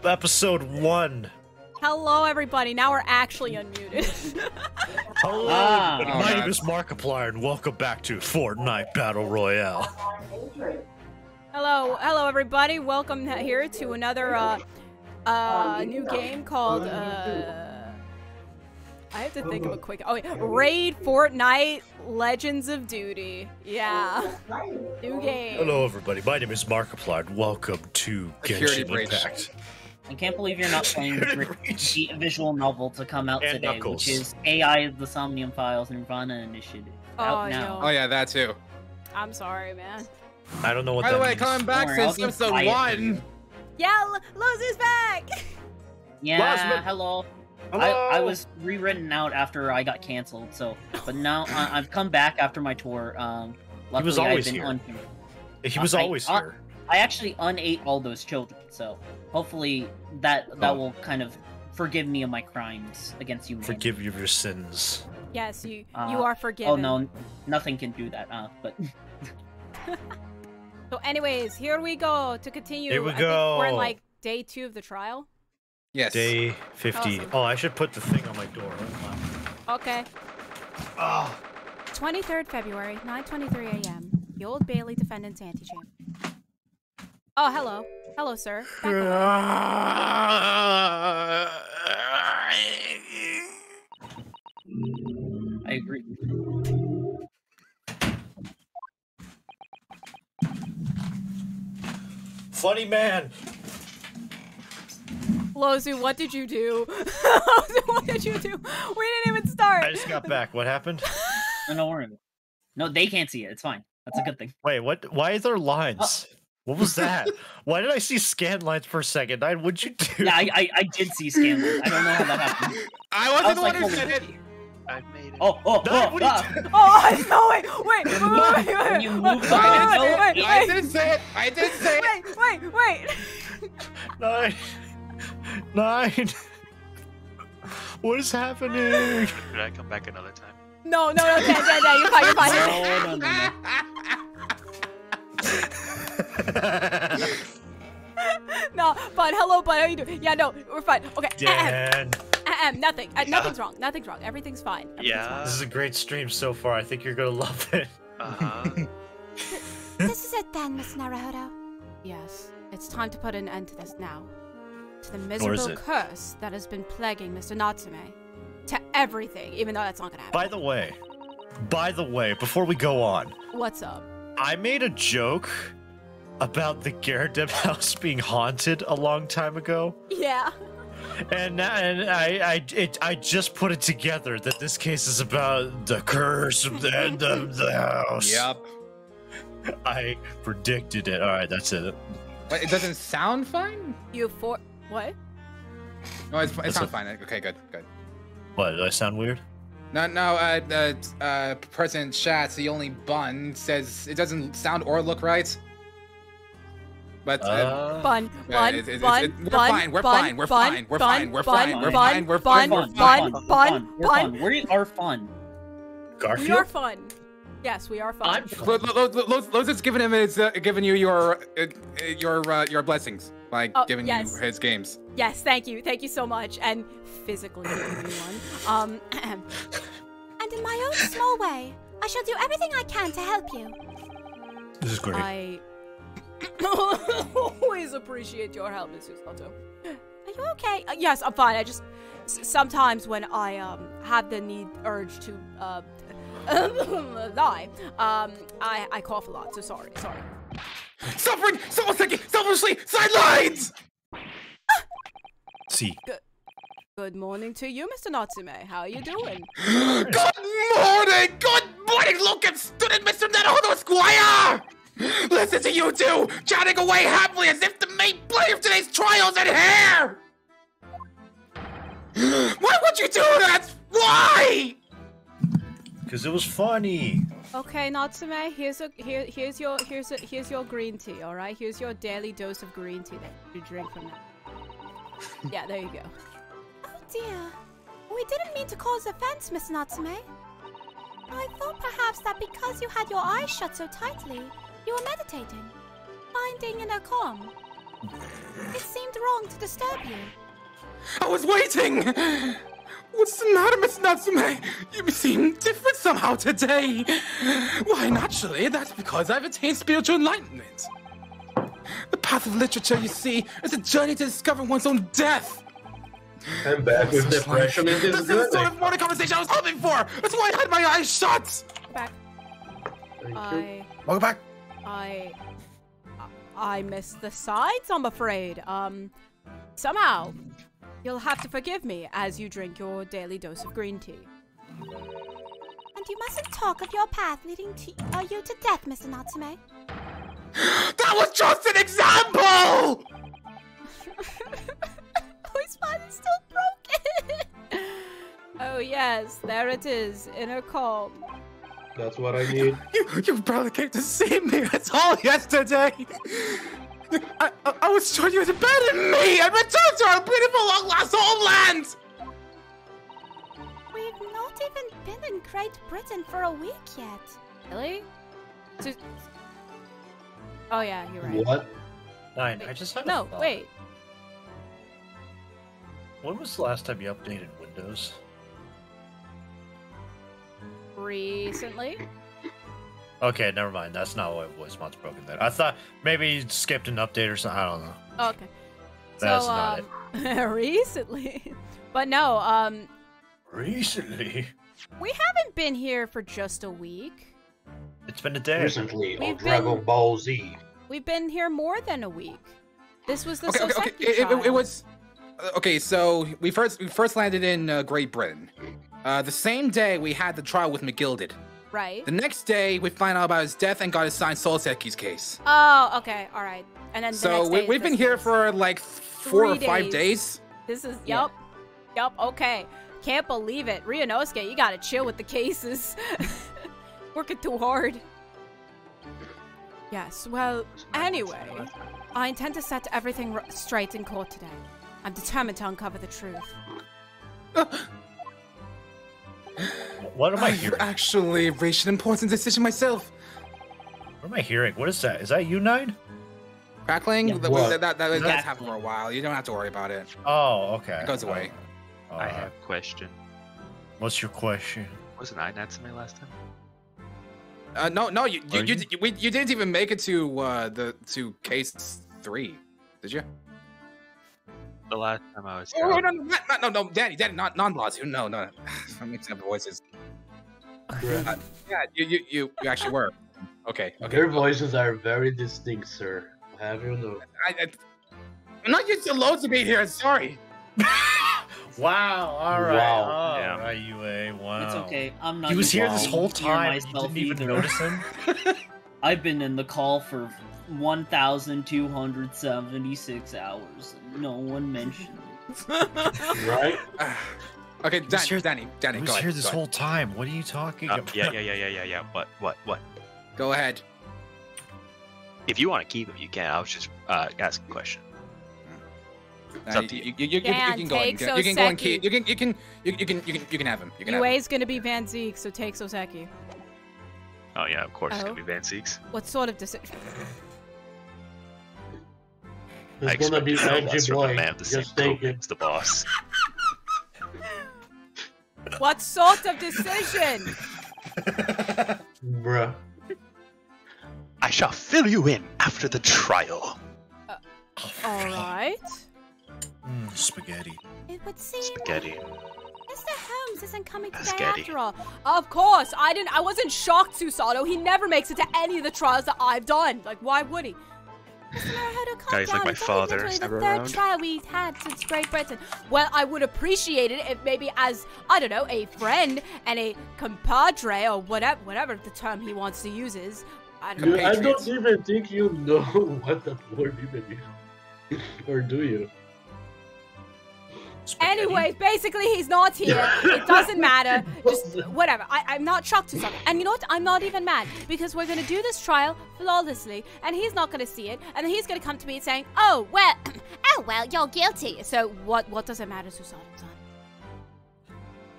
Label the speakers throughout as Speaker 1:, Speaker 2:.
Speaker 1: episode 1.
Speaker 2: Hello, everybody. Now we're actually unmuted.
Speaker 1: Hello, my name is Markiplier, and welcome back to Fortnite Battle Royale.
Speaker 2: Hello, everybody. Welcome here to another new game called I have to think of a quick. Oh, yeah. Raid Fortnite Legends of Duty. Yeah, new game.
Speaker 1: Hello, everybody. My name is Markiplier, and welcome to Genshin Impact.
Speaker 3: I can't believe you're not playing the visual novel to come out
Speaker 1: And
Speaker 3: today,
Speaker 1: Knuckles.
Speaker 3: which is AI the Somnium Files Nirvana Initiative. Out now.
Speaker 4: Oh yeah, that too.
Speaker 2: I'm sorry, man.
Speaker 1: I don't know what
Speaker 4: By
Speaker 1: that
Speaker 4: the way,
Speaker 1: means.
Speaker 4: coming back
Speaker 3: Don't worry,
Speaker 4: since
Speaker 3: I'll just
Speaker 4: episode
Speaker 3: buy it for you.
Speaker 4: 1.
Speaker 2: Yeah, Lozu's back.
Speaker 3: Yeah,
Speaker 4: Last
Speaker 3: hello.
Speaker 1: Hello.
Speaker 3: I was rewritten out after I got canceled, so but now I've come back after my tour. Luckily,
Speaker 1: was always
Speaker 3: I've been
Speaker 1: here. He was always here.
Speaker 3: I actually unate all those children, so hopefully that will kind of forgive me of my crimes against humanity.
Speaker 1: Forgive you of your sins.
Speaker 2: Yes, you are forgiven.
Speaker 3: Oh no, nothing can do that. But
Speaker 2: So, anyways, here we go to continue.
Speaker 1: Here we
Speaker 2: I think
Speaker 1: go.
Speaker 2: we're in like day 2 of the trial.
Speaker 4: Yes.
Speaker 1: Day 50.
Speaker 2: Awesome.
Speaker 1: Oh, I should put the thing on my door.
Speaker 2: Okay.
Speaker 1: Oh.
Speaker 2: 23rd February, 9:23 a.m. The Old Bailey Defendant's Antechamber. Oh, hello. Hello, sir. Back
Speaker 3: I agree.
Speaker 1: Funny man.
Speaker 2: Lozu, what did you do? Lozu, what did you do? We didn't even start.
Speaker 1: I just got back. What happened?
Speaker 3: No, don't worry. No, they can't see it. It's fine. That's a good thing.
Speaker 1: Wait, what? Why are there lines? What was that? Why did I see scan lines for a second? What'd you do?
Speaker 3: Yeah, I did see Scanlan. I don't know how that happened.
Speaker 4: I wasn't the
Speaker 3: was
Speaker 4: one who
Speaker 3: like,
Speaker 4: said it.
Speaker 5: I made it.
Speaker 3: Oh,
Speaker 1: No, what are you doing?
Speaker 2: Oh, no, wait.
Speaker 3: When you move the
Speaker 2: Wait,
Speaker 3: window,
Speaker 4: I didn't say it. I did say it.
Speaker 2: Wait.
Speaker 1: 9. 9. What is happening?
Speaker 5: Should I come back another time?
Speaker 2: No, Dan, you're fine. No, bud, hello, bud, how you doing? Yeah, no, we're fine. Okay,
Speaker 1: Dan.
Speaker 2: nothing. Nothing's wrong. Nothing's wrong. Everything's fine.
Speaker 5: Yeah.
Speaker 1: This is a great stream so far. I think you're gonna love it.
Speaker 2: This is it then, Miss Naruhodo. Yes, it's time to put an end to this now. To the miserable
Speaker 1: it?
Speaker 2: curse that has been plaguing Mr. Natsume. To everything, even though that's not gonna happen.
Speaker 1: By the way, before we go on,
Speaker 2: What's up?
Speaker 1: I made a joke about the Gyarados house being haunted a long time ago,
Speaker 2: Yeah.
Speaker 1: and I just put it together that this case is about the curse of the end of the house.
Speaker 4: Yep.
Speaker 1: I predicted it. All right, that's it.
Speaker 4: But it doesn't sound fine?
Speaker 2: What?
Speaker 4: No, it
Speaker 1: That's
Speaker 4: sounds
Speaker 1: a-
Speaker 4: fine. Okay, good.
Speaker 1: What? Did I sound weird?
Speaker 4: No, President Shatz, the only bun, says it doesn't sound or look right. But
Speaker 2: Bun.
Speaker 4: we're fine. We
Speaker 3: are fun.
Speaker 1: Garfield?
Speaker 2: We are fun. Yes, we are fun.
Speaker 4: Loz is giving you your blessings by giving
Speaker 2: yes.
Speaker 4: you his games.
Speaker 2: Yes, thank you so much, and physically giving me one.
Speaker 6: And in my own small way, I shall do everything I can to help you.
Speaker 1: This is great.
Speaker 2: I always appreciate your help, Mrs. Otto. Are you okay? Yes, I'm fine. I just sometimes when I have the urge to lie, I cough a lot. So sorry.
Speaker 4: Suffering, selfishly, sidelines.
Speaker 1: See.
Speaker 2: Good morning to you, Mr. Natsume. How are you doing?
Speaker 4: Good morning, Lucas, student Mr. Naruhodo Esquire! Listen to you two, chatting away happily as if the main player of today's trial is in here! Why would you do that? Why?
Speaker 1: Because it was funny.
Speaker 2: Okay, Natsume, here's your green tea, all right? Here's your daily dose of green tea that you drink from now. Yeah, there you go.
Speaker 6: Oh dear. We didn't mean to cause offense, Miss Natsume. I thought perhaps that because you had your eyes shut so tightly, you were meditating, finding inner calm. It seemed wrong to disturb you.
Speaker 4: I was waiting! What's the matter, Miss Natsume? You seem different somehow today. Why, naturally, that's because I've attained spiritual enlightenment. The path of literature, you see, is a journey to discover one's own death.
Speaker 7: I'm back with depression and
Speaker 4: This is the sort of morning conversation I was hoping for! That's why I had my eyes shut!
Speaker 2: Back.
Speaker 7: Thank you.
Speaker 1: Welcome back.
Speaker 2: I missed the sides, I'm afraid. Somehow, you'll have to forgive me as you drink your daily dose of green tea.
Speaker 6: And you mustn't talk of your path leading to you to death, Mr. Natsume.
Speaker 4: That was just an example!
Speaker 2: Oh, his spine is still broken! Oh yes, there it is, inner calm.
Speaker 7: That's what I need.
Speaker 4: You barely came to see me at all yesterday! I was sure you had abandoned me and returned to our beautiful long-lost homeland!
Speaker 6: We've not even been in Great Britain for a week yet.
Speaker 2: Really? Oh yeah, you're right.
Speaker 7: What?
Speaker 1: Nine. I just had a
Speaker 2: No,
Speaker 1: thought.
Speaker 2: wait.
Speaker 1: When was the last time you updated Windows?
Speaker 2: Recently?
Speaker 1: Okay, never mind. That's not why voice mod's broken then. I thought maybe you skipped an update or something. I don't know.
Speaker 2: Okay.
Speaker 1: That's
Speaker 2: so,
Speaker 1: not
Speaker 2: it. Recently. But no,
Speaker 1: Recently?
Speaker 2: we haven't been here for just a week.
Speaker 1: It's been a day.
Speaker 7: Recently on
Speaker 2: We've
Speaker 7: Dragon
Speaker 2: been-
Speaker 7: Ball Z.
Speaker 2: We've been here more than a week. This was the
Speaker 4: Okay.
Speaker 2: Soseki
Speaker 4: It
Speaker 2: trial.
Speaker 4: was... Okay, so we first landed in Great Britain. The same day we had the trial with McGilded.
Speaker 2: Right.
Speaker 4: The next day we find out about his death and got assigned Solseki's case.
Speaker 2: Oh, okay, all right. And then the
Speaker 4: So
Speaker 2: next day
Speaker 4: we've been
Speaker 2: this
Speaker 4: here
Speaker 2: is-
Speaker 4: for like 4 or
Speaker 2: 3
Speaker 4: 5
Speaker 2: days.
Speaker 4: days.
Speaker 2: This is
Speaker 3: Yeah.
Speaker 2: yup, okay. Can't believe it, Ryunosuke. You gotta chill with the cases. Working too hard. Yes. Well, anyway, I intend to set everything straight in court today. I'm determined to uncover the truth.
Speaker 1: What am I
Speaker 4: I've
Speaker 1: hearing?
Speaker 4: actually reached an important decision myself.
Speaker 1: What am I hearing? What is that? Is that you, Nine?
Speaker 4: Crackling?
Speaker 3: Yeah.
Speaker 7: What?
Speaker 4: That's
Speaker 3: Exactly.
Speaker 4: happened for a while. You don't have to worry about it.
Speaker 1: Oh, okay.
Speaker 4: It goes away.
Speaker 5: I have a question.
Speaker 1: What's your question?
Speaker 5: Wasn't I Natsume last time?
Speaker 4: No, you
Speaker 5: Are you?
Speaker 4: you didn't even make it to case 3, did you?
Speaker 5: The last time I was
Speaker 4: Oh,
Speaker 5: here.
Speaker 4: no, Danny, not non-Blazoo. No. I'm mixing up the voices. Yeah, you actually were. Okay.
Speaker 7: Their voices are very distinct, sir. Have you know?
Speaker 4: I'm not used to loads to be here. Sorry.
Speaker 1: Wow. All right.
Speaker 7: Wow.
Speaker 1: All
Speaker 5: Yeah.
Speaker 1: right, UA. Wow.
Speaker 3: It's okay. I'm not.
Speaker 1: He was here
Speaker 3: used
Speaker 1: this
Speaker 3: to
Speaker 1: whole
Speaker 3: hear
Speaker 1: time. You
Speaker 3: myself
Speaker 1: didn't even
Speaker 3: either.
Speaker 1: notice him.
Speaker 3: I've been in the call for 1,276 hours. And no one mentioned it.
Speaker 7: Right?
Speaker 4: Okay,
Speaker 1: was here-
Speaker 4: Danny,
Speaker 1: He
Speaker 4: go
Speaker 1: was
Speaker 4: ahead.
Speaker 1: here this
Speaker 4: go ahead.
Speaker 1: whole time. What are you talking about?
Speaker 5: Yeah. What?
Speaker 4: Go ahead.
Speaker 5: If you want to keep him, you can. I was just asking a question. It's up to you.
Speaker 4: You
Speaker 2: Dan,
Speaker 4: can go ahead.
Speaker 2: take
Speaker 4: You can go and
Speaker 2: Soseki.
Speaker 4: keep. You can have him. You can have him.
Speaker 2: UA's gonna be Van Zeke, so take Soseki.
Speaker 5: Oh yeah, of course it's
Speaker 2: Oh.
Speaker 5: gonna be Van Zeeks.
Speaker 2: What sort of decision?
Speaker 7: It's gonna be
Speaker 5: expected no
Speaker 7: Edgy
Speaker 5: less from a
Speaker 7: Boy.
Speaker 5: man of the same
Speaker 7: Just take
Speaker 5: coat
Speaker 7: it.
Speaker 5: as the boss.
Speaker 2: What sort of decision?
Speaker 7: Bruh.
Speaker 5: I shall fill you in after the trial.
Speaker 2: All right.
Speaker 1: Spaghetti.
Speaker 6: It would seem
Speaker 5: Spaghetti.
Speaker 6: Mr. Holmes isn't coming today
Speaker 5: Spaghetti.
Speaker 6: after all.
Speaker 2: Of course, I wasn't shocked, Susato. He never makes it to any of the trials that I've done. Like, why would he?
Speaker 6: Mr. Naruhodo, calm
Speaker 5: Guys like
Speaker 6: down.
Speaker 5: my
Speaker 6: It's only
Speaker 5: father
Speaker 6: literally
Speaker 5: is
Speaker 6: the
Speaker 5: never
Speaker 6: third
Speaker 5: around.
Speaker 6: trial we've had since Great Britain.
Speaker 2: Well, I would appreciate it if maybe as, I don't know, a friend and a compadre or whatever the term he wants to use is. I don't know.
Speaker 7: I don't even think you know what that word even is. Or do you?
Speaker 1: Spaghetti?
Speaker 2: Anyways, basically, he's not here. It doesn't matter. Just whatever. I'm not shocked to something. And you know what? I'm not even mad because we're gonna do this trial flawlessly, and he's not gonna see it, and then he's gonna come to me saying, "Oh well, you're guilty." So what does it matter, Susato-san?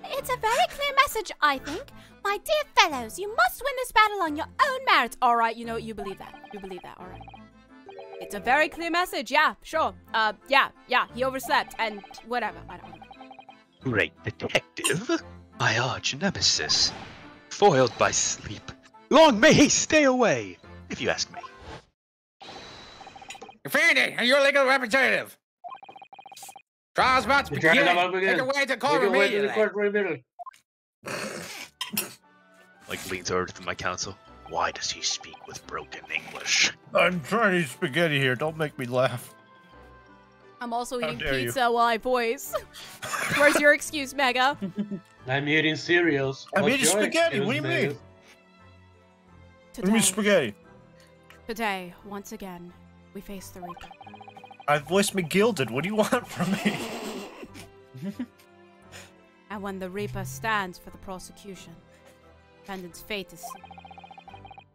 Speaker 6: It's a very clear message, I think. My dear fellows, you must win this battle on your own merit.
Speaker 2: All right, you know you believe that. You believe that. All right. It's a very clear message. Yeah, sure. Yeah, he overslept and whatever. I don't know.
Speaker 5: Great detective, my arch nemesis, foiled by sleep. Long may he stay away, if you ask me.
Speaker 4: Fanny, are you a legal representative? Trial's about to begin. Make your way to court immediately.
Speaker 5: Like leans over to my counsel. Why does he speak with broken English?
Speaker 1: I'm trying to eat spaghetti here. Don't make me laugh.
Speaker 2: I'm also eating
Speaker 1: dare you.
Speaker 2: pizza while I voice. Where's your excuse, Mega?
Speaker 7: I'm eating cereals.
Speaker 1: I'm
Speaker 7: What's
Speaker 1: eating
Speaker 7: your
Speaker 1: spaghetti. What do you
Speaker 7: excuse,
Speaker 1: mean? What do you mean spaghetti?
Speaker 2: Today, once again, we face the Reaper.
Speaker 1: I voiced McGilded. What do you want from me?
Speaker 2: And when the Reaper stands for the prosecution, defendant's fate is sealed.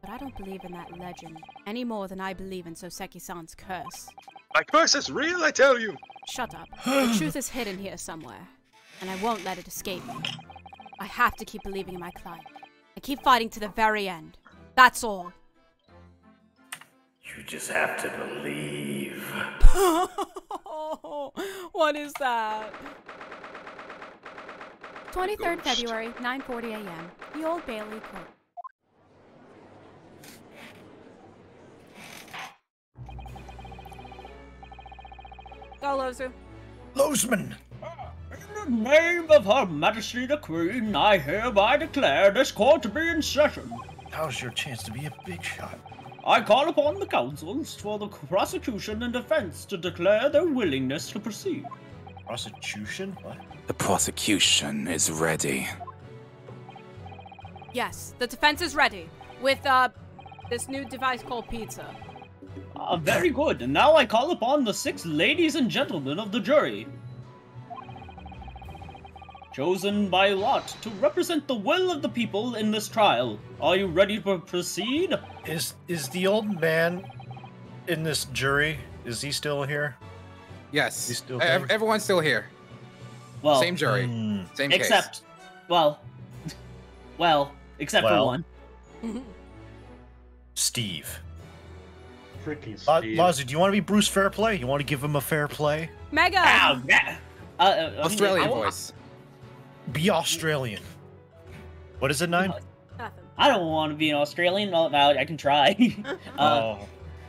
Speaker 2: But I don't believe in that legend any more than I believe in Soseki-san's curse.
Speaker 5: My curse is real, I tell you.
Speaker 2: Shut up. The truth is hidden here somewhere, and I won't let it escape me. I have to keep believing in my client. I keep fighting to the very end. That's all.
Speaker 8: You just have to believe.
Speaker 2: What is that? 23rd February, 9:40 a.m. The Old Bailey Court. Go, Lozu.
Speaker 1: Lozman!
Speaker 3: In the name of Her Majesty the Queen, I hereby declare this court to be in session.
Speaker 1: Now's your chance to be a big shot.
Speaker 3: I call upon the counsels for the prosecution and defense to declare their willingness to proceed.
Speaker 1: Prosecution? What?
Speaker 4: The prosecution is ready.
Speaker 2: Yes, the defense is ready. With, this new device called pizza.
Speaker 3: Very good. And now I call upon the 6 ladies and gentlemen of the jury, chosen by lot to represent the will of the people in this trial. Are you ready to proceed?
Speaker 1: Is the old man in this jury? Is he still here?
Speaker 4: Yes.
Speaker 1: He's still there?
Speaker 4: Everyone's still here.
Speaker 3: Well,
Speaker 4: Same jury. Same case.
Speaker 3: except, well, except for
Speaker 1: Well.
Speaker 3: one.
Speaker 1: Steve.
Speaker 7: Freaking Steve.
Speaker 1: Lazu, do you want to be Bruce Fairplay? You want to give him a fair play?
Speaker 2: Mega!
Speaker 3: Ow, yeah.
Speaker 4: Australian
Speaker 3: I mean,
Speaker 4: voice.
Speaker 1: Be Australian. What is it, 9?
Speaker 2: Nothing.
Speaker 3: I don't want to be an Australian. No, I can try.
Speaker 1: Oh.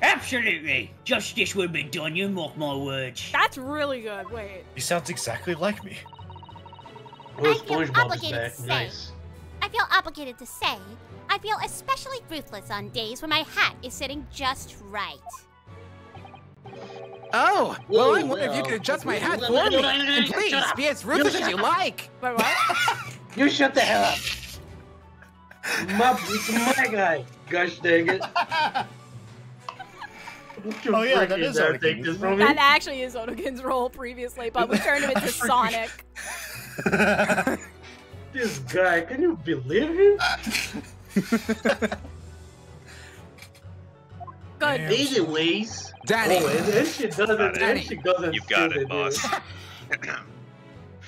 Speaker 3: Absolutely. Justice will be done, you mock my words.
Speaker 2: That's really good. Wait.
Speaker 1: He sounds exactly like me.
Speaker 7: Oh,
Speaker 6: I feel
Speaker 7: SpongeBob is
Speaker 6: obligated
Speaker 7: back.
Speaker 6: to say.
Speaker 7: Nice.
Speaker 6: I feel obligated to say, I feel especially ruthless on days when my hat is sitting just right.
Speaker 4: Oh, well, I
Speaker 7: Whoa,
Speaker 4: wonder if you
Speaker 7: well.
Speaker 4: could adjust my hat for me. And please, be as ruthless as you like.
Speaker 2: Wait, what?
Speaker 7: You shut the hell up. It's my guy. Gosh dang it.
Speaker 1: Oh, yeah, that is Odakin,
Speaker 7: Take this
Speaker 1: isn't
Speaker 7: from me.
Speaker 2: That actually is Odokin's role previously, but we turned him into Sonic.
Speaker 7: This guy, can you believe him?
Speaker 2: Good.
Speaker 7: Anyways.
Speaker 4: Danny.
Speaker 7: Oh, and she doesn't.
Speaker 4: Danny.
Speaker 7: And she doesn't.
Speaker 5: You've got
Speaker 7: steal
Speaker 5: it, boss.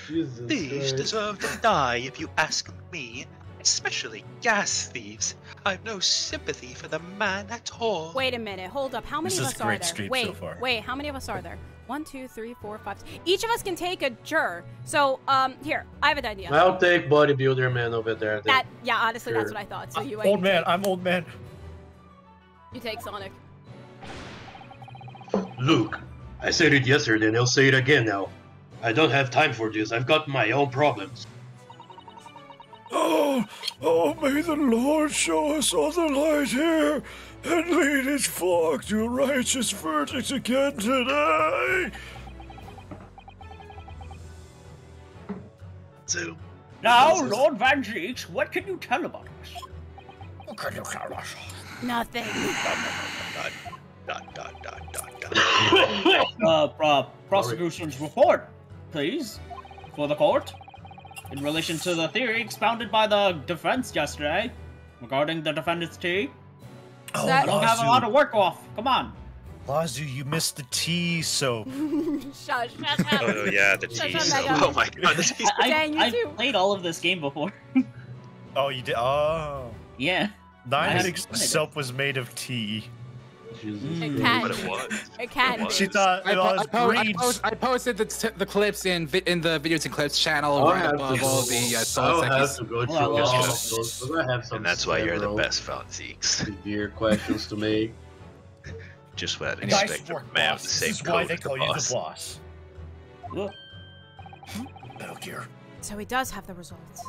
Speaker 7: Jesus
Speaker 5: Thieves
Speaker 7: Christ.
Speaker 5: deserve to die, if you ask me. Especially gas thieves. I've no sympathy for the man at all.
Speaker 2: Wait a minute. Hold up. How many
Speaker 1: This
Speaker 2: of
Speaker 1: is
Speaker 2: us
Speaker 1: a
Speaker 2: are
Speaker 1: great
Speaker 2: there?
Speaker 1: stream
Speaker 2: Wait,
Speaker 1: so far.
Speaker 2: wait. How many of us are there? 1, 2, 3, 4, 5. Each of us can take a juror. So, here. I have an idea.
Speaker 7: I'll take bodybuilder man over there. Then.
Speaker 2: That, yeah, honestly, that's
Speaker 7: Sure.
Speaker 2: what I thought. So you
Speaker 1: Old man, I'm old man.
Speaker 2: You take Sonic.
Speaker 7: Luke, I said it yesterday and I'll say it again now. I don't have time for this. I've got my own problems.
Speaker 1: Oh, may the Lord show us all the light here and lead his flock to a righteous verdict again today.
Speaker 5: So,
Speaker 3: Now, Lord Van Zeeks, what can you tell about us?
Speaker 1: What can you tell us?
Speaker 2: Nothing.
Speaker 3: Prosecution's report, please, for the court, in relation to the theory expounded by the defense yesterday regarding the defendant's tea.
Speaker 1: Oh,
Speaker 2: That-
Speaker 3: I don't have a lot of work off. Come on.
Speaker 1: Lazu, you missed the tea soap.
Speaker 2: Shut up.
Speaker 5: oh yeah, the
Speaker 2: Shut
Speaker 5: tea
Speaker 2: up,
Speaker 5: soap.
Speaker 2: Megan.
Speaker 5: Oh my god, the tea soap.
Speaker 2: Dang, you
Speaker 3: I've
Speaker 2: too.
Speaker 3: played all of this game before.
Speaker 1: Oh, you did? Oh.
Speaker 3: Yeah.
Speaker 1: 9
Speaker 3: I
Speaker 1: thinks the
Speaker 3: have-
Speaker 1: soap was made of tea.
Speaker 7: Jesus
Speaker 2: It
Speaker 7: Christ.
Speaker 2: can.
Speaker 5: But it was.
Speaker 2: It can.
Speaker 5: It was.
Speaker 1: She thought it was greed.
Speaker 4: I posted the clips in the videos and clips channel right above all the
Speaker 7: I'll have
Speaker 4: Solsekis.
Speaker 7: to go through
Speaker 3: Well,
Speaker 7: all
Speaker 3: well,
Speaker 7: of those, because I have some
Speaker 5: And that's why you're the
Speaker 7: several
Speaker 5: best Fonzies.
Speaker 7: severe questions to make.
Speaker 5: Just what I'd
Speaker 1: Nice
Speaker 5: expect
Speaker 1: work,
Speaker 5: from a man
Speaker 1: boss.
Speaker 5: with the same
Speaker 1: This is why
Speaker 5: code
Speaker 1: they
Speaker 5: as the
Speaker 1: call you
Speaker 5: boss.
Speaker 1: the boss.
Speaker 3: Look,
Speaker 1: Oh dear.
Speaker 2: So he does have the results.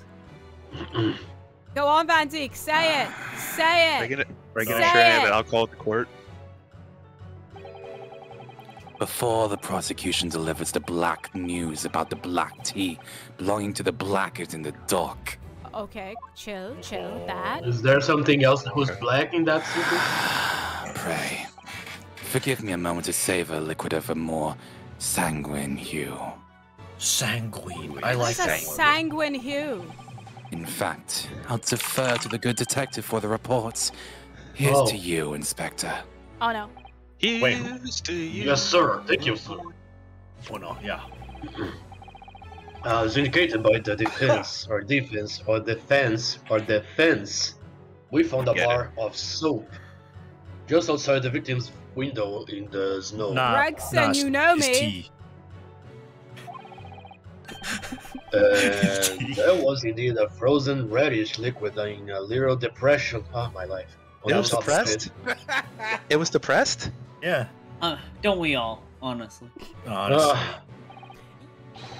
Speaker 2: Go on, Van Dijk. Say it. Say
Speaker 5: Bring
Speaker 2: it.
Speaker 5: it, bring it
Speaker 2: Say
Speaker 5: in, Shreya,
Speaker 2: it.
Speaker 5: and I'll call it the court.
Speaker 4: Before the prosecution delivers the black news about the black tea belonging to the blackguards in the dock.
Speaker 2: Okay, chill with that.
Speaker 7: Is there something else that was black in that secret?
Speaker 4: Pray, forgive me a moment to savor a liquid of a more sanguine hue.
Speaker 1: Sanguine. I like
Speaker 2: What's a
Speaker 1: that word.
Speaker 2: sanguine hue?
Speaker 4: In fact, I'll defer to the good detective for the reports. Here's
Speaker 7: Oh.
Speaker 4: to you, Inspector.
Speaker 2: Oh no.
Speaker 5: Here's to you.
Speaker 7: Yes, sir. Thank you, sir.
Speaker 1: Oh no, yeah.
Speaker 7: As indicated by the defense, we found a
Speaker 5: Get it.
Speaker 7: bar of soap just outside the victim's window in the snow.
Speaker 2: Gregson, you know
Speaker 1: it's
Speaker 2: me.
Speaker 1: tea.
Speaker 7: And there was indeed a frozen reddish liquid in a little depression. Ah, my life. On
Speaker 5: It
Speaker 7: the
Speaker 5: was
Speaker 7: top of
Speaker 5: depressed? It was depressed?
Speaker 1: Yeah.
Speaker 3: don't we all, honestly?
Speaker 1: Honestly.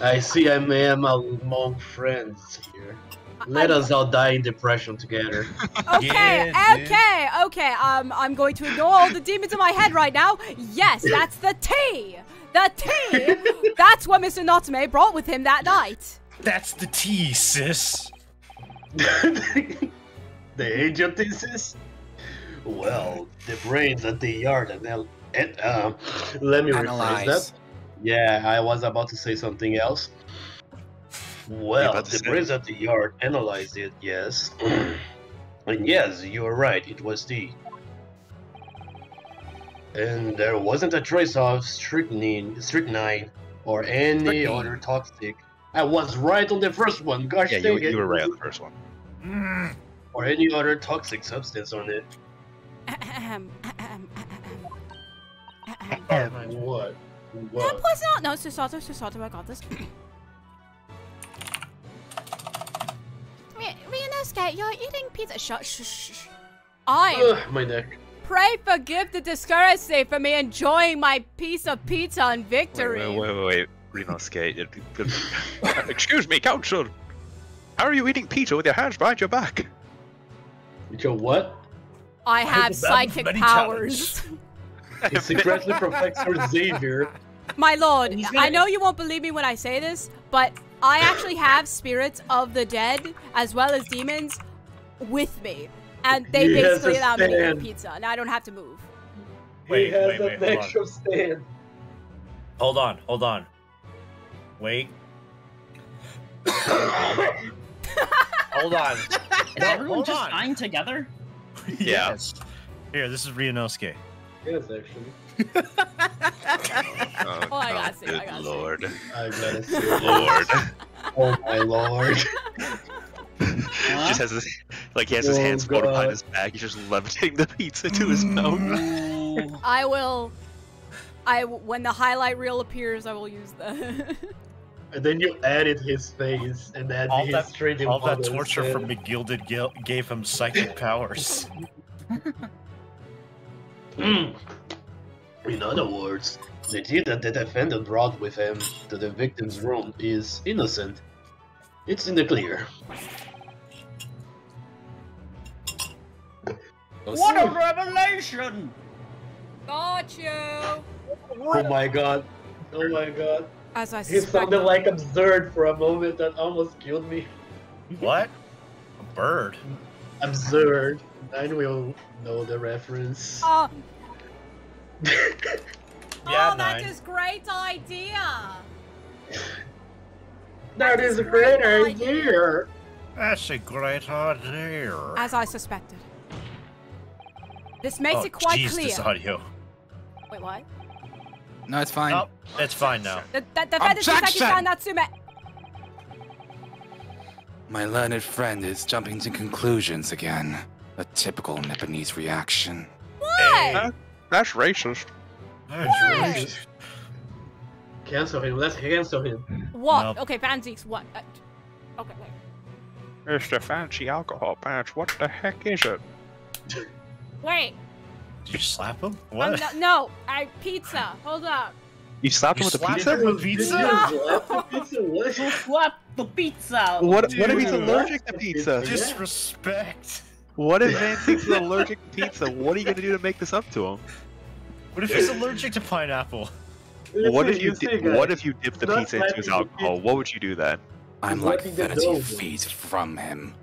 Speaker 7: I see I am among friends here. Let us all die in depression together.
Speaker 2: Okay,
Speaker 1: Yeah,
Speaker 2: okay. I'm going to ignore all the demons in my head right now. Yes, that's the tea. The tea. That's what Mr. Natsume brought with him that night.
Speaker 1: That's the tea, sis.
Speaker 7: The angel thesis? Well, the brains at the yard and let me rephrase
Speaker 4: Analyze.
Speaker 7: that. Yeah, I was about to say something else. Well,
Speaker 5: about to
Speaker 7: the
Speaker 5: say?
Speaker 7: brains at the yard analyzed it, yes. And yes, you are right, it was tea. And there wasn't a trace of strychnine or any
Speaker 4: Strychnine.
Speaker 7: other toxic. I was right on the first one, gosh
Speaker 5: Yeah,
Speaker 7: dang it.
Speaker 5: you were right on the first one.
Speaker 7: Or any other toxic substance on it. What?
Speaker 2: No,
Speaker 7: What?
Speaker 2: poison out. No, Susato, I got this.
Speaker 6: Ryunosuke, you're eating pizza.
Speaker 2: Shh. I
Speaker 7: Ugh, my neck.
Speaker 2: pray forgive the discourtesy for me enjoying my piece of pizza and victory.
Speaker 5: Wait. Ryunosuke. Excuse me, Counsel. How are you eating pizza with your hands behind your back?
Speaker 7: With your what?
Speaker 2: I
Speaker 1: will
Speaker 2: have
Speaker 1: battle
Speaker 2: psychic
Speaker 1: many
Speaker 2: powers.
Speaker 7: Secretly Professor Xavier.
Speaker 2: My lord,
Speaker 3: He's gonna-
Speaker 2: I know you won't believe me when I say this, but I actually have spirits of the dead as well as demons with me. And they
Speaker 7: He has
Speaker 2: basically
Speaker 7: a
Speaker 2: allow me to eat
Speaker 7: stand.
Speaker 2: pizza, and I don't have to move.
Speaker 1: Wait,
Speaker 7: he has
Speaker 1: wait,
Speaker 7: an
Speaker 1: hold on.
Speaker 7: extra stand.
Speaker 1: Hold on. Wait. Hold on.
Speaker 3: Is everyone
Speaker 1: hold
Speaker 3: just
Speaker 1: on.
Speaker 3: dying together?
Speaker 5: Yeah.
Speaker 1: Yes. Here, this is Ryunosuke.
Speaker 7: Yes, actually.
Speaker 5: Oh,
Speaker 2: I gotta see,
Speaker 5: good
Speaker 2: I gotta see.
Speaker 5: lord.
Speaker 7: I gotta see.
Speaker 5: Lord.
Speaker 7: Oh my lord.
Speaker 5: Just has his, like, he has his
Speaker 7: Oh,
Speaker 5: hands folded behind
Speaker 7: God.
Speaker 5: his back. He's just levitating the pizza to his mouth.
Speaker 3: Ooh.
Speaker 2: When the highlight reel appears, I will use the.
Speaker 7: And then you added his face and then
Speaker 1: All
Speaker 7: his
Speaker 1: that,
Speaker 7: trading
Speaker 1: all that
Speaker 7: model
Speaker 1: torture
Speaker 7: instead.
Speaker 1: from McGilded gave him psychic powers.
Speaker 7: In other words, the tea that the defendant brought with him to the victim's room is innocent. It's in the clear.
Speaker 3: What a revelation!
Speaker 2: Got you.
Speaker 7: Oh my god. Oh my god.
Speaker 2: As I
Speaker 7: He
Speaker 2: suspected.
Speaker 7: sounded like absurd for a moment that almost killed me.
Speaker 1: What? A bird?
Speaker 7: Absurd. I will know the reference.
Speaker 2: Oh,
Speaker 1: Yeah,
Speaker 2: oh, that
Speaker 1: Nine.
Speaker 2: is great idea.
Speaker 7: That is a great idea.
Speaker 1: That's a great idea.
Speaker 2: As I suspected. This makes it quite
Speaker 1: jeez,
Speaker 2: clear.
Speaker 1: this audio.
Speaker 2: Wait, what?
Speaker 4: No, it's fine.
Speaker 1: Oh, it's fine now.
Speaker 2: The defendant
Speaker 4: Objection!
Speaker 2: Sasaki-san Natsume.
Speaker 4: My learned friend is jumping to conclusions again. A typical Nipponese reaction.
Speaker 2: What?
Speaker 5: That's racist.
Speaker 1: That's
Speaker 7: Cancel him. Let's cancel him.
Speaker 2: What?
Speaker 1: Nope.
Speaker 2: Okay, Fanzeeks, what? Okay, wait.
Speaker 5: It's the fancy alcohol patch. What the heck is it?
Speaker 2: Wait.
Speaker 1: Did you slap him? What?
Speaker 2: No, pizza. Hold up.
Speaker 5: You slapped him with a
Speaker 1: slapped
Speaker 5: pizza?
Speaker 1: him with pizza?
Speaker 7: What?
Speaker 3: Who slapped the pizza?
Speaker 5: What if he's
Speaker 7: Dude,
Speaker 5: allergic to pizza?
Speaker 1: Disrespect.
Speaker 5: What if Van Zeke's allergic to pizza? What are you gonna do to make this up to him?
Speaker 1: What if he's allergic to pineapple?
Speaker 5: What if you dip the
Speaker 7: Not
Speaker 5: pizza into his
Speaker 7: slapping the
Speaker 5: alcohol?
Speaker 7: pizza.
Speaker 5: What would you do then?
Speaker 4: I'm
Speaker 7: He's
Speaker 4: like
Speaker 7: letting the
Speaker 4: 30
Speaker 7: dough.
Speaker 4: feet from him.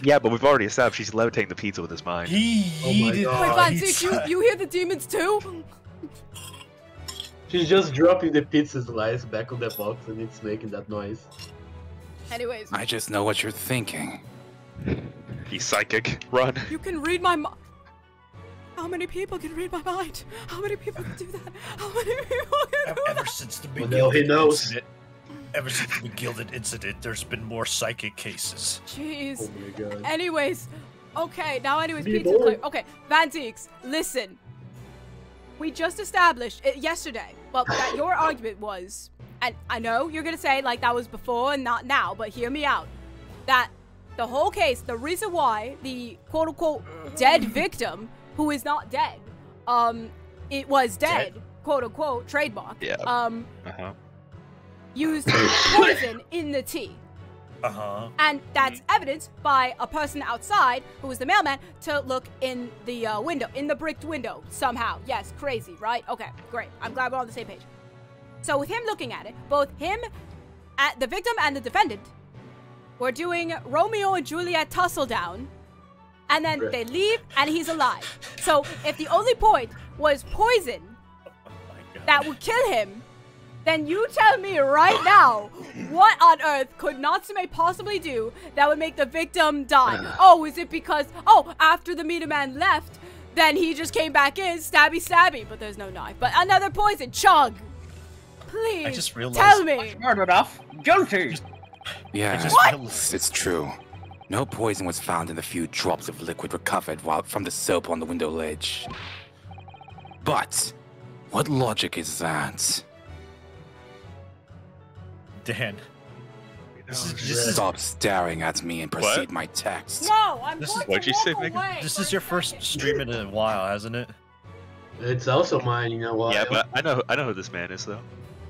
Speaker 5: Yeah, but we've already established he's levitating the pizza with his mind.
Speaker 1: He
Speaker 7: Oh my
Speaker 1: yeeted.
Speaker 7: God.
Speaker 2: Wait,
Speaker 7: Oh,
Speaker 2: Fanzeeks, you hear the demons too?
Speaker 7: She's just dropping the pizza slice back on the box and it's making that noise.
Speaker 2: Anyways,
Speaker 4: I just know what you're thinking.
Speaker 5: He's psychic. Run.
Speaker 2: you can read my mind. How many people can read my mind? How many people can do that? How many people can do
Speaker 1: Ever
Speaker 2: that?
Speaker 1: since the
Speaker 7: Well, now he knows.
Speaker 1: incident, ever since the Gilded incident, there's been more psychic cases.
Speaker 2: Jeez.
Speaker 7: Oh my god.
Speaker 2: Anyways, anyways,
Speaker 7: Be
Speaker 2: pizza.
Speaker 7: bold.
Speaker 2: Okay, Fanzeeks, listen. We just established yesterday, well, that your argument was, and I know you're gonna say like that was before and not now, but hear me out. That the whole case, the reason why the quote-unquote dead victim, who is not dead, it was dead, quote-unquote, trademark,
Speaker 5: Yeah.
Speaker 2: used poison in the tea.
Speaker 1: Uh-huh.
Speaker 2: And that's evidenced by a person outside, who was the mailman, to look in the window, in the bricked window, somehow. Yes, crazy, right? Okay, great. I'm glad we're on the same page. So with him looking at it, both him, the victim and the defendant, were doing Romeo and Juliet tussle down, and then they leave, and he's alive. So if the only point was poison that would kill him, then you tell me right now, what on earth could Natsume possibly do that would make the victim die? Oh, is it because, after the Meter Man left, then he just came back in, stabby stabby, but there's no knife. But another poison, chug. Please,
Speaker 1: I just realized-
Speaker 2: tell me.
Speaker 3: Hard enough. Guilty.
Speaker 4: Yeah,
Speaker 1: What?
Speaker 4: it's true. No poison was found in the few drops of liquid recovered from the soap on the window ledge. But, what logic is that?
Speaker 1: Dan. This is
Speaker 4: Stop staring at me and proceed my text.
Speaker 2: No, I'm
Speaker 1: This is-
Speaker 2: going
Speaker 5: what'd
Speaker 2: to
Speaker 5: you say,
Speaker 2: walk
Speaker 5: Megan?
Speaker 2: away.
Speaker 1: this is your first stream in a while, hasn't it?
Speaker 7: It's also mine, you know what?
Speaker 5: Yeah, but I know who this man is though.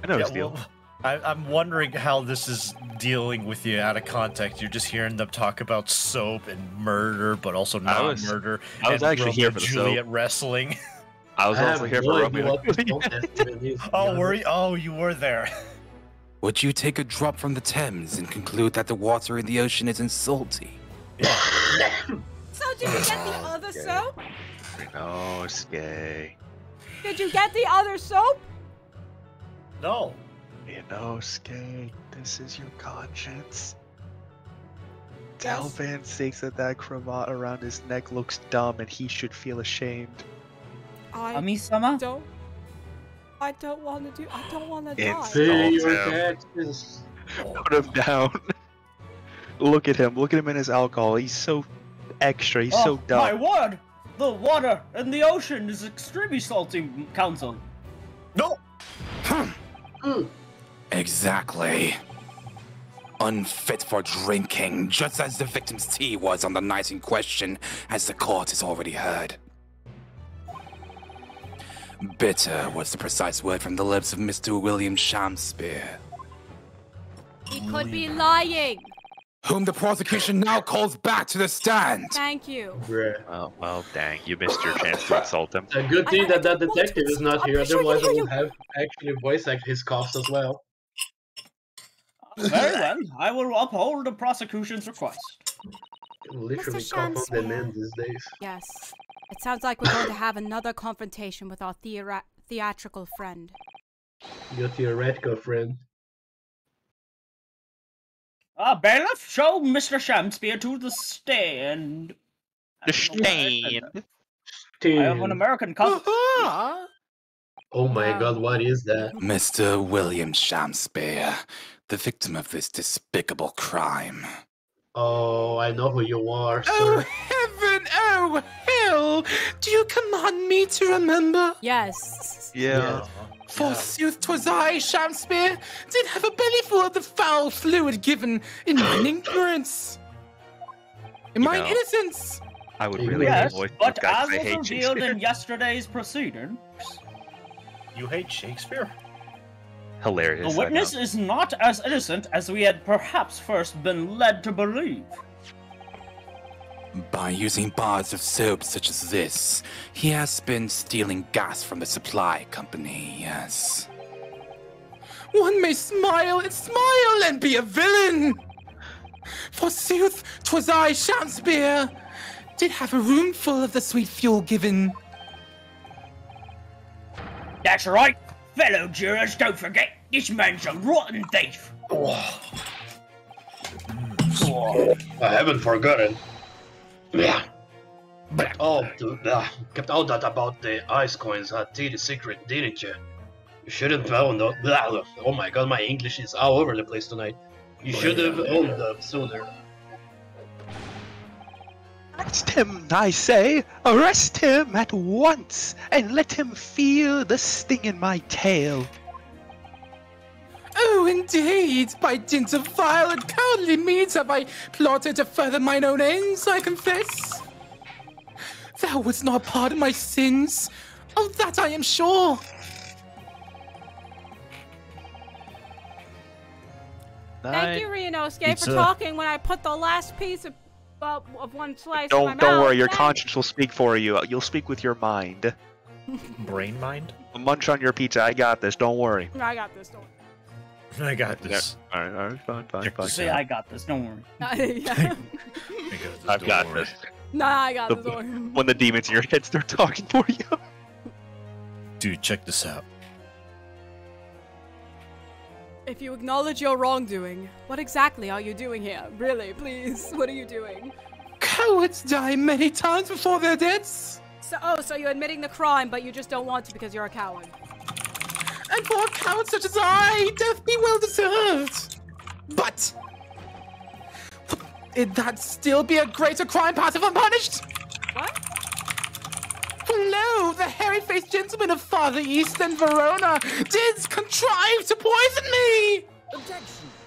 Speaker 5: I know his deal.
Speaker 1: I'm wondering how this is dealing with you out of context. You're just hearing them talk about soap and murder, but also not murder.
Speaker 5: I was
Speaker 1: and
Speaker 5: actually here for the
Speaker 1: Juliet
Speaker 5: soap.
Speaker 1: wresling.
Speaker 5: I was
Speaker 7: I
Speaker 5: also
Speaker 7: have
Speaker 5: here
Speaker 7: no
Speaker 5: for
Speaker 7: idea
Speaker 5: Romeo.
Speaker 7: what this contest even is, to be
Speaker 1: Oh,
Speaker 7: honest.
Speaker 1: Oh, you were there.
Speaker 4: Would you take a drop from the Thames and conclude that the water in the ocean isn't salty?
Speaker 2: So did you get the other soap?
Speaker 5: No, it's gay.
Speaker 2: Did you get the other soap?
Speaker 1: No.
Speaker 5: You know, Skate, this is your conscience. Tell Van Zeeks that cravat around his neck looks dumb and he should feel ashamed.
Speaker 3: Ami-sama?
Speaker 2: I don't want to die.
Speaker 5: It's-
Speaker 7: Pay your
Speaker 5: Insult him.
Speaker 7: taxes.
Speaker 5: Put him down. Look at him in his alcohol. He's so extra, he's so dumb.
Speaker 3: My word! The water in the ocean is extremely salty, Council.
Speaker 1: No.
Speaker 4: Exactly. Unfit for drinking, just as the victim's tea was on the night in question, as the court has already heard. Bitter was the precise word from the lips of Mr. William Shamspeare,
Speaker 2: He could be lying.
Speaker 4: whom the prosecution now calls back to the stand.
Speaker 2: Thank you.
Speaker 7: Bruh.
Speaker 5: Well, dang, you missed your chance to insult him.
Speaker 7: A good thing that that
Speaker 2: don't want
Speaker 7: detective
Speaker 2: to
Speaker 7: is not
Speaker 2: insult-
Speaker 7: here,
Speaker 2: I'm sure
Speaker 7: otherwise I
Speaker 2: you-
Speaker 7: would have actually voice act his coughs as well.
Speaker 3: Very well. I will uphold the prosecution's request.
Speaker 7: Can literally
Speaker 2: Mr.
Speaker 7: cough on the
Speaker 2: Shamspeare.
Speaker 7: man these days.
Speaker 2: Yes. It sounds like we're going to have another confrontation with our theatrical friend.
Speaker 7: Your theoretical friend.
Speaker 3: Bailiff, show Mr. Shamspeare to the stand.
Speaker 5: The stand.
Speaker 3: I have an American cousin.
Speaker 7: Oh my
Speaker 2: Wow.
Speaker 7: god, what is that?
Speaker 4: Mr. William Shamspeare, the victim of this despicable crime.
Speaker 7: Oh, I know who you are,
Speaker 4: Oh,
Speaker 7: sir.
Speaker 4: heaven! Oh, hell! smile. Do you command me to remember?
Speaker 2: Yes.
Speaker 5: Yeah.
Speaker 4: Forsooth, 'twas I, Shamspear, did have a bellyful of the foul fluid given in mine ignorance. In mine
Speaker 5: know,
Speaker 4: innocence.
Speaker 5: I would really
Speaker 3: Yes,
Speaker 5: avoid
Speaker 3: but
Speaker 5: those guys.
Speaker 3: as
Speaker 5: I
Speaker 3: was
Speaker 5: hate
Speaker 3: revealed
Speaker 5: Shakespeare.
Speaker 3: in yesterday's proceedings,
Speaker 1: You hate Shakespeare?
Speaker 5: Hilarious.
Speaker 3: the witness is not as innocent as we had perhaps first been led to believe.
Speaker 9: By using bars of soap such as this, he has been stealing gas from the supply company, yes.
Speaker 4: One may smile and be a villain. Forsooth, 'twas I, Shamspear, did have a room full of the sweet fuel given.
Speaker 3: That's right, fellow jurors, don't forget, this man's a rotten thief.
Speaker 7: I haven't forgotten. Yeah. Oh, kept all that about the ice coins at the secret, didn't you? You should have found out. Oh my god, my English is all over the place tonight. You should have owned them sooner.
Speaker 5: Arrest him, I say! Arrest him at once, and let him feel the sting in my tail.
Speaker 4: Oh, indeed! By dint of vile and cowardly means have I plotted to further mine own ends, I confess. Thou wouldst not pardon my sins. Of that I am sure.
Speaker 2: Thank you, Ryunosuke, for talking when I put the last piece of one slice in my mouth.
Speaker 5: Don't worry, your
Speaker 2: Thanks.
Speaker 5: conscience will speak for you. You'll speak with your mind.
Speaker 1: Brain mind?
Speaker 5: Munch on your pizza, I got this, don't worry.
Speaker 2: I got this, don't
Speaker 1: I got this.
Speaker 5: Alright, fine.
Speaker 3: Say, I got this, don't worry.
Speaker 2: worry. Yeah.
Speaker 5: I've got this.
Speaker 2: Nah, I got this, don't worry.
Speaker 5: When the demons in your head start talking for you.
Speaker 1: Dude, check this out.
Speaker 2: If you acknowledge your wrongdoing, what exactly are you doing here? Really, please, what are you doing?
Speaker 4: Cowards die many times before their deaths.
Speaker 2: So you're admitting the crime, but you just don't want to because you're a coward.
Speaker 4: And for a coward such as I, death be well deserved. But would that still be a greater crime passive unpunished?
Speaker 2: What?
Speaker 4: For lo, the hairy-faced gentleman of farther east than Verona did contrive to poison me!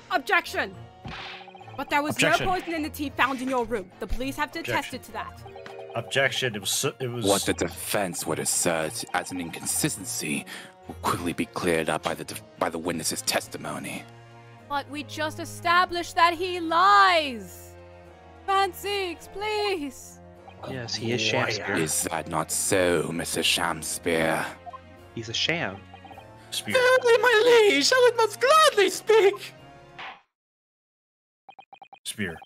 Speaker 2: Objection! But there was
Speaker 1: Objection.
Speaker 2: no poison in the tea found in your room. The police have attested to that.
Speaker 1: Objection. It was.
Speaker 9: What the defense would assert as an inconsistency will quickly be cleared up by the witness's testimony.
Speaker 2: But we just established that he lies! Fansix, please!
Speaker 5: Yes, he is Shamspear.
Speaker 9: Is that not so, Mr. Shamspear?
Speaker 5: He's a sham.
Speaker 1: Spear.
Speaker 4: Gladly, my liege, I would most gladly speak!
Speaker 1: Spear.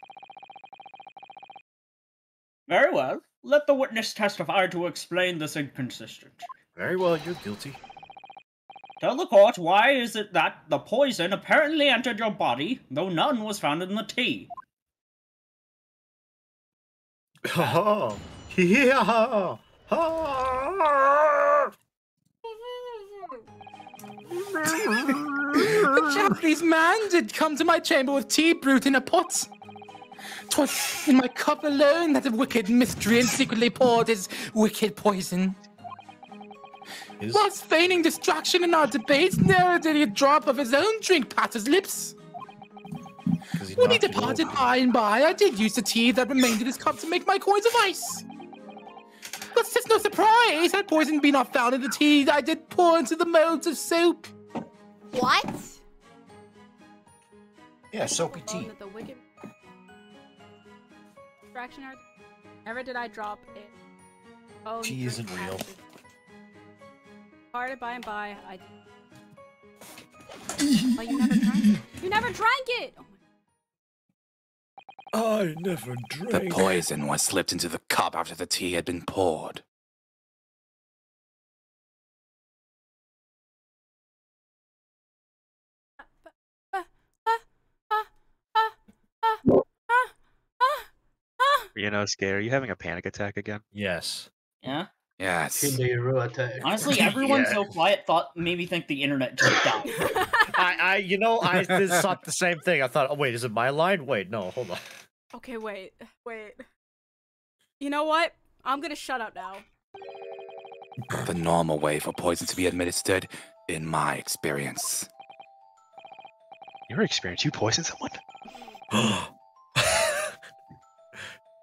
Speaker 3: Very well. Let the witness testify to explain this inconsistency.
Speaker 1: Very well, you're guilty.
Speaker 3: Tell the court why is it that the poison apparently entered your body, though none was found in the tea.
Speaker 1: Oh, yeah.
Speaker 4: The Japanese man did come to my chamber with tea brewed in a pot. 'Twas in my cup alone that the wicked miscreant secretly poured his wicked poison. Whilst feigning distraction in our debates, never did a drop of his own drink pass his lips. When he departed by and by, I did use the tea that remained in his cup to make my coins of ice. But 'tis no surprise had poison be not found in the tea that I did pour into the molds of soap.
Speaker 6: What?
Speaker 1: Yeah, soapy tea.
Speaker 2: The wicked distraction art. Never did I drop it. Oh,
Speaker 1: Tea isn't real.
Speaker 2: Parted by and by, I. Oh, you never drank it. You never drank it. Oh
Speaker 1: I never drank.
Speaker 9: The poison was slipped into the cup after the tea had been poured.
Speaker 5: Ryunosuke, are you having a panic attack again?
Speaker 1: Yes.
Speaker 3: Yeah?
Speaker 9: Yes.
Speaker 7: Hero attack.
Speaker 3: Honestly, everyone
Speaker 1: Yeah.
Speaker 3: so quiet made me think the internet just died.
Speaker 1: I did thought the same thing. I thought, oh wait, is it my line? Wait, no, hold on.
Speaker 2: Okay, wait. You know what? I'm gonna shut up now.
Speaker 9: The normal way for poison to be administered, in my experience.
Speaker 5: Your experience? You poisoned someone?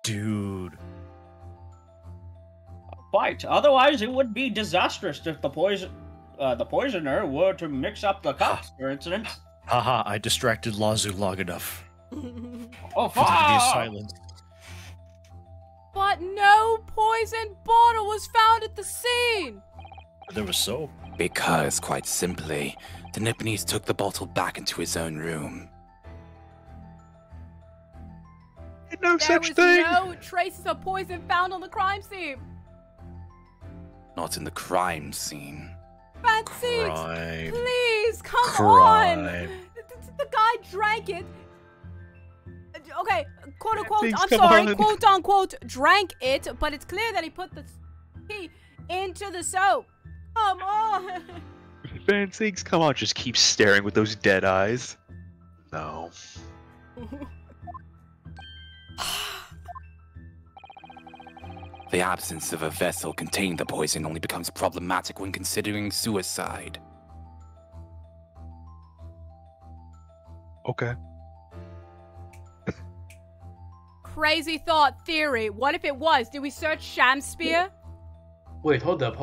Speaker 1: Dude.
Speaker 3: Quite. Otherwise, it would be disastrous if the poisoner were to mix up the cups, for instance.
Speaker 1: Haha, I distracted Lazu long enough.
Speaker 3: Oh,
Speaker 1: For them to be
Speaker 3: fuck!
Speaker 1: silent.
Speaker 2: But no poison bottle was found at the scene.
Speaker 1: There was soap.
Speaker 9: Because, quite simply, the Nipponese took the bottle back into his own room.
Speaker 5: No
Speaker 2: There
Speaker 5: such
Speaker 2: was
Speaker 5: thing.
Speaker 2: no traces of poison found on the crime scene.
Speaker 9: Not in the crime scene.
Speaker 2: Fancy,
Speaker 1: Crime.
Speaker 2: please, come
Speaker 1: Crime.
Speaker 2: on. The guy drank it. Okay, quote unquote,
Speaker 5: Please,
Speaker 2: I'm
Speaker 5: come
Speaker 2: sorry,
Speaker 5: on.
Speaker 2: quote unquote, drank it, but it's clear that he put the tea into the soap. Come on.
Speaker 5: Van Siegs, come on, just keep staring with those dead eyes. No.
Speaker 9: The absence of a vessel containing the poison only becomes problematic when considering suicide.
Speaker 5: Okay.
Speaker 2: Crazy thought theory. What if it was? Did we search Shamspeare?
Speaker 7: Wait, hold up.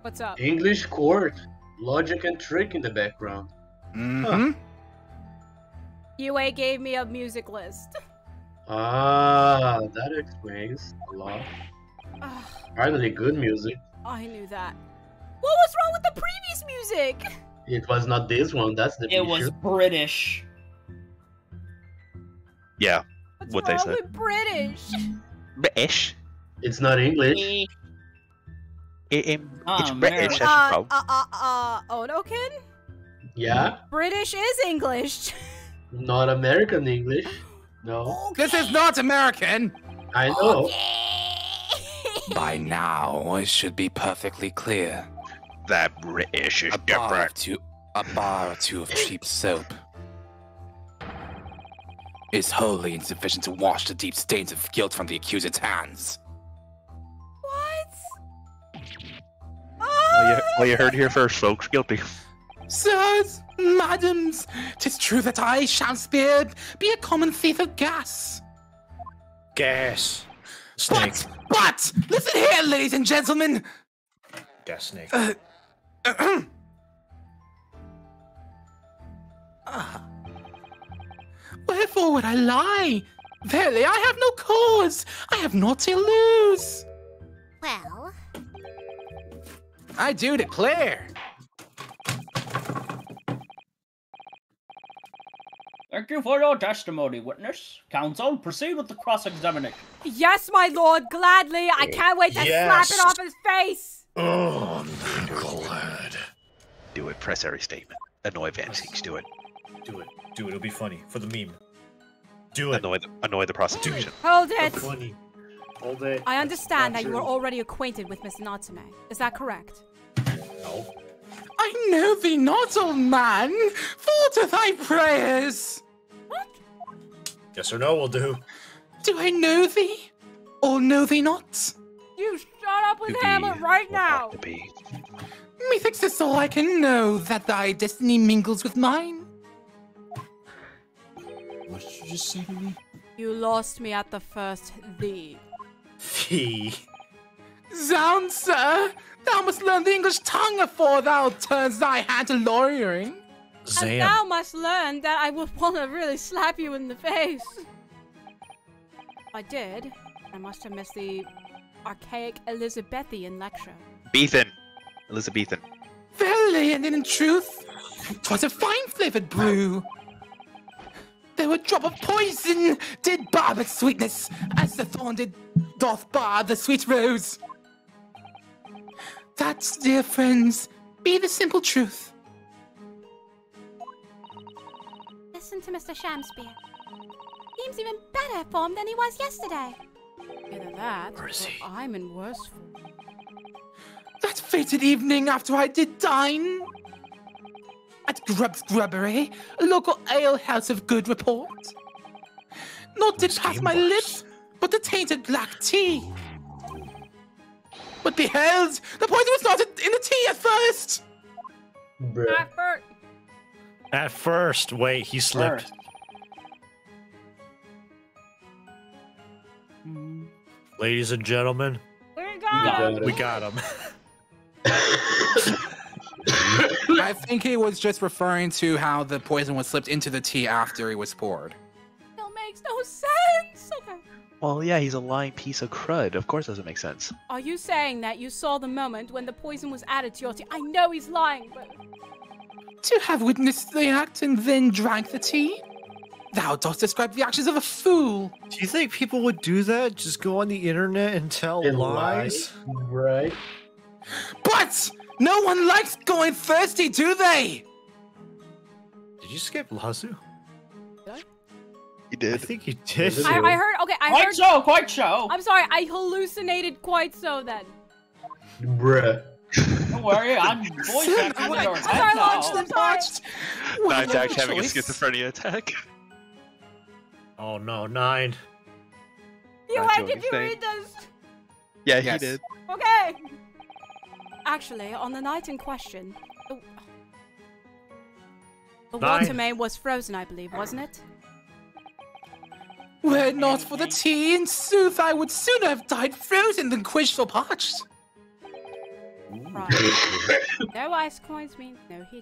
Speaker 2: What's up?
Speaker 7: English court. Logic and trick in the background.
Speaker 9: Mm-hmm.
Speaker 2: UA gave me a music list.
Speaker 7: Ah, that explains a lot.
Speaker 2: Ugh,
Speaker 7: Finally, good music.
Speaker 2: I knew that. What was wrong with the previous music?
Speaker 7: It was not this one, that's the
Speaker 3: It
Speaker 7: issue.
Speaker 3: was British.
Speaker 5: Yeah.
Speaker 2: What's
Speaker 5: What they
Speaker 2: wrong
Speaker 5: said.
Speaker 2: with British?
Speaker 5: British.
Speaker 7: It's not English.
Speaker 5: It's
Speaker 3: Oh,
Speaker 5: British.
Speaker 3: man.
Speaker 5: That's your problem.
Speaker 2: Onokin?
Speaker 7: Yeah,
Speaker 2: British is English.
Speaker 7: not American English. No,
Speaker 9: This is not American!
Speaker 7: I know.
Speaker 9: By now, it should be perfectly clear.
Speaker 5: That British is
Speaker 9: A bar or two of cheap soap is wholly insufficient to wash the deep stains of guilt from the accused's hands.
Speaker 2: What?
Speaker 5: Well, you heard here first, folks. Guilty.
Speaker 9: Sirs, madams, 'tis true that I, Shakespeare, be a common thief of gas.
Speaker 1: Gas. Snake.
Speaker 9: But, listen here, ladies and gentlemen.
Speaker 1: Gas snake.
Speaker 9: Wherefore would I lie? Verily, I have no cause. I have naught to lose.
Speaker 6: Well,
Speaker 9: I do declare.
Speaker 3: Thank you for your testimony, witness. Counsel, proceed with the cross-examination.
Speaker 2: Yes, my lord, gladly. I can't wait to
Speaker 1: Yes.
Speaker 2: slap it off his face.
Speaker 1: Oh, I'm glad.
Speaker 5: Do it. Press every statement. Annoy Van Siegs. Do it.
Speaker 1: Do it. It'll be funny for the meme. Do it.
Speaker 5: Annoy the prosecution.
Speaker 2: Hold it.
Speaker 1: Funny. All day.
Speaker 2: I understand that you
Speaker 1: True.
Speaker 2: are already acquainted with Miss Natsume. Is that correct?
Speaker 1: No.
Speaker 9: I know thee not, old man. Fall to thy prayers.
Speaker 2: What?
Speaker 1: Yes or no will do.
Speaker 9: Do I know thee, or know thee not?
Speaker 2: You shut up with
Speaker 5: To be
Speaker 2: Hamlet right
Speaker 5: or
Speaker 2: now.
Speaker 5: not to be.
Speaker 9: Methinks 'tis all I can know that thy destiny mingles with mine.
Speaker 1: What did you just say to me?
Speaker 2: You lost me at the first thee.
Speaker 1: Fee.
Speaker 9: Zounds, sir, thou must learn the English tongue afore thou turns thy hand to lawyering.
Speaker 2: And
Speaker 1: Zam.
Speaker 2: thou must learn that I would want to really slap you in the face. If I did, I must have missed the archaic Elizabethan lecture.
Speaker 5: Bethan. Elizabethan.
Speaker 9: Verily, and in truth, 'twas a fine-flavored brew. Though a drop of poison did barb its sweetness, as the thorn doth bar the sweet rose. That, dear friends, be the simple truth.
Speaker 6: listen to Mr. Shamspeare. Seems even better form than he was yesterday.
Speaker 2: Either that,
Speaker 1: Where is
Speaker 2: or
Speaker 1: he?
Speaker 2: I'm in worse form.
Speaker 9: That fated evening after I did dine at Grubb's Grubbery, a local alehouse of good report. Not did
Speaker 1: Who's
Speaker 9: pass
Speaker 1: Game
Speaker 9: my
Speaker 1: Boss?
Speaker 9: lips, but the tainted black tea. But behold, the poison was not in the tea at first.
Speaker 7: Bruh.
Speaker 1: At first, wait, he slipped.
Speaker 3: First.
Speaker 1: Ladies and gentlemen, we got him.
Speaker 9: I think he was just referring to how the poison was slipped into the tea after it was poured.
Speaker 2: That makes no sense. Okay.
Speaker 5: Well, yeah, he's a lying piece of crud. Of course, it doesn't make sense.
Speaker 2: Are you saying that you saw the moment when the poison was added to your tea? I know he's lying, but
Speaker 9: To have witnessed the act and then drank the tea? Thou dost describe the actions of a fool.
Speaker 1: Do you think people would do that? Just go on the internet and tell
Speaker 7: And
Speaker 1: lies?
Speaker 7: Right.
Speaker 9: But no one likes going thirsty, do they?
Speaker 1: Did you skip Lazu?
Speaker 5: He
Speaker 1: I
Speaker 5: did.
Speaker 1: think you did.
Speaker 2: I heard. Okay, I
Speaker 3: Quite
Speaker 2: heard.
Speaker 3: so, quite so.
Speaker 2: I'm sorry, I hallucinated quite so then.
Speaker 7: Bruh.
Speaker 3: Don't worry, I'm voice acting your
Speaker 2: sorry,
Speaker 3: head
Speaker 2: Lodge,
Speaker 3: now.
Speaker 2: I'm sorry.
Speaker 5: Nine's actually having a
Speaker 9: choice.
Speaker 5: schizophrenia attack.
Speaker 1: Oh no, 9.
Speaker 2: You
Speaker 5: Not
Speaker 2: why
Speaker 5: doing
Speaker 2: did you
Speaker 5: anything.
Speaker 2: read this?
Speaker 5: Yeah,
Speaker 9: Yes.
Speaker 5: he did.
Speaker 2: Okay. Actually, on the night in question, the
Speaker 1: Nine.
Speaker 2: water main was frozen, I believe, wasn't it?
Speaker 9: Were it not for the tea, in sooth, I would sooner have died frozen than quenched or parched.
Speaker 2: Right. No ice coins means no heat.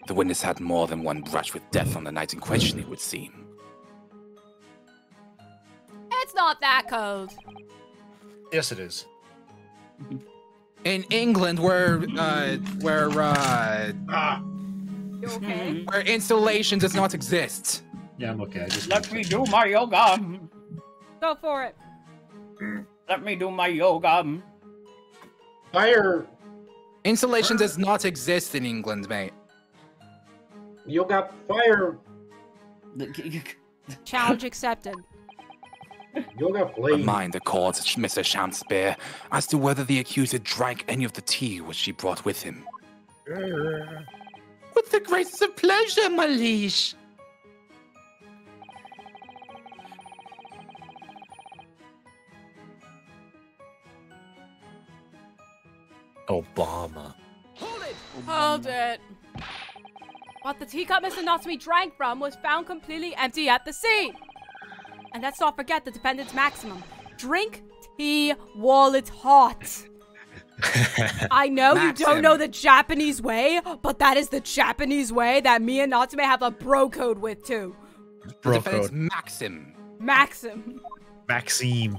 Speaker 9: The witness had more than one brush with death on the night in question, it would seem.
Speaker 2: It's not that cold.
Speaker 1: Yes, it is.
Speaker 9: In England, where
Speaker 2: You okay?
Speaker 9: where installation does not exist.
Speaker 1: Yeah, I'm okay. I just
Speaker 3: Let me do my yoga.
Speaker 2: Go for it.
Speaker 3: Let me do my yoga.
Speaker 7: Fire.
Speaker 9: Installation does not exist in England, mate.
Speaker 7: You got fire.
Speaker 2: Challenge accepted.
Speaker 7: You got flame.
Speaker 9: Remind the court, Mr. Shakespeare, as to whether the accuser drank any of the tea which she brought with him. With the greatest of pleasure, my liege.
Speaker 1: Obama.
Speaker 2: Hold it. What the teacup Mr. Natsumi drank from was found completely empty at the scene. And let's not forget the defendant's maximum. Drink tea while it's hot. I know you don't know the Japanese way, but that is the Japanese way that me and Natsume have a bro code with too.
Speaker 9: The
Speaker 1: Bro
Speaker 9: defendant's
Speaker 1: code.
Speaker 9: maxim.
Speaker 2: Maxim.
Speaker 1: Maxime.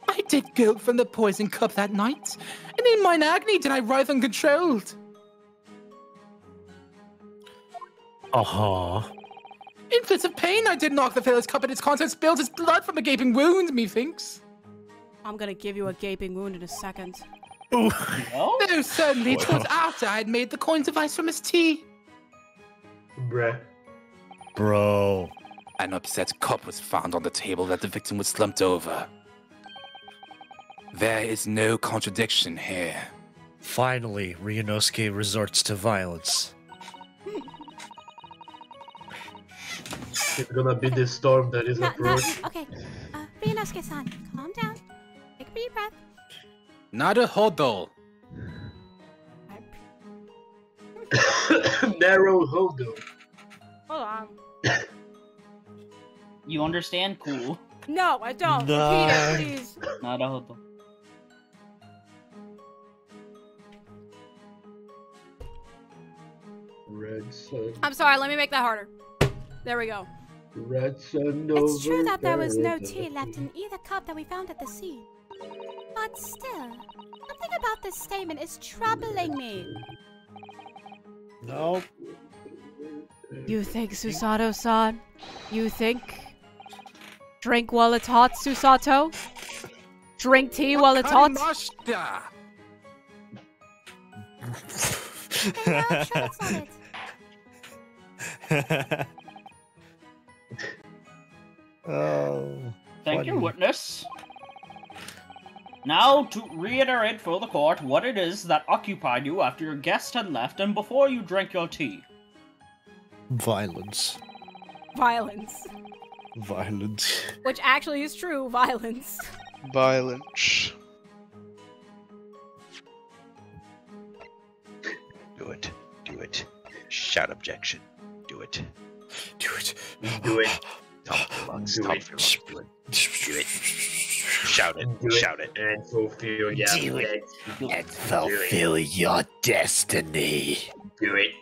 Speaker 9: I did gulp from the poison cup that night, and in mine agony did I writhe uncontrolled.
Speaker 1: Uh-huh.
Speaker 9: In fits of pain, I did knock the fellow's cup and its contents spilled his blood from a gaping wound, methinks.
Speaker 2: I'm gonna give you a gaping wound in a second.
Speaker 1: Ooh.
Speaker 3: No?
Speaker 9: Though certainly 'twas after I had made the coins of ice from his tea.
Speaker 7: Bruh.
Speaker 1: Bro.
Speaker 9: An upset cup was found on the table that the victim was slumped over. There is no contradiction here.
Speaker 1: Finally, Ryunosuke resorts to violence.
Speaker 7: It's gonna be the storm that is approaching.
Speaker 6: Okay, Ryunosuke-san, calm down. Take a deep breath.
Speaker 9: Naruhodo.
Speaker 7: Narrow Hodo.
Speaker 2: Hold on.
Speaker 3: You understand? Cool.
Speaker 2: No, I don't.
Speaker 1: No.
Speaker 2: Repeat it, please.
Speaker 3: Naruhodo.
Speaker 7: Red sun.
Speaker 2: I'm sorry, let me make that harder. There we go.
Speaker 7: Red sun
Speaker 6: It's true
Speaker 7: over
Speaker 6: that there was no
Speaker 7: paradise.
Speaker 6: tea left in either cup that we found at the scene. But still, something about this statement is troubling me.
Speaker 1: No.
Speaker 2: You think, Susato-san? You think? Drink while it's hot, Susato? Drink tea while it's hot?
Speaker 9: Karimashita.
Speaker 6: Okay, no, I'm sure that's not it.
Speaker 1: Oh.
Speaker 3: Thank you,
Speaker 1: funny.
Speaker 3: witness. Now, to reiterate for the court what it is that occupied you after your guest had left and before you drank your tea.
Speaker 1: Violence.
Speaker 2: Violence.
Speaker 1: Violence.
Speaker 2: Which actually is true, violence.
Speaker 5: Violence. Do it. Do it. Shout objection. Do it.
Speaker 1: Do it.
Speaker 7: Do it.
Speaker 5: Top of your lungs.
Speaker 7: Do
Speaker 5: Top
Speaker 7: it.
Speaker 5: of your lungs. Do it. Do it. Shout it.
Speaker 7: Do
Speaker 5: Shout it.
Speaker 7: And fulfill your
Speaker 8: Do it.
Speaker 7: pledge.
Speaker 8: And fulfill your destiny.
Speaker 7: Do it.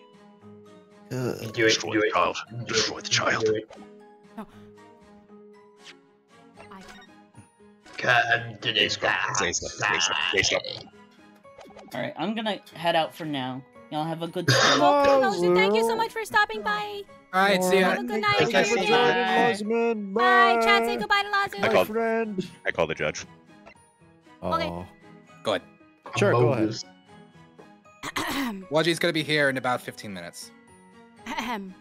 Speaker 7: Do it.
Speaker 5: Destroy
Speaker 7: Do
Speaker 5: the
Speaker 7: it.
Speaker 5: child.
Speaker 7: Do
Speaker 5: Destroy
Speaker 7: it.
Speaker 5: the child.
Speaker 7: Do it.
Speaker 2: I can.
Speaker 7: Come to the
Speaker 5: Face up. Face up. Face up. Face up.
Speaker 3: Alright, I'm gonna head out for now. Y'all have a good
Speaker 2: Well,
Speaker 3: day.
Speaker 2: Konosu, thank you so much for stopping by.
Speaker 9: Alright, see ya.
Speaker 2: Have a good night.
Speaker 5: Thank you,
Speaker 2: Have a good
Speaker 5: Steve.
Speaker 2: day.
Speaker 1: Osman,
Speaker 2: Bye. Chad, say goodbye to Lazu.
Speaker 5: I
Speaker 1: My
Speaker 5: called-
Speaker 1: friend.
Speaker 5: I call the judge.
Speaker 2: Okay.
Speaker 1: Aw.
Speaker 9: Go ahead.
Speaker 1: Sure, go ahead.
Speaker 9: Waji's gonna be here in about 15 minutes.
Speaker 2: Ahem.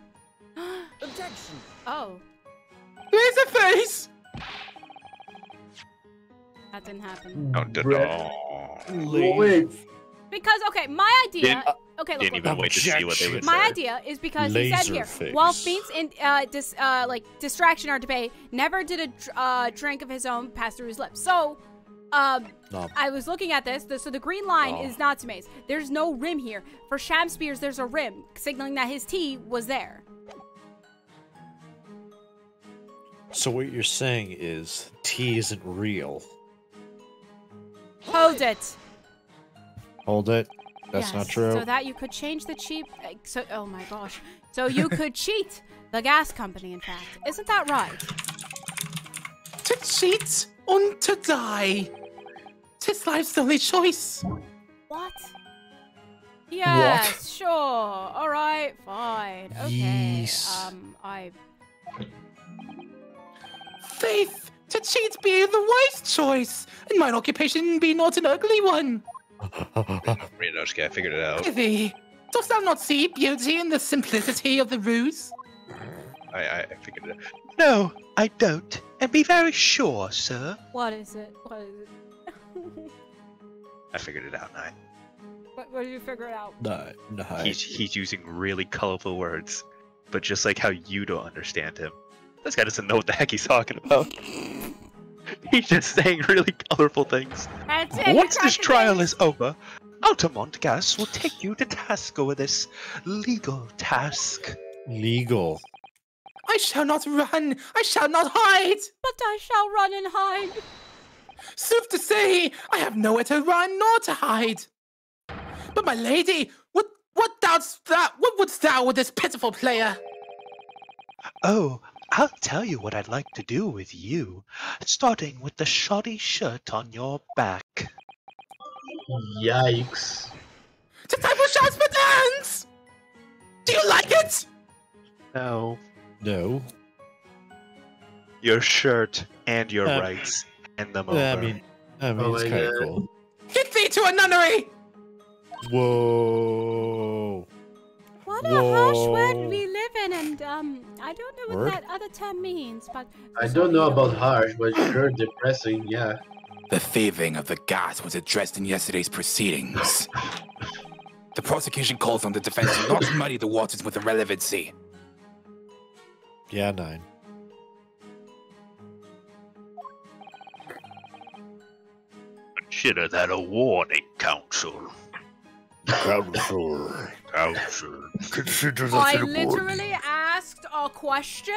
Speaker 2: Objection. Oh,
Speaker 9: Laserface!
Speaker 2: that didn't happen.
Speaker 5: Dun, dun,
Speaker 7: Brett.
Speaker 5: dun.
Speaker 7: Wait.
Speaker 2: Because, okay, my idea... Okay, look,
Speaker 5: Didn't
Speaker 2: look,
Speaker 5: even wait to see what they would
Speaker 2: my
Speaker 5: say.
Speaker 2: idea is because he said here,
Speaker 1: Laserface.
Speaker 2: while Fiend's in distraction or debate, never did a drink of his own pass through his lips. So,
Speaker 1: No.
Speaker 2: I was looking at this. So the green line
Speaker 1: Oh.
Speaker 2: is Natsume's. There's no rim here. For Sham Spears, there's a rim, signaling that his tea was there.
Speaker 1: So what you're saying is tea isn't real.
Speaker 2: Hold it.
Speaker 1: Hold it. That's
Speaker 2: Yes,
Speaker 1: not true.
Speaker 2: So that you could change the cheap. Oh my gosh. So you could cheat the gas company. In fact, isn't that right?
Speaker 9: To cheat or to die. 'Tis life's only choice.
Speaker 2: What? Yes, sure. All right, fine. Okay.
Speaker 1: Yes.
Speaker 9: Faith, to cheat be the wise choice, and mine occupation be not an ugly one.
Speaker 5: Rinosuke, I figured it out.
Speaker 9: Prithee, dost thou not see beauty in the simplicity of the ruse?
Speaker 5: I figured it out.
Speaker 10: No, I don't. And be very sure, sir.
Speaker 2: What is it? What is it?
Speaker 5: I figured it out, Nine.
Speaker 2: What did you figure it out?
Speaker 1: No.
Speaker 5: He's using really colorful words, but just like how you don't understand him, this guy doesn't know what the heck he's talking about. He's just saying really colorful things.
Speaker 2: That's it.
Speaker 10: Once
Speaker 2: you
Speaker 10: this
Speaker 2: cracked the
Speaker 10: trial
Speaker 2: case.
Speaker 10: is over, Altamont Gas will take you to task over this legal task.
Speaker 1: Legal.
Speaker 9: I shall not run, I shall not hide.
Speaker 2: But I shall run and hide.
Speaker 9: Sooth to say, I have nowhere to run nor to hide. But my lady, what wouldst thou with this pitiful player?
Speaker 10: Oh, I'll tell you what I'd like to do with you, starting with the shoddy shirt on your back.
Speaker 7: Yikes.
Speaker 9: To type of shots for dance! Do you like it?
Speaker 10: No.
Speaker 1: No.
Speaker 5: Your shirt and your
Speaker 1: Uh,
Speaker 5: rights. Hand them over.
Speaker 1: I mean
Speaker 7: Oh
Speaker 1: it's
Speaker 7: my
Speaker 1: kind of
Speaker 7: God.
Speaker 1: cool.
Speaker 9: Get thee to a nunnery!
Speaker 1: Whoa.
Speaker 2: What a harsh world
Speaker 1: Whoa.
Speaker 2: we live in, and I don't know what
Speaker 1: Word?
Speaker 2: that other term means, but
Speaker 7: I don't know about harsh, but sure depressing, yeah.
Speaker 11: The thieving of the gas was addressed in yesterday's proceedings. The prosecution calls on the defense not to muddy the waters with irrelevancy.
Speaker 1: Yeah, 9.
Speaker 5: Consider that a warning, Council.
Speaker 1: Council.
Speaker 5: Council.
Speaker 1: Consider
Speaker 2: I literally asked a question,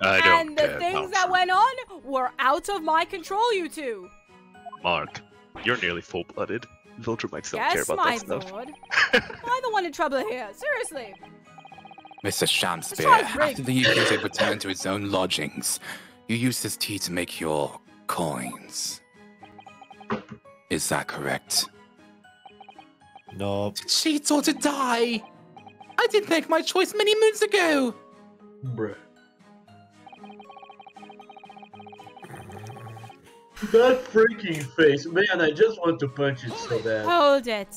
Speaker 5: I don't
Speaker 2: and the
Speaker 5: care,
Speaker 2: things that
Speaker 5: Council.
Speaker 2: went on were out of my control, you two.
Speaker 5: Mark, you're nearly full-blooded. Viltrumites don't care
Speaker 2: Yes,
Speaker 5: about
Speaker 2: my
Speaker 5: that stuff.
Speaker 2: lord. Am I the one in trouble here? Seriously.
Speaker 11: Mr. Shamspeare,
Speaker 2: trial's rigged.
Speaker 11: after the accused had returned to his own lodgings, you used his tea to make your coins. Is that correct?
Speaker 1: No.
Speaker 9: To cheat or to die? I did make my choice many moons ago.
Speaker 7: Bruh. That freaking face, man, I just want to punch it so bad.
Speaker 2: Hold it.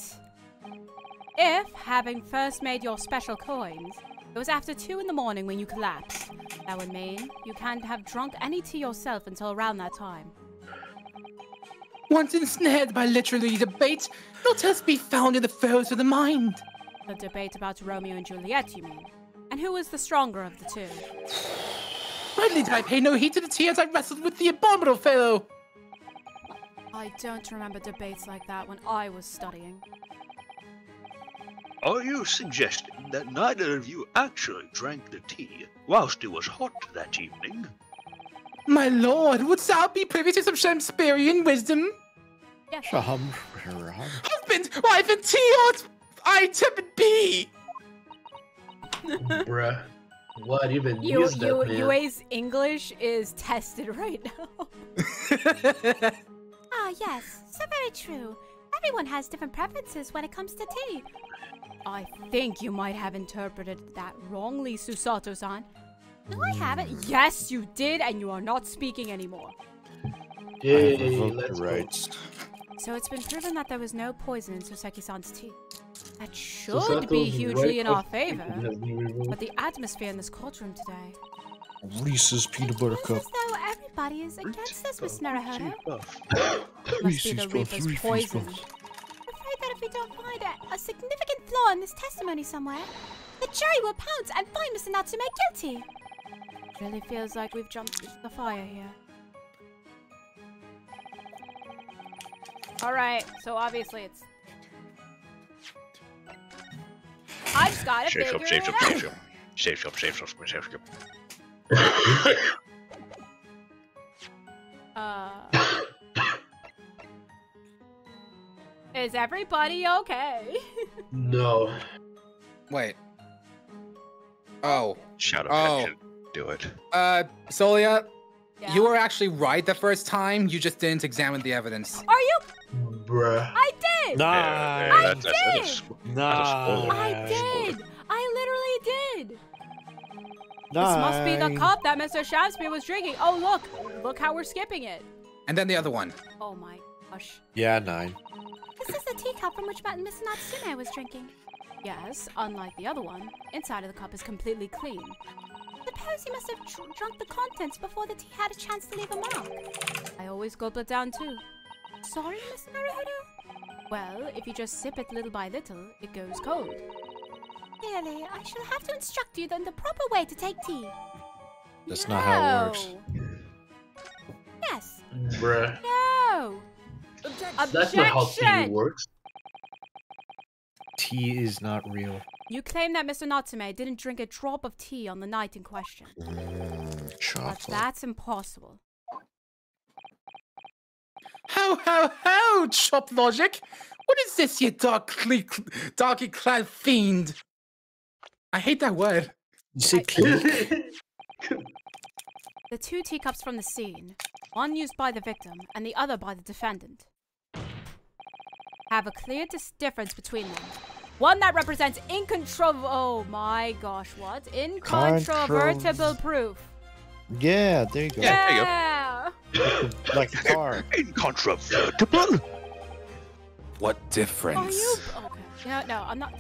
Speaker 2: If, having first made your special coins, it was after 2 in the morning when you collapsed, that would mean you can't have drunk any tea yourself until around that time.
Speaker 9: Once ensnared by literary debate, not else be found in the furrows of the mind.
Speaker 2: The debate about Romeo and Juliet, you mean? And who was the stronger of the two?
Speaker 9: Hardly did I pay no heed to the tea as I wrestled with the abominable fellow.
Speaker 2: I don't remember debates like that when I was studying.
Speaker 10: Are you suggesting that neither of you actually drank the tea whilst it was hot that evening?
Speaker 9: My lord, wouldst thou be privy to some Shakespearean wisdom?
Speaker 2: Yes.
Speaker 9: Husband, wife, and tea ought I tepid be.
Speaker 7: Bruh. What even is that, man?
Speaker 2: UA's English is tested right now.
Speaker 6: Ah, yes, so very true. Everyone has different preferences when it comes to tea.
Speaker 2: I think you might have interpreted that wrongly, Susato-san.
Speaker 6: No, I haven't.
Speaker 2: Yes, you did, and you are not speaking anymore.
Speaker 7: Yay, let's go.
Speaker 2: So it's been proven that there was no poison in Soseki-san's tea. That should
Speaker 7: Susato's
Speaker 2: be hugely
Speaker 7: right
Speaker 2: in our
Speaker 7: up-
Speaker 2: favor.
Speaker 7: has been removed.
Speaker 2: But the atmosphere in this courtroom today...
Speaker 1: Reese's peanut butter cup.
Speaker 6: As though everybody is against this, Miss Naruhodo.
Speaker 2: Must be the Reaper's poison.
Speaker 6: I'm afraid that if we don't find a significant flaw in this testimony somewhere, the jury will pounce and find Mr. Natsume guilty.
Speaker 2: Really feels like we've jumped into the fire here. Alright, so obviously it's... I just gotta figure it out.
Speaker 10: Safe.
Speaker 2: Is everybody okay?
Speaker 7: No.
Speaker 11: Wait. Oh.
Speaker 10: Shut up,
Speaker 11: Oh.
Speaker 10: Action. Do it.
Speaker 11: Solia,
Speaker 2: Yeah?
Speaker 11: you were actually right the first time. You just didn't examine the evidence.
Speaker 2: Are you?
Speaker 7: Bruh.
Speaker 2: I did!
Speaker 1: Nice.
Speaker 2: I did!
Speaker 1: Nice.
Speaker 2: I literally did! This must be the cup that Mr. Shamspeare was drinking. Oh, look! Look how we're skipping it.
Speaker 11: And then the other one.
Speaker 2: Oh my gosh.
Speaker 1: Yeah, 9.
Speaker 6: This is the teacup from which Mr. Natsume was drinking.
Speaker 2: Yes, unlike the other one, inside of the cup is completely clean.
Speaker 6: Suppose he must have drunk the contents before the tea had a chance to leave a mark.
Speaker 2: I always gulp it down too.
Speaker 6: Sorry, Miss Naruhodo?
Speaker 2: Well, if you just sip it little by little, it goes cold.
Speaker 6: Clearly, I shall have to instruct you in the proper way to take tea.
Speaker 1: That's not how it works.
Speaker 6: Yes.
Speaker 7: Bruh.
Speaker 2: No!
Speaker 7: That's not how tea
Speaker 2: Objection!
Speaker 7: works.
Speaker 1: Tea is not real.
Speaker 2: You claim that Mr. Natsume didn't drink a drop of tea on the night in question. But
Speaker 1: Chocolate.
Speaker 2: that's impossible.
Speaker 9: How, Chop Logic? What is this, you darkly clad fiend? I hate that word.
Speaker 1: You say clean?
Speaker 2: The two teacups from the scene, one used by the victim and the other by the defendant, have a clear difference between them. One that represents oh my gosh, what? Incontrovertible proof.
Speaker 1: Yeah, there you go.
Speaker 2: Yeah!
Speaker 1: Like a car.
Speaker 10: Incontrovertible?
Speaker 11: What
Speaker 2: Are
Speaker 11: difference?
Speaker 2: you? Okay. No, I'm not.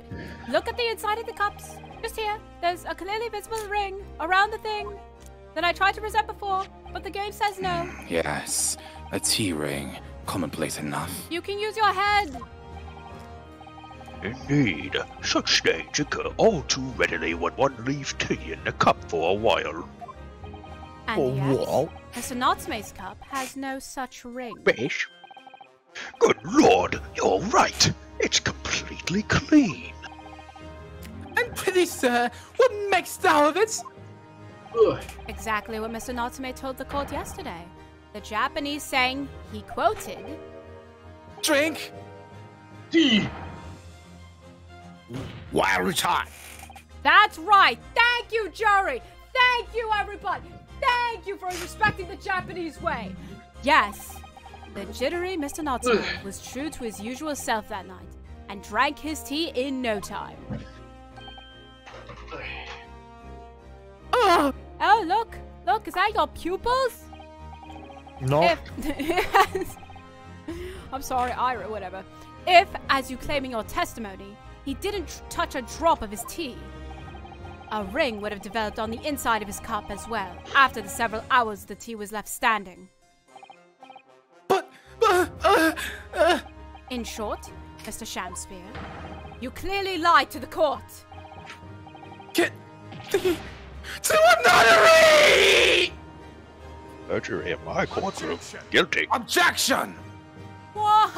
Speaker 2: Look at the inside of the cups. Just here. There's a clearly visible ring around the thing that I tried to present before, but the game says no.
Speaker 11: Yes, a tea ring. Commonplace enough.
Speaker 2: You can use your head.
Speaker 10: Indeed, such things occur all too readily when one leaves tea in the cup for a while.
Speaker 2: And yet, Mr. Natsume's cup has no such ring.
Speaker 10: Bish? Good lord, you're right. It's completely clean.
Speaker 9: And prithee, sir, what makest thou of it?
Speaker 2: Exactly what Mr. Natsume told the court yesterday. The Japanese saying he quoted,
Speaker 9: Drink
Speaker 7: tea.
Speaker 8: While it's hot.
Speaker 2: That's right. Thank you, jury. Thank you, everybody. Thank you for respecting the Japanese way. Yes, the jittery Mr. Natsume was true to his usual self that night and drank his tea in no time. Oh, look, is that your pupils?
Speaker 1: No.
Speaker 2: I'm sorry, Ira, whatever. If, as you claim in your testimony, he didn't touch a drop of his tea, a ring would have developed on the inside of his cup as well, after the several hours the tea was left standing. In short, Mr. Shamspeare, you clearly lied to the court.
Speaker 9: Get thee to a nunnery!
Speaker 10: Perjury in my courtroom. Guilty.
Speaker 11: Objection!
Speaker 2: What?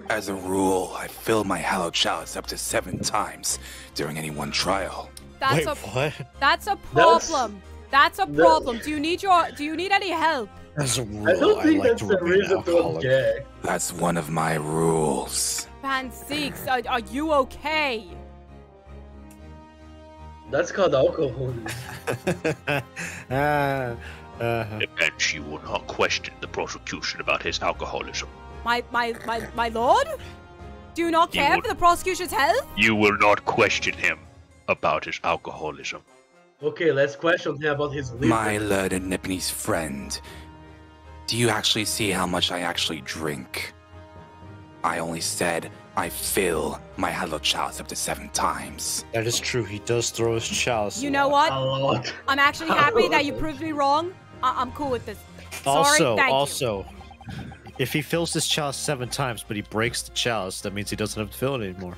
Speaker 11: As a rule, I fill my hallowed chalice up to 7 times during any one trial.
Speaker 2: That's
Speaker 1: Wait,
Speaker 2: a
Speaker 1: what?
Speaker 2: That's a problem. That's a problem. Do you need any help?
Speaker 1: As a
Speaker 7: I
Speaker 1: rule,
Speaker 7: don't think
Speaker 1: like
Speaker 7: that's
Speaker 1: to
Speaker 7: the
Speaker 1: remain
Speaker 7: reason to
Speaker 1: alcoholic.
Speaker 7: object.
Speaker 11: That's one of my rules.
Speaker 2: Van Zeeks, are you okay?
Speaker 7: That's called alcoholism.
Speaker 10: And she will not question the prosecution about his alcoholism.
Speaker 2: My lord? Do you not care for the prosecution's health?
Speaker 10: You will not question him about his alcoholism.
Speaker 7: Okay, let's question him about his liver.
Speaker 11: My learned Nipney's friend. Do you actually see how much I actually drink? I only said I fill my hallowed chalice up to 7 times.
Speaker 1: That is true. He does throw his chalice.
Speaker 2: You know what?
Speaker 7: A lot.
Speaker 2: I'm actually happy that you proved me wrong. I'm cool with this. Sorry, thank you.
Speaker 1: If he fills his chalice 7 times, but he breaks the chalice, that means he doesn't have to fill it anymore.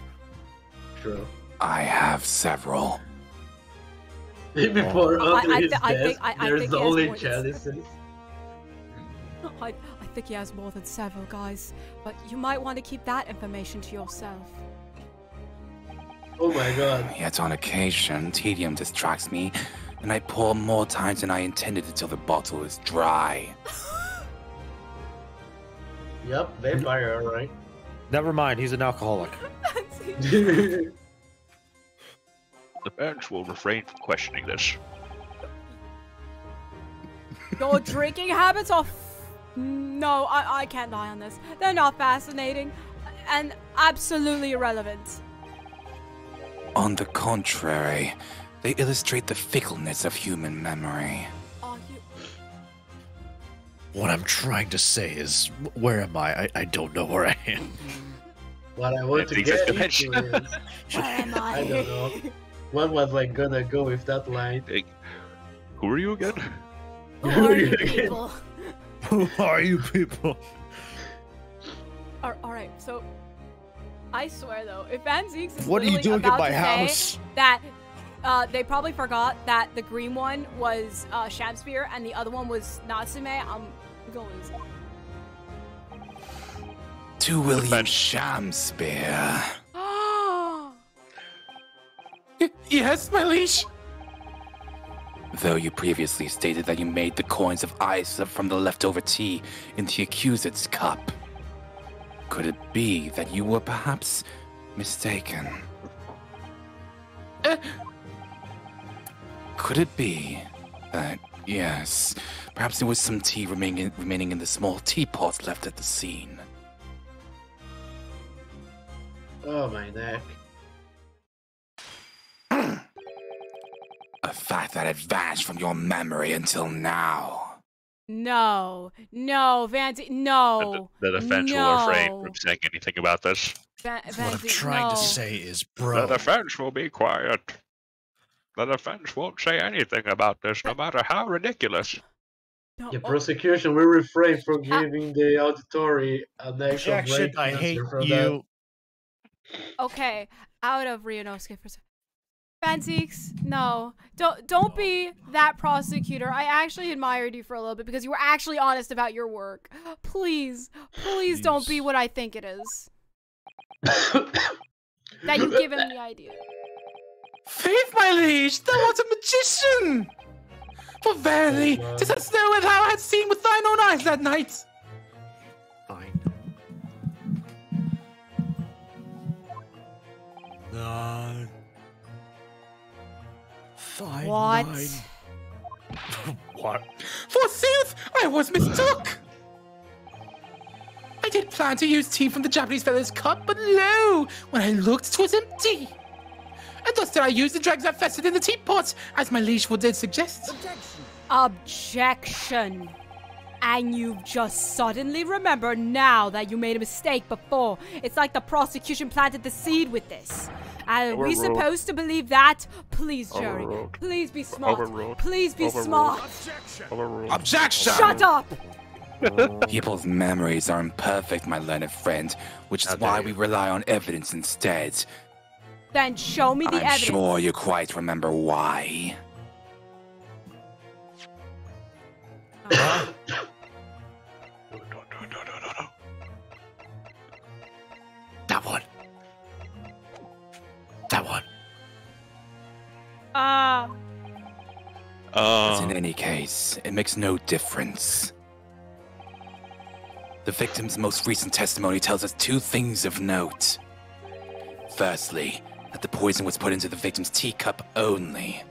Speaker 7: True.
Speaker 11: I have several.
Speaker 7: Before under his desk, there's
Speaker 2: think he
Speaker 7: only
Speaker 2: has more
Speaker 7: chalices.
Speaker 2: I think he has more than several, guys. But you might want to keep that information to yourself.
Speaker 7: Oh my god.
Speaker 11: Yet on occasion, tedium distracts me, and I pour more times than I intended until the bottle is dry.
Speaker 7: Yep, vampire, alright.
Speaker 1: Never mind, he's an alcoholic.
Speaker 10: The bench will refrain from questioning this.
Speaker 2: Your drinking habits are... No, I can't lie on this. They're not fascinating. And absolutely irrelevant.
Speaker 11: On the contrary, they illustrate the fickleness of human memory.
Speaker 2: Are you...
Speaker 1: What I'm trying to say is, where am I? I don't know where I am.
Speaker 7: What I want to get into is...
Speaker 2: Where am I?
Speaker 7: I don't know. One was like gonna go with that line.
Speaker 10: Hey, who are you again?
Speaker 2: Who are you people?
Speaker 1: Who are you people?
Speaker 2: Alright, so... I swear though, if Van Zeeks is
Speaker 1: What are you
Speaker 2: literally
Speaker 1: doing at
Speaker 2: about
Speaker 1: my
Speaker 2: to
Speaker 1: house?
Speaker 2: say that they probably forgot that the green one was Shamspear and the other one was Natsume, I'm going
Speaker 11: To William Shamspear.
Speaker 9: Yes, my liege.
Speaker 11: Though you previously stated that you made the coins of ice from the leftover tea in the accused's cup, could it be that you were perhaps mistaken? Could it be that, yes, perhaps there was some tea remaining in the small teapot left at the scene?
Speaker 7: Oh my neck.
Speaker 11: A fact that had vanished from your memory until now.
Speaker 2: No, Van Zeeks, no.
Speaker 10: The defense will refrain from saying anything about this.
Speaker 2: Van
Speaker 1: What I'm
Speaker 2: Zeeks,
Speaker 1: trying
Speaker 2: no.
Speaker 1: to say is, bro.
Speaker 10: The defense will be quiet. The defense won't say anything about this, no matter how ridiculous.
Speaker 2: No,
Speaker 7: The prosecution will refrain from giving the auditory an actual
Speaker 1: Objection,
Speaker 7: break
Speaker 1: I
Speaker 7: answer
Speaker 1: hate
Speaker 7: from
Speaker 1: you.
Speaker 2: Okay, out of Ryunosuke for a second. Van Zeeks, no. Don't be that prosecutor. I actually admired you for a little bit because you were actually honest about your work. Please don't be what I think it is. That you've given me the idea.
Speaker 9: Faith, my liege, thou art a magician! For verily, tis as though thou hadst seen with thine own eyes that night.
Speaker 1: Fine. 9. 5,
Speaker 2: What?
Speaker 1: 9. What?
Speaker 9: Forsooth, I was mistook! I did plan to use tea from the Japanese fellow's cup, but lo! When I looked, 'twas empty! And thus did I use the dregs that festered in the teapot, as my liege did suggest.
Speaker 2: Objection. And you've just suddenly remembered now that you made a mistake before. It's like the prosecution planted the seed with this. Are we supposed to believe that? Please, Jerry. Please be smart. Please be smart.
Speaker 11: Objection!
Speaker 2: Shut up!
Speaker 11: People's memories are imperfect, my learned friend, which is why we rely on evidence instead.
Speaker 2: Then show me the
Speaker 11: I'm
Speaker 2: evidence.
Speaker 11: sure you quite remember why.
Speaker 8: That one. That one.
Speaker 11: But in any case, it makes no difference. The victim's most recent testimony tells us two things of note. Firstly, that the poison was put into the victim's teacup only.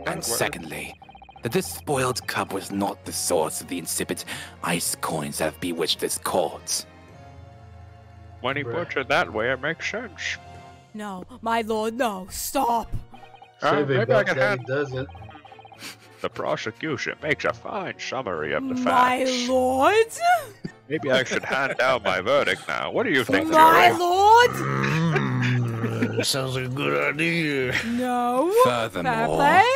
Speaker 11: And secondly, that this spoiled cup was not the source of the insipid ice coins that have bewitched this court.
Speaker 12: When he puts it that way, it makes sense.
Speaker 2: No, my lord, no. Stop.
Speaker 12: Maybe I can hand doesn't. The prosecution makes a fine summary of the facts.
Speaker 2: My lord?
Speaker 12: Maybe I should hand down my verdict now. What do you think,
Speaker 2: My
Speaker 12: jury?
Speaker 2: lord?
Speaker 8: That sounds like a good idea.
Speaker 2: No.
Speaker 11: Furthermore,
Speaker 2: Fair play?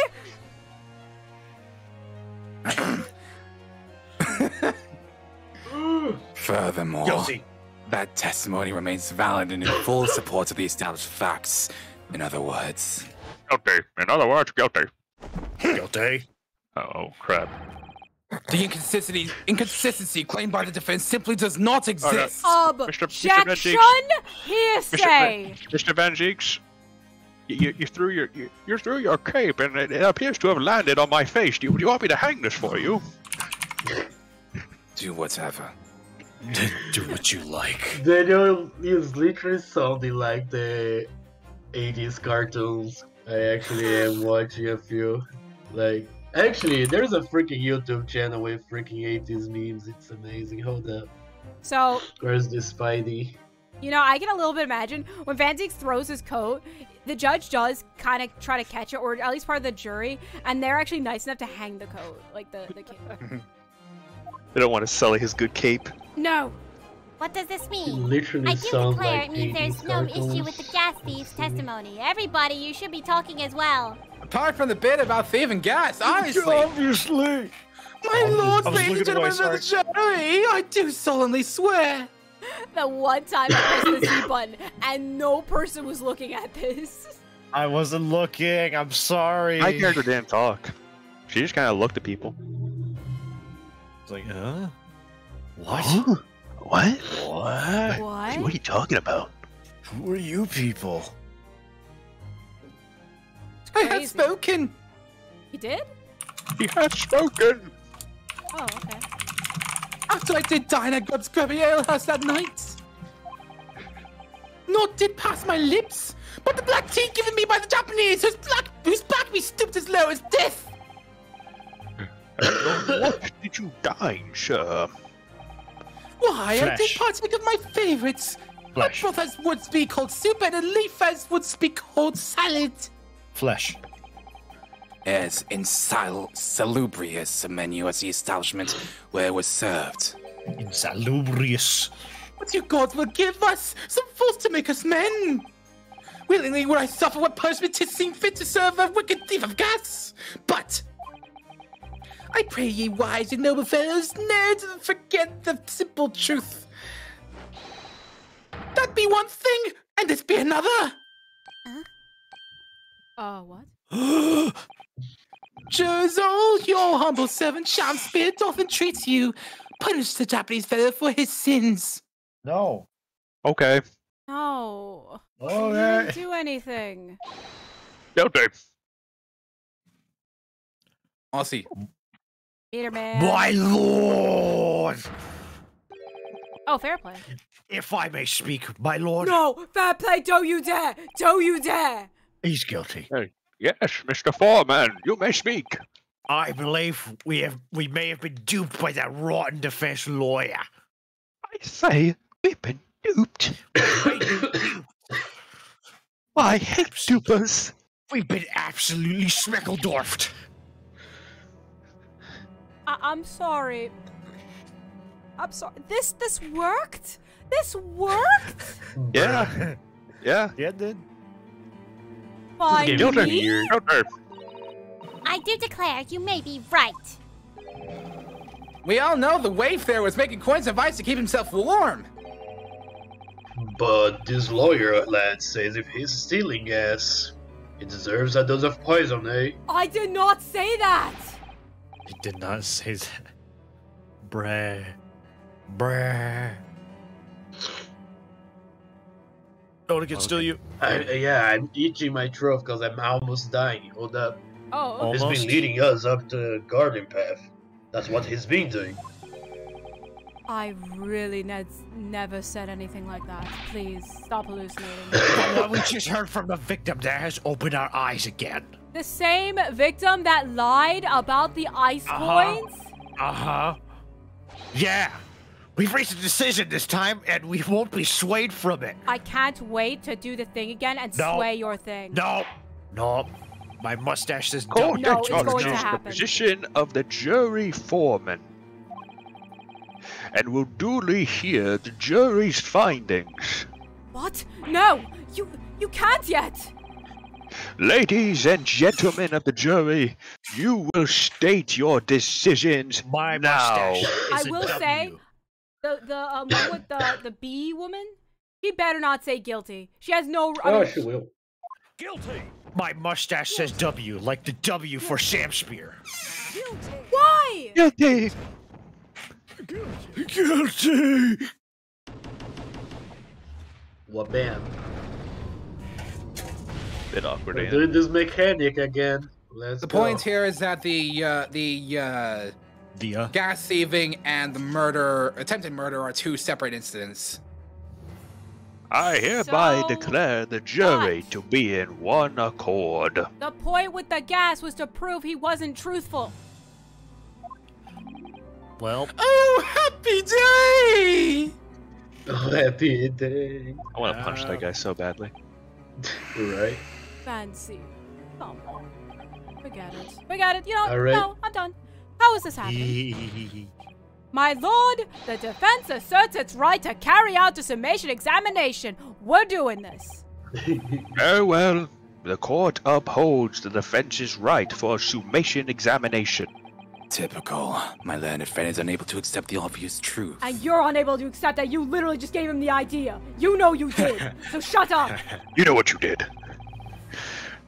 Speaker 11: Furthermore,
Speaker 8: Guilty.
Speaker 11: that testimony remains valid and in full support of the established facts. In other words,
Speaker 12: Guilty. In other words, guilty.
Speaker 8: Guilty.
Speaker 12: Oh, crap.
Speaker 9: The inconsistency claimed by the defense simply does not exist.
Speaker 2: Objection! Hearsay!
Speaker 12: Mr. Van Zeeks, you threw your cape and it appears to have landed on my face. Do you want me to hang this for you?
Speaker 11: do whatever.
Speaker 8: Do what you like.
Speaker 7: Daniel is literally sounding like the 80s cartoons. I actually am watching a few. Like, actually, there's a freaking YouTube channel with freaking 80s memes. It's amazing. Hold up.
Speaker 2: So,
Speaker 7: Where's the Spidey?
Speaker 2: you know, I can a little bit imagine when Van Zeeks throws his coat, the judge does kind of try to catch it, or at least part of the jury, and they're actually nice enough to hang the coat, like the king.
Speaker 5: They don't want to sully his good cape.
Speaker 2: No.
Speaker 6: What does this
Speaker 7: It
Speaker 6: mean?
Speaker 7: literally
Speaker 6: I do
Speaker 7: sounds
Speaker 6: declare
Speaker 7: like
Speaker 6: it means there's
Speaker 7: 80s
Speaker 6: no
Speaker 7: cartoons.
Speaker 6: issue with the gas thief's testimony. Everybody, you should be talking as well.
Speaker 9: Apart from the bit about thieving gas, honestly.
Speaker 1: Obviously.
Speaker 9: My lords,
Speaker 1: I was
Speaker 9: ladies and
Speaker 1: looking away,
Speaker 9: gentlemen of the jury, I do solemnly swear.
Speaker 2: The one time I pressed the C button and no person was looking at this.
Speaker 8: I wasn't looking. I'm sorry.
Speaker 5: My character didn't talk. She just kind of looked at people.
Speaker 8: It's like, huh? What?
Speaker 10: Huh? What?
Speaker 8: What?
Speaker 2: What?
Speaker 10: What are you talking about?
Speaker 8: Who are you people?
Speaker 9: I have
Speaker 2: Crazy.
Speaker 9: spoken.
Speaker 2: You did?
Speaker 12: He has spoken.
Speaker 2: Oh, okay.
Speaker 9: After I did dine at God's Grubby Ale House that night. Naught did pass my lips, but the black tea given me by the Japanese, whose black me stooped as low as death.
Speaker 12: What did you dine, sir?
Speaker 9: Why, I did
Speaker 8: Flesh.
Speaker 9: partake of my favorites.
Speaker 8: Flesh.
Speaker 9: A broth as would be called soup, and a leaf as would be called salad.
Speaker 8: Flesh.
Speaker 11: as insalubrious a menu as the establishment where it was served.
Speaker 8: Insalubrious.
Speaker 9: But you gods will give us some fools to make us men. Willingly would I suffer what punishment 'tis seen fit to serve a wicked thief of gas. But I pray ye wise and noble fellows ne'er to forget the simple truth. That be one thing, and this be another.
Speaker 2: What?
Speaker 9: Jurzo, your humble servant Shamspear doth entreat you. Punish the Japanese fellow for his sins.
Speaker 8: No.
Speaker 12: Okay.
Speaker 2: No.
Speaker 8: Okay.
Speaker 2: I didn't do anything.
Speaker 12: Guilty.
Speaker 9: Aussie.
Speaker 2: Peter man.
Speaker 8: My lord!
Speaker 2: Oh, fair play.
Speaker 8: If I may speak, my lord.
Speaker 2: No, fair play. Don't you dare. Don't you dare.
Speaker 8: He's guilty.
Speaker 12: Hey, yes, Mr. Foreman, you may speak.
Speaker 8: I believe we may have been duped by that rotten defense lawyer.
Speaker 10: I say we've been duped. I hate dupers.
Speaker 8: We've been absolutely schmeckledorfed.
Speaker 2: I'm sorry. I'm sorry. This worked? This worked?
Speaker 12: Yeah. Yeah.
Speaker 8: Yeah, it did.
Speaker 2: By
Speaker 12: Guilty.
Speaker 2: me?
Speaker 12: Guilty.
Speaker 6: I do declare you may be right.
Speaker 9: We all know the Wayfarer was making coins of ice to keep himself warm.
Speaker 7: But this lawyer lad says if he's stealing gas, It deserves a dose of poison, eh?
Speaker 2: I did not say that!
Speaker 8: He did not say that. Bruh. Bruh. Oh, it can steal you.
Speaker 7: I'm itching my throat because I'm almost dying. Hold up.
Speaker 2: Oh,
Speaker 7: He's been leading us up the garden path. That's what he's been doing.
Speaker 2: I really never said anything like that. Please, stop hallucinating.
Speaker 8: Well, we just heard from the victim that has opened our eyes again.
Speaker 2: The same victim that lied about the ice coins?
Speaker 8: Uh-huh. Yeah. We've reached a decision this time, and we won't be swayed from it.
Speaker 2: I can't wait to do the thing again and sway your thing.
Speaker 8: No. No. My mustache says
Speaker 12: Court
Speaker 2: No, it's going to
Speaker 12: acknowledges the
Speaker 2: happen.
Speaker 12: position of the jury foreman and will duly hear the jury's findings.
Speaker 2: What? No! You can't yet!
Speaker 12: Ladies and gentlemen of the jury, you will state your decisions
Speaker 8: My
Speaker 12: now.
Speaker 8: mustache
Speaker 2: I
Speaker 8: is a
Speaker 2: will
Speaker 8: W.
Speaker 2: say, the one with the bee woman, she better not say guilty. She has no...
Speaker 7: She will.
Speaker 8: Guilty! My mustache says W, like the W for Sam Spear.
Speaker 2: Why?
Speaker 12: Guilty!
Speaker 1: Guilty!
Speaker 7: Wabam.
Speaker 12: Bit awkward,
Speaker 7: We're
Speaker 12: ain't
Speaker 7: doing
Speaker 12: it?
Speaker 7: this mechanic again. Let's
Speaker 4: The
Speaker 7: go.
Speaker 4: point here is that the gas thieving and the attempted murder are two separate incidents.
Speaker 12: I hereby
Speaker 2: So
Speaker 12: declare the jury
Speaker 2: what?
Speaker 12: to be in one accord.
Speaker 2: The point with the gas was to prove he wasn't truthful.
Speaker 8: Well,
Speaker 4: Oh, happy day!
Speaker 7: Oh, happy day.
Speaker 12: I want to punch that guy so badly.
Speaker 7: Right.
Speaker 2: Fancy. Come on. Forget it. Forget it. You know,
Speaker 7: All right.
Speaker 2: no, I'm done. How is this happening? My lord, the defense asserts its right to carry out the summation examination. We're doing this.
Speaker 12: Very well. The court upholds the defense's right for a summation examination.
Speaker 11: Typical. My learned friend is unable to accept the obvious truth.
Speaker 2: And you're unable to accept that you literally just gave him the idea. You know you did. So shut up.
Speaker 12: You know what you did.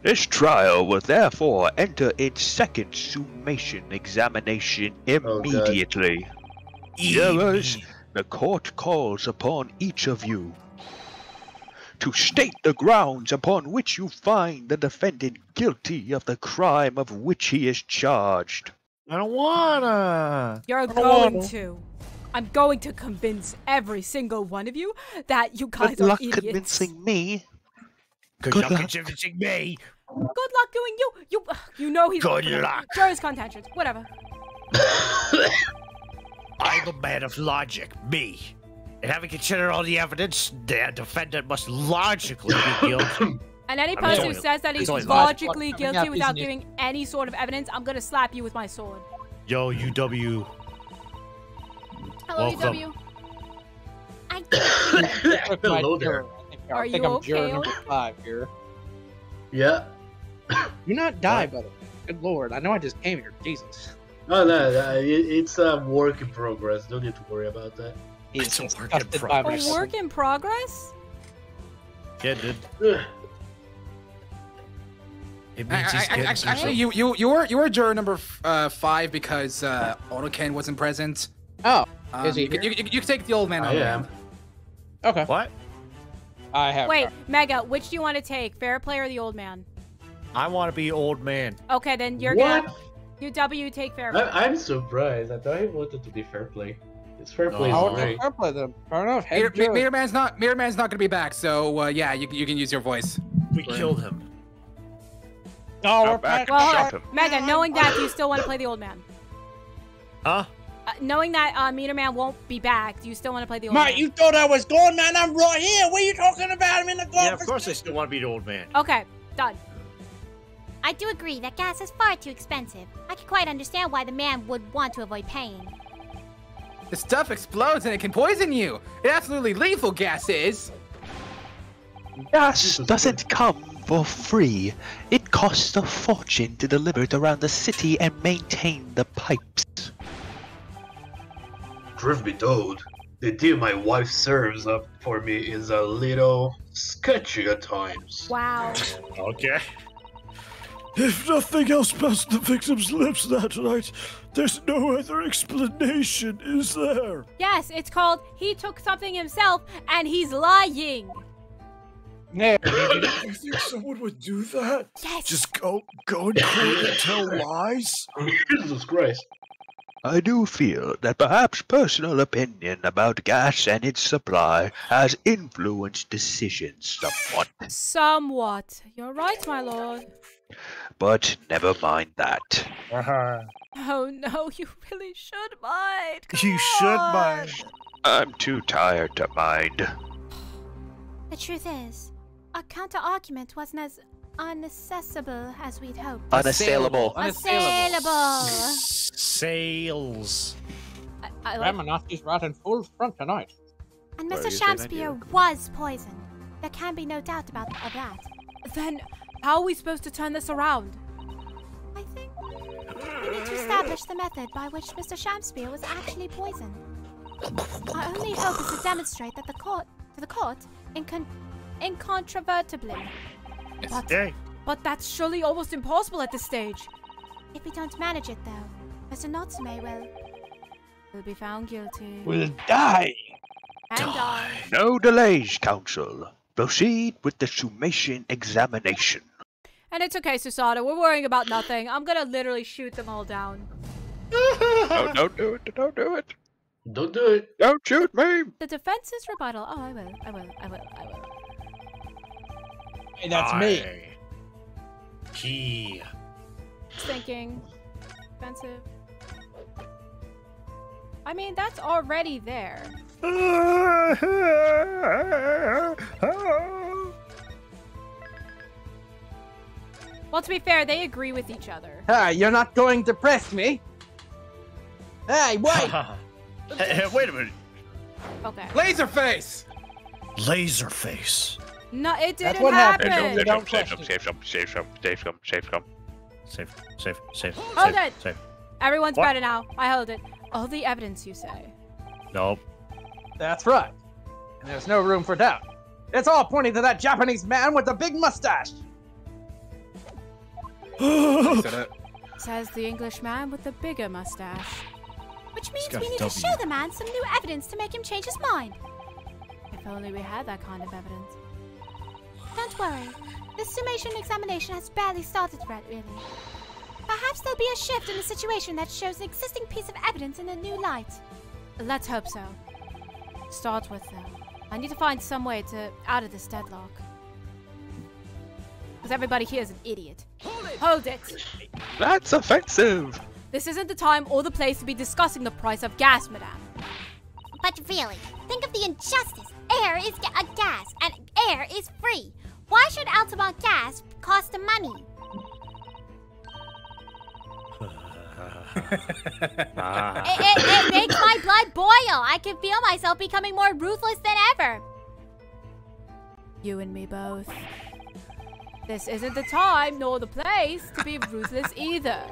Speaker 12: This trial will therefore enter its second summation examination immediately. Jurors, the court calls upon each of you to state the grounds upon which you find the defendant guilty of the crime of which he is charged.
Speaker 8: I don't wanna.
Speaker 2: You're going to. I'm going to convince every single one of you that you guys
Speaker 10: Good
Speaker 2: are
Speaker 10: luck
Speaker 2: idiots.
Speaker 10: convincing me.
Speaker 8: Good
Speaker 10: Good
Speaker 8: luck
Speaker 10: luck.
Speaker 8: convincing me.
Speaker 2: Good luck doing you know he's
Speaker 8: Good luck.
Speaker 2: Jury's contentious. Whatever.
Speaker 8: I'm a man of logic, me. And having considered all the evidence, the defendant must logically be guilty.
Speaker 2: And any
Speaker 8: I'm
Speaker 2: person who
Speaker 8: telling
Speaker 2: says that
Speaker 8: you,
Speaker 2: he's
Speaker 8: it's always
Speaker 2: logically
Speaker 8: logic.
Speaker 2: guilty without giving any sort of evidence, I'm gonna slap you with my sword.
Speaker 8: Yo, UW.
Speaker 2: Hello,
Speaker 8: Welcome.
Speaker 2: UW.
Speaker 7: Hello there.
Speaker 2: Are
Speaker 13: I think
Speaker 2: you
Speaker 13: I'm juror
Speaker 2: okay?
Speaker 13: number 5 here.
Speaker 7: Yeah.
Speaker 13: Do not die, brother. Good lord. I know I just came here. Jesus.
Speaker 7: No, it's a work in progress. Don't need to worry about that.
Speaker 8: It's a work in
Speaker 13: disgusted by
Speaker 8: progress.
Speaker 2: A work in progress?
Speaker 8: Yeah, dude.
Speaker 7: Ugh.
Speaker 8: It means he's getting some
Speaker 4: Actually,
Speaker 8: stuff.
Speaker 4: you were juror number 5 because Onoken wasn't present.
Speaker 13: Oh, is he
Speaker 4: You
Speaker 13: here?
Speaker 4: can take the old man.
Speaker 7: I am.
Speaker 13: Okay.
Speaker 8: What?
Speaker 13: I have.
Speaker 2: Wait, Mega, which do you want to take? Fair play or the old man?
Speaker 8: I want to be old man.
Speaker 2: Okay, then you're
Speaker 7: What?
Speaker 2: gonna UW take fair play.
Speaker 7: I'm surprised. I thought I wanted to be fair play. It's fair play.
Speaker 13: I
Speaker 7: is
Speaker 13: would
Speaker 7: great.
Speaker 13: fair play them. Fair enough. Head juror.
Speaker 4: Meter Man's not gonna be back, so yeah, you can use your voice.
Speaker 8: We killed him.
Speaker 13: Oh, we're
Speaker 12: back.
Speaker 13: back.
Speaker 2: Well,
Speaker 12: Shut him.
Speaker 2: Mega, knowing that, do you still want to play the old man?
Speaker 8: Huh?
Speaker 2: Knowing that Meter Man won't be back, do you still want to play the old
Speaker 13: Mate,
Speaker 2: man?
Speaker 13: you thought I was gone, man. I'm right here. What are you talking about? I'm in the
Speaker 8: Yeah,
Speaker 13: golf.
Speaker 8: of course I still want to be the old man.
Speaker 2: Okay, done.
Speaker 6: I do agree that gas is far too expensive. I can quite understand why the man would want to avoid paying.
Speaker 4: The stuff explodes and it can poison you. It's absolutely lethal. Gas is.
Speaker 10: Gas doesn't come for free. It costs a fortune to deliver it around the city and maintain the pipes.
Speaker 7: Truth be told, the deal my wife serves up for me is a little sketchy at times.
Speaker 2: Wow.
Speaker 8: Okay.
Speaker 1: If nothing else passed the victim's lips that night, there's no other explanation, is there?
Speaker 2: Yes, it's called he took something himself and he's lying.
Speaker 13: No.
Speaker 1: You think someone would do that?
Speaker 6: Yes.
Speaker 1: Just go in court and tell lies?
Speaker 7: Jesus Christ.
Speaker 12: I do feel that perhaps personal opinion about gas and its supply has influenced decisions somewhat.
Speaker 2: Somewhat. You're right, my lord.
Speaker 12: But never mind that.
Speaker 2: Oh no, you really should mind.
Speaker 1: You should mind.
Speaker 12: I'm too tired to mind.
Speaker 6: The truth is, our counter-argument wasn't as unaccessible as we'd hoped.
Speaker 10: Unassailable.
Speaker 6: Unassailable.
Speaker 8: Sales.
Speaker 2: I like...
Speaker 13: Ramonowski's right in full front tonight.
Speaker 6: And
Speaker 12: What
Speaker 6: Mr.
Speaker 12: are you saying,
Speaker 6: Shamspeare was poisoned. There can be no doubt about that.
Speaker 2: Then how are we supposed to turn this around?
Speaker 6: I think we need to establish the method by which Mr. Shamspeare was actually poisoned. Our only hope is to demonstrate that the court incontrovertibly.
Speaker 2: But that's surely almost impossible at this stage.
Speaker 6: If we don't manage it, though, Mr. Natsume
Speaker 2: will be found guilty.
Speaker 13: Will die.
Speaker 2: And die.
Speaker 12: No delays, Council. Proceed with the summation examination.
Speaker 2: And it's okay, Susato. We're worrying about nothing. I'm gonna literally shoot them all down.
Speaker 12: No, don't do it. Don't do it.
Speaker 7: Don't do it.
Speaker 12: Don't shoot me.
Speaker 2: The defense's rebuttal. Oh, I will.
Speaker 13: Hey, that's me.
Speaker 8: Key.
Speaker 2: Thinking. Defensive. I mean, that's already there. Well, to be fair, they agree with each other.
Speaker 13: Hey, you're not going to press me. Hey, wait!
Speaker 8: Hey, wait a minute.
Speaker 2: Okay.
Speaker 13: Laserface!
Speaker 8: Laserface.
Speaker 2: No, it didn't
Speaker 13: That's what
Speaker 2: happen.
Speaker 13: happened. Don't
Speaker 12: Save
Speaker 13: question.
Speaker 8: Safe.
Speaker 2: Hold it.
Speaker 8: Safe.
Speaker 2: Everyone's
Speaker 8: What?
Speaker 2: better now. I hold it. All the evidence, you say.
Speaker 8: Nope.
Speaker 13: That's right. And there's no room for doubt. It's all pointing to that Japanese man with the big mustache.
Speaker 2: Says the Englishman with the bigger mustache.
Speaker 6: Which means
Speaker 8: got
Speaker 6: we
Speaker 8: a
Speaker 6: need to
Speaker 8: W.
Speaker 6: show the man some new evidence to make him change his mind.
Speaker 2: If only we had that kind of evidence.
Speaker 6: Don't worry. This summation examination has barely started yet, really. Perhaps there'll be a shift in the situation that shows an existing piece of evidence in a new light.
Speaker 2: Let's hope so. Start with though. I need to find some way to out of this deadlock. Because everybody here is an idiot. Hold it!
Speaker 12: That's offensive.
Speaker 2: This isn't the time or the place to be discussing the price of gas, madame.
Speaker 6: But really, think of the injustice. Air is a gas, and air is free. Why should Altamont gas cost the money? It makes my blood boil. I can feel myself becoming more ruthless than ever.
Speaker 2: You and me both. This isn't the time nor the place to be ruthless either.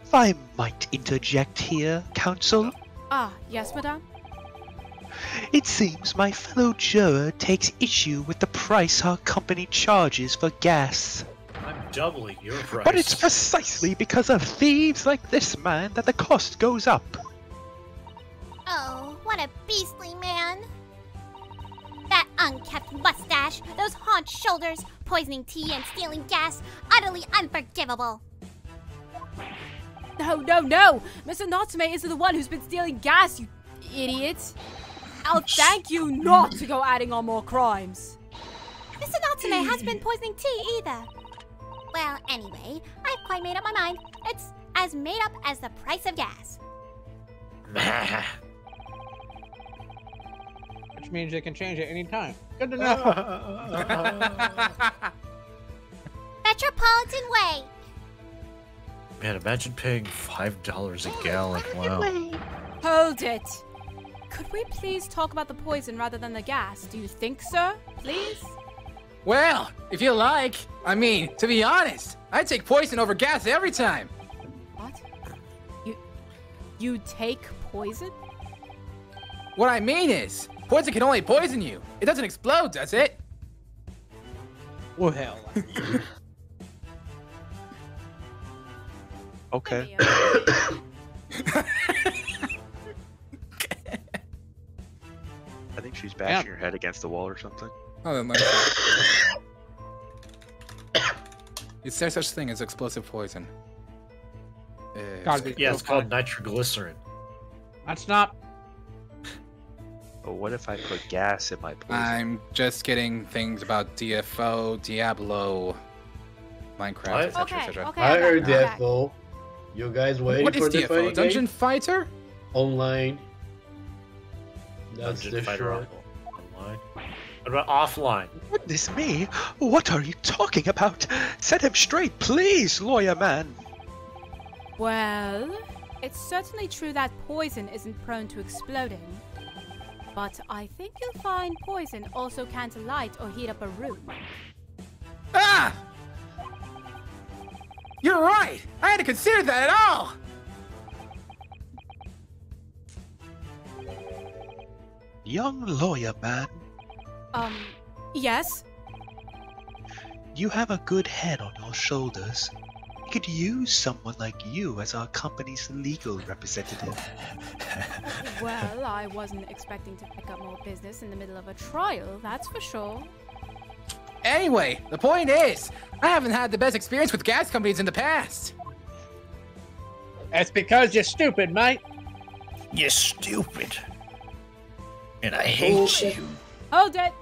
Speaker 10: If I might interject here, Counsel,
Speaker 2: Ah, yes, madame?
Speaker 10: it seems my fellow juror takes issue with the price our company charges for gas.
Speaker 8: I'm doubling your price.
Speaker 10: But it's precisely because of thieves like this man that the cost goes up.
Speaker 6: Oh, what a beastly man. That unkept mustache, those haunch shoulders, poisoning tea and stealing gas, utterly unforgivable.
Speaker 2: No! Mr. Natsume isn't the one who's been stealing gas, you idiot! I'll thank you not to go adding on more crimes.
Speaker 6: Mr. Natsume hasn't been poisoning tea either. Well, anyway, I've quite made up my mind. It's as made up as the price of gas.
Speaker 13: Which means they can change it any time. Good to know.
Speaker 6: Metropolitan Way.
Speaker 8: Man, imagine paying $5 a gallon. Wow.
Speaker 2: Hold it! Could we please talk about the poison rather than the gas? Do you think, sir? Please?
Speaker 9: Well, if you like. I mean, to be honest, I'd take poison over gas every time.
Speaker 2: What? You take poison?
Speaker 9: What I mean is, poison can only poison you. It doesn't explode, does it?
Speaker 13: Well, hell.
Speaker 10: Okay. I think she's bashing her head against the wall or something.
Speaker 14: Oh, then let Is there such thing as explosive poison?
Speaker 15: Yeah, it's called nitroglycerin.
Speaker 13: That's not.
Speaker 10: But what if I put gas in my poison?
Speaker 14: I'm just getting things about DFO, Diablo, Minecraft, etc. etc.
Speaker 7: I heard DFO. You guys waiting
Speaker 14: What is
Speaker 7: for the
Speaker 14: DFO?
Speaker 7: fighting
Speaker 14: Dungeon
Speaker 7: game?
Speaker 14: Fighter?
Speaker 7: Online. That's
Speaker 15: Dungeon
Speaker 7: the
Speaker 15: Fighter
Speaker 7: short.
Speaker 15: Online. What about offline?
Speaker 10: Goodness me! What are you talking about? Set him straight, please, lawyer man.
Speaker 2: Well, it's certainly true that poison isn't prone to exploding. But I think you'll find poison also can't light or heat up a room.
Speaker 14: Ah! You're right! I hadn't considered that at all!
Speaker 10: Young lawyer man,
Speaker 2: Yes?
Speaker 10: you have a good head on your shoulders. We could use someone like you as our company's legal representative.
Speaker 2: Well, I wasn't expecting to pick up more business in the middle of a trial, that's for sure.
Speaker 14: Anyway, the point is, I haven't had the best experience with gas companies in the past.
Speaker 13: That's because you're stupid, mate.
Speaker 8: You're stupid. And I hate you.
Speaker 2: Hold it!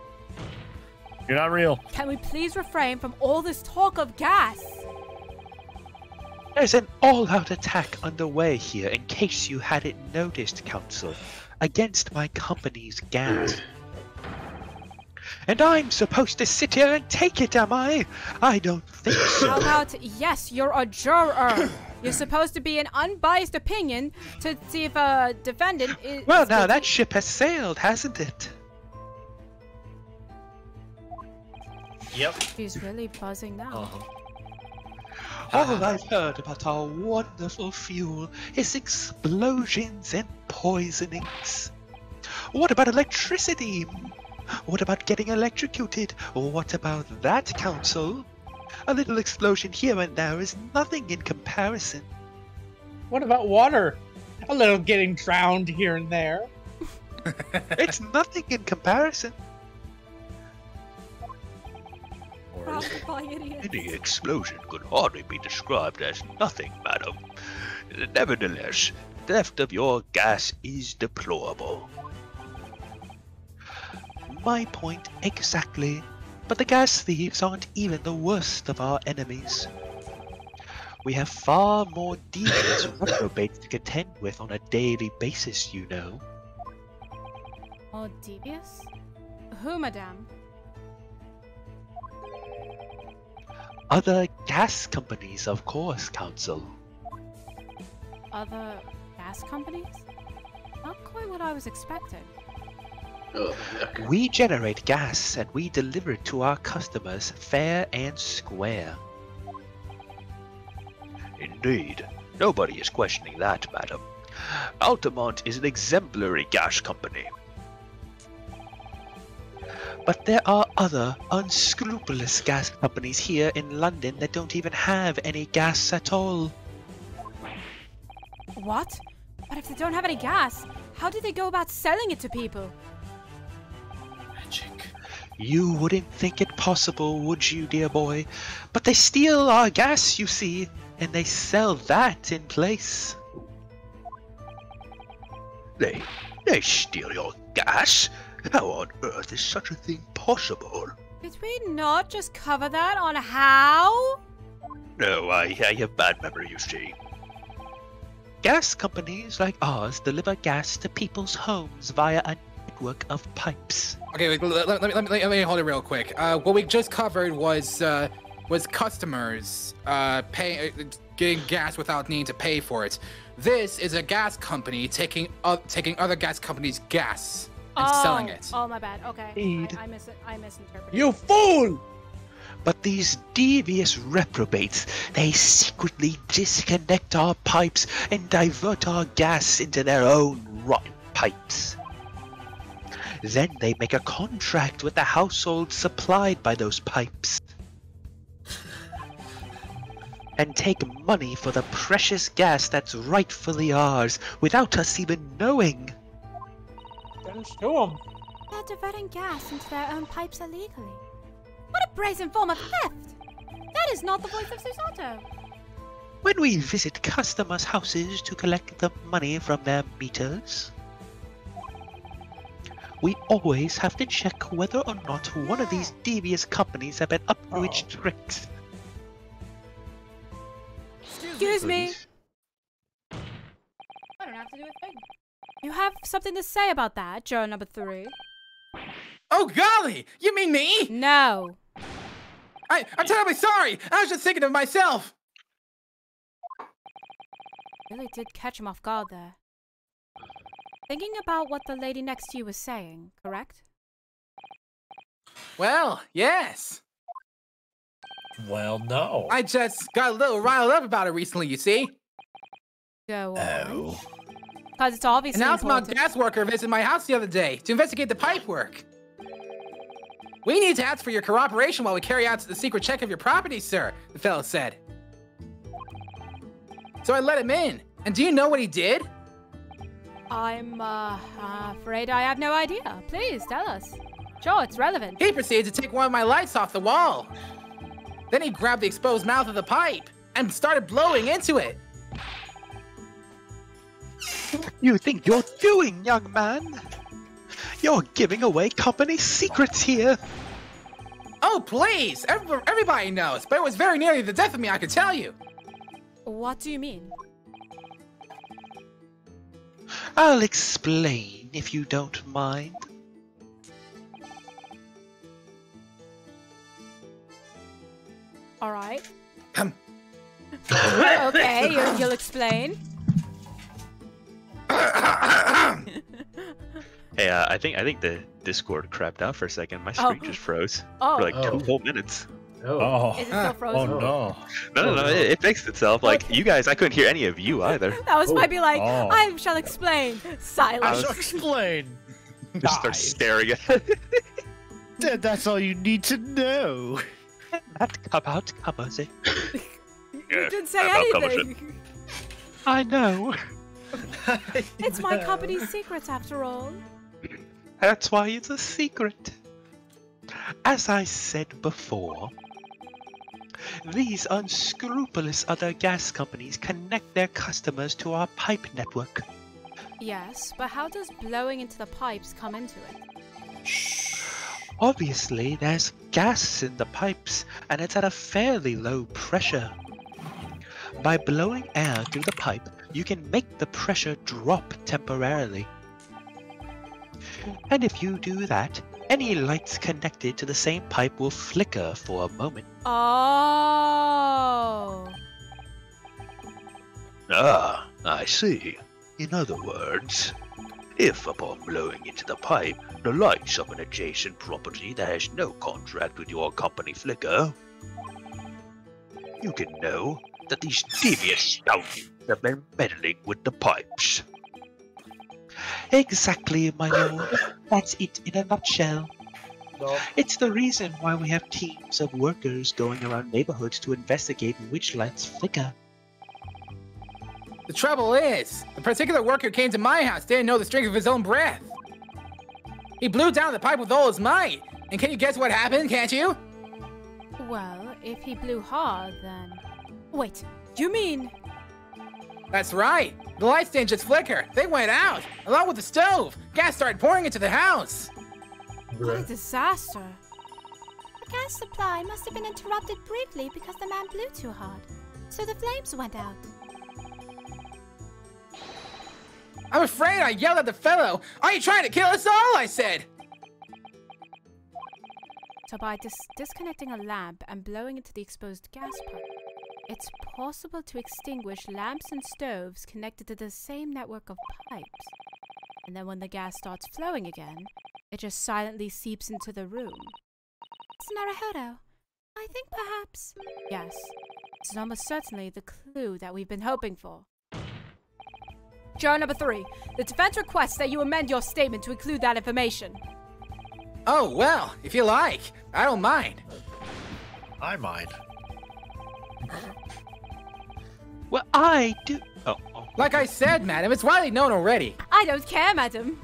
Speaker 15: You're not real.
Speaker 2: Can we please refrain from all this talk of gas?
Speaker 10: There's an all-out attack underway here, in case you hadn't noticed, Counsel, against my company's gas. And I'm supposed to sit here and take it, am I? I don't think so.
Speaker 2: How about, yes, you're a juror. You're supposed to be an unbiased opinion to see if a defendant is...
Speaker 10: Well, now that ship has sailed, hasn't it?
Speaker 15: Yep.
Speaker 2: She's really buzzing now.
Speaker 10: All I've heard about our wonderful fuel is explosions and poisonings. What about electricity? What about getting electrocuted? What about that, Counsel? A little explosion here and there is nothing in comparison.
Speaker 13: What about water? A little getting drowned here and there.
Speaker 10: It's nothing in comparison. Any explosion could hardly be described as nothing, madam. Nevertheless, theft of your gas is deplorable. My point exactly. But the gas thieves aren't even the worst of our enemies. We have far more devious reprobates to contend with on a daily basis, you know.
Speaker 2: More devious? Who, madame?
Speaker 10: Other gas companies, of course, Counsel.
Speaker 2: Other gas companies? Not quite what I was expecting.
Speaker 10: We generate gas and we deliver it to our customers fair and square. Indeed. Nobody is questioning that, madam. Altamont is an exemplary gas company. But there are other unscrupulous gas companies here in London that don't even have any gas at all.
Speaker 2: What? But if they don't have any gas, how do they go about selling it to people?
Speaker 15: Magic.
Speaker 10: You wouldn't think it possible, would you, dear boy? But they steal our gas, you see, and they sell that in place. They steal your gas? How on earth is such a thing possible?
Speaker 2: Did we not just cover that on how?
Speaker 10: No, I have bad memory, you see. Gas companies like ours deliver gas to people's homes via a network of pipes.
Speaker 14: Okay, wait, let me hold it real quick. What we just covered was customers getting gas without needing to pay for it. This is a gas company taking other gas companies' gas and selling it.
Speaker 2: Oh, my bad. Okay, I misinterpreted.
Speaker 13: You fool!
Speaker 10: But these devious reprobates, they secretly disconnect our pipes and divert our gas into their own rotten pipes. Then they make a contract with the households supplied by those pipes. and take money for the precious gas that's rightfully ours without us even knowing.
Speaker 2: They're diverting gas into their own pipes illegally. What a brazen form of theft! That is not the voice of Susato.
Speaker 10: When we visit customers' houses to collect the money from their meters, we always have to check whether or not one of these devious companies have been up to its tricks.
Speaker 2: Excuse me. I don't have to do a thing. You have something to say about that, juror number 3?
Speaker 14: Oh golly! You mean me?
Speaker 2: No.
Speaker 14: I'm terribly sorry! I was just thinking of myself!
Speaker 2: Really did catch him off guard there. Thinking about what the lady next to you was saying, correct?
Speaker 14: Well, yes.
Speaker 15: Well, no.
Speaker 14: I just got a little riled up about it recently, you see?
Speaker 2: Go
Speaker 15: on.
Speaker 2: Because it's obviously
Speaker 14: An Altamont
Speaker 2: important.
Speaker 14: gas worker visited my house the other day to investigate the pipe work. We need to ask for your cooperation while we carry out the secret check of your property, sir, the fellow said. So I let him in. And do you know what he did?
Speaker 2: I'm afraid I have no idea. Please tell us. Sure, it's relevant.
Speaker 14: He proceeded to take one of my lights off the wall. Then he grabbed the exposed mouth of the pipe and started blowing into it.
Speaker 10: What do you think you're doing, young man? You're giving away company secrets here.
Speaker 14: Oh, please! Everybody knows, but it was very nearly the death of me, I can tell you.
Speaker 2: What do you mean?
Speaker 10: I'll explain if you don't mind.
Speaker 2: All right. Okay, you'll explain.
Speaker 12: Hey, I think the Discord crapped out for a second. My screen just froze
Speaker 2: Oh.
Speaker 12: for like 2 whole minutes.
Speaker 15: Oh.
Speaker 2: Is it still frozen?
Speaker 15: Oh no.
Speaker 12: No, it fixed itself. Like, you guys, I couldn't hear any of you either.
Speaker 2: That was might be like,
Speaker 12: Oh.
Speaker 2: I shall explain. Silence.
Speaker 15: I shall explain.
Speaker 12: Just start staring at it.
Speaker 15: That's all you need to know.
Speaker 10: That about covers it.
Speaker 2: You didn't say
Speaker 12: about covers
Speaker 2: anything.
Speaker 10: I know.
Speaker 2: It's my company's secrets after all.
Speaker 10: That's why it's a secret. As I said before, these unscrupulous other gas companies connect their customers to our pipe network.
Speaker 2: Yes, but how does blowing into the pipes come into it?
Speaker 10: Obviously, there's gas in the pipes, and it's at a fairly low pressure. By blowing air through the pipe, you can make the pressure drop temporarily. And if you do that, any lights connected to the same pipe will flicker for a moment.
Speaker 2: Oh.
Speaker 12: Ah, I see. In other words, if upon blowing into the pipe, the lights of an adjacent property that has no contract with your company flicker, you can know that these devious scoundrels have been meddling with the pipes.
Speaker 10: Exactly, my lord. That's it in a nutshell. It's the reason why we have teams of workers going around neighborhoods to investigate which lights flicker.
Speaker 14: The trouble is, the particular worker came to my house didn't know the strength of his own breath. He blew down the pipe with all his might. And can you guess what happened, can't you?
Speaker 2: Well, if he blew hard, then... Wait, you mean...
Speaker 14: That's right. The lights didn't just flicker. They went out, along with the stove. Gas started pouring into the house.
Speaker 2: What a disaster.
Speaker 6: The gas supply must have been interrupted briefly because the man blew too hard. So the flames went out.
Speaker 14: I'm afraid I yelled at the fellow. Are you trying to kill us all? I said.
Speaker 2: So by disconnecting a lamp and blowing into the exposed gas pipe, it's possible to extinguish lamps and stoves connected to the same network of pipes. And then when the gas starts flowing again, it just silently seeps into the room.
Speaker 6: It's Naruhodo. I think perhaps...
Speaker 2: Yes, this is almost certainly the clue that we've been hoping for. Juror number 3, the defense requests that you amend your statement to include that information.
Speaker 14: Oh, well, if you like. I don't mind.
Speaker 15: I mind.
Speaker 10: Well, I do. Oh.
Speaker 14: Like I said, madam, it's widely known already.
Speaker 2: I don't care, madam.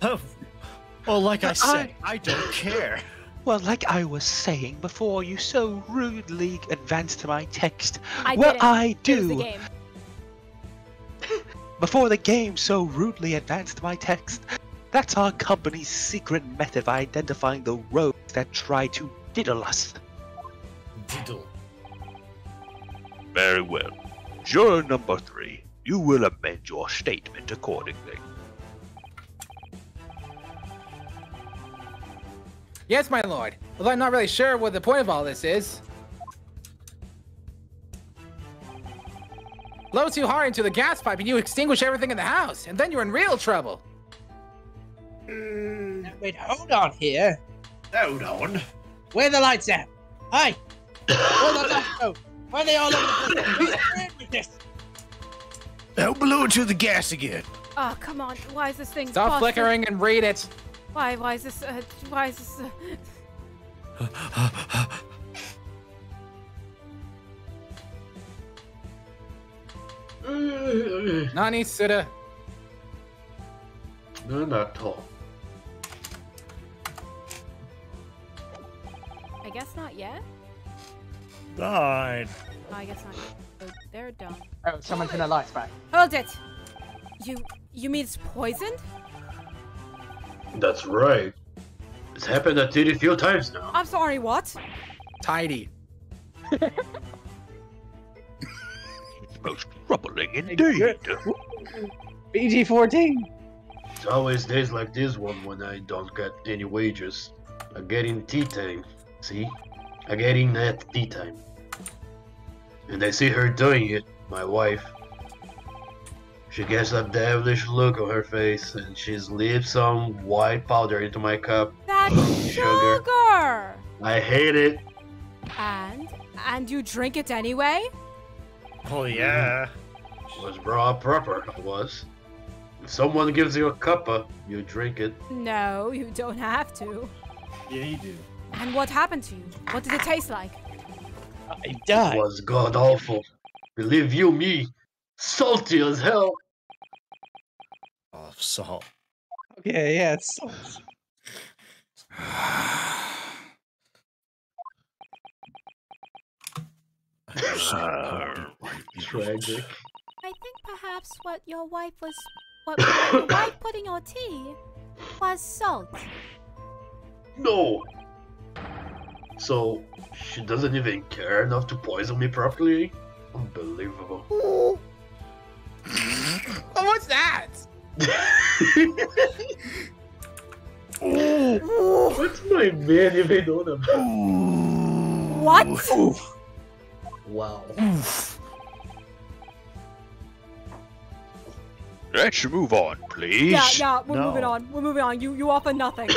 Speaker 15: Well, like I said, I don't care.
Speaker 10: Well, like I was saying before, you so rudely advanced to my text.
Speaker 2: I
Speaker 10: well,
Speaker 2: didn't.
Speaker 10: I
Speaker 2: It was the
Speaker 10: do.
Speaker 2: game.
Speaker 10: Before the game so rudely advanced my text. That's our company's secret method of identifying the rogues that try to diddle us.
Speaker 15: Diddle.
Speaker 12: Very well. Juror number 3, you will amend your statement accordingly.
Speaker 14: Yes, my lord. Although I'm not really sure what the point of all this is. Blow too hard into the gas pipe and you extinguish everything in the house, and then you're in real trouble.
Speaker 13: Wait, hold on here.
Speaker 15: Hold on.
Speaker 13: Where are the lights at? Hi! Where the lights go? Why are they all over the place? Who's screwed with this?
Speaker 15: Now blow into the gas again.
Speaker 2: Oh, come on. Why is this thing
Speaker 14: Stop
Speaker 2: busted?
Speaker 14: flickering and read it.
Speaker 2: Why is this,
Speaker 14: Nani Suda.
Speaker 7: No, not tall.
Speaker 2: I guess not yet.
Speaker 15: Fine.
Speaker 2: Oh, I guess not yet. So they're done.
Speaker 13: Oh, someone turn the lights back.
Speaker 2: Hold it! You mean it's poisoned?
Speaker 7: That's right. It's happened at TD a few times now.
Speaker 2: I'm sorry, what?
Speaker 14: Tidy.
Speaker 12: Most troubling indeed.
Speaker 13: PG-14.
Speaker 7: It's always days like this one when I don't get any wages. I get in tea time. See? I get in at tea time. And I see her doing it, my wife. She gets a devilish look on her face and she slips some white powder into my cup.
Speaker 2: That's sugar!
Speaker 7: I hate it.
Speaker 2: And you drink it anyway?
Speaker 15: Oh, yeah.
Speaker 7: Was brought up proper, I was. If someone gives you a cuppa, you drink it.
Speaker 2: No, you don't have to.
Speaker 15: Yeah, you do.
Speaker 2: And what happened to you? What did it taste like?
Speaker 13: I died.
Speaker 7: It was god awful. Believe you me, salty as hell.
Speaker 15: Oh, salt.
Speaker 13: Okay, yeah, it's salt.
Speaker 7: Tragic.
Speaker 6: I think perhaps what your wife put in your tea was salt.
Speaker 7: No. So, she doesn't even care enough to poison me properly? Unbelievable.
Speaker 14: Oh, what's that?
Speaker 7: What's my man even on about?
Speaker 2: What?
Speaker 7: Wow.
Speaker 12: Let's move on, please.
Speaker 2: Yeah, we're moving on. We're moving on. You offer nothing.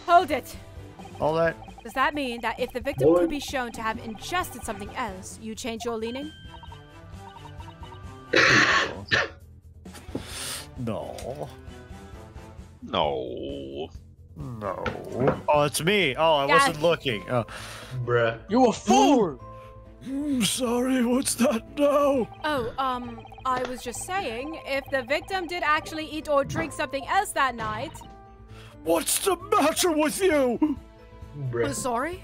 Speaker 2: Hold it.
Speaker 15: All that.
Speaker 2: Does that mean that if the victim could be shown to have ingested something else, you change your leaning?
Speaker 15: No.
Speaker 12: No.
Speaker 15: No. Oh, it's me. Oh, I wasn't looking. Oh.
Speaker 7: Bruh.
Speaker 13: You a fool!
Speaker 1: Sorry, what's that now?
Speaker 2: Oh, I was just saying, if the victim did actually eat or drink something else that night...
Speaker 1: What's the matter with you?
Speaker 2: I'm sorry?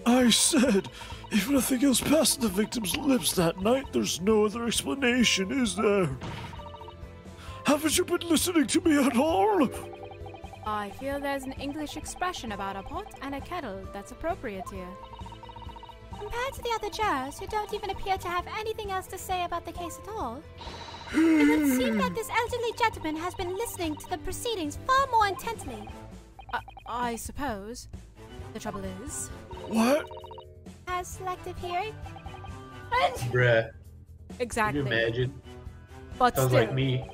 Speaker 1: I said, if nothing else passed the victim's lips that night, there's no other explanation, is there? Haven't you been listening to me at all?
Speaker 2: I feel there's an English expression about a pot and a kettle that's appropriate here.
Speaker 6: Compared to the other jurors who don't even appear to have anything else to say about the case at all, it would seem that this elderly gentleman has been listening to the proceedings far more intently.
Speaker 2: I suppose. The trouble is...
Speaker 1: What?
Speaker 6: Has selective hearing?
Speaker 7: Bruh.
Speaker 2: Exactly.
Speaker 7: Can you imagine?
Speaker 2: But
Speaker 7: Sounds
Speaker 2: still,
Speaker 7: like me.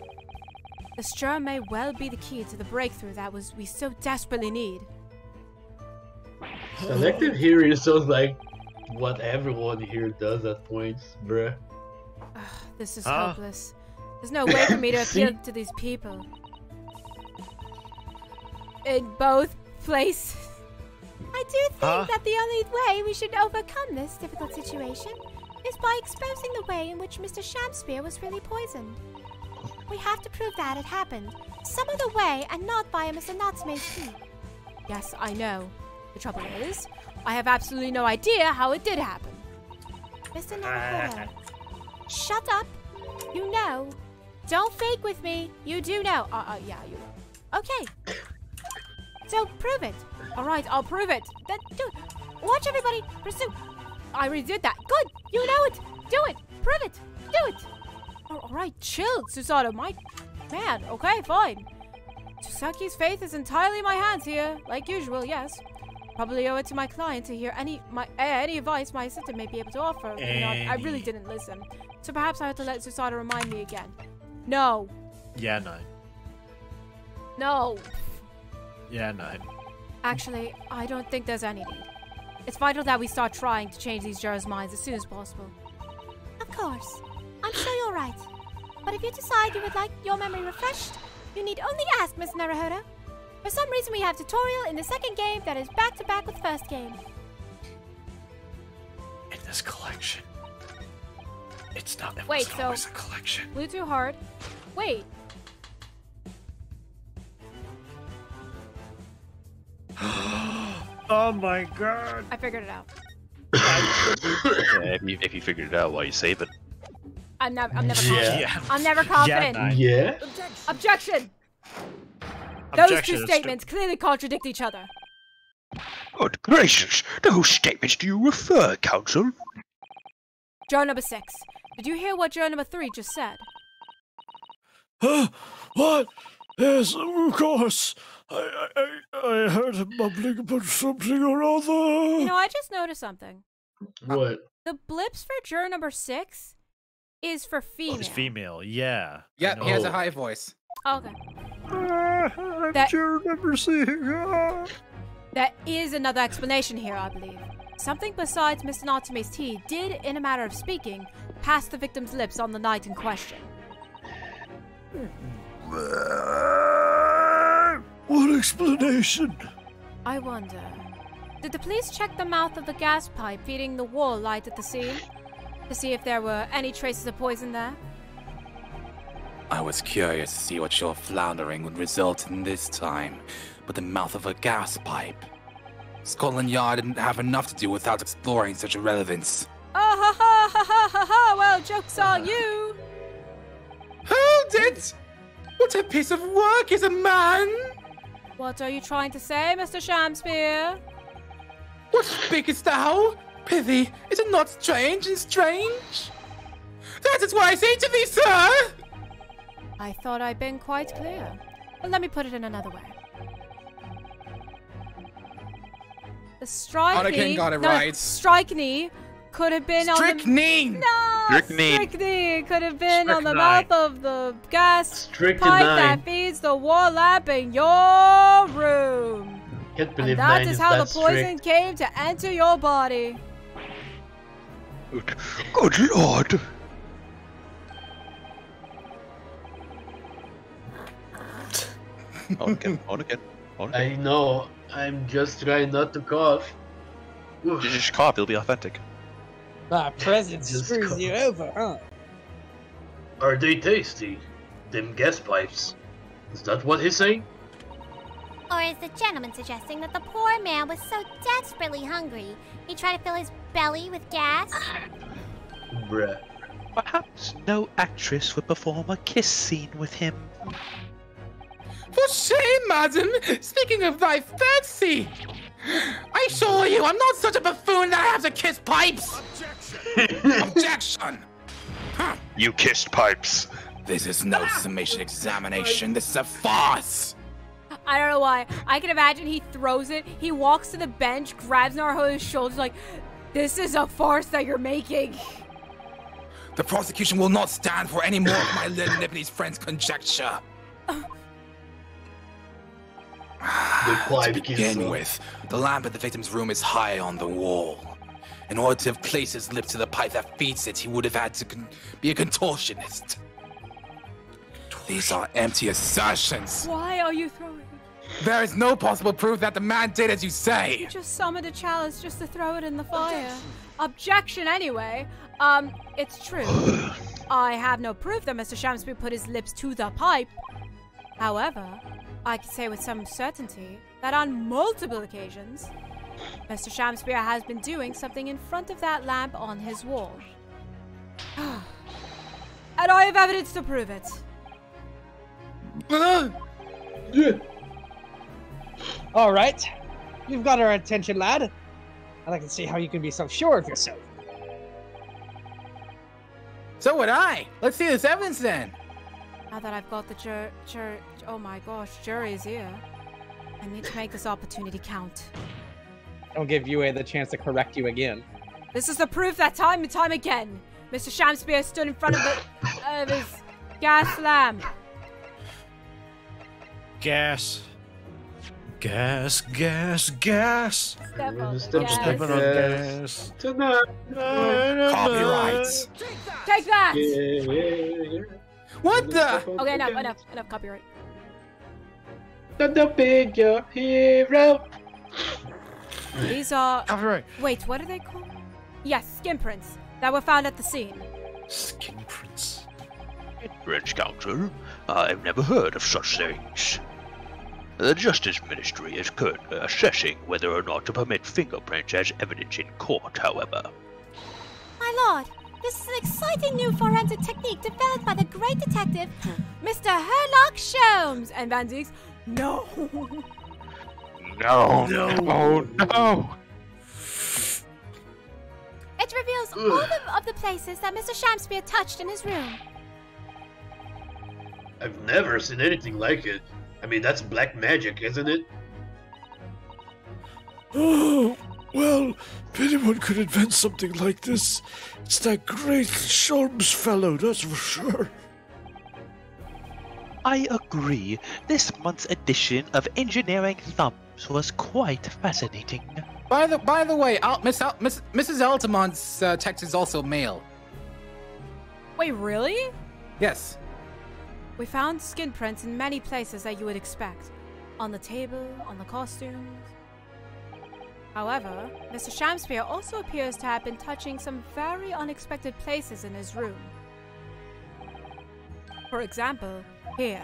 Speaker 2: the straw may well be the key to the breakthrough that we so desperately need.
Speaker 7: Selective hearing sounds like what everyone here does at points, bruh.
Speaker 2: This is hopeless. There's no way for me to appeal to these people. In both places.
Speaker 6: I do think that the only way we should overcome this difficult situation is by exposing the way in which Mr. Shamspear was really poisoned. We have to prove that it happened some other way and not via Mr. Natsume's feet.
Speaker 2: Yes, I know. The trouble is, I have absolutely no idea how it did happen.
Speaker 6: Mr. Naruhodo, shut up. You know. Don't fake with me. You do know.
Speaker 2: Yeah, you know.
Speaker 6: Okay. So prove it.
Speaker 2: All right, I'll prove it.
Speaker 6: Do it. Watch everybody pursue.
Speaker 2: I already did that.
Speaker 6: Good. You know it. Do it. Prove it. Do it.
Speaker 2: All right, chill, Susato. My man. Okay, fine. Tsusaki's fate is entirely in my hands here, like usual. Yes. Probably owe it to my client to hear any advice my assistant may be able to offer. I really didn't listen. So perhaps I have to let Susato remind me again. No.
Speaker 15: Yeah, 9.
Speaker 2: No.
Speaker 15: Yeah, 9.
Speaker 2: Actually, I don't think there's any need. It's vital that we start trying to change these jurors' minds as soon as possible.
Speaker 6: Of course. I'm sure you're right. But if you decide you would like your memory refreshed, you need only ask, Miss Naruhodo. For some reason, we have tutorial in the second game that is back-to-back with first game.
Speaker 15: In this collection. It's not. It
Speaker 2: Wait,
Speaker 15: wasn't
Speaker 2: so
Speaker 15: always a collection.
Speaker 2: Blue too hard. Wait.
Speaker 15: Oh my god.
Speaker 2: I figured it out.
Speaker 12: Yeah, if you figured it out, why you save it?
Speaker 2: I'm never confident. I'm never confident.
Speaker 7: Yeah.
Speaker 2: Objection.
Speaker 12: Objection,
Speaker 2: Those two statements clearly contradict each other.
Speaker 12: Good gracious! To whose statements do you refer, Counsel?
Speaker 2: Juror number 6. Did you hear what juror number 3 just said?
Speaker 1: What? Yes, of course. I heard him mumbling about something or other.
Speaker 2: You know, I just noticed something.
Speaker 7: What?
Speaker 2: The blips for juror number 6 is for female.
Speaker 15: He's female, yeah.
Speaker 14: Yeah, he has a high voice.
Speaker 2: Okay.
Speaker 1: I'm juror number 6.
Speaker 2: There is another explanation here, I believe. Something besides Mr. Natsume's tea did, in a matter of speaking, pass the victim's lips on the night in question.
Speaker 1: What explanation?
Speaker 2: I wonder, did the police check the mouth of the gas pipe feeding the wall light at the scene? To see if there were any traces of poison there?
Speaker 11: I was curious to see what your floundering would result in this time, but the mouth of a gas pipe. Scotland Yard didn't have enough to do without exploring such irrelevance.
Speaker 2: Oh ha ha ha ha ha ha! Well, joke's on you!
Speaker 9: Hold it! What a piece of work is a man!
Speaker 2: What are you trying to say, Mr. Shamspear?
Speaker 9: What speakest thou? Prithee, is it not strange and strange? That is what I say to thee, sir!
Speaker 2: I thought I'd been quite clear. But let me put it in another way. The strychnine...
Speaker 14: Anakin got it right.
Speaker 2: Strychnine could have been
Speaker 14: Strychnine!
Speaker 2: on the... No! Strychnine could have been on the mouth of the gas pipe that feeds the wall lamp in your room.
Speaker 7: Can't believe
Speaker 2: And that is how the
Speaker 7: that
Speaker 2: poison came to enter your body.
Speaker 12: Good lord! On again, on again, on again.
Speaker 7: I know. I'm just trying not to cough.
Speaker 12: You just cough, it'll be authentic.
Speaker 13: My presence
Speaker 7: Just
Speaker 13: screws
Speaker 7: cough.
Speaker 13: you over, huh?
Speaker 7: Are they tasty? Them gas pipes. Is that what he's saying?
Speaker 6: Or is the gentleman suggesting that the poor man was so desperately hungry, he tried to fill his belly with gas?
Speaker 7: Bruh.
Speaker 10: Perhaps no actress would perform a kiss scene with him.
Speaker 9: For shame, madam! Speaking of thy fancy! I assure you, I'm not such a buffoon that I have to kiss pipes! Objection! Huh.
Speaker 12: You kissed pipes.
Speaker 11: This is no summation examination, this is a farce!
Speaker 2: I don't know why. I can imagine he throws it, he walks to the bench, grabs Naruhodo's shoulders like, this is a farce that you're making.
Speaker 11: The prosecution will not stand for any more of my little Nipponese friend's conjecture. To begin with, the lamp in the victim's room is high on the wall. In order to have placed his lip to the pipe that feeds it, he would have had to be a contortionist. These are empty assertions.
Speaker 2: Why are you throwing it?
Speaker 9: There is no possible proof that the man did as you say.
Speaker 2: You just summoned a chalice just to throw it in the fire. Objection anyway. It's true. I have no proof that Mr. Shamspeare put his lips to the pipe. However, I can say with some certainty that on multiple occasions, Mr. Shamspeare has been doing something in front of that lamp on his wall. And I have evidence to prove it.
Speaker 13: All right. You've got our attention, lad. I'd like to see how you can be so sure of yourself.
Speaker 14: So would I. Let's see this evidence then.
Speaker 2: Now that I've got the oh my gosh, jury's here. I need to make this opportunity count.
Speaker 13: Don't give UA the chance to correct you again.
Speaker 2: This is the proof that time and time again, Mr. Shamspeare stood in front of his gas lamp.
Speaker 1: Gas. Gas, gas, gas.
Speaker 2: Step on
Speaker 1: gas.
Speaker 11: Copyrights.
Speaker 2: Take that!
Speaker 14: What the?
Speaker 2: Okay, enough copyright.
Speaker 7: The big hero.
Speaker 2: These are...
Speaker 1: Copyright.
Speaker 2: Wait, what are they called? Yes, skin prints that were found at the scene.
Speaker 1: Skin prints.
Speaker 12: French Council, I've never heard of such things. The Justice Ministry is currently assessing whether or not to permit fingerprints as evidence in court, however.
Speaker 6: My lord, this is an exciting new forensic technique developed by the great detective,
Speaker 2: Mr. Herlock Sholmes. And Van Zieks, no.
Speaker 12: No.
Speaker 6: It reveals all of the places that Mr. Shamspeare touched in his room.
Speaker 7: I've never seen anything like it. I mean, that's black magic, isn't it?
Speaker 1: Oh, well, if anyone could invent something like this, it's that great Sholmes fellow, that's for sure.
Speaker 10: I agree. This month's edition of Engineering Thumbs was quite fascinating.
Speaker 14: By the way, Mrs. Altamont's text is also male.
Speaker 2: Wait, really?
Speaker 14: Yes.
Speaker 2: We found skin prints in many places that you would expect. On the table, on the costumes. However, Mr. Shamspeare also appears to have been touching some very unexpected places in his room. For example, here.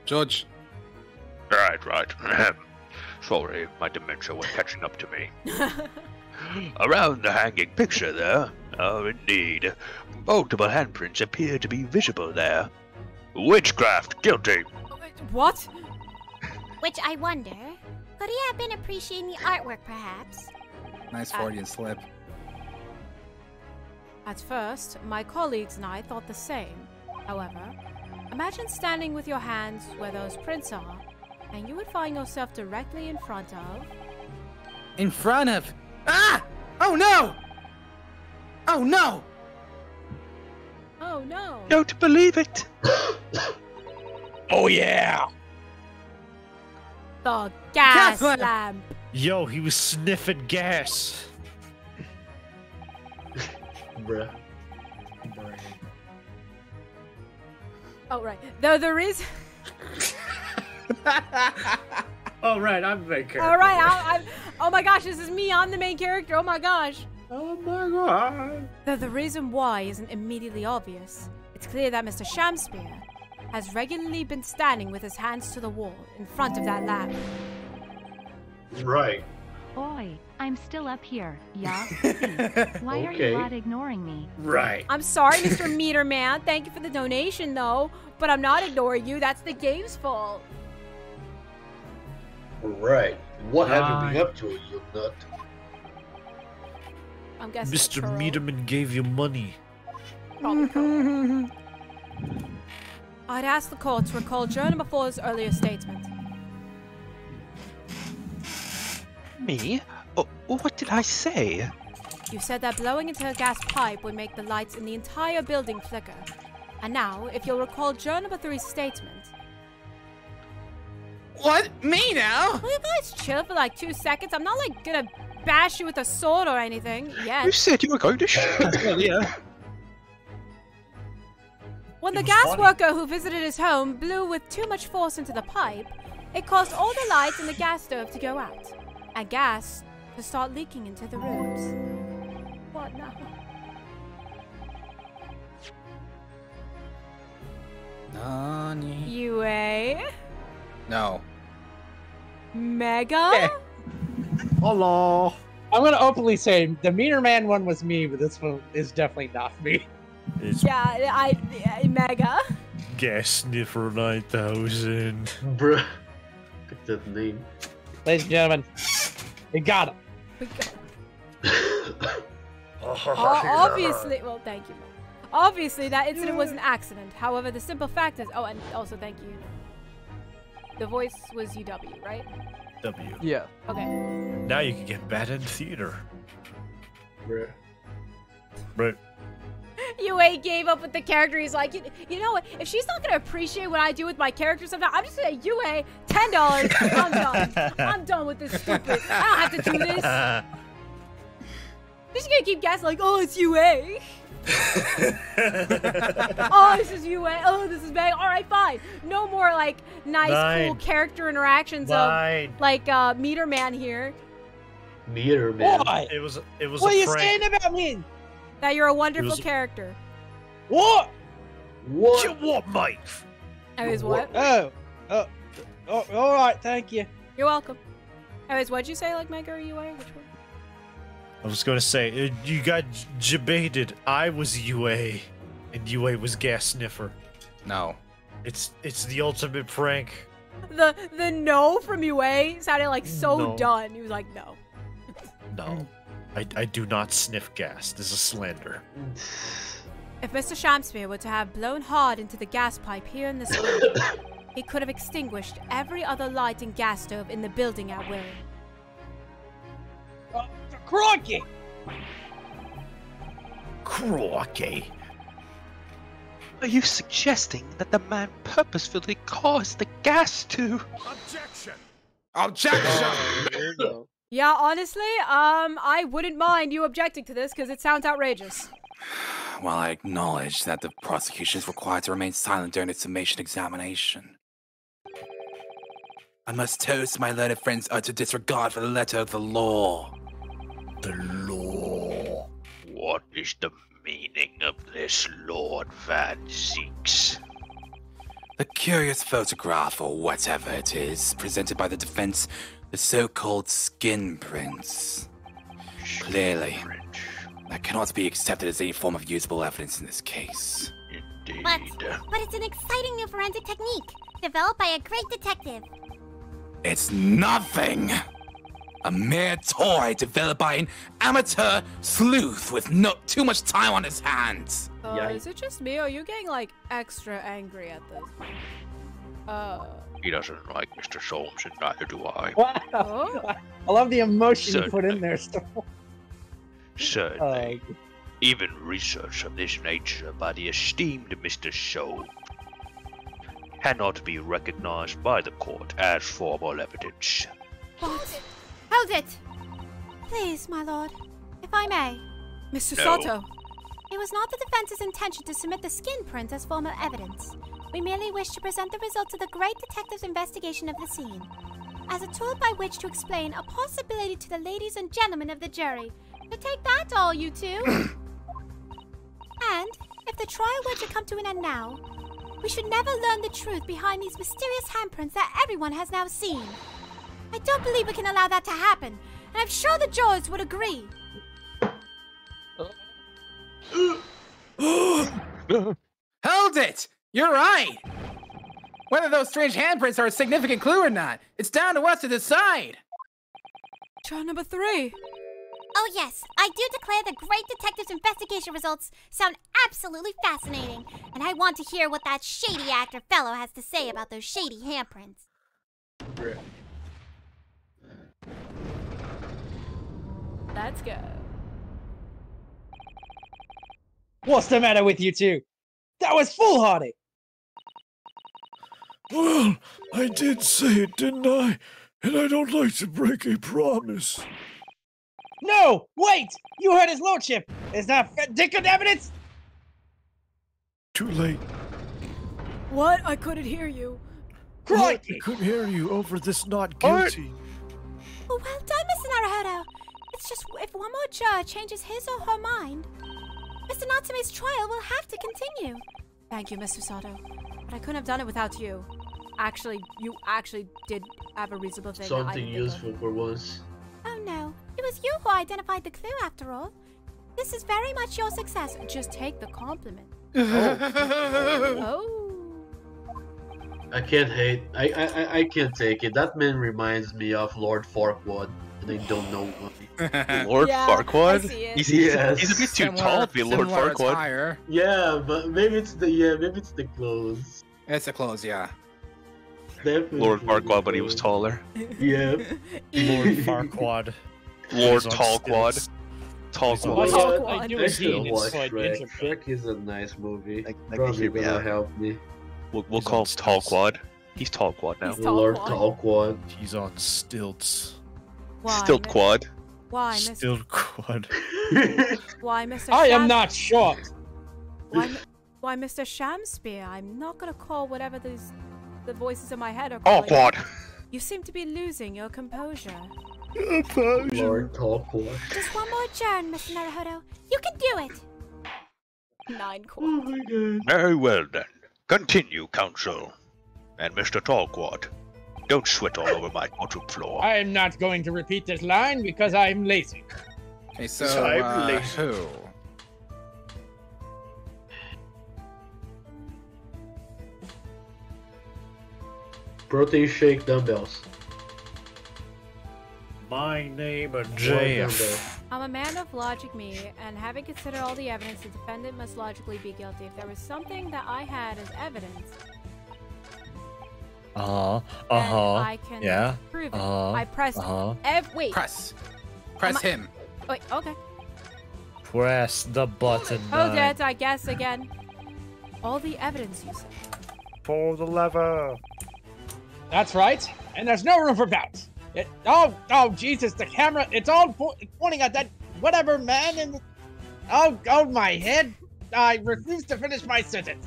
Speaker 14: George.
Speaker 12: Right. Sorry, my dementia was catching up to me. Around the hanging picture there, indeed, multiple handprints appear to be visible there. Witchcraft, guilty.
Speaker 2: What?
Speaker 6: Which I wonder, could he have been appreciating the artwork, perhaps?
Speaker 14: Nice Freudian slip.
Speaker 2: At first, my colleagues and I thought the same. However, imagine standing with your hands where those prints are, and you would find yourself directly in front of...
Speaker 14: In front of... Ah! Oh no! Oh no!
Speaker 2: Oh no!
Speaker 10: Don't believe it!
Speaker 12: Oh yeah!
Speaker 2: The gas lamp!
Speaker 1: Yo, he was sniffing gas.
Speaker 7: Bruh.
Speaker 2: Oh, right. Though there is...
Speaker 8: All right, I'm the main character.
Speaker 2: All right, I'm... Oh my gosh, this is me. I'm the main character. Oh my gosh.
Speaker 8: Oh my god.
Speaker 2: Though the reason why isn't immediately obvious. It's clear that Mr. Shamspeare has regularly been standing with his hands to the wall in front of that lamp.
Speaker 7: Right.
Speaker 16: Oi, I'm still up here, yeah? Why are you not ignoring me?
Speaker 8: Right.
Speaker 2: I'm sorry, Mr. Meter Man. Thank you for the donation, though. But I'm not ignoring you. That's the game's fault.
Speaker 7: Right. What have you been up to, you nut?
Speaker 2: I'm guessing
Speaker 1: Mr. Meterman gave you money.
Speaker 2: I'd ask the court to recall Joe number 4's earlier statement.
Speaker 10: Me? Oh, what did I say?
Speaker 2: You said that blowing into a gas pipe would make the lights in the entire building flicker. And now, if you'll recall Joe number 3's statement...
Speaker 14: What? Me now?
Speaker 2: Will you guys chill for like 2 seconds? I'm not like gonna bash you with a sword or anything yet.
Speaker 10: You said you were going to shoot earlier.
Speaker 2: When the gas worker who visited his home blew with too much force into the pipe, it caused all the lights in the gas stove to go out. And gas to start leaking into the rooms. What now?
Speaker 14: Nani?
Speaker 2: UA?
Speaker 14: No.
Speaker 2: Mega?
Speaker 13: Hello. I'm gonna openly say the Meter Man one was me, but this one is definitely not me.
Speaker 2: Yeah, Mega.
Speaker 1: Gas Sniffer 9000.
Speaker 7: Bruh. Pick that name.
Speaker 13: Ladies and gentlemen, we got him.
Speaker 2: We got him. Obviously, well, thank you. Obviously, that incident was an accident. However, the simple fact is, oh, and also thank you. The voice was UW, right?
Speaker 1: W.
Speaker 13: Yeah.
Speaker 2: Okay.
Speaker 1: Now you can get bad in theater.
Speaker 7: Bruh.
Speaker 1: Right.
Speaker 2: UA gave up with the character. He's like, you know what? If she's not gonna appreciate what I do with my character sometimes, I'm just gonna UA $10. I'm done. I'm done with this stupid. I don't have to do this. She's gonna keep guessing like, oh, it's UA. Oh, this is UA. Oh, this is Meg. All right, fine. No more like nice, cool character interactions of like Meter Man here.
Speaker 7: Meter Man.
Speaker 13: What?
Speaker 1: It was
Speaker 13: What
Speaker 1: a
Speaker 13: are you
Speaker 1: prank.
Speaker 13: saying about me?
Speaker 2: That you're a wonderful
Speaker 1: was-
Speaker 2: character.
Speaker 13: What?
Speaker 7: What?
Speaker 1: What, mate?
Speaker 2: Anyways, what?
Speaker 13: Oh, all right. Thank you.
Speaker 2: You're welcome. Anyways, what'd you say, like Mega or UA? Which one?
Speaker 1: I was gonna say, you got debated. I was UA, and UA was Gas Sniffer.
Speaker 14: No.
Speaker 1: It's the ultimate prank.
Speaker 2: The no from UA sounded like so
Speaker 1: No.
Speaker 2: done. He was like, no.
Speaker 1: No. I do not sniff gas. This is slander.
Speaker 2: If Mr. Shamspeare were to have blown hard into the gas pipe here in this room, he could have extinguished every other light and gas stove in the building at will.
Speaker 13: Crikey!
Speaker 1: Crikey.
Speaker 10: Are you suggesting that the man purposefully caused the gas to...
Speaker 1: Objection!
Speaker 14: Objection!
Speaker 2: Yeah, honestly, I wouldn't mind you objecting to this because it sounds outrageous.
Speaker 11: While I acknowledge that the prosecution is required to remain silent during its summation examination, I must toast my learned friend's utter disregard for the letter of the law.
Speaker 1: The law.
Speaker 12: What is the meaning of this, Lord Van Zeeks?
Speaker 11: The curious photograph, or whatever it is, presented by the defense, the so-called skin prints. Clearly, that cannot be accepted as any form of usable evidence in this case.
Speaker 6: But it's an exciting new forensic technique developed by a great detective.
Speaker 11: It's nothing! A mere toy developed by an amateur sleuth with not too much time on his hands.
Speaker 2: Is it just me or are you getting like extra angry at this?
Speaker 12: He doesn't like Mr. Solmes, and neither do I.
Speaker 13: Wow. I love the emotion you put in there, Storm.
Speaker 12: Certainly. Even research of this nature by the esteemed Mr. Solmes cannot be recognized by the court as formal evidence.
Speaker 6: But... Hold it! Please, my lord, if I may.
Speaker 2: Mr.
Speaker 12: No.
Speaker 2: Sato.
Speaker 6: It was not the defense's intention to submit the skin print as formal evidence. We merely wish to present the results of the great detective's investigation of the scene, as a tool by which to explain a possibility to the ladies and gentlemen of the jury. So take that, all you two! And, if the trial were to come to an end now, we should never learn the truth behind these mysterious handprints that everyone has now seen. I don't believe we can allow that to happen, and I'm sure the jurors would agree.
Speaker 14: Hold it! You're right! Whether those strange handprints are a significant clue or not, it's down to us to decide!
Speaker 2: Trial number 3.
Speaker 6: Oh yes, I do declare the great detective's investigation results sound absolutely fascinating, and I want to hear what that shady actor fellow has to say about those shady handprints.
Speaker 2: Let's go.
Speaker 13: What's the matter with you two? That was foolhardy!
Speaker 1: Well, I did say it, didn't I? And I don't like to break a promise.
Speaker 13: No! Wait! You heard his lordship! Is that dicked evidence?
Speaker 1: Too late.
Speaker 2: What? I couldn't hear you.
Speaker 1: I couldn't hear you over this not guilty.
Speaker 6: Oh, well done, Mr. Naruhodo. It's just if one more judge changes his or her mind, Mr. Natsume's trial will have to continue.
Speaker 2: Thank you, Mr. Sato. But I couldn't have done it without you. Actually, you actually did have a reasonable thing.
Speaker 7: Something useful for once.
Speaker 6: Oh no, it was you who identified the clue after all. This is very much your success.
Speaker 2: Just take the compliment.
Speaker 6: Oh.
Speaker 7: I can't hate. I can't take it. That man reminds me of Lord Farquaad, and I don't know why.
Speaker 10: Lord Farquaad?
Speaker 7: He's
Speaker 10: a bit too tall to be Lord Farquaad.
Speaker 14: Higher.
Speaker 7: Yeah, but maybe it's the clothes.
Speaker 14: It's the clothes, yeah.
Speaker 7: Definitely.
Speaker 10: Lord Farquaad, but he was taller.
Speaker 7: Yeah.
Speaker 8: Lord Farquaad.
Speaker 10: Lord Tallquad. Tallquad.
Speaker 7: I do still watch Shrek. Shrek is a nice movie. Probably gonna help me.
Speaker 10: We'll call him Tallquad. He's Tallquad now.
Speaker 7: Lord Tallquad.
Speaker 8: He's on stilts.
Speaker 2: Why,
Speaker 10: Stilt quad.
Speaker 2: Why, Mr.
Speaker 8: Stilt quad.
Speaker 2: Why, Mr.
Speaker 13: I am not short.
Speaker 2: Why, Mr. Shamspear? I'm not gonna call whatever the voices in my head are
Speaker 10: Oh,
Speaker 2: calling.
Speaker 10: quad.
Speaker 2: You seem to be losing your composure.
Speaker 7: Lord Tallquad.
Speaker 6: Just one more turn, Mr. Naruhodo. You can do it.
Speaker 2: 9 quad.
Speaker 12: Very well then. Continue, Council. And Mr. Tallquad, don't sweat all over my bottom floor.
Speaker 13: I am not going to repeat this line because I'm lazy.
Speaker 14: Okay, so, who?
Speaker 7: Protein shake dumbbells.
Speaker 8: My name is JF.
Speaker 2: I'm a man of logic, me, and having considered all the evidence, the defendant must logically be guilty. If there was something that I had as evidence, I can
Speaker 8: Yeah.
Speaker 2: prove it. I press wait.
Speaker 14: Press him.
Speaker 2: Wait, okay.
Speaker 8: Press the button.
Speaker 2: Hold it, I guess again. All the evidence you said.
Speaker 8: Pull the lever.
Speaker 13: That's right, and there's no room for doubt. Oh, Jesus, the camera, it's all pointing at that whatever man in the... Oh, my head. I refuse to finish my sentence.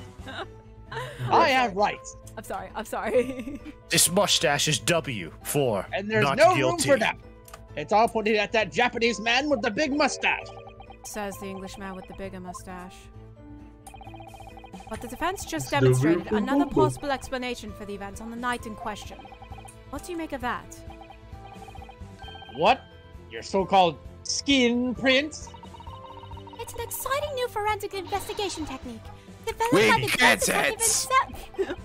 Speaker 13: I have rights.
Speaker 2: I'm sorry.
Speaker 8: This mustache is W for
Speaker 13: And there's
Speaker 8: not
Speaker 13: no room
Speaker 8: guilty.
Speaker 13: for doubt. It's all pointed at that Japanese man with the big mustache.
Speaker 2: Says the Englishman with the bigger mustache. But the defense just demonstrated another possible explanation for the events on the night in question. What do you make of that?
Speaker 13: What? Your so-called skin prints?
Speaker 6: It's an exciting new forensic investigation technique. Developed
Speaker 14: We
Speaker 6: by the
Speaker 14: get
Speaker 6: Justice
Speaker 14: it.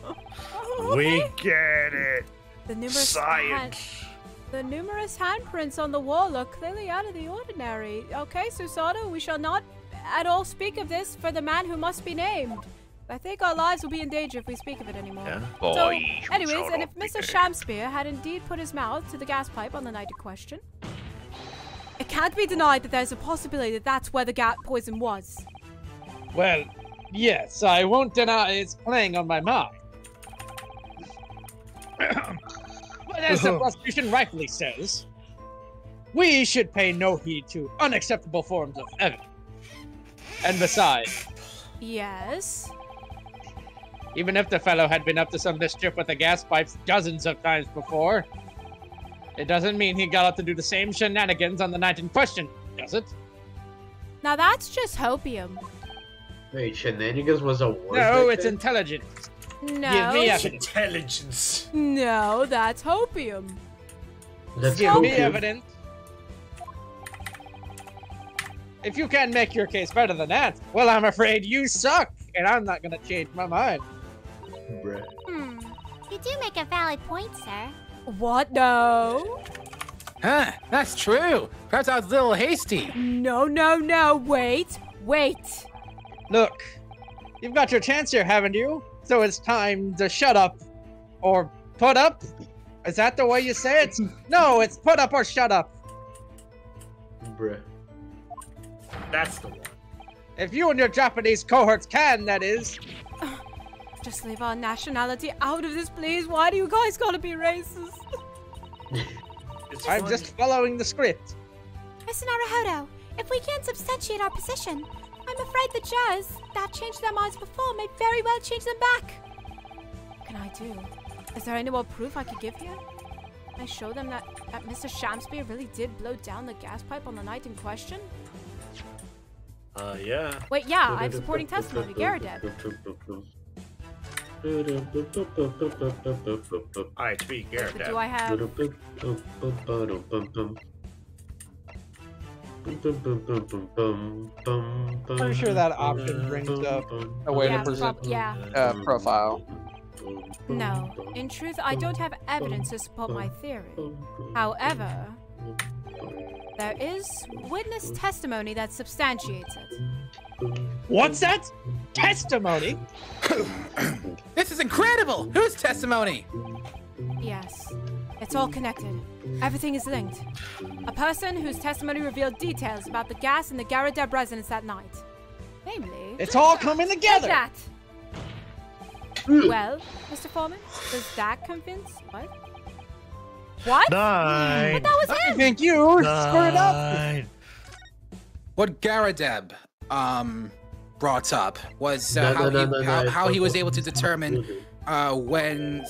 Speaker 8: We get it.
Speaker 2: The numerous
Speaker 8: Science.
Speaker 2: The numerous handprints on the wall are clearly out of the ordinary. Okay, Susato, we shall not at all speak of this for the man who must be named. I think our lives will be in danger if we speak of it anymore.
Speaker 12: Yeah.
Speaker 2: So,
Speaker 12: Boy,
Speaker 2: anyways,
Speaker 12: shut
Speaker 2: and
Speaker 12: up,
Speaker 2: if Mr.
Speaker 12: big
Speaker 2: Shamspear had indeed put his mouth to the gas pipe on the night in question, it can't be denied that there's a possibility that that's where the gas poison was.
Speaker 13: Well, yes, I won't deny it's playing on my mind. But as the prosecution rightfully says, we should pay no heed to unacceptable forms of evidence. And besides,
Speaker 2: Yes.
Speaker 13: even if the fellow had been up to some mischief with the gas pipes dozens of times before, it doesn't mean he got up to do the same shenanigans on the night in question, does it?
Speaker 2: Now that's just hopium.
Speaker 7: Wait, shenanigans was a word?
Speaker 13: No,
Speaker 7: back
Speaker 13: it's
Speaker 7: then?
Speaker 13: intelligence.
Speaker 2: No.
Speaker 13: Give me evidence.
Speaker 8: Intelligence.
Speaker 2: No, that's hopium.
Speaker 7: Let's
Speaker 13: Give
Speaker 7: go,
Speaker 13: me
Speaker 7: kid.
Speaker 13: evidence. If you can't make your case better than that, well, I'm afraid you suck, and I'm not gonna change my mind.
Speaker 7: Bruh.
Speaker 6: You do make a valid point, sir.
Speaker 2: What? No.
Speaker 14: Huh, that's true. Perhaps I was a little hasty.
Speaker 2: No, no, no. Wait. Wait.
Speaker 13: Look, you've got your chance here, haven't you? So it's time to shut up. Or put up? Is that the way you say it? No, it's put up or shut up.
Speaker 7: Bruh.
Speaker 8: That's the one.
Speaker 13: If you and your Japanese cohorts can, that is.
Speaker 2: Just leave our nationality out of this, please. Why do you guys gotta be racist?
Speaker 13: I'm just following the script.
Speaker 6: Mr. Naruhodo, if we can't substantiate our position, I'm afraid the judge that changed their minds before may very well change them back.
Speaker 2: What can I do? Is there any more proof I could give you? I show them that Mr. Shamspear really did blow down the gas pipe on the night in question?
Speaker 1: Yeah.
Speaker 2: Wait, yeah, I have supporting testimony. Garadeb.
Speaker 8: Alright, speak, Garadeb.
Speaker 2: Do I have...
Speaker 13: Pretty sure that option brings up a way to present profile.
Speaker 2: No. In truth, I don't have evidence to support my theory. However, there is witness testimony that substantiates it.
Speaker 13: What's that? Testimony?
Speaker 14: This is incredible! Whose testimony?
Speaker 2: Yes. It's all connected. Everything is linked. A person whose testimony revealed details about the gas in the Garadeb residence that night. Namely...
Speaker 13: It's all coming together!
Speaker 2: Like that. Well, Mr. Foreman, does that convince... What? What?
Speaker 8: 9.
Speaker 2: But that was him!
Speaker 13: I think you screwed up!
Speaker 14: What Garadeb, brought up was how he was able to determine when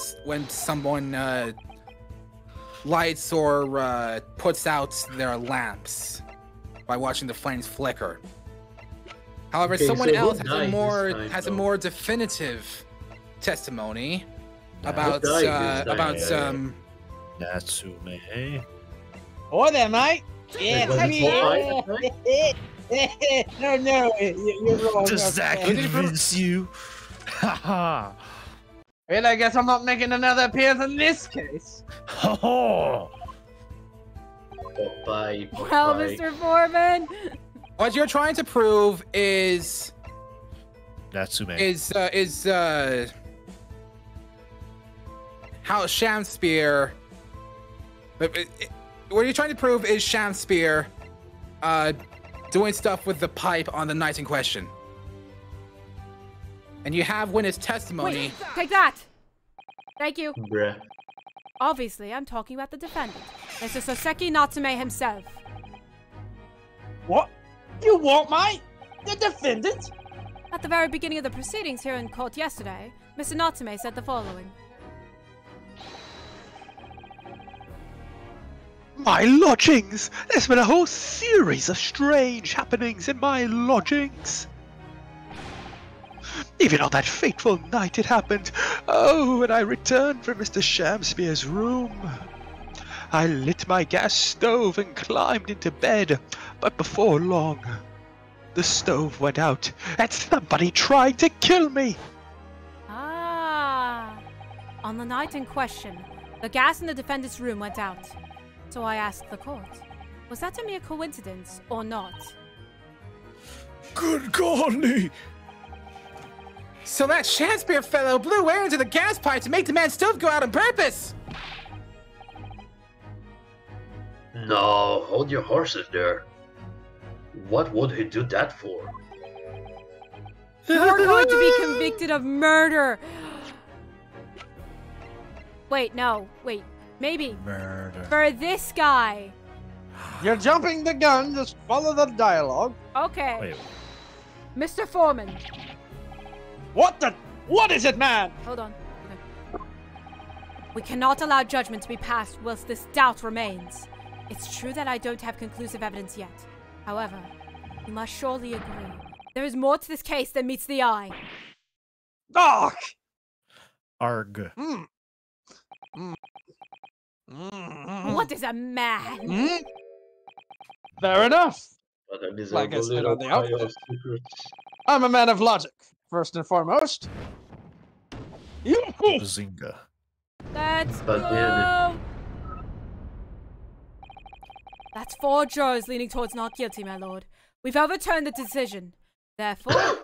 Speaker 14: someone lights or puts out their lamps by watching the flames flicker. However, someone else has a more definitive testimony about
Speaker 1: Natsume.
Speaker 13: Or there, mate. Yeah, no, you're wrong.
Speaker 8: Does that convince you? Haha.
Speaker 13: Well, I guess I'm not making another appearance in this case.
Speaker 8: Oh.
Speaker 7: Bye.
Speaker 2: Well, Mr. Foreman.
Speaker 14: What you're trying to prove is
Speaker 8: Natsume.
Speaker 14: How Shamspear. What you're trying to prove is Shamspear doing stuff with the pipe on the night in question. And you have witness testimony.
Speaker 2: Wait, take that! Thank you.
Speaker 7: Bruh.
Speaker 2: Obviously, I'm talking about the defendant, Mr. Soseki Natsume himself.
Speaker 13: What? You what, mate? The defendant?
Speaker 2: At the very beginning of the proceedings here in court yesterday, Mr. Natsume said the following.
Speaker 10: My lodgings! There's been a whole series of strange happenings in my lodgings. Even on that fateful night it happened. Oh, when I returned from Mr. Shamspear's room. I lit my gas stove and climbed into bed, but before long, the stove went out and somebody tried to kill me.
Speaker 2: Ah. On the night in question, the gas in the defendant's room went out. So I asked the court, was that a mere coincidence or not?
Speaker 1: Good golly!
Speaker 14: So that Shamspear fellow blew air into the gas pipe to make the man's stove go out on purpose!
Speaker 7: No, hold your horses there. What would he do that for?
Speaker 2: You're going to be convicted of murder! Wait, no. Wait. Maybe.
Speaker 8: Murder.
Speaker 2: For this guy.
Speaker 13: You're jumping the gun. Just follow the dialogue.
Speaker 2: Okay.
Speaker 8: Wait.
Speaker 2: Mr. Foreman.
Speaker 13: What is it, man?
Speaker 2: Hold on. Okay. We cannot allow judgment to be passed whilst this doubt remains. It's true that I don't have conclusive evidence yet. However, you must surely agree. There is more to this case than meets the eye.
Speaker 13: Doc!
Speaker 8: Arg.
Speaker 2: What is a man?
Speaker 13: Fair enough.
Speaker 7: Like
Speaker 13: Like I said on the outfit. I'm a man of logic, first and foremost.
Speaker 8: Bazinga.
Speaker 2: Let's
Speaker 7: But
Speaker 2: go! That's 4 jurors leaning towards not guilty, my lord. We've overturned the decision. Therefore,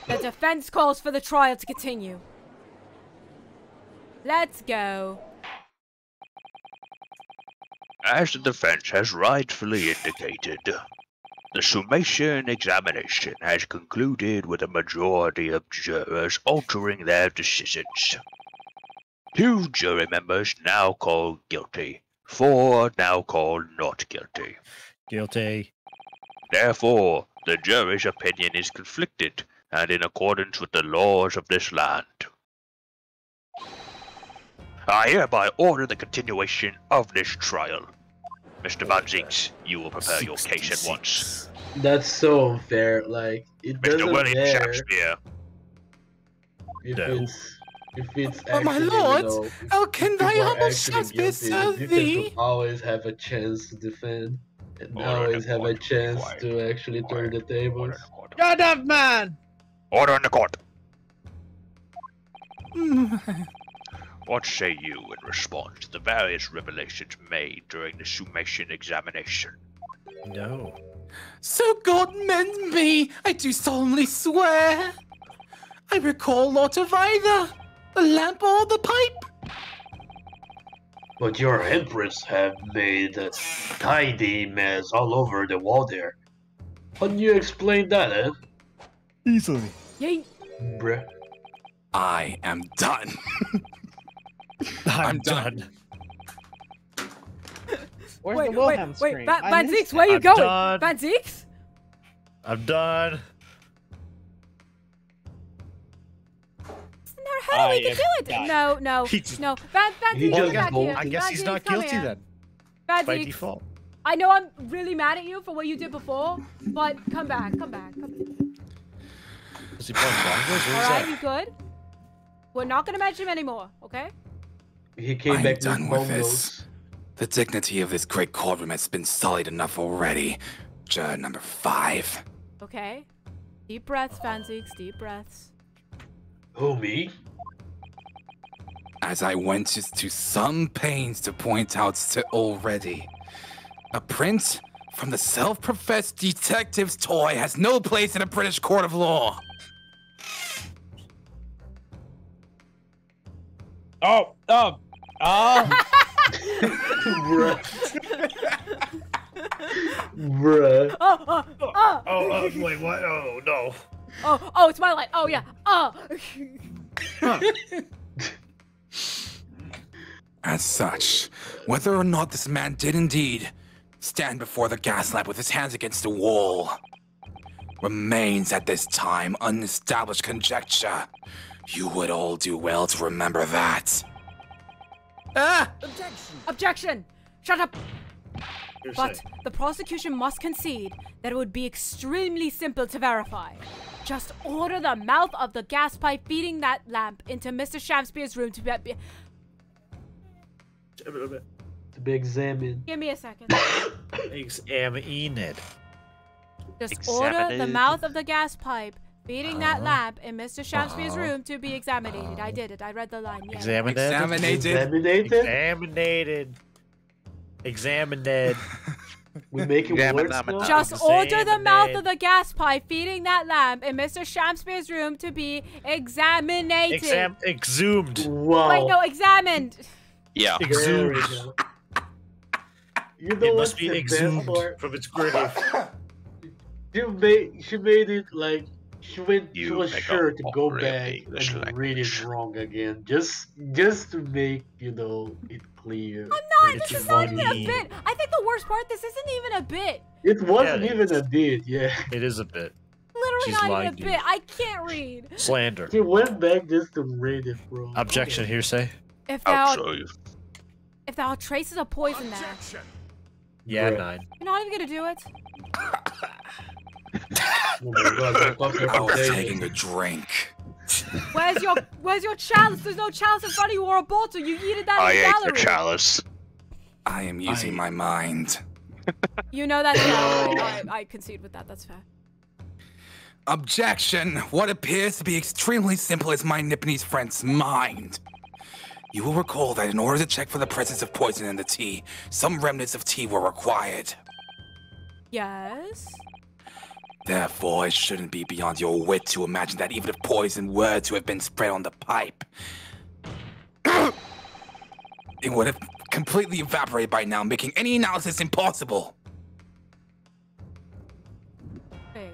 Speaker 2: the defense calls for the trial to continue. Let's go.
Speaker 12: As the defense has rightfully indicated, the summation examination has concluded with a majority of jurors altering their decisions. 2 jury members now called guilty, 4 now called not guilty.
Speaker 8: Guilty.
Speaker 12: Therefore, the jury's opinion is conflicted and in accordance with the laws of this land. I hereby order the continuation of this trial. Mr. Van Zinks, you will prepare your case at once.
Speaker 17: That's so unfair. Like, it doesn't
Speaker 12: Mr. William
Speaker 17: matter
Speaker 12: Shakespeare.
Speaker 17: if it's
Speaker 9: Oh, my
Speaker 17: actually,
Speaker 9: lord!
Speaker 17: you know,
Speaker 9: How can
Speaker 17: if
Speaker 9: thy
Speaker 17: people are
Speaker 9: humble
Speaker 17: actually
Speaker 9: Shakespeare
Speaker 17: guilty,
Speaker 9: serve
Speaker 17: you
Speaker 9: thee?
Speaker 17: can always have a chance to defend, and
Speaker 12: Order
Speaker 17: always
Speaker 12: in
Speaker 17: have a
Speaker 12: court.
Speaker 17: chance
Speaker 12: Quiet.
Speaker 17: to actually turn the tables.
Speaker 13: Shut up, man!
Speaker 12: Order in the court. What say you in response to the various revelations made during the summation examination?
Speaker 8: No.
Speaker 9: So God mend me, I do solemnly swear. I recall naught of either, the lamp or the pipe.
Speaker 7: But your empress have made a tidy mess all over the wall there. How do you explain that, eh?
Speaker 1: Easily.
Speaker 2: Yay.
Speaker 7: Bruh.
Speaker 11: I am done.
Speaker 8: I'm done.
Speaker 13: Where's
Speaker 2: Wait,
Speaker 13: the Wilhelm scream?
Speaker 2: Van
Speaker 13: I missed
Speaker 2: Zieks, where you
Speaker 8: I'm
Speaker 2: going?
Speaker 8: done.
Speaker 2: Van Zieks?
Speaker 8: I'm done.
Speaker 2: How do we
Speaker 8: I
Speaker 2: can
Speaker 8: am
Speaker 2: do it?
Speaker 8: done.
Speaker 2: No.
Speaker 8: He just-
Speaker 2: No. Van
Speaker 8: He
Speaker 2: Zieks,
Speaker 8: just
Speaker 2: back
Speaker 8: got-
Speaker 2: here.
Speaker 8: I guess
Speaker 2: Van
Speaker 8: he's
Speaker 2: Zieks,
Speaker 8: not
Speaker 2: come
Speaker 8: guilty
Speaker 2: here.
Speaker 8: then.
Speaker 2: Van
Speaker 8: By
Speaker 2: Zieks,
Speaker 8: default.
Speaker 2: I know I'm really mad at you for what you did before, but come back.
Speaker 8: Is he playing bongos? What is
Speaker 2: Alright,
Speaker 8: that?
Speaker 2: you good? We're not gonna mention him anymore, okay?
Speaker 17: He came
Speaker 11: I'm
Speaker 17: back
Speaker 11: done
Speaker 17: with
Speaker 11: with this. The dignity of this great courtroom has been sullied enough already. Judge number 5.
Speaker 2: Okay. Deep breaths, Van Zieks, deep breaths.
Speaker 7: Who, me?
Speaker 11: As I went to some pains to point out to already, a print from the self-professed detective's toy has no place in a British court of law.
Speaker 17: Bruh. Bruh.
Speaker 8: Wait, what? Oh, no.
Speaker 2: Oh, it's my light. Oh, yeah. Oh.
Speaker 11: As such, whether or not this man did indeed stand before the gas lamp with his hands against the wall remains at this time unestablished conjecture. You would all do well to remember that.
Speaker 2: Ah! Objection! Shut up!
Speaker 8: You're
Speaker 2: But
Speaker 8: saying.
Speaker 2: the prosecution must concede that it would be extremely simple to verify. Just order the mouth of the gas pipe feeding that lamp into Mr. Shamspeare's room to be...
Speaker 17: To be examined.
Speaker 2: Give me a second.
Speaker 8: Examine it.
Speaker 2: Just order the mouth of the gas pipe feeding that lamp in Mr. Shamspeare's room to be examined. I did it. I read the line. Yeah.
Speaker 8: Examined.
Speaker 17: We make it worse now?
Speaker 2: Just order the mouth of the gas pipe feeding that lamp in Mr. Shamspeare's room to be examined.
Speaker 8: Exhumed.
Speaker 17: Wow.
Speaker 2: Wait, no, examined.
Speaker 8: Yeah.
Speaker 17: There
Speaker 8: Exhumed.
Speaker 17: we go. You know
Speaker 8: It
Speaker 17: what's
Speaker 8: must be
Speaker 17: the best
Speaker 8: exhumed
Speaker 17: part?
Speaker 8: from its grave.
Speaker 17: She made it like she was
Speaker 12: make
Speaker 17: sure
Speaker 12: a
Speaker 17: to go
Speaker 12: real
Speaker 17: back
Speaker 12: English
Speaker 17: and read it wrong again, just to make it clear.
Speaker 2: I'm not. This is not even a bit. I think the worst part. This isn't even a bit.
Speaker 17: It wasn't
Speaker 8: Yeah,
Speaker 17: even a bit, yeah.
Speaker 8: It is a bit.
Speaker 2: Literally
Speaker 8: She's
Speaker 2: not even
Speaker 8: lying
Speaker 2: a
Speaker 8: to
Speaker 2: bit.
Speaker 8: you.
Speaker 2: I can't read.
Speaker 8: Slander.
Speaker 17: She went back just to read it, bro.
Speaker 8: Objection, hearsay.
Speaker 2: If thou traces of poison there,
Speaker 8: Yeah,
Speaker 17: Right.
Speaker 8: 9.
Speaker 2: you're not even gonna do it.
Speaker 17: Oh my God,
Speaker 11: I was taking a drink.
Speaker 2: Where's your chalice? There's no chalice in front of you or a bottle. You yeeted that
Speaker 11: I
Speaker 2: in the
Speaker 11: ate
Speaker 2: gallery.
Speaker 11: the chalice. I am using my mind.
Speaker 2: You know that. Yeah, I concede with that. That's fair.
Speaker 11: Objection! What appears to be extremely simple is my Nipponese friend's mind. You will recall that in order to check for the presence of poison in the tea, some remnants of tea were required.
Speaker 2: Yes.
Speaker 11: Therefore, it shouldn't be beyond your wit to imagine that even if poison were to have been spread on the pipe, it would have completely evaporated by now, making any analysis impossible.
Speaker 2: Wait.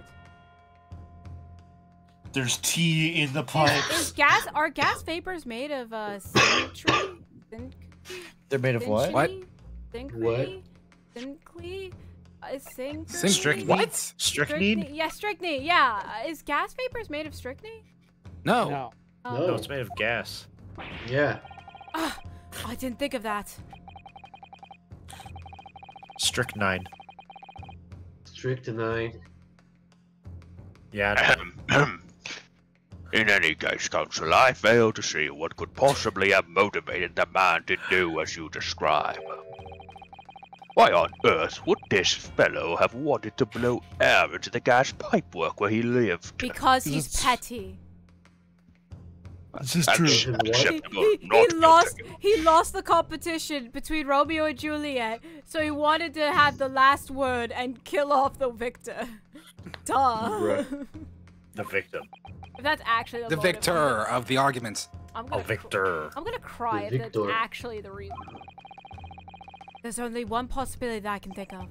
Speaker 1: There's tea in the pipe.
Speaker 2: Are gas vapors made of cinctree?
Speaker 8: They're made of what?
Speaker 11: What?
Speaker 2: Cincree? Cincree?
Speaker 11: What?
Speaker 8: Strychnine?
Speaker 2: Yeah, strychnine. Yeah. Is gas vapors made of strychnine?
Speaker 11: No.
Speaker 2: Oh.
Speaker 8: No, it's made of gas.
Speaker 17: Yeah.
Speaker 2: I didn't think of that.
Speaker 1: Strychnine.
Speaker 17: Strychnine.
Speaker 1: Yeah.
Speaker 12: In any case, Counsel, I fail to see what could possibly have motivated the man to do as you describe. Why on earth would this fellow have wanted to blow air into the gas pipework where he lived?
Speaker 2: Because he's petty.
Speaker 1: This is true.
Speaker 2: He lost the competition between Romeo and Juliet, so he wanted to have the last word and kill off the victor. Duh.
Speaker 1: The victim.
Speaker 2: If that's actually
Speaker 14: the victor of the argument.
Speaker 2: I'm gonna
Speaker 1: victor.
Speaker 2: I'm gonna cry if that's actually the reason. There's only one possibility that I can think of,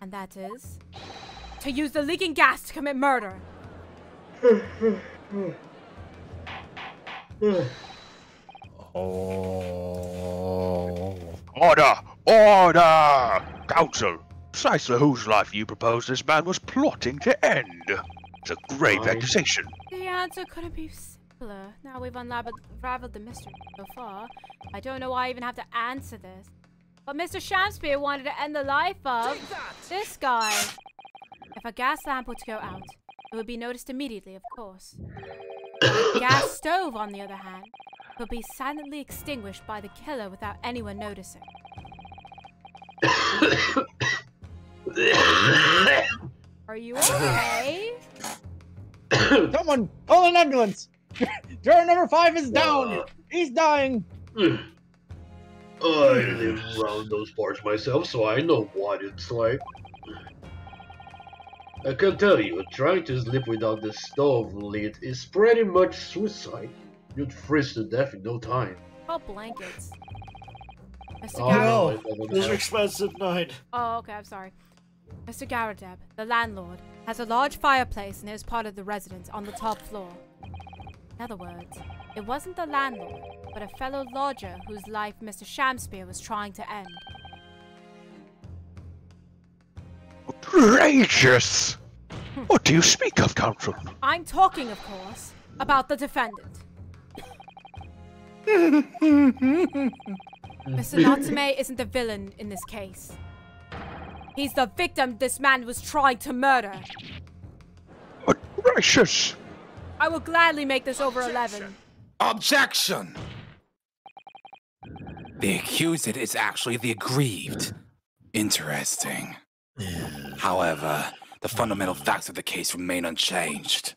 Speaker 2: and that is to use the leaking gas to commit murder.
Speaker 12: Order! Order! Counsel, precisely whose life you propose this man was plotting to end? It's a grave accusation.
Speaker 2: The answer couldn't be simpler. Now we've unraveled the mystery so far. I don't know why I even have to answer this. But Mr. Shamspeare wanted to end the life of this guy. If a gas lamp were to go out, it would be noticed immediately, of course. A gas stove, on the other hand, would be silently extinguished by the killer without anyone noticing. Are you okay?
Speaker 13: Someone, call an ambulance! Juror number 5 is down! He's dying!
Speaker 17: I live around those parts myself, so I know what it's like. I can tell you, trying to sleep without the stove lit is pretty much suicide. You'd freeze to death in no time.
Speaker 2: Oh, blankets. Mr.
Speaker 1: Oh no, those are expensive, Knight.
Speaker 2: Oh, okay, I'm sorry. Mr. Garadeb, the landlord, has a large fireplace in his part of the residence on the top floor. In other words, it wasn't the landlord, but a fellow lodger whose life Mr. Shamspeare was trying to end.
Speaker 12: Outrageous! What do you speak of, Counsel?
Speaker 2: I'm talking, of course, about the defendant. Mr. Natsume isn't the villain in this case. He's the victim this man was trying to murder.
Speaker 12: Gracious!
Speaker 2: I will gladly make this over 11.
Speaker 14: Objection! The accused is actually the aggrieved. Interesting. However, the fundamental facts of the case remain unchanged.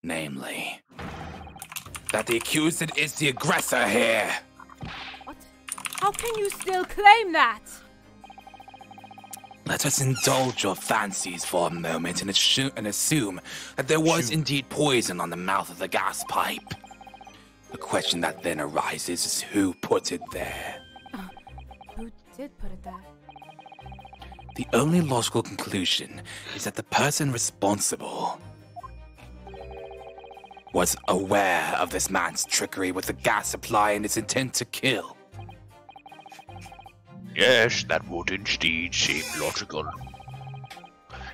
Speaker 14: Namely, that the accused is the aggressor here.
Speaker 2: What? How can you still claim that?
Speaker 14: Let us indulge your fancies for a moment and assume that there was indeed poison on the mouth of the gas pipe. The question that then arises is who put it there?
Speaker 2: Who did put it there?
Speaker 14: The only logical conclusion is that the person responsible was aware of this man's trickery with the gas supply and its intent to kill.
Speaker 12: Yes, that would indeed seem logical.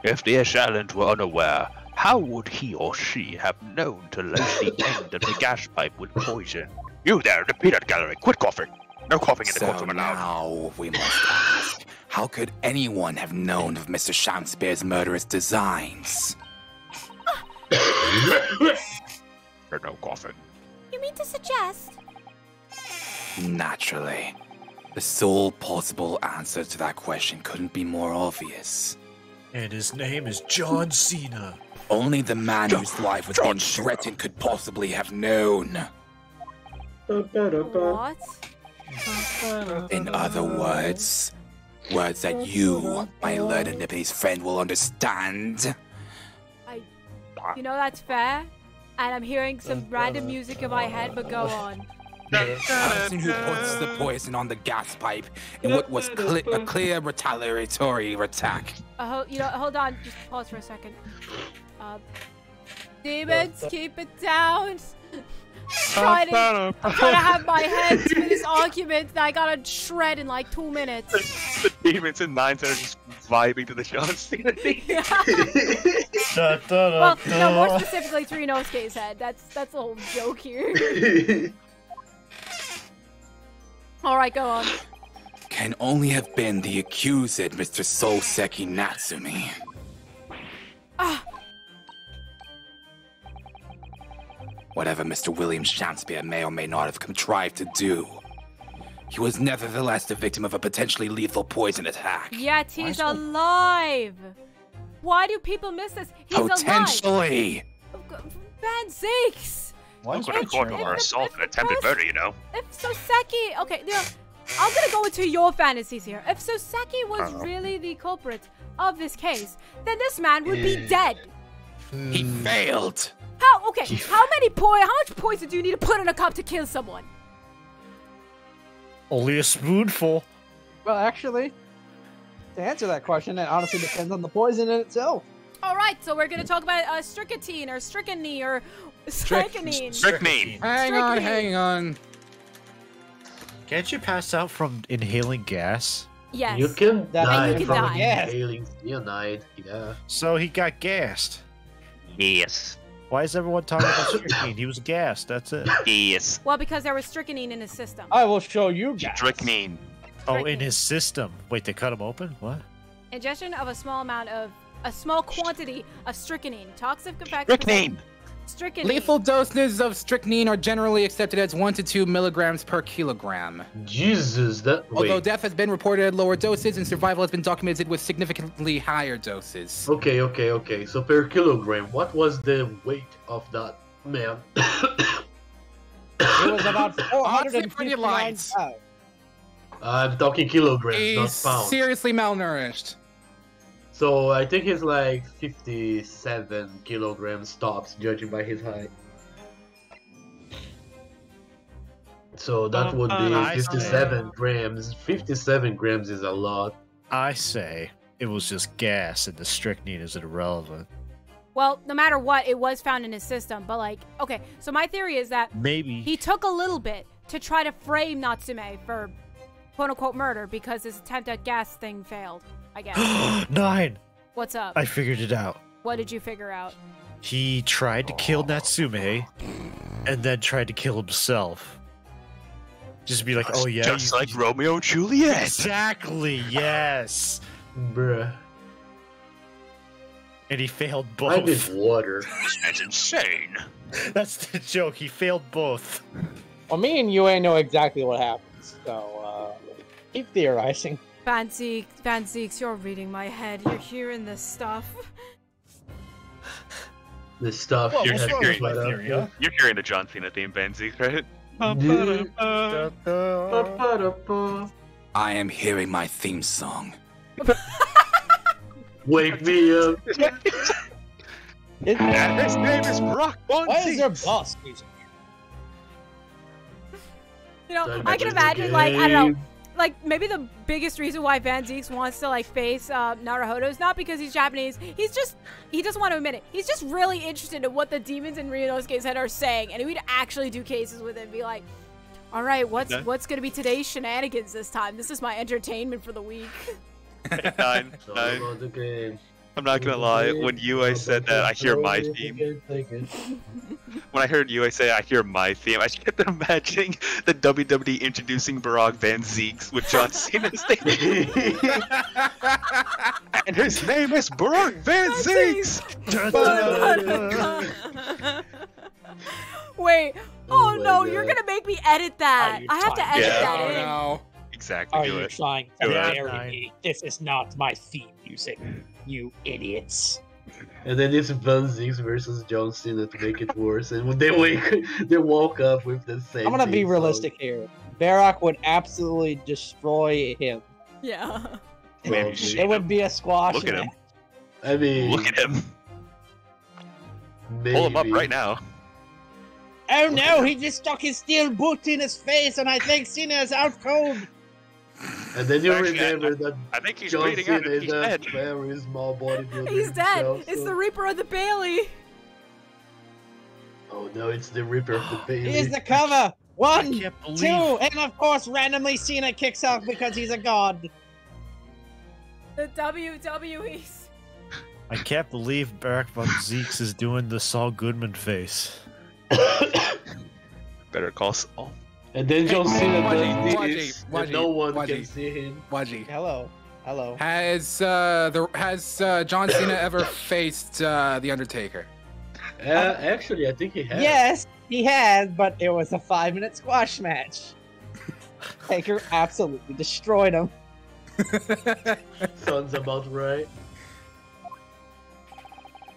Speaker 12: If the assailant were unaware, how would he or she have known to lace the end of the gas pipe with poison? You there in the peanut gallery, quit coughing! No coughing in the courtroom allowed.
Speaker 14: Now we must ask, how could anyone have known of Mr. Shamspeare's murderous designs?
Speaker 12: No coughing.
Speaker 6: You mean to suggest?
Speaker 14: Naturally. The sole possible answer to that question couldn't be more obvious.
Speaker 1: And his name is John Cena.
Speaker 14: Only the man whose life was being threatened could possibly have known.
Speaker 2: What?
Speaker 14: In other words, words that you, my learned Nippy's friend, will understand.
Speaker 2: You know, that's fair. And I'm hearing some random music in my head, but go on.
Speaker 14: The person who puts the poison on the gas pipe in what was a clear retaliatory attack.
Speaker 2: Hold on, just pause for a second. Demons, keep it down. I'm trying to have my head to this argument that I gotta shred in like 2 minutes.
Speaker 12: The demons in Nines are just vibing to the John Cena theme.
Speaker 2: Well, no, more specifically, Torinosuke's head. That's the whole joke here. All right, go on.
Speaker 11: Can only have been the accused, Mr. Souseki Natsumi.
Speaker 2: Ah.
Speaker 11: Whatever Mr. William Shakespeare may or may not have contrived to do, he was nevertheless the victim of a potentially lethal poison attack.
Speaker 2: Yet he's alive. Why do people miss this? He's
Speaker 11: Potentially.
Speaker 2: alive. Van Zeeks.
Speaker 12: Why could have court for assault and attempted murder, you know?
Speaker 2: If Soseki, okay, you know, I'm gonna go into your fantasies here. If Soseki was really the culprit of this case, then this man would be dead.
Speaker 11: He failed.
Speaker 2: How? Okay, how much poison do you need to put in a cup to kill someone?
Speaker 1: Only a spoonful.
Speaker 13: Well, actually, to answer that question, it honestly depends on the poison in itself.
Speaker 2: All right, so we're gonna talk about strychnine or strychnine or strychnine.
Speaker 12: Strychnine.
Speaker 14: Hang on.
Speaker 1: Can't you pass out from inhaling gas?
Speaker 2: Yes.
Speaker 17: You can die
Speaker 2: can
Speaker 17: from
Speaker 2: die.
Speaker 17: inhaling cyanide. Yeah.
Speaker 1: So he got gassed.
Speaker 12: Yes.
Speaker 1: Why is everyone talking about strychnine? He was gassed, that's it.
Speaker 12: Yes.
Speaker 2: Well, because there was strychnine in his system.
Speaker 13: I will show you guys.
Speaker 12: Strychnine.
Speaker 1: Oh, in his system. Wait, they cut him open? What?
Speaker 2: Ingestion of a small quantity of strychnine, toxic effects.
Speaker 12: Strychnine.
Speaker 2: Strychnine.
Speaker 14: Lethal doses of strychnine are generally accepted as 1 to 2 milligrams per kilogram.
Speaker 17: Jesus, that.
Speaker 14: Although
Speaker 17: Wait.
Speaker 14: death has been reported at lower doses and survival has been documented with significantly higher doses.
Speaker 17: Okay. So per kilogram, what was the weight of that man?
Speaker 13: It was about
Speaker 14: Honestly, pretty
Speaker 13: 459
Speaker 14: light.
Speaker 13: pounds.
Speaker 17: I'm talking kilograms,
Speaker 14: He's
Speaker 17: not pounds.
Speaker 14: seriously malnourished.
Speaker 17: So I think he's like 57 kilograms tops, judging by his height. So that would be 57 grams. 57 grams is a lot.
Speaker 1: I say it was just gas and the strychnine is irrelevant.
Speaker 2: Well, no matter what, it was found in his system. But like, okay, so my theory is that
Speaker 1: Maybe.
Speaker 2: he took a little bit to try to frame Natsume for quote-unquote murder because his attempt at gas thing failed, I guess.
Speaker 1: 9!
Speaker 2: What's up?
Speaker 1: I figured it out.
Speaker 2: What did you figure out?
Speaker 1: He tried to kill Natsume and then tried to kill himself. Just be like, oh yeah.
Speaker 12: Just like Romeo and Juliet.
Speaker 1: Exactly, yes.
Speaker 17: Bruh.
Speaker 1: And he failed
Speaker 17: I need
Speaker 1: both.
Speaker 17: water.
Speaker 12: That's insane.
Speaker 1: That's the joke. He failed both.
Speaker 13: Well, me and you know exactly what happens, so keep theorizing.
Speaker 2: Van Zeeks, you're reading my head. You're hearing this stuff.
Speaker 17: The stuff
Speaker 12: Well,
Speaker 17: you
Speaker 12: you're,
Speaker 17: have
Speaker 12: hearing,
Speaker 17: to put up.
Speaker 12: you're hearing the John Cena theme, Van Zeke, right?
Speaker 11: I am hearing my theme song.
Speaker 17: Wake me up.
Speaker 12: And his name is Brock Von
Speaker 13: Why is
Speaker 12: Zeke.
Speaker 13: there boss music?
Speaker 2: You know, I can imagine, like, I don't know, like, maybe the biggest reason why Van Zeeks wants to, like, face Naruhodo is not because he's Japanese. He doesn't want to admit it. He's just really interested in what the demons in Ryunosuke's head are saying, and we'd actually do cases with it and be like, all right, what's going to be today's shenanigans this time? This is my entertainment for the week.
Speaker 12: Nine. I'm not gonna lie, when Yui said that, I hear my theme. When I heard Yui say I hear my theme, I just kept imagining the WWE introducing Barack Van Zeeks with John Cena's theme. And his name is Barack Van Zeeks!
Speaker 2: Wait, oh no, you're gonna make me edit that. I have to edit that in.
Speaker 14: No.
Speaker 12: Exactly,
Speaker 13: Are
Speaker 12: do
Speaker 13: you
Speaker 12: it.
Speaker 13: trying to
Speaker 12: Do it.
Speaker 13: bury me? This is not my theme music, you idiots.
Speaker 17: And then it's Van Zeeks versus John Cena to make it worse. And when they woke up with the same.
Speaker 13: I'm gonna be
Speaker 17: theme
Speaker 13: realistic here. Barak would absolutely destroy him.
Speaker 2: Yeah.
Speaker 13: It would be a squash.
Speaker 12: Look at him.
Speaker 13: match.
Speaker 17: I mean,
Speaker 12: Look at him.
Speaker 17: maybe.
Speaker 12: Pull him up right now.
Speaker 13: Oh no, he just stuck his steel boot in his face, and I think Cena is out cold.
Speaker 17: And then you
Speaker 12: Actually,
Speaker 17: remember that
Speaker 12: I think he's
Speaker 17: John
Speaker 12: bleeding
Speaker 17: Cena
Speaker 12: out.
Speaker 17: is
Speaker 12: He's
Speaker 17: a
Speaker 12: dead.
Speaker 17: very small bodybuilder.
Speaker 2: He's dead.
Speaker 17: himself,
Speaker 2: It's
Speaker 17: so-
Speaker 2: the Reaper of the Bailey.
Speaker 17: Oh no, it's the Reaper of the Bailey.
Speaker 13: Here's the cover. 1, 2,
Speaker 1: can't believe-
Speaker 13: and of course, randomly Cena kicks out because he's a god.
Speaker 2: The WWE's.
Speaker 1: I can't believe Barack Von Zeeks is doing the Saul Goodman face.
Speaker 12: Better call Saul.
Speaker 17: And then John Cena does
Speaker 14: Waji,
Speaker 17: this, and no one can see him.
Speaker 14: Waji.
Speaker 13: Hello.
Speaker 14: Has John Cena ever faced the Undertaker?
Speaker 17: Actually, I think he has.
Speaker 13: Yes, he has, but it was a 5-minute squash match. Taker absolutely destroyed him.
Speaker 17: Sounds about right.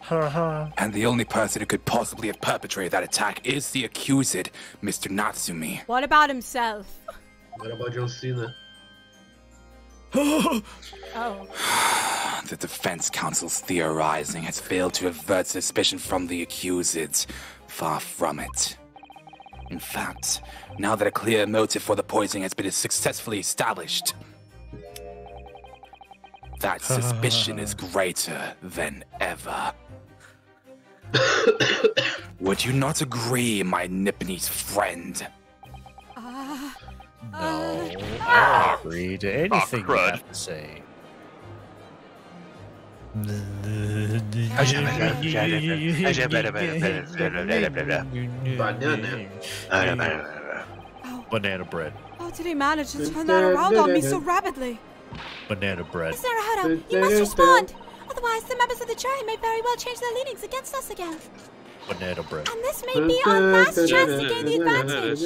Speaker 11: And the only person who could possibly have perpetrated that attack is the accused, Mr. Natsumi.
Speaker 2: What about himself?
Speaker 17: What about John Cena?
Speaker 2: Oh.
Speaker 11: The defense counsel's theorizing has failed to avert suspicion from the accused. Far from it. In fact, now that a clear motive for the poisoning has been successfully established, that suspicion is greater than ever. Would you not agree, my Nipponese friend?
Speaker 8: No, I don't agree to anything you have to say. Banana bread.
Speaker 2: Oh, did he manage to turn that around on me so rapidly?
Speaker 8: Banana bread.
Speaker 6: Mr. Naruto, you must respond. Otherwise, the members of the jury may very well change their leanings against us again.
Speaker 8: Banana bread.
Speaker 6: And this may be our last chance to gain the advantage.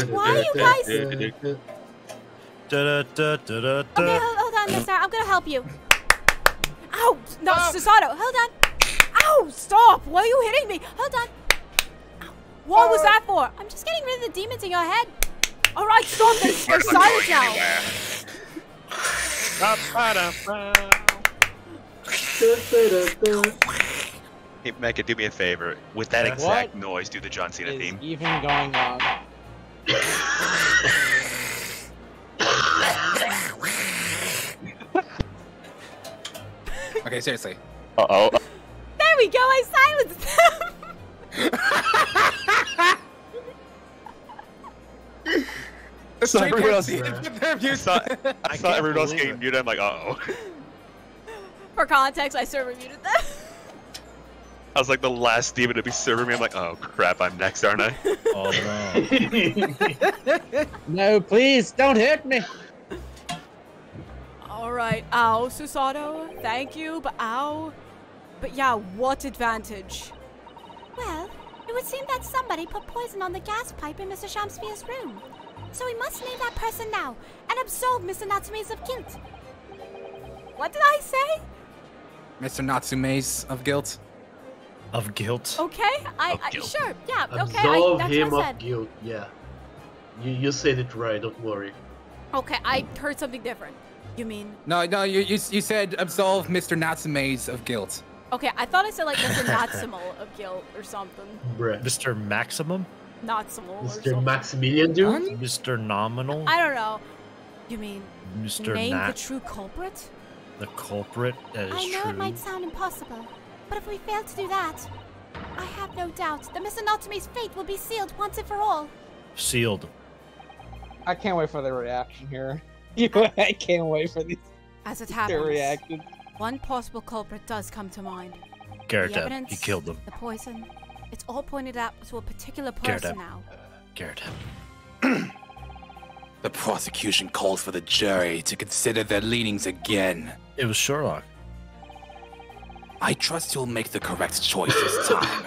Speaker 6: Why are you guys... Okay, hold on, mister. I'm gonna help you. Ow! No, Susato, hold on. Ow! Stop! Why are you hitting me? Hold on. What was that for? I'm just getting rid of the demons in your head. Alright, stop this. You're silent now.
Speaker 10: Hey, Mecca, do me a favor. With that exact noise, do the John Cena theme.
Speaker 13: Even going on.
Speaker 14: Okay, seriously.
Speaker 10: Uh-oh.
Speaker 2: There we go, I silenced them!
Speaker 10: I saw everyone else,
Speaker 14: I
Speaker 10: saw everyone else getting muted. I'm like, uh-oh.
Speaker 2: For context, I server muted them.
Speaker 10: I was like the last demon to be serving me. I'm like, oh crap, I'm next, aren't I?
Speaker 8: Oh
Speaker 13: no. No, please, don't hit me.
Speaker 2: Alright, ow, Susato, thank you, but ow. But yeah, what advantage?
Speaker 6: Well, it would seem that somebody put poison on the gas pipe in Mr. Shamspier's room. So we must name that person now and absolve Mr. Natsume's of guilt.
Speaker 2: What did I say?
Speaker 14: Mr. Natsume's of guilt.
Speaker 8: Of guilt.
Speaker 2: Okay, sure, yeah, okay,
Speaker 17: Absolve
Speaker 2: that's
Speaker 17: him
Speaker 2: what I
Speaker 17: of
Speaker 2: said.
Speaker 17: guilt, yeah. You said it right, don't worry.
Speaker 2: Okay, I heard something different. You mean?
Speaker 14: No, you said absolve Mr. Natsume's of guilt.
Speaker 2: Okay, I thought I said like Mr. Natsumal of guilt or something.
Speaker 17: Bruh.
Speaker 8: Mr. Maximum?
Speaker 2: Natsumal or
Speaker 17: Mr.
Speaker 2: something.
Speaker 17: Maximilian, dude?
Speaker 8: Mr. Nominal?
Speaker 2: I don't know. You mean
Speaker 8: Mr.
Speaker 2: name
Speaker 8: Nat?
Speaker 2: the true culprit?
Speaker 8: The culprit? That is
Speaker 6: I know
Speaker 8: true.
Speaker 6: it might sound impossible, but if we fail to do that, I have no doubt that Mr. Natsume's fate will be sealed once and for all.
Speaker 8: Sealed.
Speaker 13: I can't wait for the reaction here. I can't wait for these.
Speaker 2: As it
Speaker 13: their
Speaker 2: happens,
Speaker 13: reaction.
Speaker 2: one possible culprit does come to mind.
Speaker 8: Garrett,
Speaker 2: The evidence,
Speaker 8: he killed them.
Speaker 2: the poison, it's all pointed out to a particular
Speaker 8: Garrett.
Speaker 2: person now.
Speaker 8: Garrett.
Speaker 11: The prosecution calls for the jury to consider their leanings again.
Speaker 8: It was Sherlock.
Speaker 11: I trust you'll make the correct choice this time,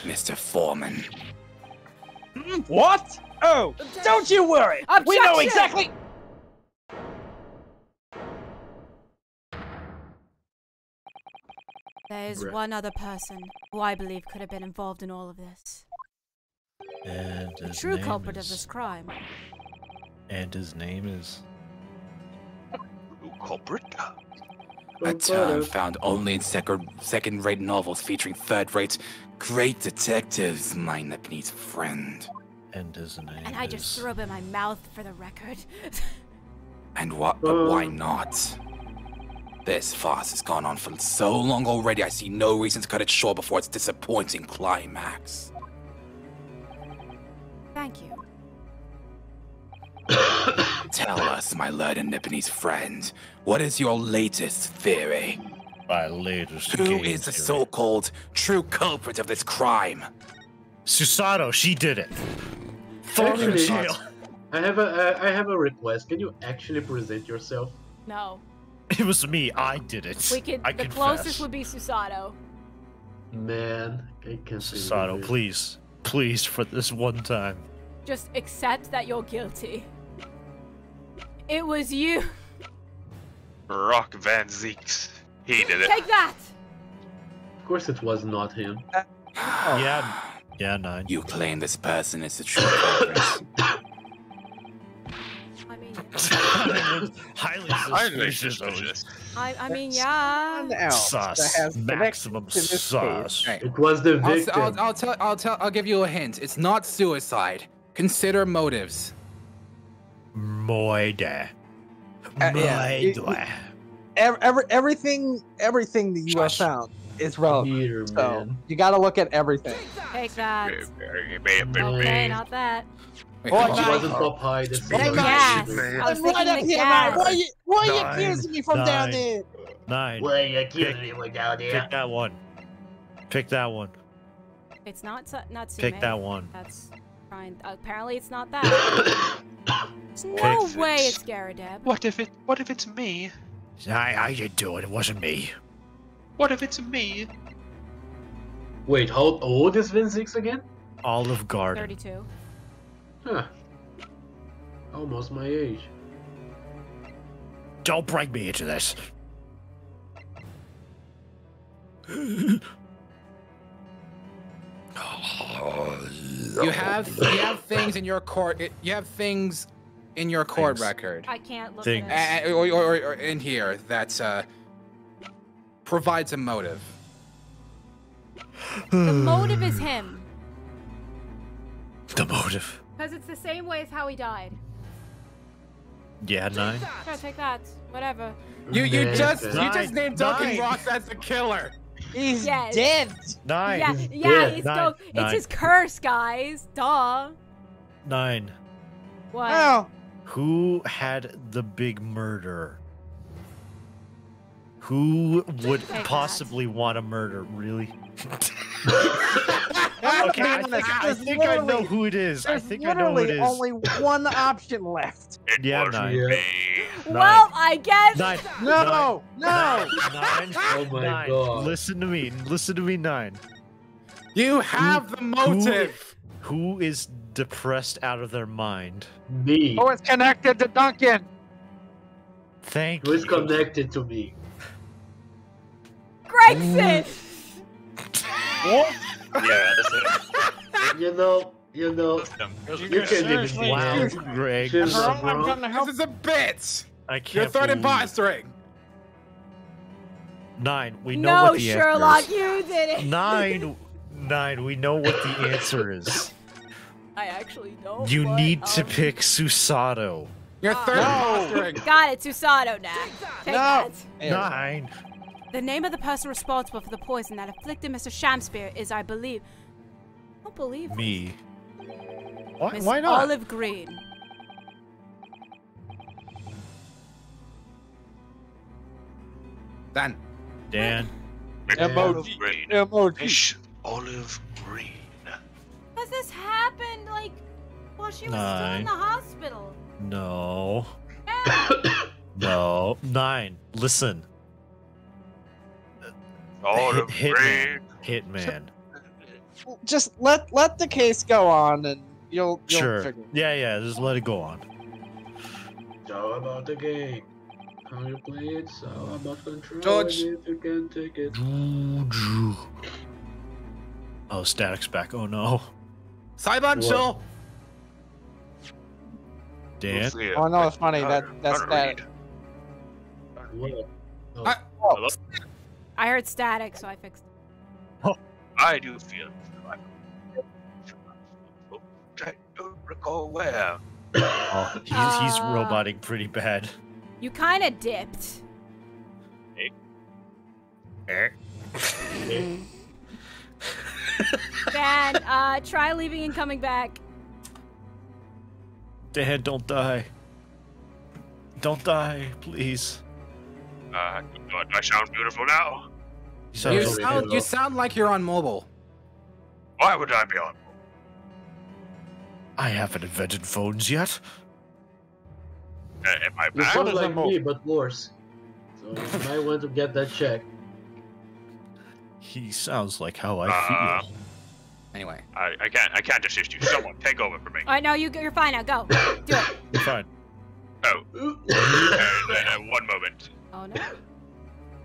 Speaker 11: Mr. Foreman.
Speaker 13: What? Oh, don't you worry. We know
Speaker 2: Objection!
Speaker 13: exactly.
Speaker 2: There's
Speaker 8: Bruh.
Speaker 2: one other person who I believe could have been involved in all of this.
Speaker 8: And
Speaker 2: The
Speaker 8: his
Speaker 2: true
Speaker 8: name
Speaker 2: culprit
Speaker 8: is...
Speaker 2: of this crime.
Speaker 8: And his name is...
Speaker 10: Culprit?
Speaker 11: A term found only in second-rate novels featuring third-rate great detectives, my Nepalese friend.
Speaker 8: And his name
Speaker 2: And I just threw up in my mouth for the record.
Speaker 11: And what? But why not? This farce has gone on for so long already, I see no reason to cut it short before its disappointing climax.
Speaker 2: Thank you.
Speaker 11: Tell us, my learned Nipponese friend, what is your latest theory?
Speaker 8: My latest
Speaker 11: Who
Speaker 8: game
Speaker 11: is the
Speaker 8: theory.
Speaker 11: so-called true culprit of this crime?
Speaker 8: Susato, she did it.
Speaker 1: Throw him in jail.
Speaker 17: I have a request. Can you actually present yourself?
Speaker 2: No.
Speaker 1: It was me. I did it.
Speaker 2: We could.
Speaker 1: I
Speaker 2: The
Speaker 1: confess.
Speaker 2: closest would be Susato.
Speaker 17: Man, I can't
Speaker 1: Susato, please, for this one time.
Speaker 2: Just accept that you're guilty. It was you.
Speaker 12: Rock Van Zeeks. He did it.
Speaker 2: Take that.
Speaker 17: Of course, it was not him.
Speaker 1: Yeah, 9.
Speaker 11: You claim this person is the true culprit.
Speaker 2: I mean,
Speaker 1: highly suspicious.
Speaker 2: I mean, yeah.
Speaker 1: Sauce. Maximum sauce.
Speaker 17: It was the victim.
Speaker 14: I'll give you a hint. It's not suicide. Consider motives.
Speaker 1: Moide.
Speaker 13: Everything that you have found is relevant. So you got to look at everything.
Speaker 2: Take that. Okay, not that.
Speaker 17: It wasn't Popeye.
Speaker 2: The gas. I was thinking the gas.
Speaker 13: Why are you accusing me from down there?
Speaker 1: 9.
Speaker 17: Why are you accusing me from down there?
Speaker 1: Pick that one. Pick that one.
Speaker 2: It's not Sume.
Speaker 1: Pick that one.
Speaker 2: That's fine. Apparently, it's not that. There's no way it's Garadeb.
Speaker 10: What if it's me?
Speaker 1: I didn't do it. It wasn't me.
Speaker 10: What if it's me?
Speaker 17: Wait, how old is Van Zix again?
Speaker 1: Olive Garden.
Speaker 2: 32.
Speaker 17: Huh. Almost my age.
Speaker 1: Don't bring me into this.
Speaker 14: You have things in your court. You have things in your court record.
Speaker 2: I can't look
Speaker 1: Things.
Speaker 2: at it.
Speaker 14: Or in here that provides a motive.
Speaker 2: The motive is him.
Speaker 1: The motive.
Speaker 2: Because it's the same way as how he died.
Speaker 1: Yeah, 9.
Speaker 2: Sure, take that. Whatever.
Speaker 14: You just named Duncan
Speaker 1: 9.
Speaker 14: Ross as the killer.
Speaker 13: He's
Speaker 2: Yes.
Speaker 13: dead.
Speaker 1: 9.
Speaker 2: Yeah, he's
Speaker 1: 9.
Speaker 2: it's his curse, guys. Duh.
Speaker 1: 9.
Speaker 2: What?
Speaker 13: Oh.
Speaker 1: Who had the big murder? Who would
Speaker 2: Take
Speaker 1: possibly want to murder? Really?
Speaker 13: Okay,
Speaker 1: I think I know who it is. I think I know who it is.
Speaker 13: only one option left.
Speaker 1: Yeah, 9.
Speaker 2: Well, I guess.
Speaker 1: 9.
Speaker 13: No, no.
Speaker 1: 9.
Speaker 17: Oh my
Speaker 1: 9.
Speaker 17: god.
Speaker 1: Listen to me. Listen to me, 9.
Speaker 14: You have the motive.
Speaker 1: Who is depressed out of their mind?
Speaker 17: Me.
Speaker 13: Oh, it's connected to Duncan.
Speaker 1: Thank
Speaker 17: Who
Speaker 1: you.
Speaker 17: is connected to me?
Speaker 2: Gregson.
Speaker 17: What?
Speaker 12: Yeah, that's it.
Speaker 17: You know, you can't even
Speaker 1: Wow, Greg.
Speaker 17: Shit,
Speaker 14: This is a bit.
Speaker 1: I can't.
Speaker 14: You're third
Speaker 1: believe-
Speaker 14: impostering.
Speaker 1: 9. We know
Speaker 2: No,
Speaker 1: what the
Speaker 2: Sherlock,
Speaker 1: answer is.
Speaker 2: you did it.
Speaker 1: 9. We know what the answer is.
Speaker 2: I actually don't.
Speaker 1: You
Speaker 2: but,
Speaker 1: need to pick Susato.
Speaker 14: You're third impostering.
Speaker 2: Got it, Susato now. Take that.
Speaker 1: 9.
Speaker 2: The name of the person responsible for the poison that afflicted Mr. Shamspear is, I believe. I don't believe.
Speaker 1: Me. Why?
Speaker 2: Miss
Speaker 1: Why not?
Speaker 2: Olive Green.
Speaker 14: Dan.
Speaker 10: Emoji. Olive Green.
Speaker 2: Has this happened, like, while she was still in
Speaker 1: 9.
Speaker 2: the hospital?
Speaker 1: No. No. 9. Listen.
Speaker 12: Olive Green.
Speaker 1: Hitman.
Speaker 13: Just let the case go on, and you'll
Speaker 1: Sure.
Speaker 13: figure.
Speaker 1: Yeah. Just let it go on.
Speaker 17: So about the game. How you play it, so about control.
Speaker 14: George.
Speaker 17: If you can take it.
Speaker 1: Oh, Static's back. Oh no.
Speaker 14: Simon Show.
Speaker 1: Dan.
Speaker 13: Oh no, it's funny. That's that.
Speaker 17: What?
Speaker 2: I heard static, so I fixed it.
Speaker 12: I do feel.
Speaker 10: I don't recall where.
Speaker 1: Oh, he's roboting pretty bad.
Speaker 2: You kind of dipped. Dan, try leaving and coming back.
Speaker 1: Dan, don't die. Don't die, please.
Speaker 12: Do I sound beautiful now?
Speaker 14: You sound like you're on mobile.
Speaker 12: Why would I be on?
Speaker 8: I haven't invented phones yet.
Speaker 18: Am I
Speaker 17: You
Speaker 18: bad?
Speaker 17: sound like me, but worse. So you might want to get that checked.
Speaker 1: He sounds like how I feel.
Speaker 14: Anyway.
Speaker 18: I can't assist you. Someone take over for me.
Speaker 2: All right, no, you're fine now. Go. Do it.
Speaker 1: You're fine.
Speaker 18: Oh. One moment.
Speaker 2: Oh, no.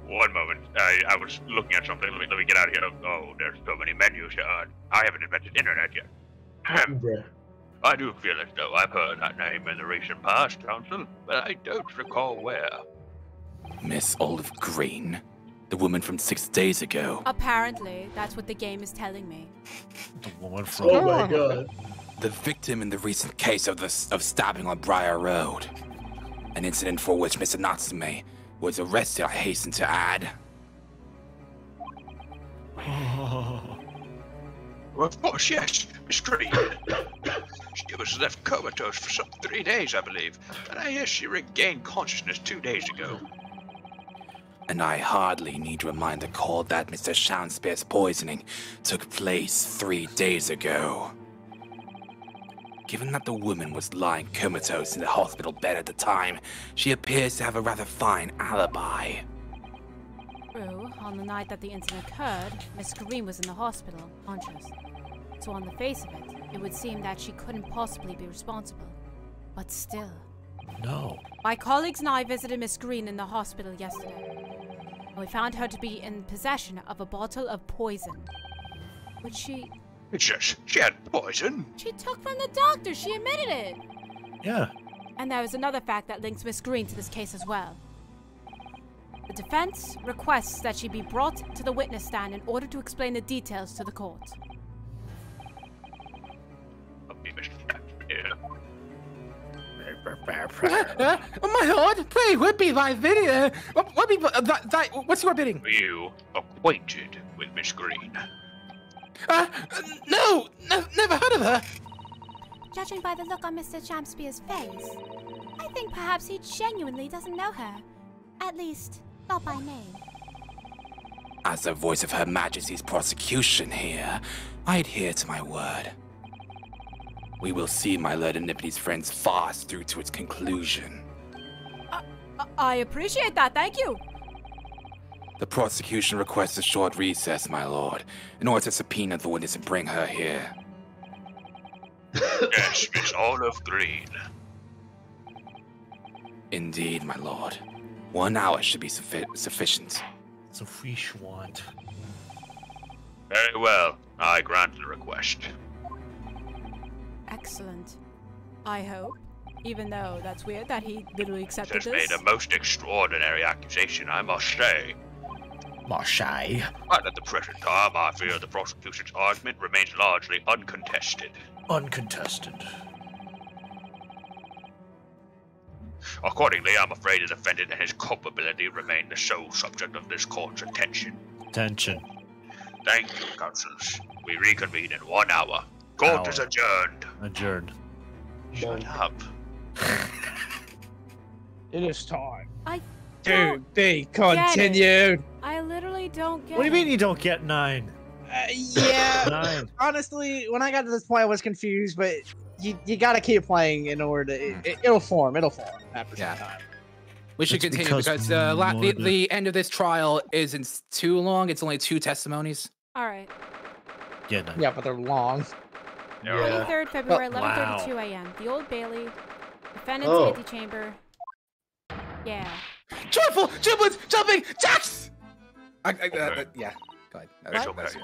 Speaker 18: One moment. I was looking at something. Let me get out of here. Oh, there's so many menus here. I haven't invented internet yet. I do feel as though I've heard that name in the recent past, Council, but I don't recall where.
Speaker 11: Miss Olive Green, the woman from 6 days ago.
Speaker 2: Apparently, that's what the game is telling me.
Speaker 1: The woman from...
Speaker 17: Oh my god.
Speaker 11: The victim in the recent case of stabbing on Briar Road. An incident for which Mr. Natsume was arrested, I hasten to add.
Speaker 12: Well, of course, yes, Miss Green. She was left comatose for some 3 days, I believe. And yes, she regained consciousness 2 days ago.
Speaker 11: And I hardly need to remind the court that Mr. Shakespeare's poisoning took place 3 days ago. Given that the woman was lying comatose in the hospital bed at the time, she appears to have a rather fine alibi.
Speaker 2: True, on the night that the incident occurred, Miss Green was in the hospital, conscious. So on the face of it, it would seem that she couldn't possibly be responsible. But still.
Speaker 1: No.
Speaker 2: My colleagues and I visited Miss Green in the hospital yesterday. And we found her to be in possession of a bottle of poison. Which she
Speaker 12: had poison?
Speaker 2: She took from the doctor, she admitted it!
Speaker 1: Yeah.
Speaker 2: And there is another fact that links Miss Green to this case as well. The defense requests that she be brought to the witness stand in order to explain the details to the court.
Speaker 14: Oh my lord, pray, what be thy bidding? What's your bidding?
Speaker 12: Are you acquainted with Miss Green?
Speaker 14: No, never heard of her.
Speaker 6: Judging by the look on Mr. Shakespeare's face, I think perhaps he genuinely doesn't know her. At least, not by name.
Speaker 11: As the voice of Her Majesty's prosecution here, I adhere to my word. We will see my Lord Inipity's friend's farce through to its conclusion.
Speaker 2: I appreciate that, thank you.
Speaker 11: The prosecution requests a short recess, my lord, in order to subpoena the witness and bring her here.
Speaker 12: Yes, Miss Olive Green.
Speaker 11: Indeed, my lord. 1 hour should be sufficient.
Speaker 1: Sufficient.
Speaker 12: Very well. I grant the request.
Speaker 2: Excellent. I hope. Even though that's weird that he literally accepted
Speaker 12: Has
Speaker 2: this.
Speaker 12: made a most extraordinary accusation, I must say. But at the present time, I fear the prosecution's argument remains largely uncontested.
Speaker 1: Uncontested.
Speaker 12: Accordingly, I'm afraid the defendant and his culpability remain the sole subject of this court's attention.
Speaker 1: Attention.
Speaker 12: Thank you, counsels. We reconvene in 1 hour. Court is adjourned.
Speaker 1: Adjourned.
Speaker 12: Shut up.
Speaker 13: It is time.
Speaker 2: I
Speaker 13: To be
Speaker 2: get
Speaker 13: continued.
Speaker 2: I literally don't get
Speaker 1: What do you mean
Speaker 2: it.
Speaker 1: you don't get 9?
Speaker 13: Yeah.
Speaker 1: 9.
Speaker 13: Honestly, when I got to this point, I was confused, but you gotta keep playing in order to. It'll form. It'll form after some time.
Speaker 14: We should
Speaker 1: It's
Speaker 14: continue because the end of this trial isn't too long. It's only 2 testimonies.
Speaker 2: Alright.
Speaker 1: Yeah, 9.
Speaker 13: Yeah, but they're long.
Speaker 2: 23rd February,
Speaker 1: Oh,
Speaker 2: 11:32 a.m. The Old Bailey. Defendant's antechamber. Yeah.
Speaker 14: Joyful, jubilant, jumping, jacks! Yeah, go ahead.
Speaker 12: It's okay.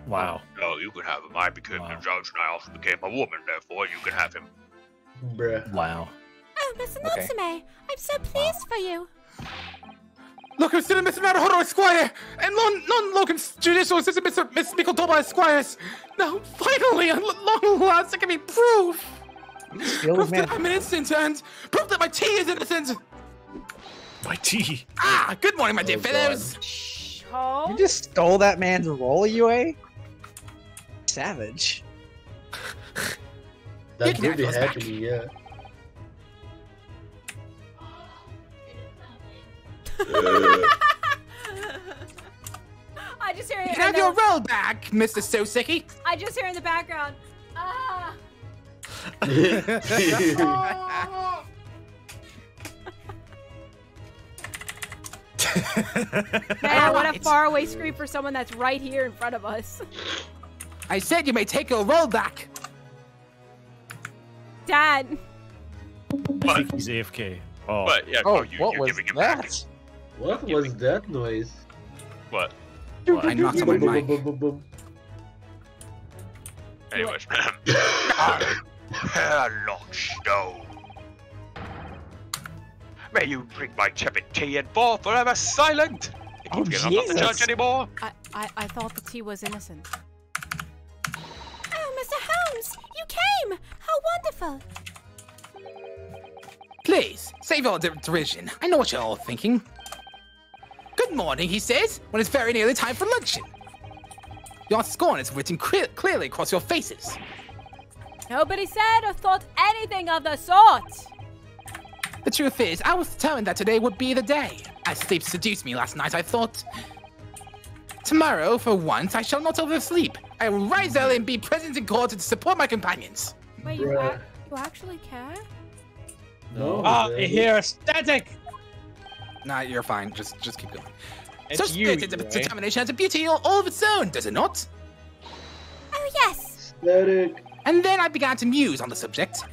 Speaker 1: Wow.
Speaker 12: No, you can have him. I became the judge and I also became a woman, therefore you can have him.
Speaker 17: Bruh.
Speaker 1: Wow.
Speaker 6: Oh, Mr.
Speaker 14: Okay.
Speaker 6: Natsume, I'm so pleased for you.
Speaker 14: Look, I'm still Mr. Naruhodo Esquire, and non-Logan's judicial assistant, Miss Mikotoba Esquires. Now, finally, at long last, there can be proof. Proof that I'm innocent, and proof that my tea is innocent.
Speaker 1: My tea.
Speaker 14: Ah, good morning, my dear fellows.
Speaker 13: You just stole that man's role, UA? Savage.
Speaker 17: That would be happening, yeah.
Speaker 2: I just hear
Speaker 14: You
Speaker 2: it.
Speaker 14: can have your role back, Mr. Soseki.
Speaker 2: I just hear in the background. Ah. Man, what a faraway scream for someone that's right here in front of us.
Speaker 14: I said you may take your roll back.
Speaker 2: Dad.
Speaker 1: I think he's AFK. Oh,
Speaker 18: But yeah,
Speaker 13: Oh,
Speaker 18: you're
Speaker 13: what was
Speaker 18: giving him
Speaker 13: that?
Speaker 18: back.
Speaker 17: What was that noise?
Speaker 18: What?
Speaker 14: I knocked on my mic.
Speaker 18: Anyways.
Speaker 12: Herlock Stone. May you drink my tepid tea and fall forever silent.
Speaker 13: Oh,
Speaker 12: You're not the judge
Speaker 13: Jesus.
Speaker 12: anymore.
Speaker 2: I thought the tea was innocent.
Speaker 6: Oh, Mr. Holmes, you came! How wonderful!
Speaker 14: Please, save your derision. I know what you're all thinking. Good morning, he says, when it's very nearly time for luncheon. Your scorn is written clearly across your faces.
Speaker 2: Nobody said or thought anything of the sort.
Speaker 14: The truth is, I was determined that today would be the day. As sleep seduced me last night, I thought, tomorrow, for once, I shall not oversleep. I will rise early and be present in court to support my companions.
Speaker 2: Wait, you actually care?
Speaker 17: No.
Speaker 13: Ah, I hear static.
Speaker 14: Nah, you're fine. Just keep going.
Speaker 13: It's
Speaker 14: Such
Speaker 13: you,
Speaker 14: spirited
Speaker 13: right?
Speaker 14: determination has a beauty all of its own, does it not?
Speaker 6: Oh, yes!
Speaker 17: Static.
Speaker 14: And then I began to muse on the subject.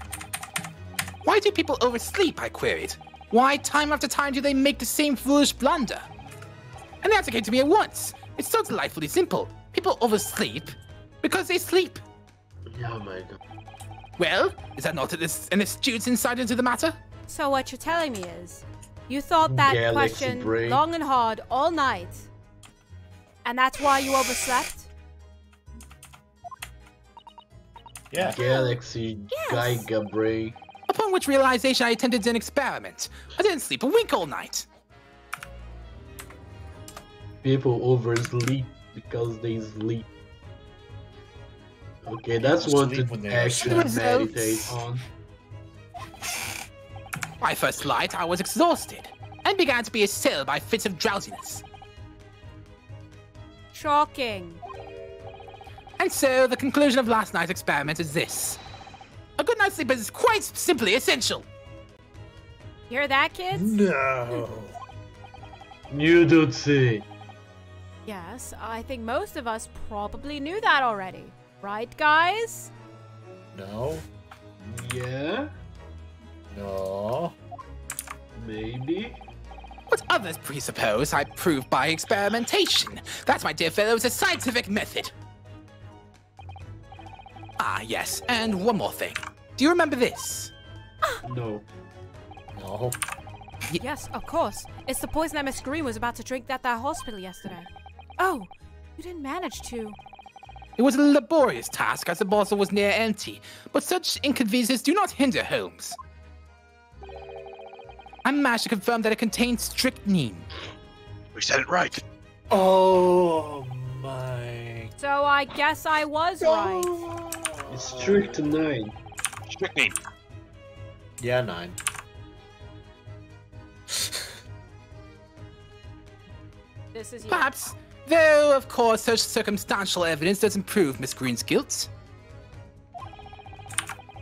Speaker 14: Why do people oversleep, I queried. Why, time after time, do they make the same foolish blunder? And the answer came to me at once. It's so delightfully simple. People oversleep because they sleep.
Speaker 17: Oh my god.
Speaker 14: Well, is that not an astute insight into the matter?
Speaker 2: So what you're telling me is, you thought that
Speaker 17: Galaxy
Speaker 2: question
Speaker 17: brain.
Speaker 2: long and hard all night, and that's why you overslept?
Speaker 1: Yeah.
Speaker 17: Galaxy
Speaker 2: Yes.
Speaker 17: Giga Brain.
Speaker 14: Upon which realization I attempted an experiment. I didn't sleep a wink all night.
Speaker 17: People oversleep because they sleep. Okay, that's
Speaker 1: People
Speaker 17: one
Speaker 1: sleep
Speaker 17: to
Speaker 1: when they
Speaker 17: actually
Speaker 14: sleep.
Speaker 17: meditate on.
Speaker 14: My first light, I was exhausted, and began to be assailed by fits of drowsiness.
Speaker 2: Shocking.
Speaker 14: And so, the conclusion of last night's experiment is this. A good night's sleep is quite simply essential.
Speaker 2: Hear that, kids?
Speaker 1: No.
Speaker 17: You don't say.
Speaker 2: Yes, I think most of us probably knew that already. Right, guys?
Speaker 1: No.
Speaker 17: Yeah,
Speaker 1: No.
Speaker 17: maybe.
Speaker 14: What others presuppose, I prove by experimentation. That, my dear fellow, is a scientific method. Ah, yes, and one more thing. Do you remember this?
Speaker 17: No.
Speaker 1: No.
Speaker 2: Yes, of course. It's the poison that Miss Green was about to drink at that hospital yesterday. Oh, you didn't manage to.
Speaker 14: It was a laborious task as the bottle was near empty, but such inconveniences do not hinder Holmes. I managed to confirm that it contained strychnine.
Speaker 12: We said it right.
Speaker 1: Oh my.
Speaker 2: So I guess I was right.
Speaker 17: It's strict to 9.
Speaker 12: Strychnine.
Speaker 1: Yeah, 9.
Speaker 2: This is you.
Speaker 14: Perhaps, though, of course, such circumstantial evidence doesn't prove Miss Green's guilt.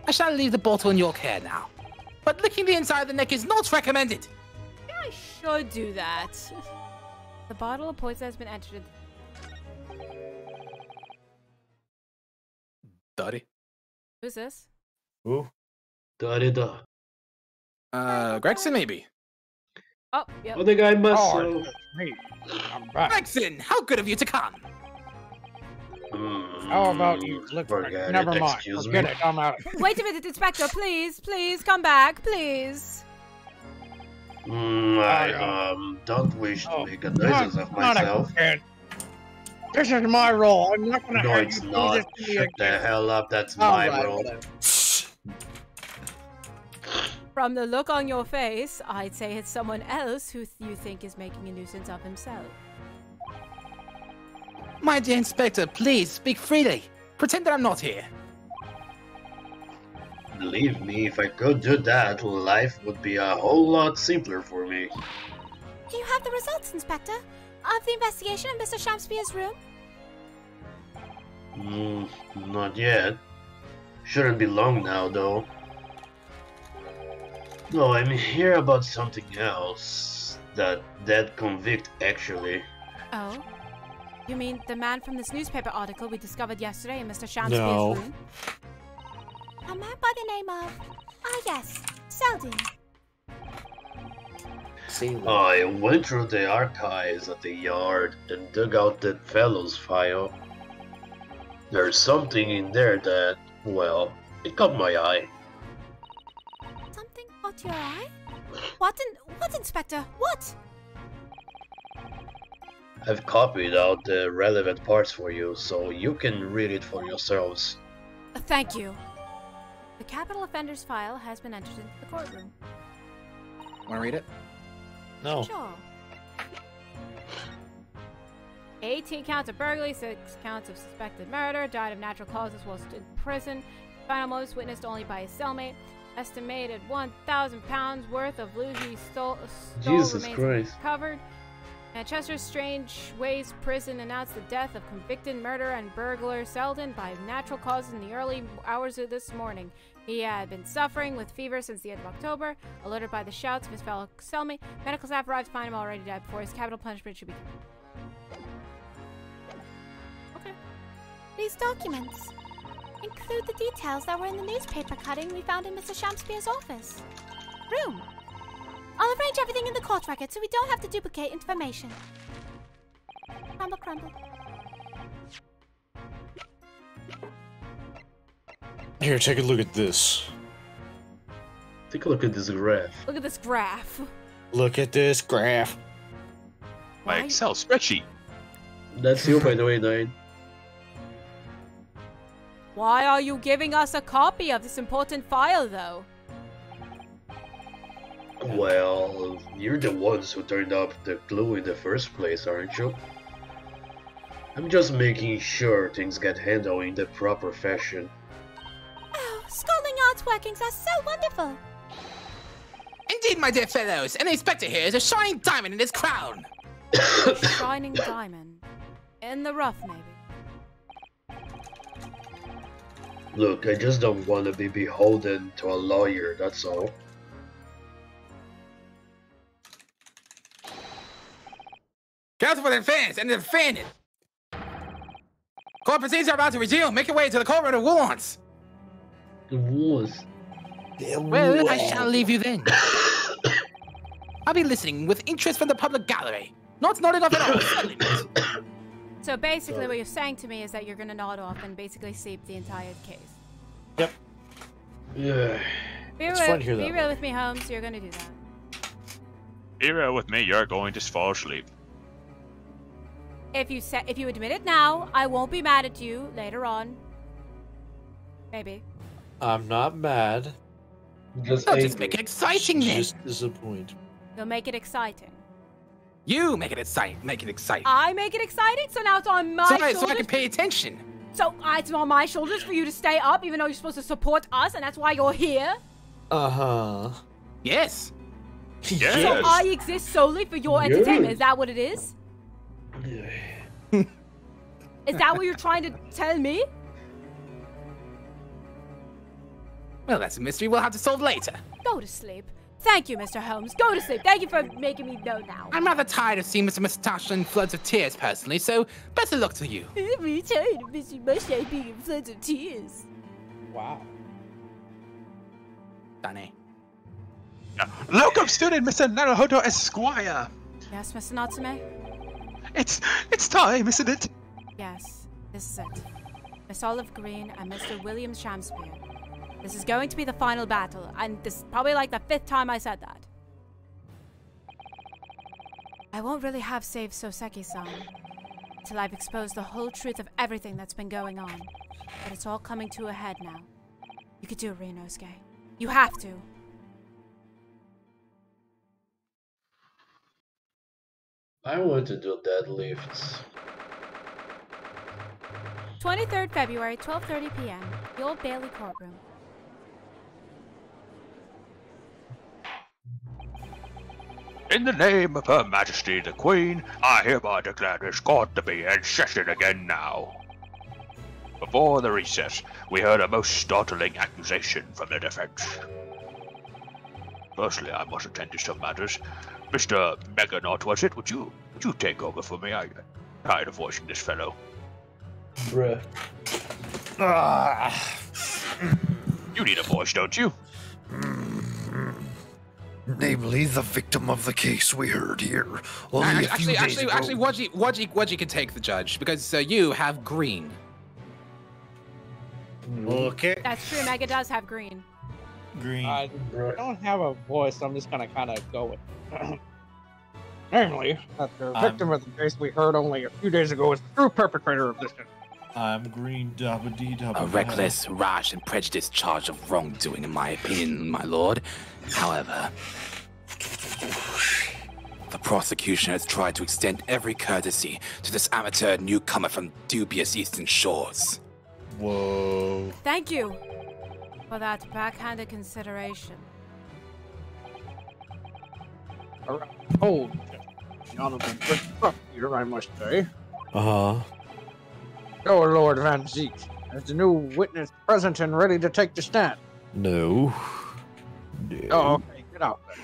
Speaker 14: I shall leave the bottle in your care now. But licking the inside of the neck is not recommended.
Speaker 2: I should do that. The bottle of poison has been entered.
Speaker 14: Daddy.
Speaker 2: Who's this?
Speaker 1: Ooh.
Speaker 17: Da-da-da.
Speaker 14: Gregson, maybe.
Speaker 2: Oh, yep.
Speaker 17: Oh, the guy must.
Speaker 13: Oh, me. I'm back.
Speaker 14: Gregson, how good of you to come.
Speaker 13: How about you look for
Speaker 17: Forget
Speaker 13: it? Never
Speaker 17: it,
Speaker 13: mind.
Speaker 17: excuse
Speaker 13: Forget
Speaker 17: me.
Speaker 13: it. I'm out.
Speaker 2: Wait a minute, Inspector, please, please, come back, please.
Speaker 17: I don't wish to make a noises of myself.
Speaker 13: This is my role. I'm not gonna
Speaker 17: No,
Speaker 13: have
Speaker 17: it's
Speaker 13: you
Speaker 17: not.
Speaker 13: do this to me
Speaker 17: Shut
Speaker 13: again.
Speaker 17: the hell up. That's
Speaker 13: All
Speaker 17: my
Speaker 13: right,
Speaker 17: role.
Speaker 13: whatever.
Speaker 2: From the look on your face, I'd say it's someone else who you think is making a nuisance of himself.
Speaker 14: My dear Inspector, please speak freely. Pretend that I'm not here.
Speaker 17: Believe me, if I could do that, life would be a whole lot simpler for me.
Speaker 6: Do you have the results, Inspector, of the investigation in Mr. Shamspier's room?
Speaker 17: Not yet. Shouldn't be long now, though. No, I'm here about something else. That convict, actually.
Speaker 2: Oh? You mean the man from this newspaper article we discovered yesterday in Mr. Shamspeare's
Speaker 1: No.
Speaker 2: room?
Speaker 6: A man by the name of... Ah, yes. Selden.
Speaker 17: I went through the archives at the yard and dug out that fellow's file. There's something in there that, well, it caught my eye.
Speaker 6: Something caught your eye? What, Inspector? What?
Speaker 17: I've copied out the relevant parts for you, so you can read it for yourselves.
Speaker 2: Thank you. The capital offenders file has been entered into the courtroom.
Speaker 14: Want to read it?
Speaker 1: No.
Speaker 2: Sure. 18 counts of burglary, 6 counts of suspected murder, died of natural causes whilst in prison. Final motives witnessed only by his cellmate. Estimated £1,000 worth of loot he stole
Speaker 17: Jesus
Speaker 2: remains
Speaker 17: Christ.
Speaker 2: recovered. Manchester Strangeways Prison announced the death of convicted murderer and burglar Selden by natural causes in the early hours of this morning. He had been suffering with fever since the end of October. Alerted by the shouts of his fellow cellmate, medical staff arrived to find him already dead before his capital punishment should be given.
Speaker 6: Okay. These documents include the details that were in the newspaper cutting we found in Mr. Shamspeare's office. Room. I'll arrange everything in the court record so we don't have to duplicate information. Crumble, crumble.
Speaker 1: Here, take a look at this.
Speaker 17: Take a look at this graph.
Speaker 2: Look at this graph.
Speaker 1: Look at this graph.
Speaker 10: My Excel spreadsheet.
Speaker 17: That's you, by the way, Nine.
Speaker 2: Why are you giving us a copy of this important file, though?
Speaker 17: Well, you're the ones who turned up the clue in the first place, aren't you? I'm just making sure things get handled in the proper fashion.
Speaker 6: Oh, Scotland Yard's workings are so wonderful.
Speaker 9: Indeed, my dear fellows, and the inspector here is a shining diamond in his crown.
Speaker 2: Shining diamond. In the rough, maybe.
Speaker 17: Look, I just don't want to be beholden to a lawyer, that's all.
Speaker 9: Counsel for the defense and the defendant. Court proceedings are about to resume. Make your way to the courtroom at once.
Speaker 17: The wars.
Speaker 9: Well, I shall leave you then. I'll be listening with interest from the public gallery. Not nodding off at all.
Speaker 2: So basically what you're saying to me is that you're going to nod off and basically sweep the entire case.
Speaker 1: Yep.
Speaker 17: Yeah.
Speaker 2: Be real with me, Holmes. You're going to do that.
Speaker 18: Be real with me, you're going to fall asleep.
Speaker 2: If you admit it now, I won't be mad at you later on. Maybe.
Speaker 1: I'm not mad.
Speaker 9: Just make it exciting then.
Speaker 1: Just disappointed.
Speaker 2: You'll make it exciting.
Speaker 9: You make it exciting. Make it exciting.
Speaker 2: I make it exciting? So now it's on my shoulders?
Speaker 9: So I can pay attention.
Speaker 2: So it's on my shoulders for you to stay up even though you're supposed to support us and that's why you're here?
Speaker 1: Uh-huh.
Speaker 9: Yes.
Speaker 18: Yes.
Speaker 2: So I exist solely for your entertainment. Is that what it is? Is that what you're trying to tell me?
Speaker 9: Well, that's a mystery we'll have to solve later.
Speaker 2: Go to sleep. Thank you, Mr. Holmes. Go to sleep. Thank you for making me know now.
Speaker 9: I'm rather tired of seeing Mr. Mustache in floods of tears personally, so best of luck to you.
Speaker 2: I'm really tired of Mr. Mustache being in floods of tears.
Speaker 13: Wow.
Speaker 9: Danny.
Speaker 10: Look up student, Mr. Naruhodo Esquire.
Speaker 2: Yes, Mr. Natsume?
Speaker 10: It's time, isn't it?
Speaker 2: Yes, this is it. Miss Olive Green and Mr. William Shamspeare. This is going to be the final battle, and this is probably like the 5th time I said that. I won't really have saved Soseki-san until I've exposed the whole truth of everything that's been going on. But it's all coming to a head now. You could do it, Ryunosuke. You have to.
Speaker 17: I want to do deadlifts.
Speaker 2: 23rd February, 12:30 p.m. The Old Bailey Courtroom.
Speaker 18: In the name of Her Majesty the Queen, I hereby declare this court to be in session again now. Before the recess, we heard a most startling accusation from the defense. Firstly, I must attend to some matters. Mr. Meganaut, was it? Would you take over for me? I'm tired of voicing this fellow.
Speaker 17: Bruh.
Speaker 18: You need a voice, don't you?
Speaker 1: Namely, the victim of the case we heard here only a few days ago.
Speaker 14: Actually, Wudgie can take the judge because you have green.
Speaker 15: Okay.
Speaker 2: That's true. Mega does have green.
Speaker 15: Green.
Speaker 13: I don't have a voice, so I'm just gonna kind of go with it. Namely, that the victim of the case we heard only a few days ago is the true perpetrator of this.
Speaker 1: I'm green,
Speaker 11: A reckless, rash, and prejudiced charge of wrongdoing, in my opinion, my lord. However, the prosecution has tried to extend every courtesy to this amateur newcomer from dubious eastern shores.
Speaker 1: Whoa.
Speaker 2: Thank you for that backhanded consideration.
Speaker 13: Oh, honorable prosecutor, I must say.
Speaker 1: Uh-huh.
Speaker 13: Oh, Lord Van Zeke, is the new witness present and ready to take the stand?
Speaker 1: No.
Speaker 13: Oh, okay, get out then.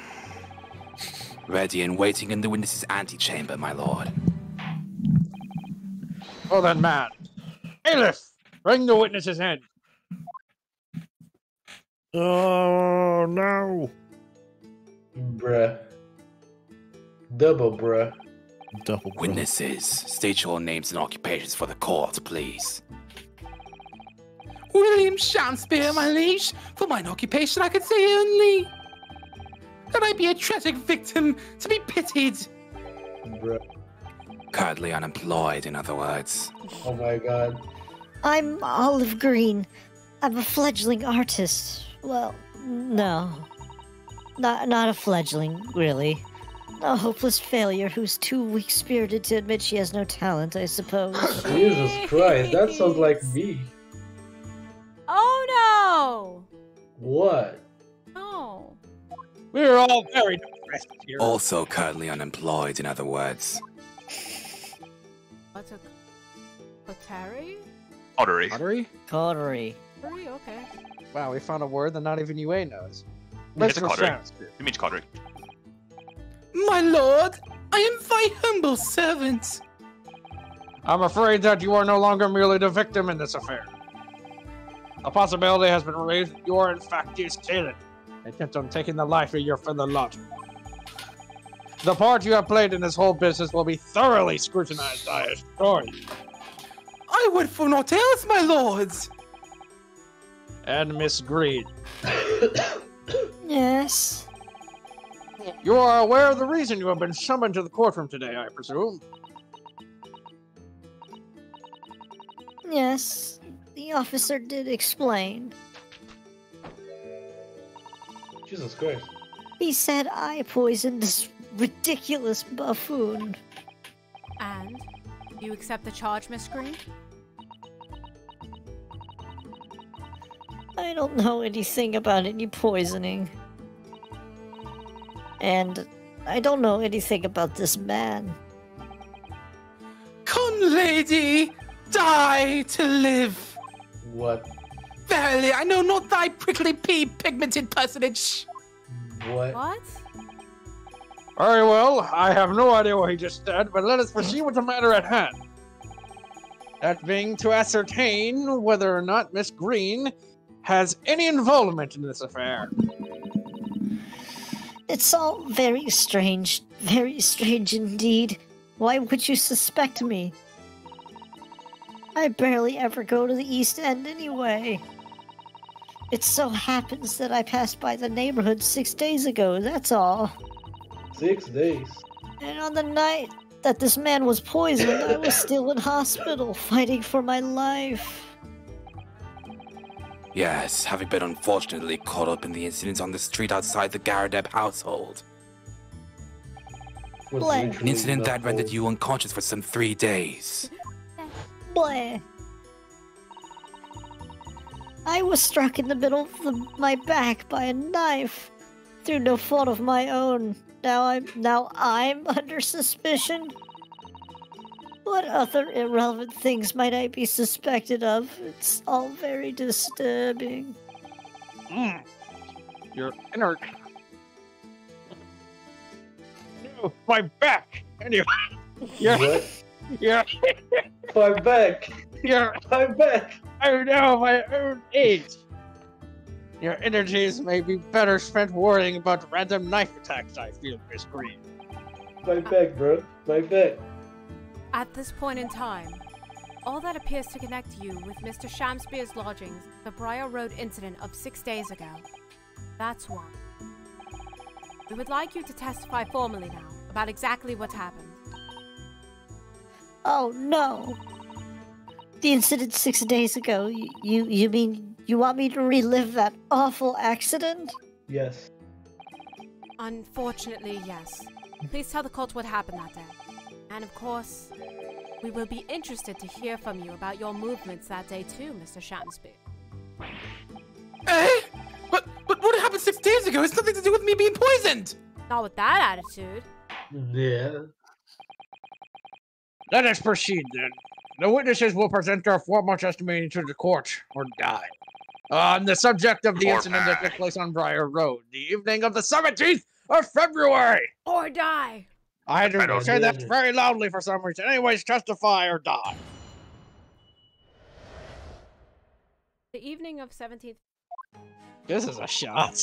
Speaker 11: Ready and waiting in the witness's antechamber, my lord.
Speaker 13: Oh, then, man. Bailiff, bring the witnesses in.
Speaker 1: Oh, no.
Speaker 17: Bruh. Double bruh.
Speaker 1: Double bruh.
Speaker 11: Witnesses, state your names and occupations for the court, please.
Speaker 9: William Shakespeare, my liege. For mine occupation, I could say only that I be a tragic victim to be pitied.
Speaker 17: Bruh.
Speaker 11: Currently unemployed, in other words.
Speaker 17: Oh my god.
Speaker 19: I'm Olive Green. I'm a fledgling artist. Well, no. Not a fledgling, really. A hopeless failure who's too weak-spirited to admit she has no talent, I suppose.
Speaker 17: Jesus Christ, that sounds like me.
Speaker 2: Oh no!
Speaker 17: What?
Speaker 2: No.
Speaker 13: We're all very depressed here.
Speaker 11: Also currently unemployed, in other words.
Speaker 2: What's a Pottery?
Speaker 18: Pottery.
Speaker 14: Pottery?
Speaker 19: Pottery.
Speaker 2: Pottery? Okay.
Speaker 13: Wow, we found a word that not even UA knows.
Speaker 18: It's a
Speaker 13: Mr.
Speaker 18: pottery.
Speaker 13: Shakespeare.
Speaker 18: It means pottery.
Speaker 9: My lord, I am thy humble servant.
Speaker 13: I'm afraid that you are no longer merely the victim in this affair. A possibility has been raised that you are in fact the assailant, intent on taking the life of your fellow lodger. The part you have played in this whole business will be thoroughly scrutinized, I assure you.
Speaker 9: I would for naught else, my lords.
Speaker 13: And Miss Green.
Speaker 19: Yes.
Speaker 13: You are aware of the reason you have been summoned to the courtroom today, I presume?
Speaker 19: Yes. The officer did explain.
Speaker 17: Jesus Christ.
Speaker 19: He said I poisoned this ridiculous buffoon.
Speaker 2: And you accept the charge, Miss Green?
Speaker 19: I don't know anything about any poisoning. And I don't know anything about this man.
Speaker 9: Come, lady, die to live.
Speaker 17: What?
Speaker 9: Verily, I know not thy prickly pea-pigmented personage.
Speaker 17: What?
Speaker 2: What?
Speaker 13: Very well, I have no idea what he just said, but let us proceed with the matter at hand. That being to ascertain whether or not Miss Green has any involvement in this affair.
Speaker 19: It's all very strange indeed. Why would you suspect me? I barely ever go to the East End anyway. It so happens that I passed by the neighborhood 6 days ago, that's all.
Speaker 17: 6 days?
Speaker 19: And on the night that this man was poisoned, I was still in hospital, fighting for my life.
Speaker 11: Yes, having been unfortunately caught up in the incidents on the street outside the Garadeb household. An incident that rendered you unconscious for some 3 days.
Speaker 19: Bleh. I was struck in the middle of my back by a knife, through no fault of my own. Now I'm under suspicion. What other irrelevant things might I be suspected of? It's all very disturbing.
Speaker 13: Your inner... No, my back! Anyway, yeah.
Speaker 7: My back!
Speaker 13: Your...
Speaker 7: My back!
Speaker 13: I know my own age! Your energies may be better spent worrying about random knife attacks, I feel, Miss Green.
Speaker 7: My back, bro. My back.
Speaker 2: At this point in time, all that appears to connect you with Mr. Shamspeare's lodgings, the Briar Road incident of 6 days ago. That's why. We would like you to testify formally now about exactly what happened.
Speaker 19: Oh no! The incident 6 days ago, you mean you want me to relive that awful accident?
Speaker 7: Yes.
Speaker 2: Unfortunately, yes. Please tell the cult what happened that day. And of course, we will be interested to hear from you about your movements that day too, Mr. Shamspeare.
Speaker 9: Eh? But what happened 6 days ago has nothing to do with me being poisoned!
Speaker 2: Not with that attitude.
Speaker 7: Yeah.
Speaker 13: Let us proceed then. The witnesses will present their formal testimony to the court, or die. On the subject of the incident that took place on Briar Road, the evening of the 17th of February!
Speaker 2: Or die!
Speaker 13: I don't say that very loudly for some reason. Anyways, testify or die.
Speaker 2: The evening of 17th...
Speaker 13: This is a shot.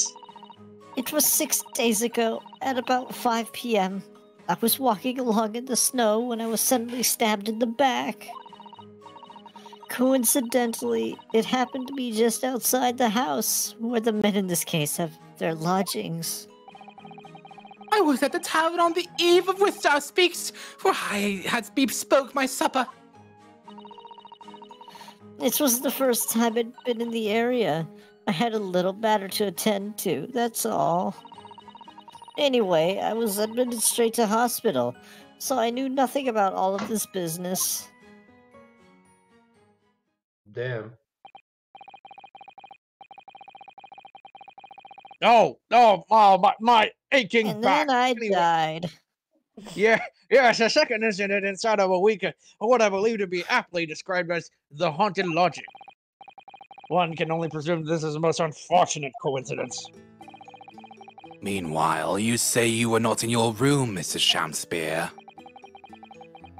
Speaker 19: It was 6 days ago, at about 5 p.m. I was walking along in the snow when I was suddenly stabbed in the back. Coincidentally, it happened to be just outside the house, where the men in this case have their lodgings.
Speaker 9: I was at the tavern on the eve of which thou speakst, for I had bespoke my supper.
Speaker 19: It was the first time I'd been in the area. I had a little matter to attend to, that's all. Anyway, I was admitted straight to hospital, so I knew nothing about all of this business.
Speaker 7: Damn.
Speaker 13: Oh, my aching
Speaker 19: And
Speaker 13: back.
Speaker 19: then I died.
Speaker 13: Yes, a second incident inside of a week of what I believe to be aptly described as the haunted lodging. One can only presume this is a most unfortunate coincidence.
Speaker 11: Meanwhile, you say you were not in your room, Mrs. Shamspeare.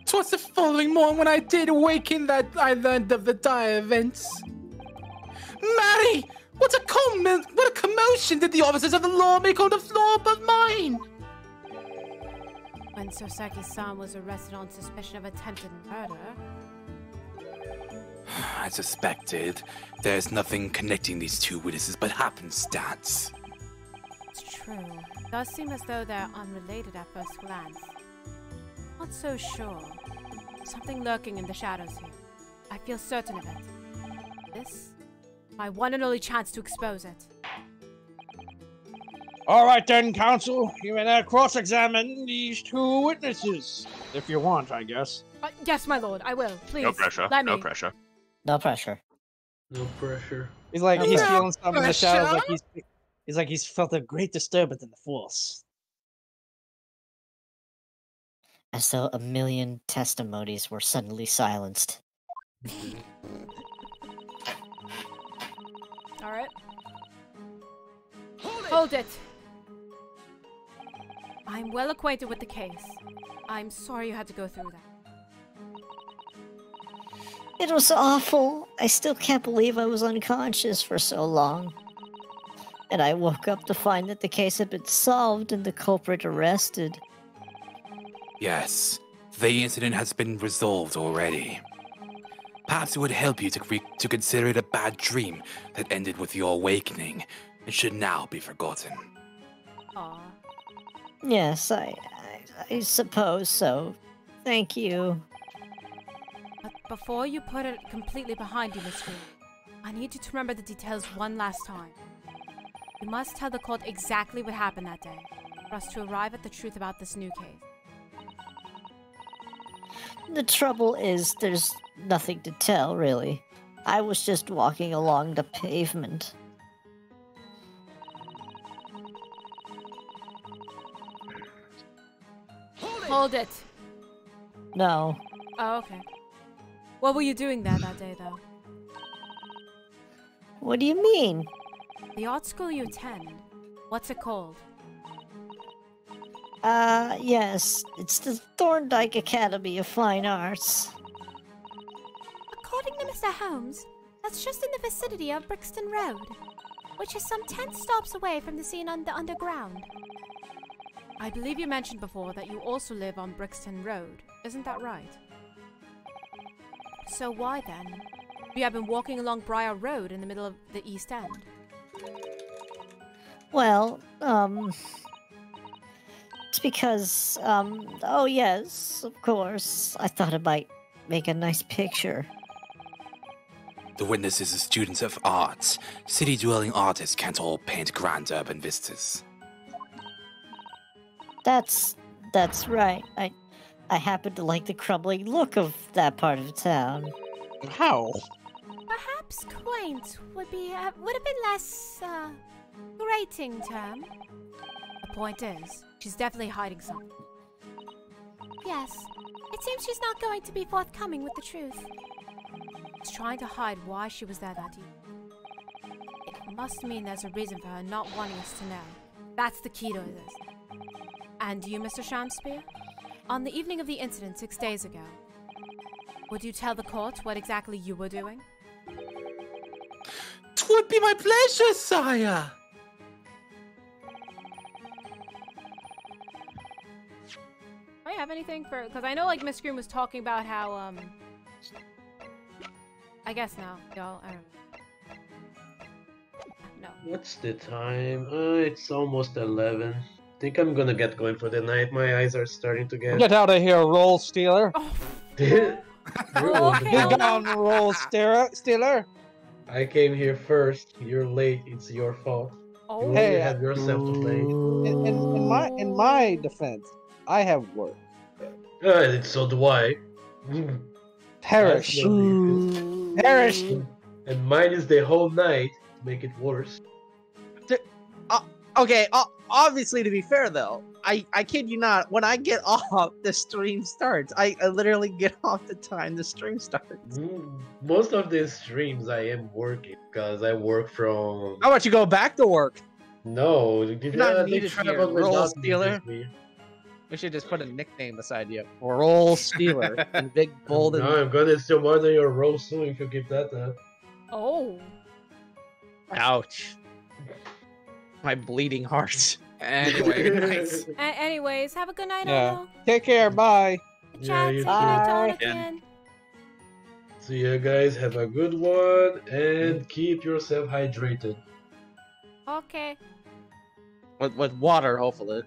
Speaker 9: 'Twas the following morning when I did awaken that I learned of the dire events. Mary! What a commotion did the officers of the law make on the floor above mine!
Speaker 2: When Soseki-san was arrested on suspicion of attempted murder...
Speaker 11: I suspected. There's nothing connecting these two witnesses but happenstance.
Speaker 2: It's true. It does seem as though they're unrelated at first glance. Not so sure. Something lurking in the shadows here. I feel certain of it. This? My one and only chance to expose it.
Speaker 13: Alright then, counsel. You may now cross-examine these two witnesses. If you want, I guess.
Speaker 2: Yes, my lord, I will. Please.
Speaker 18: No pressure.
Speaker 2: Let me.
Speaker 18: No pressure.
Speaker 19: No pressure.
Speaker 7: No pressure.
Speaker 13: He's like,
Speaker 19: No
Speaker 13: he's
Speaker 19: pressure.
Speaker 13: feeling something in the shadows, like he's like he's felt a great disturbance in the force.
Speaker 19: As though a million testimonies were suddenly silenced.
Speaker 2: Alright. Hold it! I'm well acquainted with the case. I'm sorry you had to go through that.
Speaker 19: It was awful. I still can't believe I was unconscious for so long. And I woke up to find that the case had been solved and the culprit arrested.
Speaker 11: Yes, the incident has been resolved already. Perhaps it would help you to consider it a bad dream that ended with your awakening and should now be forgotten.
Speaker 2: Aw.
Speaker 19: Yes, I suppose so. Thank you.
Speaker 2: But before you put it completely behind you, Miss Green, I need you to remember the details one last time. You must tell the court exactly what happened that day, for us to arrive at the truth about this new case.
Speaker 19: The trouble is, there's nothing to tell, really. I was just walking along the pavement.
Speaker 2: Hold it.
Speaker 19: No.
Speaker 2: Oh, okay. What were you doing there that day, though?
Speaker 19: What do you mean?
Speaker 2: The art school you attend. What's it called?
Speaker 19: Yes. It's the Thorndyke Academy of Fine Arts.
Speaker 6: According to Mr. Holmes, that's just in the vicinity of Brixton Road, which is some 10 stops away from the scene on the underground.
Speaker 2: I believe you mentioned before that you also live on Brixton Road. Isn't that right? So why then? You have been walking along Briar Road in the middle of the East End.
Speaker 19: Well, it's because, oh yes, of course, I thought it might make a nice picture.
Speaker 11: The witnesses are students of art. City-dwelling artists can't all paint grand urban vistas.
Speaker 19: That's right. I happen to like the crumbling look of that part of town.
Speaker 13: How?
Speaker 6: Perhaps quaint would have been less, grating term.
Speaker 2: The point is, she's definitely hiding something.
Speaker 6: Yes. It seems she's not going to be forthcoming with the truth.
Speaker 2: She's trying to hide why she was there that evening. It must mean there's a reason for her not wanting us to know. That's the key to this. And you, Mr. Shamspeare? On the evening of the incident 6 days ago, would you tell the court what exactly you were doing?
Speaker 9: 'Twould be my pleasure, sire.
Speaker 2: Do I have anything for... Because I know, like, Miss Groom was talking about how, I guess now, y'all, I don't know. No.
Speaker 17: What's the time? It's almost 11. Think I'm gonna get going for the night. My eyes are starting to
Speaker 13: Get out of here, roll stealer.
Speaker 2: Okay,
Speaker 13: Be gone, roll stealer.
Speaker 17: I came here first. You're late. It's your fault.
Speaker 2: Oh.
Speaker 17: You only
Speaker 13: Hey,
Speaker 17: have yourself to blame.
Speaker 13: In my defense, I have work.
Speaker 17: So do I.
Speaker 13: Perish. Perish.
Speaker 17: And mine is the whole night to make it worse.
Speaker 13: Okay, obviously, to be fair though, I kid you not, when I get off, the stream starts. I literally get off the time the stream starts.
Speaker 17: Most of the streams I am working because I work from.
Speaker 13: How about you go back to work?
Speaker 17: No,
Speaker 13: You're not needed here, roll stealer.
Speaker 17: Me.
Speaker 13: We should just put a nickname beside you. Roll stealer in big bold.
Speaker 17: No, I'm gonna steal more than your roll soon if you keep that up.
Speaker 2: Oh.
Speaker 13: Ouch. My bleeding heart. Anyway, nice.
Speaker 2: Anyways, have a good night,
Speaker 13: Yeah.
Speaker 2: Ono.
Speaker 13: Take care. Bye.
Speaker 17: Yeah, you
Speaker 2: Good night to
Speaker 17: too.
Speaker 2: Ono again.
Speaker 17: So yeah, guys, have a good one and keep yourself hydrated.
Speaker 2: Okay.
Speaker 13: With water, hopefully.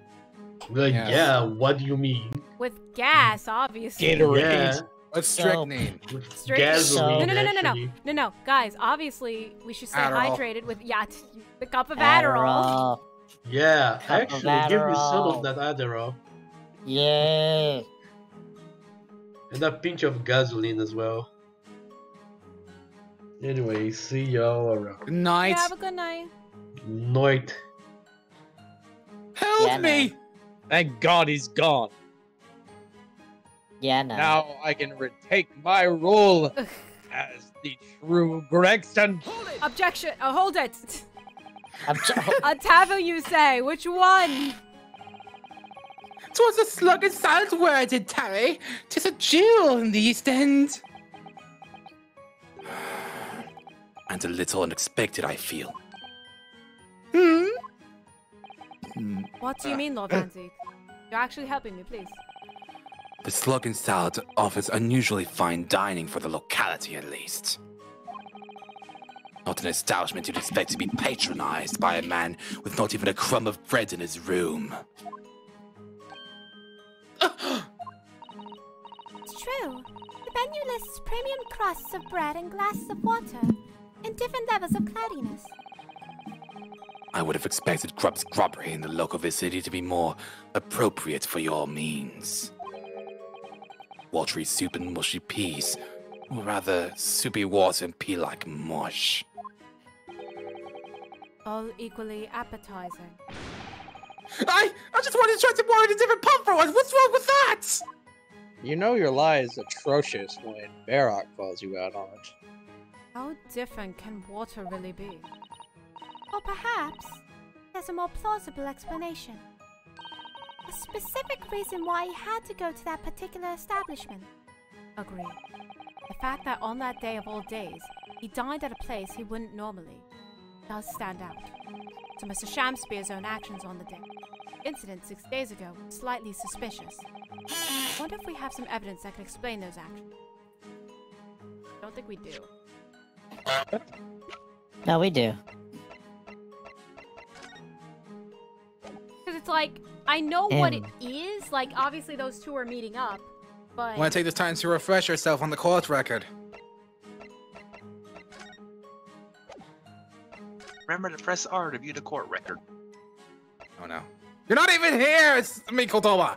Speaker 17: Yeah, what do you mean?
Speaker 2: With gas, obviously.
Speaker 17: Yeah.
Speaker 14: What's strychnine?
Speaker 17: Gasoline,
Speaker 2: No, guys, obviously we should stay
Speaker 17: Adderall.
Speaker 2: hydrated with the cup of Adderall.
Speaker 17: Yeah,
Speaker 19: Cup of
Speaker 17: actually, give me some
Speaker 19: Adderall.
Speaker 17: of that Adderall.
Speaker 19: Yeah.
Speaker 17: And a pinch of gasoline as well. Anyway, see y'all around.
Speaker 14: Night.
Speaker 2: Yeah, have a good night.
Speaker 17: Night.
Speaker 13: Help me! Thank God he's gone.
Speaker 19: Yeah, no.
Speaker 13: Now I can retake my role as the true Gregson.
Speaker 2: Objection! Oh, hold it! Otavo, you say. Which one?
Speaker 9: 'Twas a slug and salt word, did tarry. 'Tis a jewel in the East End.
Speaker 11: And a little unexpected, I feel.
Speaker 2: What do you mean, Lord Vanzik? You're actually helping me, please.
Speaker 11: The Slug and Salad offers unusually fine dining for the locality, at least. Not an establishment you'd expect to be patronized by a man with not even a crumb of bread in his room.
Speaker 6: It's true. The menu lists premium crusts of bread and glasses of water in different levels of cloudiness.
Speaker 11: I would have expected Grub's grubbery in the local vicinity to be more appropriate for your means. Watery soup and mushy peas, or rather, soupy water and pea-like mush.
Speaker 2: All equally appetizing.
Speaker 9: I just wanted to try some more in a different pub for once. What's wrong with that?
Speaker 13: You know your lie is atrocious when Barak calls you out on it.
Speaker 2: How different can water really be? Or perhaps there's a more plausible explanation. A specific reason why he had to go to that particular establishment. Agreed. The fact that on that day of all days, he dined at a place he wouldn't normally, does stand out. So Mr. Shamspear's own actions on the day. The incident 6 days ago was slightly suspicious. I wonder if we have some evidence that can explain those actions. Don't think we do.
Speaker 19: No, we do.
Speaker 2: Because it's like, I know what it is. Like, obviously those two are meeting up, but...
Speaker 14: Want to take this time to refresh yourself on the court record.
Speaker 10: Remember to press R to view the court record.
Speaker 14: Oh no. You're not even here! It's Mikotoba!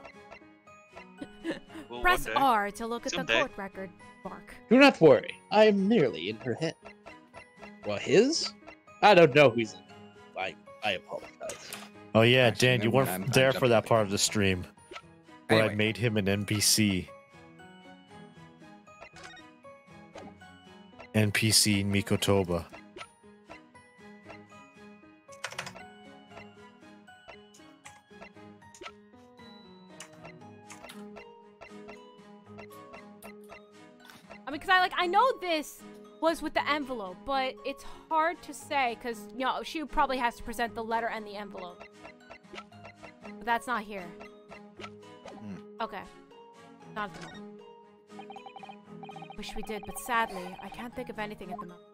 Speaker 10: Well,
Speaker 2: Press R to look at the
Speaker 10: Someday.
Speaker 2: court record, Bark.
Speaker 13: Do not worry, I am merely in her head. Well, his? I don't know who's in it. I apologize.
Speaker 1: Oh yeah, Dan, you
Speaker 14: never mind.
Speaker 1: weren't
Speaker 14: I'm
Speaker 1: there for
Speaker 14: jumping
Speaker 1: that part of the stream where I
Speaker 14: Anyway.
Speaker 1: made him an NPC. NPC Mikotoba.
Speaker 2: I mean, because I know this was with the envelope, but it's hard to say because, you know, she probably has to present the letter and the envelope. But that's not here. Okay. Not at the moment. Wish we did, but sadly, I can't think of anything at the moment.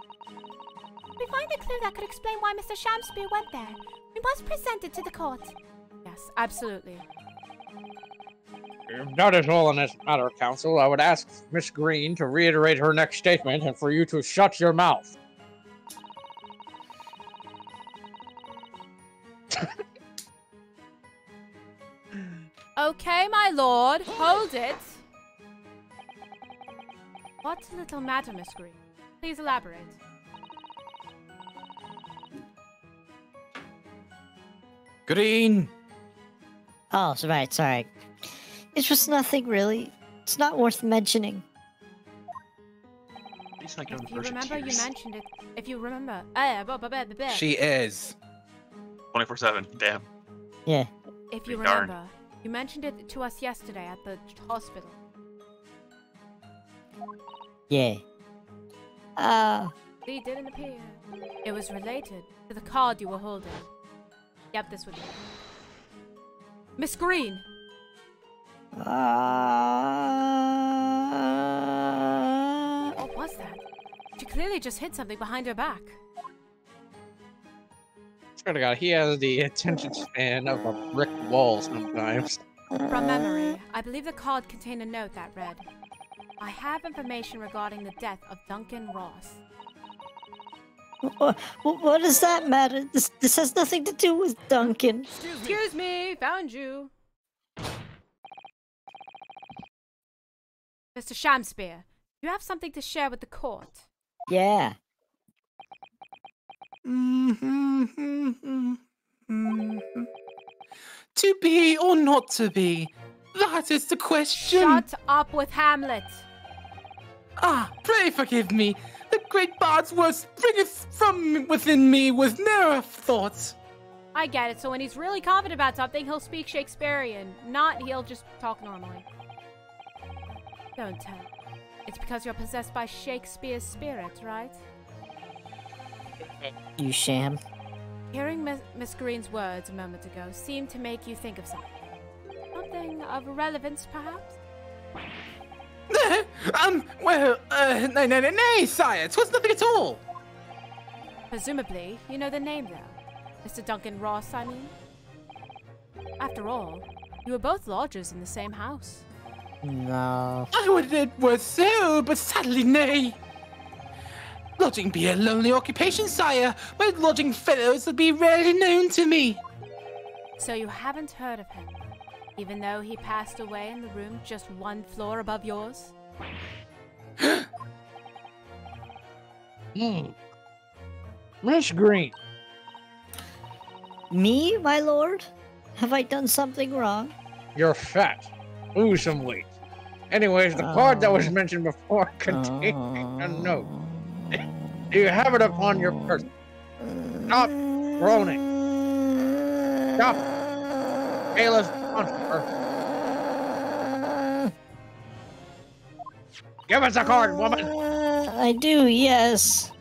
Speaker 6: We find a clue that could explain why Mr. Shamspear went there. We must present it to the court.
Speaker 2: Yes, absolutely.
Speaker 13: If that is all in this matter, Counsel, I would ask Miss Green to reiterate her next statement and for you to shut your mouth.
Speaker 2: Okay, my lord, hold it. What little matter, Miss Green? Please elaborate.
Speaker 14: Green!
Speaker 19: Oh, right, sorry. It's just nothing really. It's not worth mentioning.
Speaker 10: He's not giving
Speaker 2: If you remember, you mentioned it. If you remember,
Speaker 14: She is.
Speaker 10: 24/7. Damn.
Speaker 19: Yeah.
Speaker 2: If you
Speaker 10: Darn.
Speaker 2: remember, you mentioned it to us yesterday at the hospital.
Speaker 19: Yeah.
Speaker 2: Lee didn't appear. It was related to the card you were holding. Yep, this would be. Miss Green. What was that? She clearly just hit something behind her back.
Speaker 13: Swear to God, he has the attention span of a brick wall sometimes.
Speaker 2: From memory, I believe the card contained a note that read, I have information regarding the death of Duncan Ross.
Speaker 19: What does that matter? This has nothing to do with Duncan.
Speaker 2: Excuse me, found you. Mr. Shamspear, you have something to share with the court.
Speaker 19: Yeah.
Speaker 9: To be or not to be? That is the question.
Speaker 2: Shut up with Hamlet.
Speaker 9: Ah, pray forgive me. The great bard's words springeth from within me with no thoughts.
Speaker 2: I get it, so when he's really confident about something, he'll speak Shakespearean. Not, he'll just talk normally. Don't tell. It's because you're possessed by Shakespeare's spirit, right?
Speaker 19: You sham.
Speaker 2: Hearing Miss Green's words a moment ago seemed to make you think of something. Something of relevance, perhaps?
Speaker 9: Nay, sire, 'twas nothing at all.
Speaker 2: Presumably, you know the name, though. Mr. Duncan Ross, I mean. After all, you were both lodgers in the same house.
Speaker 19: No.
Speaker 9: I would it were so, but sadly nay. Lodging be a lonely occupation, sire. My lodging fellows would be rarely known to me.
Speaker 2: So you haven't heard of him, even though he passed away in the room just one floor above yours?
Speaker 13: Miss Green.
Speaker 19: Me, my lord? Have I done something wrong?
Speaker 13: You're fat. Lose some weight. Anyways, the card that was mentioned before contains a note. Do you have it upon your person? Stop groaning. Stop. Bailiff monster. Give us a card, woman.
Speaker 19: I do, yes.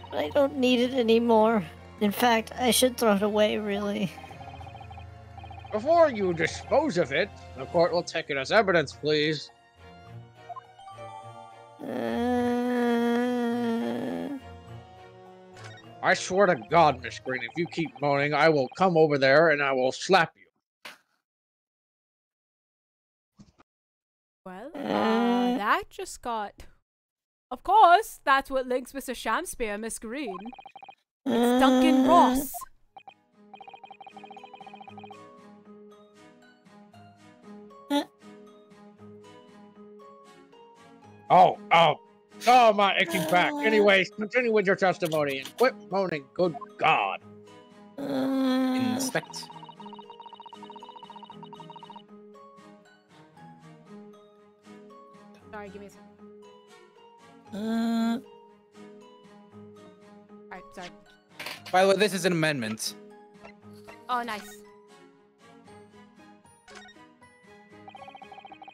Speaker 19: But I don't need it anymore. In fact, I should throw it away, really.
Speaker 13: Before you dispose of it, the court will take it as evidence, please. I swear to God, Miss Green, if you keep moaning, I will come over there and I will slap you.
Speaker 2: Well, that just got... Of course, that's what links Mr. Shamspear and Miss Green. It's Duncan Ross.
Speaker 13: Oh, my aching back. Anyways, continue with your testimony and quit moaning. Good God.
Speaker 14: Inspect.
Speaker 2: Sorry, give me a second. Alright, sorry.
Speaker 14: By the way, this is an amendment.
Speaker 2: Oh, nice.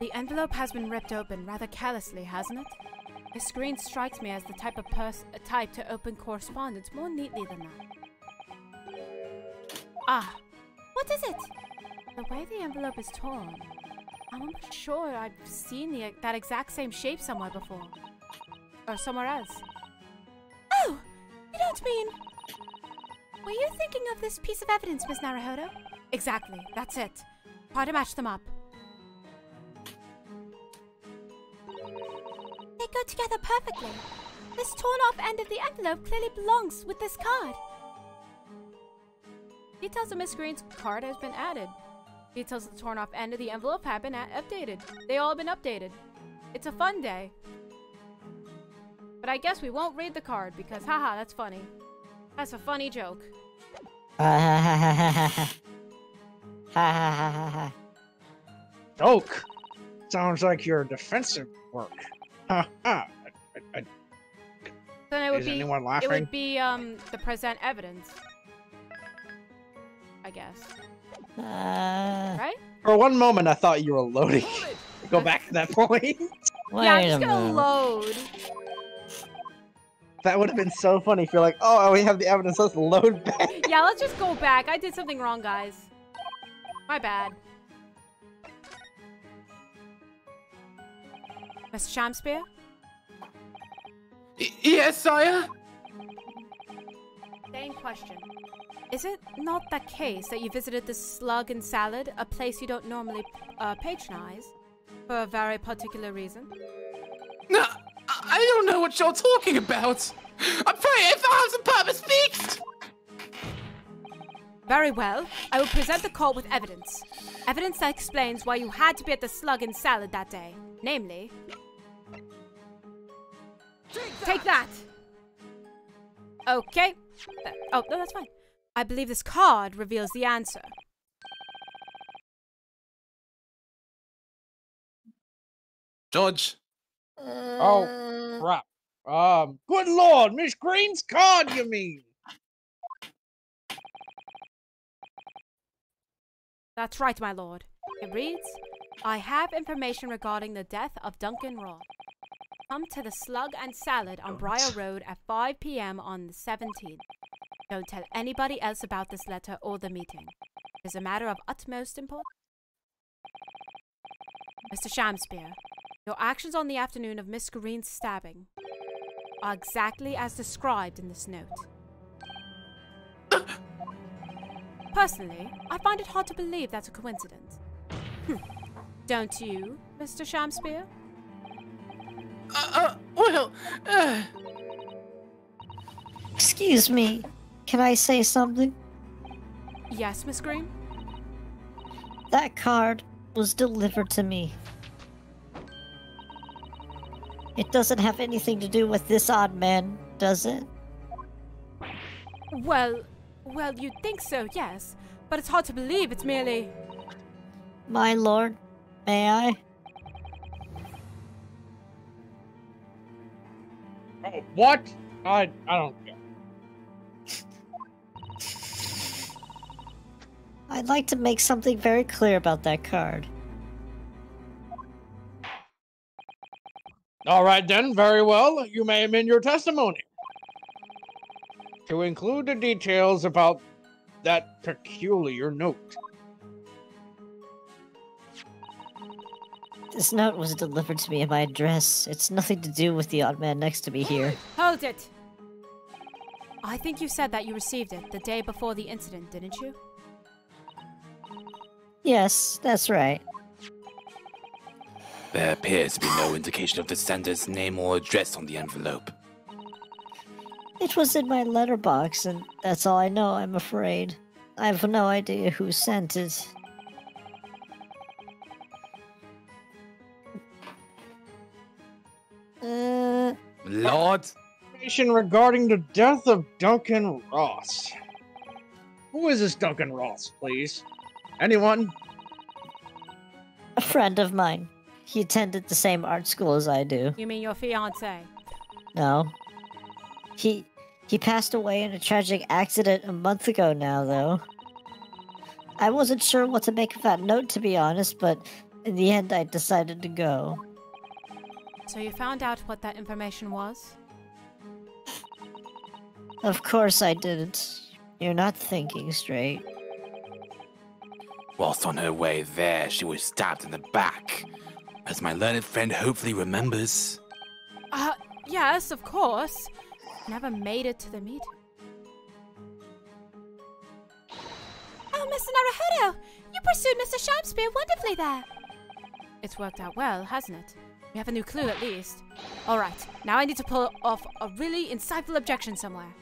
Speaker 2: The envelope has been ripped open rather carelessly, hasn't it? The screen strikes me as the type of type to open correspondence more neatly than that. Ah, what is it? The way the envelope is torn, I'm almost sure I've seen that exact same shape somewhere before. Or somewhere else. Oh, you don't mean... Were you thinking of this piece of evidence, Miss Naruhodo? Exactly, that's it. Try to match them up.
Speaker 6: They go together perfectly. This torn-off end of the envelope clearly belongs with this card.
Speaker 2: Details of Miss Green's card has been added. Details of the torn-off end of the envelope have been updated. They all have been updated. It's a fun day. But I guess we won't read the card because, haha, that's funny. That's a funny joke.
Speaker 13: Joke? Sounds like your defensive work.
Speaker 2: Then it would
Speaker 13: Is
Speaker 2: be,
Speaker 13: anyone laughing?
Speaker 2: It would be the present evidence. I guess. Right?
Speaker 13: For one moment, I thought you were loading. Go back to that point.
Speaker 2: Yeah, I'm just gonna load.
Speaker 13: That would have been so funny if you're like, oh, we have the evidence, let's load back.
Speaker 2: Yeah, let's just go back. I did something wrong, guys. My bad. Mr. Shamspear?
Speaker 14: Yes, sire?
Speaker 2: Same question. Is it not the case that you visited the Slug and Salad, a place you don't normally patronize, for a very particular reason?
Speaker 14: No, I don't know what you're talking about. I'm praying if I have purpose speaks.
Speaker 2: Very well. I will present the call with evidence. Evidence that explains why you had to be at the Slug and Salad that day. Namely... Take that! Okay. Oh, no, that's fine. I believe this card reveals the answer.
Speaker 14: George.
Speaker 13: Oh, crap. Good lord, Miss Green's card, you mean?
Speaker 2: That's right, my lord. It reads, I have information regarding the death of Duncan Raw. Come to the Slug and Salad on Briar Road at 5 p.m. on the 17th. Don't tell anybody else about this letter or the meeting. It's a matter of utmost importance. Mr. Shamspear, your actions on the afternoon of Miss Green's stabbing are exactly as described in this note. Personally, I find it hard to believe that's a coincidence. Don't you, Mr. Shamspear?
Speaker 19: Excuse me. Can I say something?
Speaker 2: Yes, Miss Green?
Speaker 19: That card was delivered to me. It doesn't have anything to do with this odd man, does it?
Speaker 2: Well, you'd think so, yes. But it's hard to believe it's merely...
Speaker 19: My lord, may I?
Speaker 13: What? I don't care.
Speaker 19: I'd like to make something very clear about that card.
Speaker 13: All right then, very well. You may amend your testimony to include the details about that peculiar note.
Speaker 19: This note was delivered to me at my address. It's nothing to do with the odd man next to me here.
Speaker 2: Hold it! I think you said that you received it the day before the incident, didn't you?
Speaker 19: Yes, that's right.
Speaker 11: There appears to be no indication of the sender's name or address on the envelope.
Speaker 19: It was in my letterbox, and that's all I know, I'm afraid. I have no idea who sent it.
Speaker 11: Lord?
Speaker 13: Information regarding the death of Duncan Ross. Who is this Duncan Ross, please? Anyone?
Speaker 19: A friend of mine. He attended the same art school as I do.
Speaker 2: You mean your fiancé?
Speaker 19: No. He passed away in a tragic accident a month ago now, though. I wasn't sure what to make of that note, to be honest, but in the end I decided to go.
Speaker 2: So you found out what that information was?
Speaker 19: Of course I didn't. You're not thinking straight.
Speaker 11: Whilst on her way there, she was stabbed in the back. As my learned friend hopefully remembers.
Speaker 2: Yes, of course. Never made it to the meeting.
Speaker 6: Oh, Mr. Naruhodo! You pursued Mr. Sharpspear wonderfully there!
Speaker 2: It's worked out well, hasn't it? We have a new clue at least. Alright, now I need to pull off a really insightful objection somewhere.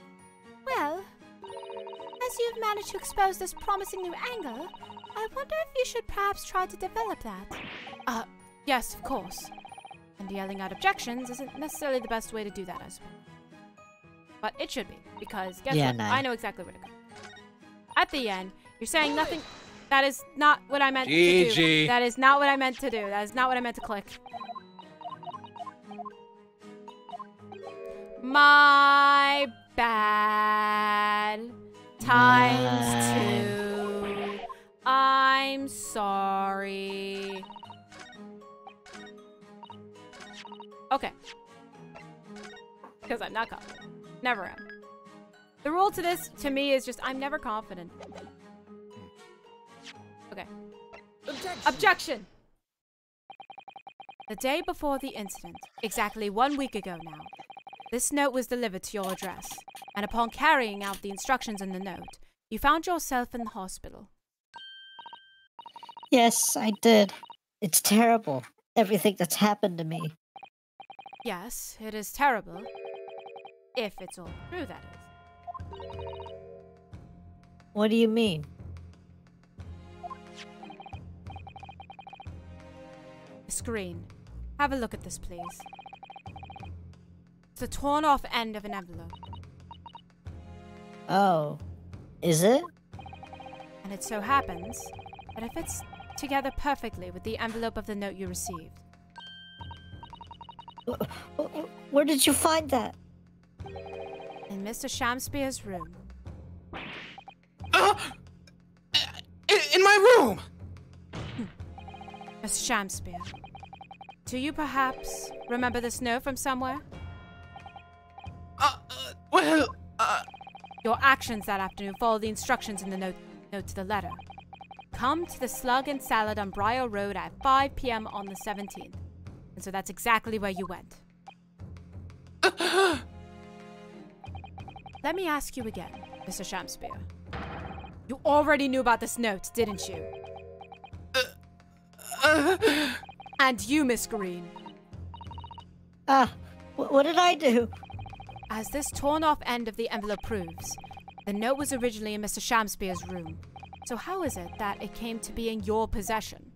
Speaker 6: Well, as you've managed to expose this promising new angle, I wonder if you should perhaps try to develop that.
Speaker 2: Yes, of course. And yelling out objections isn't necessarily the best way to do that, I suppose. But it should be, because guess what? I know exactly where to go. At the end, you're saying nothing. That is not what I meant to do. That is not what I meant to do. That is not what I meant to click. My bad. ×2. I'm sorry. Okay. Because I'm not confident. Never am. The rule to this, to me, is just I'm never confident. Okay. Objection! The day before the incident, exactly 1 week ago now, this note was delivered to your address, and upon carrying out the instructions in the note, you found yourself in the hospital.
Speaker 19: Yes, I did. It's terrible. Everything that's happened to me.
Speaker 2: Yes, it is terrible. If it's all true, that is.
Speaker 19: What do you mean?
Speaker 2: Screen. Have a look at this, please. It's the torn off end of an envelope.
Speaker 19: Oh. Is it?
Speaker 2: And it so happens that it fits together perfectly with the envelope of the note you received.
Speaker 19: Where did you find that?
Speaker 2: In Mr. Shamspear's room.
Speaker 9: In my room!
Speaker 2: Mr. Shamspear, do you perhaps remember this note from somewhere? Your actions that afternoon follow the instructions in the note to the letter. Come to the Slug and Salad on Briar Road at 5 p.m. on the 17th. And so that's exactly where you went. Let me ask you again, Mr. Shamspear. You already knew about this note, didn't you? And you, Miss Green.
Speaker 19: What did I do?
Speaker 2: As this torn-off end of the envelope proves, the note was originally in Mr. Shamspear's room. So how is it that it came to be in your possession?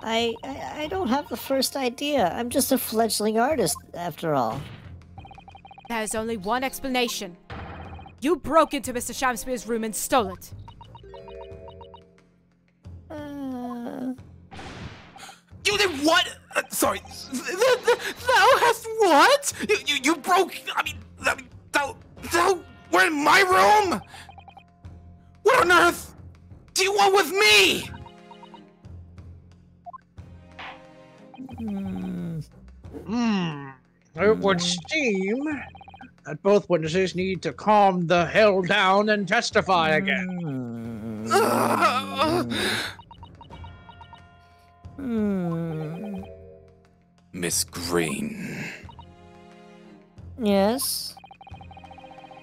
Speaker 19: I don't have the first idea. I'm just a fledgling artist, after all.
Speaker 2: There's only one explanation. You broke into Mr. Shamspear's room and stole it.
Speaker 9: You did what? Sorry. Thou hast what? You broke. I mean, thou were in my room. What on earth do you want with me?
Speaker 13: It would seem that both witnesses need to calm the hell down and testify again.
Speaker 11: Miss Green.
Speaker 19: Yes?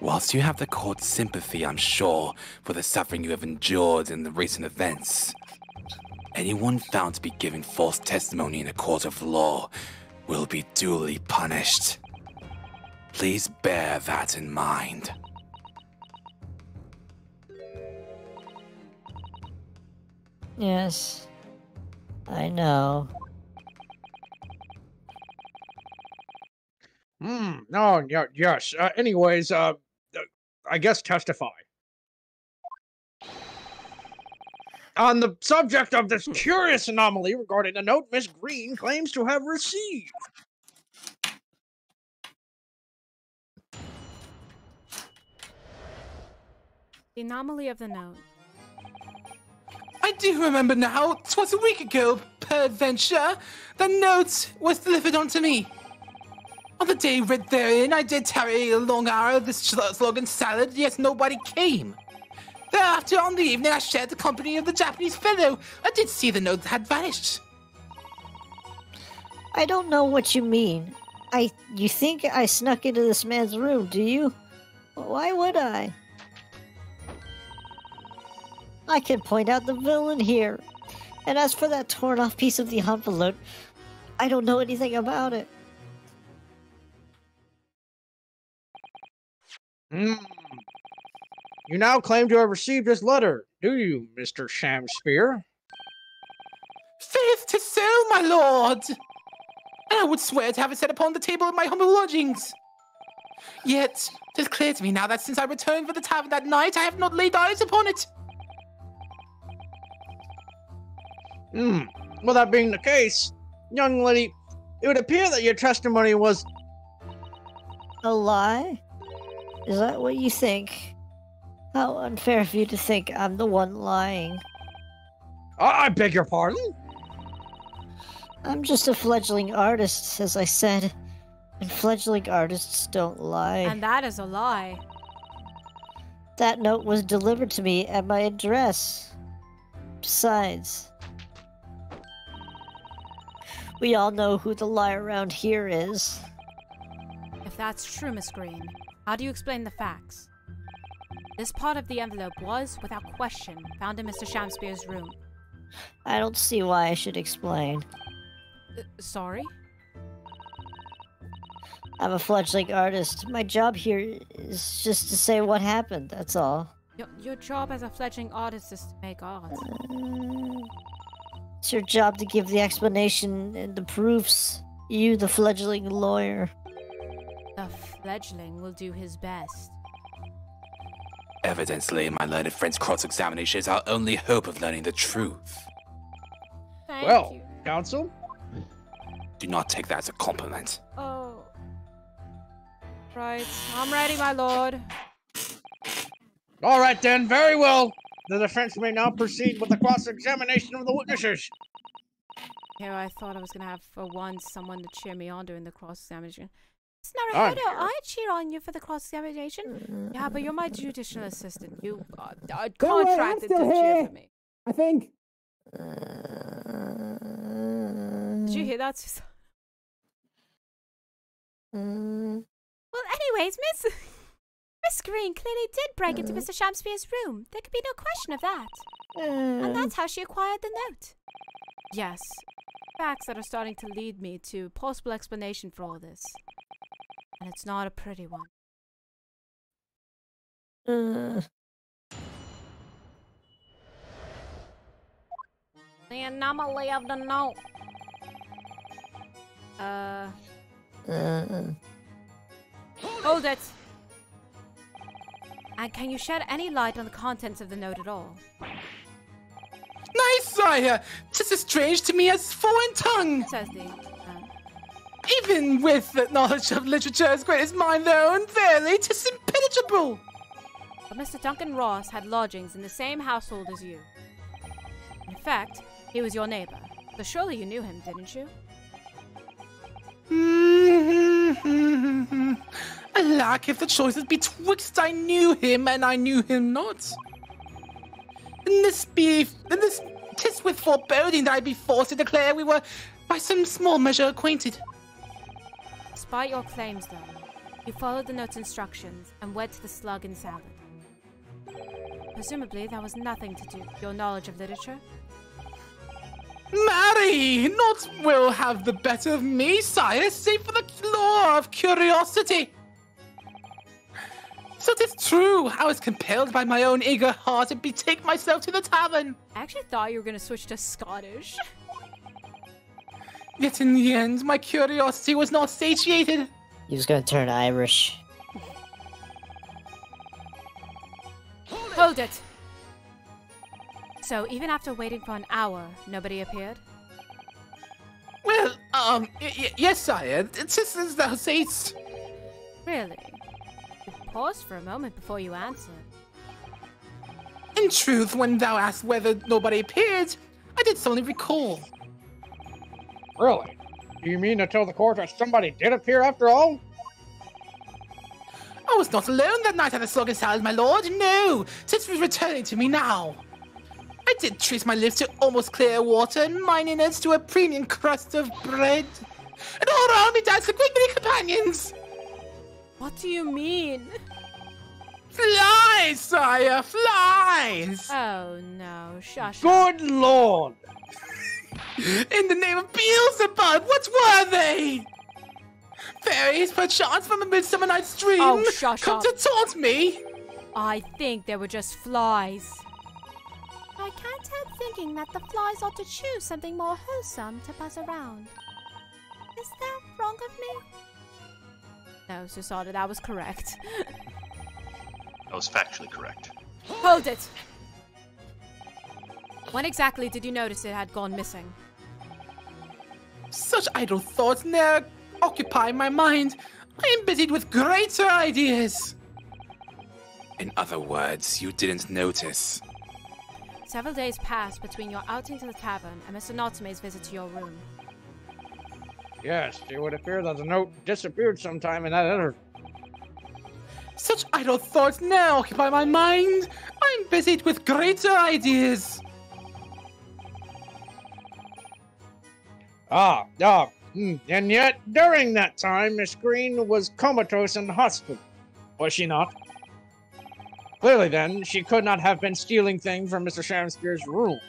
Speaker 11: Whilst you have the court's sympathy, I'm sure, for the suffering you have endured in the recent events, anyone found to be giving false testimony in a court of law will be duly punished. Please bear that in mind.
Speaker 19: Yes. I know.
Speaker 13: No, yeah, yes. Anyways, I guess testify. On the subject of this curious anomaly regarding the note Miss Green claims to have received.
Speaker 2: The anomaly of the note.
Speaker 9: I do remember now. 'Twas a week ago, peradventure. The note was delivered unto me. On the day read therein, I did tarry a long hour of this slogan salad, yet nobody came. Thereafter, on the evening, I shared the company of the Japanese fellow. I did see the note had vanished.
Speaker 19: I don't know what you mean. You think I snuck into this man's room, do you? Why would I? I can point out the villain here. And as for that torn off piece of the envelope, I don't know anything about it.
Speaker 13: You now claim to have received this letter, do you, Mr. Shamspear?
Speaker 9: Faith to so, my lord! And I would swear to have it set upon the table of my humble lodgings. Yet, it is clear to me now that since I returned from the tavern that night, I have not laid eyes upon it.
Speaker 13: Well, that being the case, young lady, it would appear that your testimony was...
Speaker 19: A lie? Is that what you think? How unfair of you to think I'm the one lying.
Speaker 13: I beg your pardon?
Speaker 19: I'm just a fledgling artist, as I said. And fledgling artists don't lie.
Speaker 2: And that is a lie.
Speaker 19: That note was delivered to me at my address. Besides, we all know who the liar around here is.
Speaker 2: If that's true, Miss Green, how do you explain the facts? This part of the envelope was, without question, found in Mr. Shamspear's room.
Speaker 19: I don't see why I should explain.
Speaker 2: Sorry?
Speaker 19: I'm a fledgling artist. My job here is just to say what happened, that's all.
Speaker 2: Your job as a fledgling artist is to make art.
Speaker 19: It's your job to give the explanation and the proofs. You, the fledgling lawyer.
Speaker 2: The fledgling will do his best.
Speaker 11: Evidently, my learned friend's cross-examination is our only hope of learning the truth.
Speaker 2: Thank you.
Speaker 13: Counsel?
Speaker 11: Do not take that as a compliment.
Speaker 2: Oh. Right. I'm ready, my lord.
Speaker 13: All right, then. Very well. The defense may now proceed with the cross-examination of the witnesses.
Speaker 2: Here, I thought I was going to have, for once, someone to cheer me on during the cross-examination. It's
Speaker 13: I'm
Speaker 2: Naruhodo, I cheer on you for the cross-examination. Yeah, but you're my judicial assistant. You are contracted to cheer for me.
Speaker 13: I think.
Speaker 2: Did you hear that, Susan? Well, anyways, Miss Green clearly did break into Mr. Shamspear's room. There could be no question of that. And that's how she acquired the note. Yes. Facts that are starting to lead me to possible explanation for all this. And it's not a pretty one. The anomaly of the note. Hold it! And can you shed any light on the contents of the note at all?
Speaker 9: Nice, sire! 'Tis as strange to me as foreign tongue!
Speaker 2: Says the...
Speaker 9: Even with the knowledge of literature as great as mine, though, and verily 'tis impenetrable!
Speaker 2: But Mr. Duncan Ross had lodgings in the same household as you. In fact, he was your neighbor, so surely you knew him, didn't you?
Speaker 9: Alack, if the choice is betwixt I knew him and I knew him not. Tis with foreboding that I be forced to declare we were by some small measure acquainted.
Speaker 2: Despite your claims, though, you followed the note's instructions and wed to the slug and salad. Presumably, that was nothing to do with your knowledge of literature.
Speaker 9: Marry, not will have the better of me, sire, save for the law of curiosity. So 'tis true, I was compelled by my own eager heart to betake myself to the tavern.
Speaker 2: I actually thought you were going to switch to Scottish.
Speaker 9: Yet in the end, my curiosity was not satiated.
Speaker 19: He was gonna turn Irish.
Speaker 2: Hold it! So, even after waiting for an hour, nobody appeared?
Speaker 9: Well, yes, sire. It's just as thou sayest.
Speaker 2: Really? You paused for a moment before you answered.
Speaker 9: In truth, when thou asked whether nobody appeared, I did suddenly recall.
Speaker 13: Really? Do you mean to tell the court that somebody did appear after all?
Speaker 9: I was not alone that night at the slug and salad, my lord. No, 'tis returning to me now. I did trace my lips to almost clear water and mine innards to a premium crust of bread. And all around me danced a great many companions.
Speaker 2: What do you mean?
Speaker 9: Flies, sire, flies!
Speaker 2: Oh no, shush.
Speaker 13: Good lord!
Speaker 9: In the name of Beelzebub, what were they? Fairies, perchance from a Midsummer Night's Dream,
Speaker 2: Oh, shush
Speaker 9: come
Speaker 2: up.
Speaker 9: to taunt me?
Speaker 2: I think they were just flies.
Speaker 6: I can't help thinking that the flies ought to choose something more wholesome to buzz around. Is that wrong of me?
Speaker 2: No, Susada, that was correct.
Speaker 20: That was factually correct.
Speaker 2: Hold it! When exactly did you notice it had gone missing?
Speaker 9: Such idle thoughts ne'er occupy my mind. I am busied with greater ideas.
Speaker 11: In other words, you didn't notice.
Speaker 2: Several days passed between your outing to the tavern and Mr. Natsume's visit to your room.
Speaker 13: Yes, it would appear that the note disappeared sometime in that letter.
Speaker 9: Such idle thoughts now occupy my mind. I am busied with greater ideas.
Speaker 13: And yet, during that time, Miss Green was comatose in the hospital, was she not? Clearly then, she could not have been stealing things from Mr. Shamspeare's room.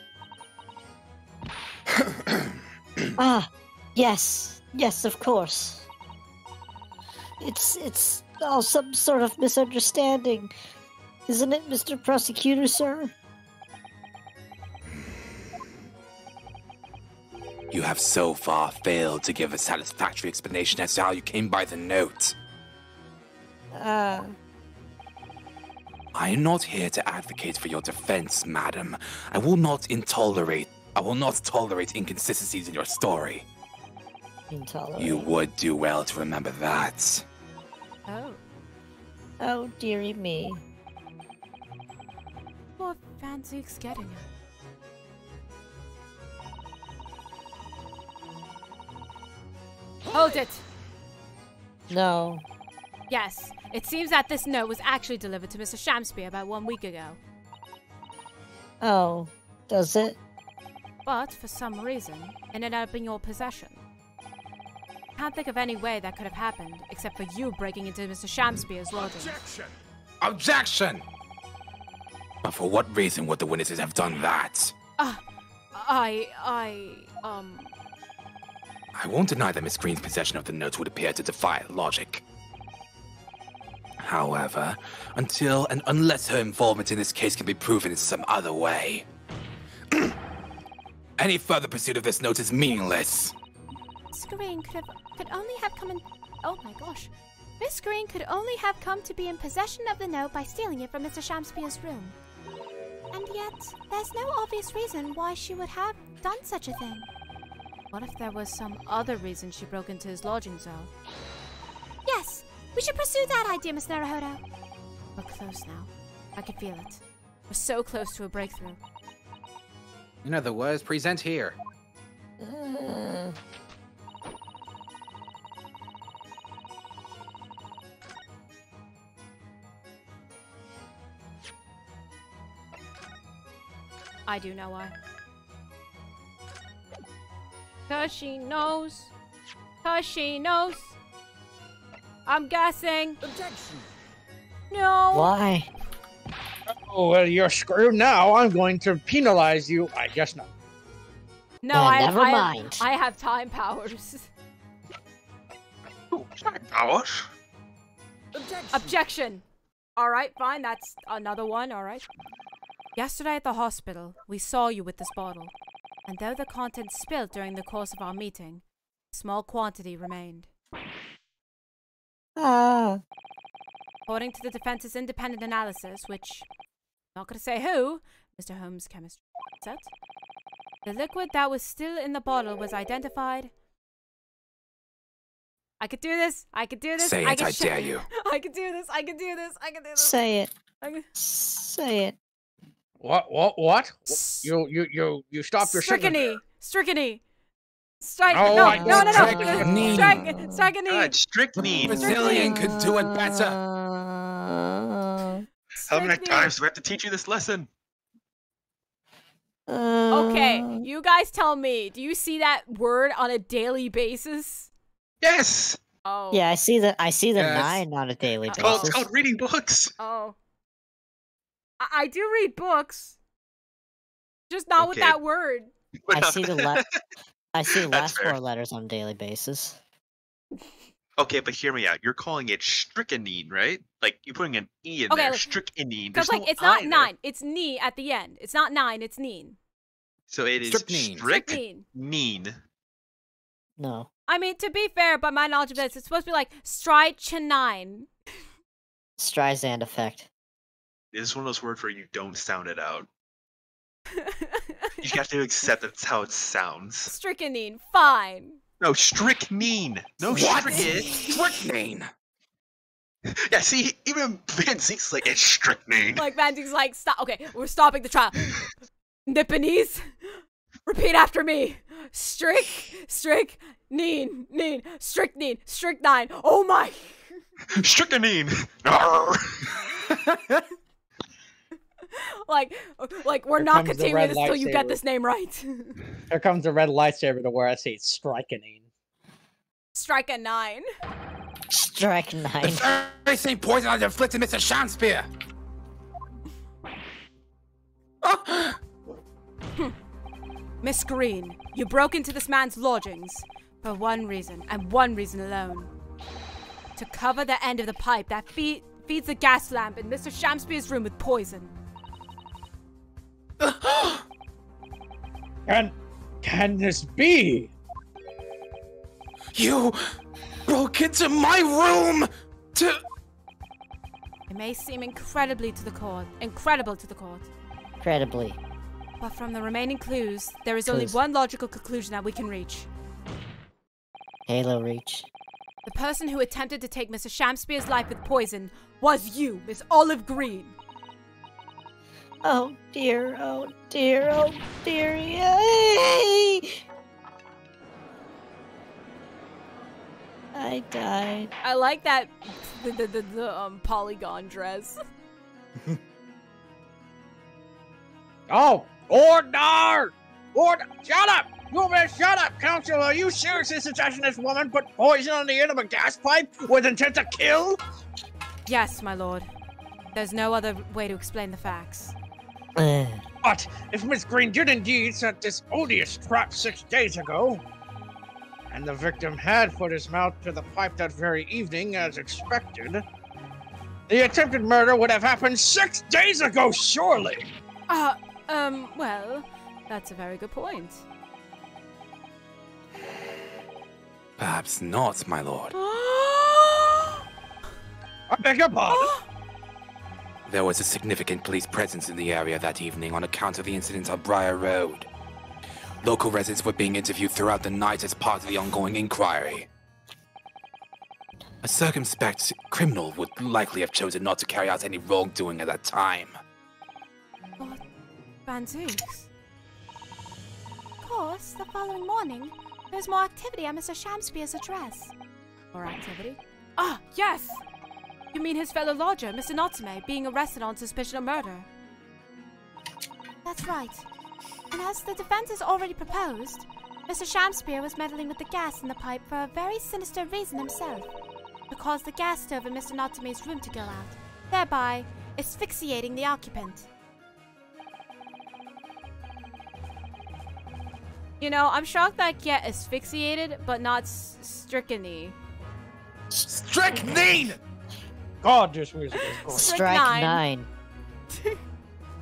Speaker 19: Yes, of course. It's all some sort of misunderstanding, isn't it, Mr. Prosecutor, sir?
Speaker 11: You have so far failed to give a satisfactory explanation as to how you came by the note. I am not here to advocate for your defense, madam. I will not tolerate inconsistencies in your story.
Speaker 19: Intolerate.
Speaker 11: You would do well to remember that.
Speaker 2: Oh.
Speaker 19: Oh, dearie me.
Speaker 2: What fancy's getting at? Hold it!
Speaker 19: No.
Speaker 2: Yes, it seems that this note was actually delivered to Mr. Shamspeare about 1 week ago.
Speaker 19: Oh, does it?
Speaker 2: But, for some reason, it ended up in your possession. Can't think of any way that could have happened, except for you breaking into Mr. Shamspeare's lodgings.
Speaker 11: Objection! But for what reason would the witnesses have done that? I won't deny that Miss Green's possession of the notes would appear to defy logic. However, until and unless her involvement in this case can be proven in some other way, any further pursuit of this note is meaningless.
Speaker 6: Miss Green could only have come in... Oh my gosh. Miss Green could only have come to be in possession of the note by stealing it from Mr. Shamspeare's room.
Speaker 2: And yet, there's no obvious reason why she would have done such a thing. What if there was some other reason she broke into his lodging cell?
Speaker 6: Yes, we should pursue that idea, Miss Naruhodo.
Speaker 2: We're close now. I can feel it. We're so close to a breakthrough.
Speaker 14: In other words, present here.
Speaker 2: I do know why. 'Cause she knows. 'Cause she knows. I'm guessing.
Speaker 13: Objection.
Speaker 2: No.
Speaker 19: Why?
Speaker 13: Oh, well, you're screwed now. I'm going to penalize you. I guess not.
Speaker 2: No,
Speaker 19: never mind.
Speaker 2: I have time powers.
Speaker 20: Time powers?
Speaker 2: Objection. Alright, fine. That's another one. Alright. Yesterday at the hospital, we saw you with this bottle. And though the contents spilled during the course of our meeting, a small quantity remained. According to the defense's independent analysis, which I'm not going to say who, Mr. Holmes' chemistry set, the liquid that was still in the bottle was identified. I could do this. I could do this.
Speaker 11: Say it, I dare you.
Speaker 2: I could do this. I could do this. I could do this.
Speaker 19: Say it.
Speaker 2: Say
Speaker 19: it.
Speaker 13: What? You stopped your
Speaker 2: Strychnine. Strychnine. Strike.
Speaker 13: Oh,
Speaker 2: no.
Speaker 13: I
Speaker 2: No.
Speaker 13: know.
Speaker 2: Strychnine.
Speaker 20: God, strychnine.
Speaker 14: Brazilian could do it better.
Speaker 20: How many times do we have to teach you this lesson?
Speaker 2: Okay, you guys tell me. Do you see that word on a daily basis?
Speaker 20: Yes.
Speaker 2: Oh.
Speaker 19: Yeah, I see the
Speaker 14: Yes.
Speaker 19: 9 on a daily
Speaker 20: It's
Speaker 19: basis.
Speaker 20: called reading books.
Speaker 2: Oh. I do read books. Just not with that word.
Speaker 19: I see the last
Speaker 20: fair.
Speaker 19: 4 letters on a daily basis.
Speaker 20: Okay, but hear me out. You're calling it strychnine, right? Like, you're putting an E in
Speaker 2: Okay,
Speaker 20: there.
Speaker 2: look,
Speaker 20: Strychnine.
Speaker 2: Because,
Speaker 20: There's
Speaker 2: like,
Speaker 20: no
Speaker 2: it's not
Speaker 20: I there.
Speaker 2: 9. It's knee at the end. It's not 9, it's neen.
Speaker 20: So it is
Speaker 14: Strychnine.
Speaker 20: strychnine.
Speaker 19: No.
Speaker 2: I mean, to be fair, by my knowledge of this, it's supposed to be like strychnine.
Speaker 19: Streisand effect.
Speaker 20: This is one of those words where you don't sound it out. You have to accept that's how it sounds.
Speaker 2: Strychnine, fine.
Speaker 20: No, strychnine. No,
Speaker 14: What?
Speaker 20: strychnine. Yeah, see, even Van Zeke's like, it's strychnine.
Speaker 2: Like, Vandy's like, stop. Okay, we're stopping the trial. Nipponese, repeat after me. Strychnine. Strychnine. Oh my.
Speaker 20: Strychnine.
Speaker 2: like we're
Speaker 13: Here
Speaker 2: not
Speaker 13: comes the
Speaker 2: continuing
Speaker 13: red
Speaker 2: this until you get
Speaker 13: lightsaber.
Speaker 2: this name right.
Speaker 13: Here comes the red lightsaber to where I say strychnine.
Speaker 2: Strike a 9.
Speaker 19: Strike 9.
Speaker 14: The very same poison I inflicted Mr. Shakespeare.
Speaker 2: Miss Green, you broke into this man's lodgings for one reason, and one reason alone. To cover the end of the pipe that feeds the gas lamp in Mr. Shamspeare's room with poison.
Speaker 13: Can this be?
Speaker 14: You broke into my room to...
Speaker 2: It may seem incredible to the court,
Speaker 19: Incredibly.
Speaker 2: but from the remaining clues, there is only
Speaker 19: Clues.
Speaker 2: one logical conclusion that we can reach.
Speaker 19: Halo Reach.
Speaker 2: The person who attempted to take Mr. Shamspeare's life with poison was you, Miss Olive Green.
Speaker 19: Oh dear, oh dear, oh dear, yay! I died.
Speaker 2: I like that the polygon dress.
Speaker 13: Oh, order! Order! Shut up! You man, shut up, Counsel! Are you seriously suggesting this woman put poison on the end of a gas pipe with intent to kill?
Speaker 2: Yes, my lord. There's no other way to explain the facts.
Speaker 13: But if Miss Green did indeed set this odious trap 6 days ago, and the victim had put his mouth to the pipe that very evening as expected, the attempted murder would have happened 6 days ago, surely!
Speaker 2: Well, that's a very good point.
Speaker 11: Perhaps not, my lord.
Speaker 13: I beg your pardon?
Speaker 11: There was a significant police presence in the area that evening on account of the incident on Briar Road. Local residents were being interviewed throughout the night as part of the ongoing inquiry. A circumspect criminal would likely have chosen not to carry out any wrongdoing at that time.
Speaker 2: What? Banzooks? Of course, the following morning, there was more activity at Mr. Shamspeare's address. More activity? Ah, yes! You mean his fellow lodger, Mr. Natsume, being arrested on suspicion of murder? That's right. And as the defense has already proposed, Mr. Shamspeare was meddling with the gas in the pipe for a very sinister reason himself. To cause the gas stove in Mr. Natsume's room to go out, thereby asphyxiating the occupant. You know, I'm shocked that I get asphyxiated, but not strychnine.
Speaker 13: Strychnine! God, just music is going.
Speaker 19: Strike 9.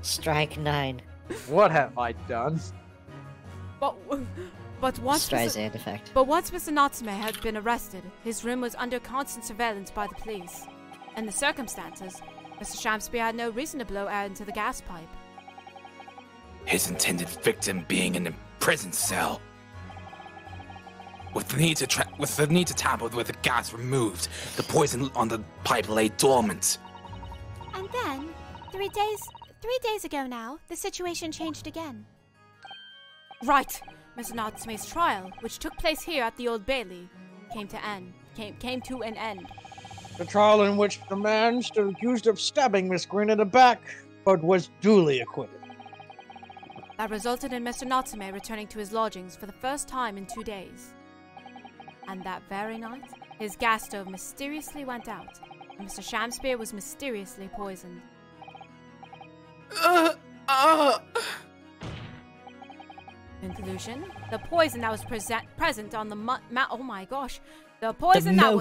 Speaker 19: Strike 9.
Speaker 13: What have I done?
Speaker 2: But once
Speaker 19: Streisand effect.
Speaker 2: But once Mr. Natsume had been arrested, his room was under constant surveillance by the police. In the circumstances, Mr. Shamspeare had no reason to blow air into the gas pipe.
Speaker 11: His intended victim being in a prison cell. With the need to tamper with the gas removed, the poison on the pipe lay dormant.
Speaker 6: And then, 3 days ago now, the situation changed again.
Speaker 2: Right! Mr. Natsume's trial, which took place here at the Old Bailey, came to an end.
Speaker 13: The trial in which the man still accused of stabbing Miss Green in the back, but was duly acquitted.
Speaker 2: That resulted in Mr. Natsume returning to his lodgings for the first time in 2 days. And that very night, his gas stove mysteriously went out, and Mr. Shamspeare was mysteriously poisoned. Conclusion: the poison that was present on the oh my gosh, the poison that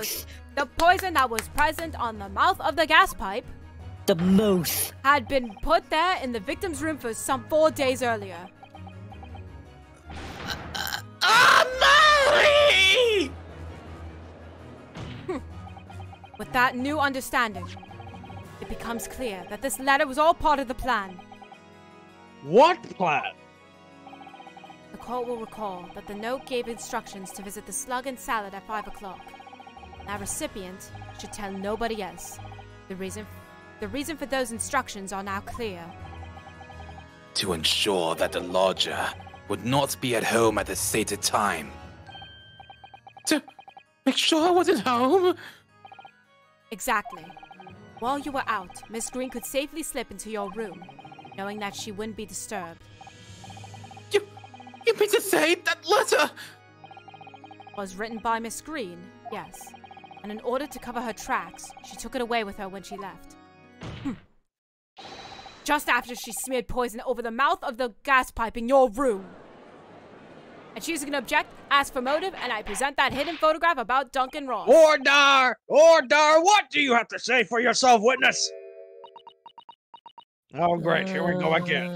Speaker 2: was present on the mouth of the gas pipe.
Speaker 19: The mouth
Speaker 2: had been put there in the victim's room for some 4 days earlier.
Speaker 9: Molly!
Speaker 2: With that new understanding, it becomes clear that this letter was all part of the plan.
Speaker 13: What plan?
Speaker 2: The court will recall that the note gave instructions to visit the Slug and Salad at 5 o'clock. That recipient should tell nobody else. The reason for those instructions are now clear.
Speaker 11: To ensure that the lodger would not be at home at the stated time.
Speaker 9: To make sure I wasn't home?
Speaker 2: Exactly. While you were out, Miss Green could safely slip into your room, knowing that she wouldn't be disturbed.
Speaker 9: You mean to say that letter
Speaker 2: was written by Miss Green? Yes. And in order to cover her tracks, she took it away with her when she left. Just after she smeared poison over the mouth of the gas pipe in your room. And she's gonna object, ask for motive, and I present that hidden photograph about Duncan Ross.
Speaker 13: Order! Order! What do you have to say for yourself, witness? Oh, great. Here we go again.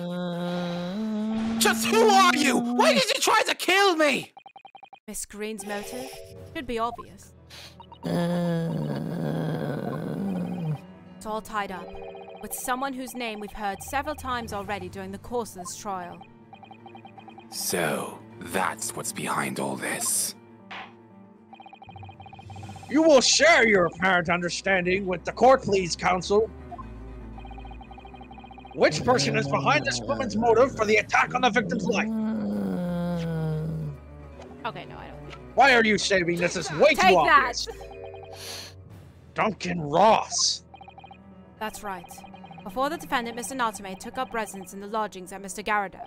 Speaker 9: Just who are you? Why did you try to kill me?
Speaker 2: Miss Green's motive should be obvious. It's all tied up with someone whose name we've heard several times already during the course of this trial.
Speaker 11: So, that's what's behind all this.
Speaker 13: You will share your apparent understanding with the court, please, counsel. Which person is behind this woman's motive for the attack on the victim's life?
Speaker 2: Okay, no, I don't.
Speaker 13: Why are you saving this? It's way too obvious. Duncan Ross.
Speaker 2: That's right. Before the defendant, Mr. Natsume, took up residence in the lodgings at Mr. Garadev's,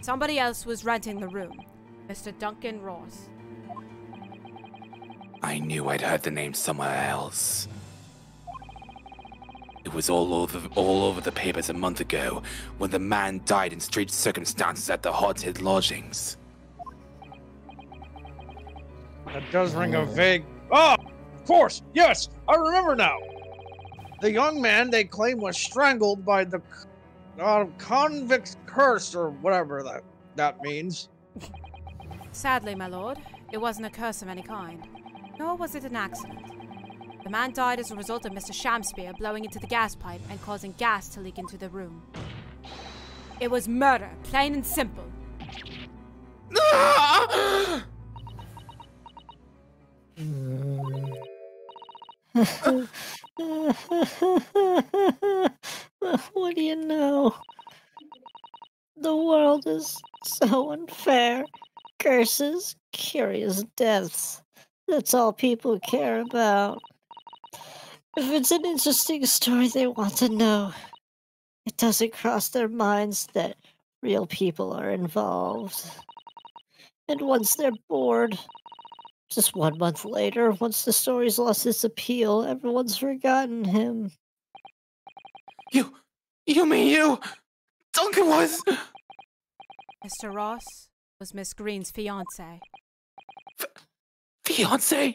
Speaker 2: somebody else was renting the room. Mr. Duncan Ross.
Speaker 11: I knew I'd heard the name somewhere else. It was all over the papers a month ago when the man died in strange circumstances at the haunted lodgings.
Speaker 13: That does ring a vague... Ah! Of course! Yes! I remember now! The young man they claim was strangled by the convict's curse or whatever that means.
Speaker 2: Sadly, my lord, it wasn't a curse of any kind. Nor was it an accident. The man died as a result of Mr. Shamspear blowing into the gas pipe and causing gas to leak into the room. It was murder, plain and simple.
Speaker 19: What do you know? The world is so unfair. Curses, curious deaths. That's all people care about. If it's an interesting story they want to know, it doesn't cross their minds that real people are involved. And once they're bored, just 1 month later, once the story's lost its appeal, everyone's forgotten him.
Speaker 9: You mean you? Duncan was...
Speaker 2: Mr. Ross was Miss Green's fiancé.
Speaker 9: Fiancé?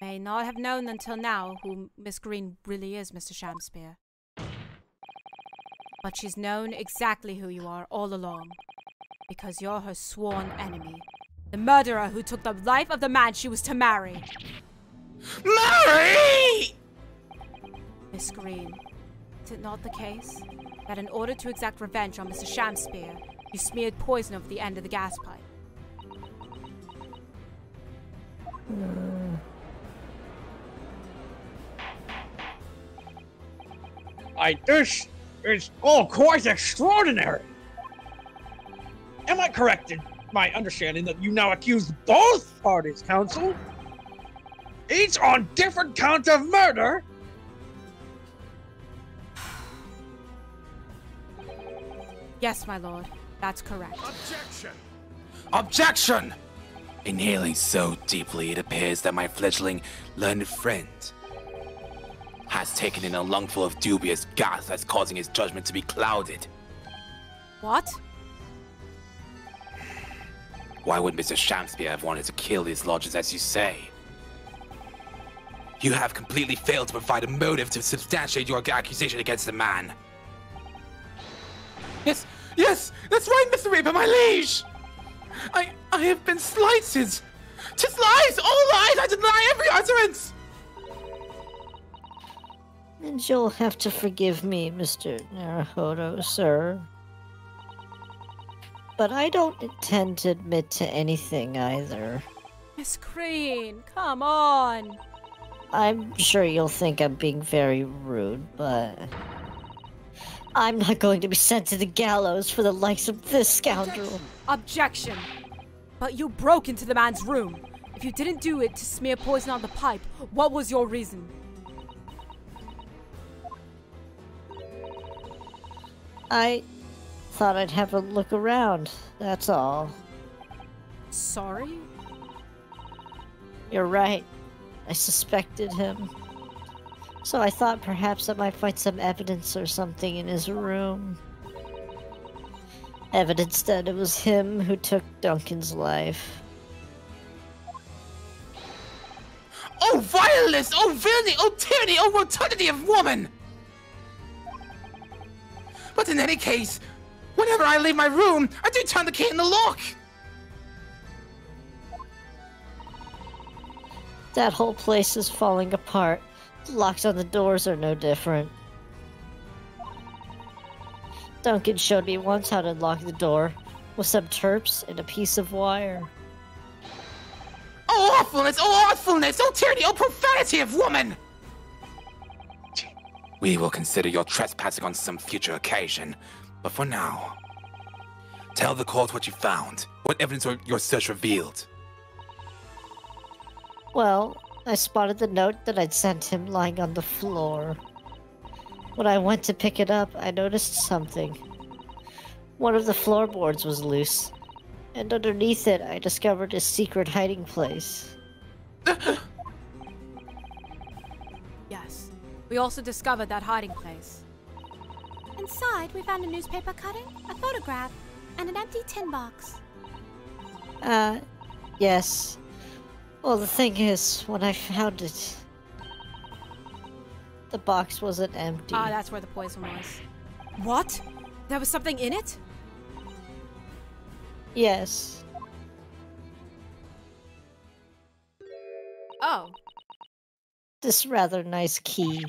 Speaker 2: May not have known until now who Miss Green really is, Mr. Shamspear. But she's known exactly who you are all along. Because you're her sworn enemy. The murderer who took the life of the man she was to marry.
Speaker 9: Marry!
Speaker 2: Miss Green, is it not the case that in order to exact revenge on Mr. Shamspear, you smeared poison over the end of the gas pipe?
Speaker 13: This is all quite extraordinary. Am I correct in my understanding that you now accuse both parties, counsel? Each on different counts of murder?
Speaker 2: Yes, my lord. That's correct.
Speaker 11: Objection! Objection! Inhaling so deeply, it appears that my fledgling learned friend has taken in a lungful of dubious gas that's causing his judgment to be clouded.
Speaker 2: What?
Speaker 11: Why would Mr. Shamspear have wanted to kill his lodgers, as you say? You have completely failed to provide a motive to substantiate your accusation against the man.
Speaker 9: Yes, that's right, Mr. Reaper, my liege! I have been slighted! 'Tis lies, all lies, I deny every utterance!
Speaker 19: And you'll have to forgive me, Mr. Naruhodo, sir. But I don't intend to admit to anything either.
Speaker 2: Miss Green, come on!
Speaker 19: I'm sure you'll think I'm being very rude, but... I'm not going to be sent to the gallows for the likes of this scoundrel.
Speaker 2: Objection! But you broke into the man's room. If you didn't do it to smear poison on the pipe, what was your reason?
Speaker 19: I thought I'd have a look around, that's all.
Speaker 2: Sorry?
Speaker 19: You're right. I suspected him. So I thought perhaps I might find some evidence or something in his room. Evidence that it was him who took Duncan's life.
Speaker 9: Oh, violence! Oh, villainy! Oh, tyranny! Oh, rotundity of woman! But in any case, whenever I leave my room, I do turn the key in the lock!
Speaker 19: That whole place is falling apart. The locks on the doors are no different. Duncan showed me once how to unlock the door, with some terps and a piece of wire.
Speaker 9: Oh, awfulness! Oh, awfulness! Oh, tyranny! Oh, profanity of woman!
Speaker 11: We will consider your trespassing on some future occasion, but for now, tell the court what you found. What evidence your search revealed?
Speaker 19: Well, I spotted the note that I'd sent him lying on the floor. When I went to pick it up, I noticed something. One of the floorboards was loose, and underneath it I discovered a secret hiding place.
Speaker 2: Yes. We also discovered that hiding place.
Speaker 6: Inside, we found a newspaper cutting, a photograph, and an empty tin box.
Speaker 19: Yes. Well, the thing is, when I found it, the box wasn't empty.
Speaker 2: Ah, that's where the poison was. What? There was something in it?
Speaker 19: Yes.
Speaker 2: Oh.
Speaker 19: this rather nice key.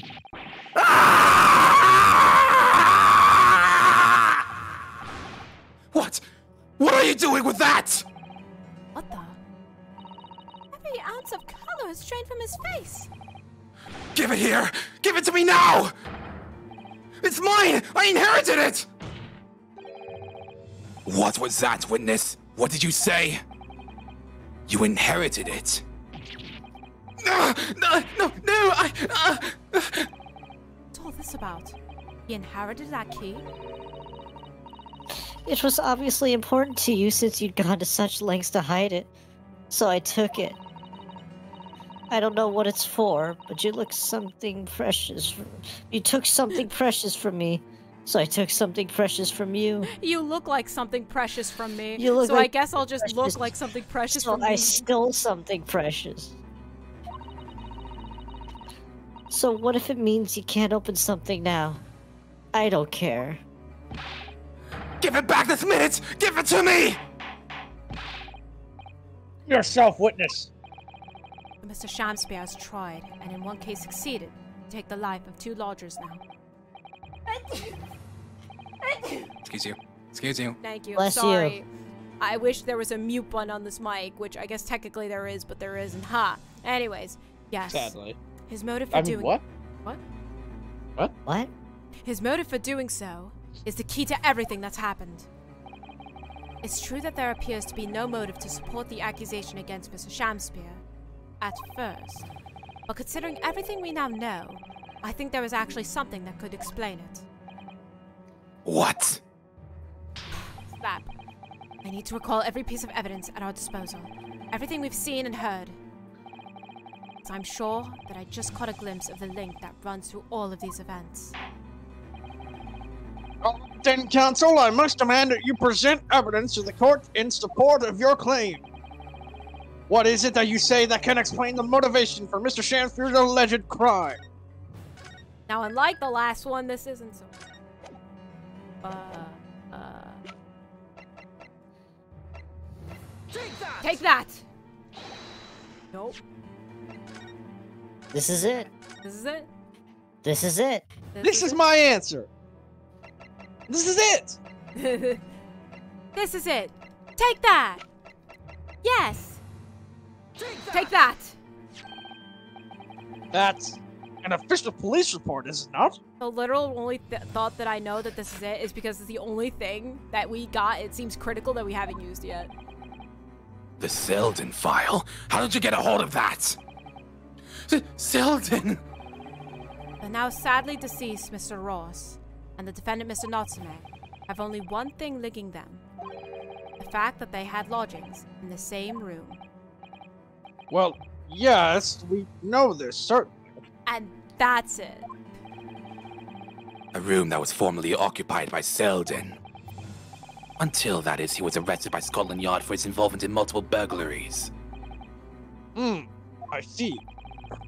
Speaker 9: What? What are you doing with that?
Speaker 2: What the? Every ounce of color is drained from his face.
Speaker 9: Give it here! Give it to me now! It's mine! I inherited it! What was that, witness? What did you say? You inherited it. No,
Speaker 2: What's all this about? He inherited that key?
Speaker 19: It was obviously important to you since you'd gone to such lengths to hide it. So I took it. I don't know what it's for, but you look something precious. You took something precious from me, so I took something precious from you.
Speaker 2: You look like something precious from me.
Speaker 19: You look
Speaker 2: so
Speaker 19: like
Speaker 2: I guess I'll just
Speaker 19: precious.
Speaker 2: look like something precious
Speaker 19: So
Speaker 2: from me.
Speaker 19: I stole something precious. So what if it means you can't open something now? I don't care.
Speaker 9: Give it back this minute! Give it to me!
Speaker 13: Yourself, witness.
Speaker 2: Mr. Shamspear has tried, and in one case succeeded, to take the life of 2 lodgers now.
Speaker 9: Excuse you. Excuse you.
Speaker 2: Thank you.
Speaker 19: Bless
Speaker 2: Sorry.
Speaker 19: you.
Speaker 2: I wish there was a mute button on this mic, which I guess technically there is, but there isn't. Ha. Anyways, yes.
Speaker 13: Sadly.
Speaker 2: His motive for doing
Speaker 13: what?
Speaker 2: What?
Speaker 13: What?
Speaker 19: What?
Speaker 2: His motive for doing so is the key to everything that's happened. It's true that there appears to be no motive to support the accusation against Mr. Shamspear at first, but considering everything we now know, I think there is actually something that could explain it.
Speaker 9: What?
Speaker 2: Slap. I need to recall every piece of evidence at our disposal. Everything we've seen and heard. So I'm sure that I just caught a glimpse of the link that runs through all of these events.
Speaker 13: Then, counsel, I must demand that you present evidence to the court in support of your claim. What is it that you say that can explain the motivation for Mr. Shamspear's alleged crime?
Speaker 2: Now, unlike the last one, this isn't so... Take that! Nope.
Speaker 19: This is it.
Speaker 2: This is it?
Speaker 19: This is it.
Speaker 13: This is my answer. This is it!
Speaker 2: This is it. Take that! Yes! Take that!
Speaker 13: That's an official police report, is it not?
Speaker 2: The literal only thought that I know that this is it is because it's the only thing that we got. It seems critical that we haven't used yet.
Speaker 9: The Selden file? How did you get a hold of that? Selden!
Speaker 2: The now sadly deceased Mr. Ross and the defendant Mr. Natsume have only one thing linking them. The fact that they had lodgings in the same room.
Speaker 13: Well, yes, we know this, certainly.
Speaker 2: And that's it.
Speaker 11: A room that was formerly occupied by Selden. Until, that is, he was arrested by Scotland Yard for his involvement in multiple burglaries.
Speaker 13: I see.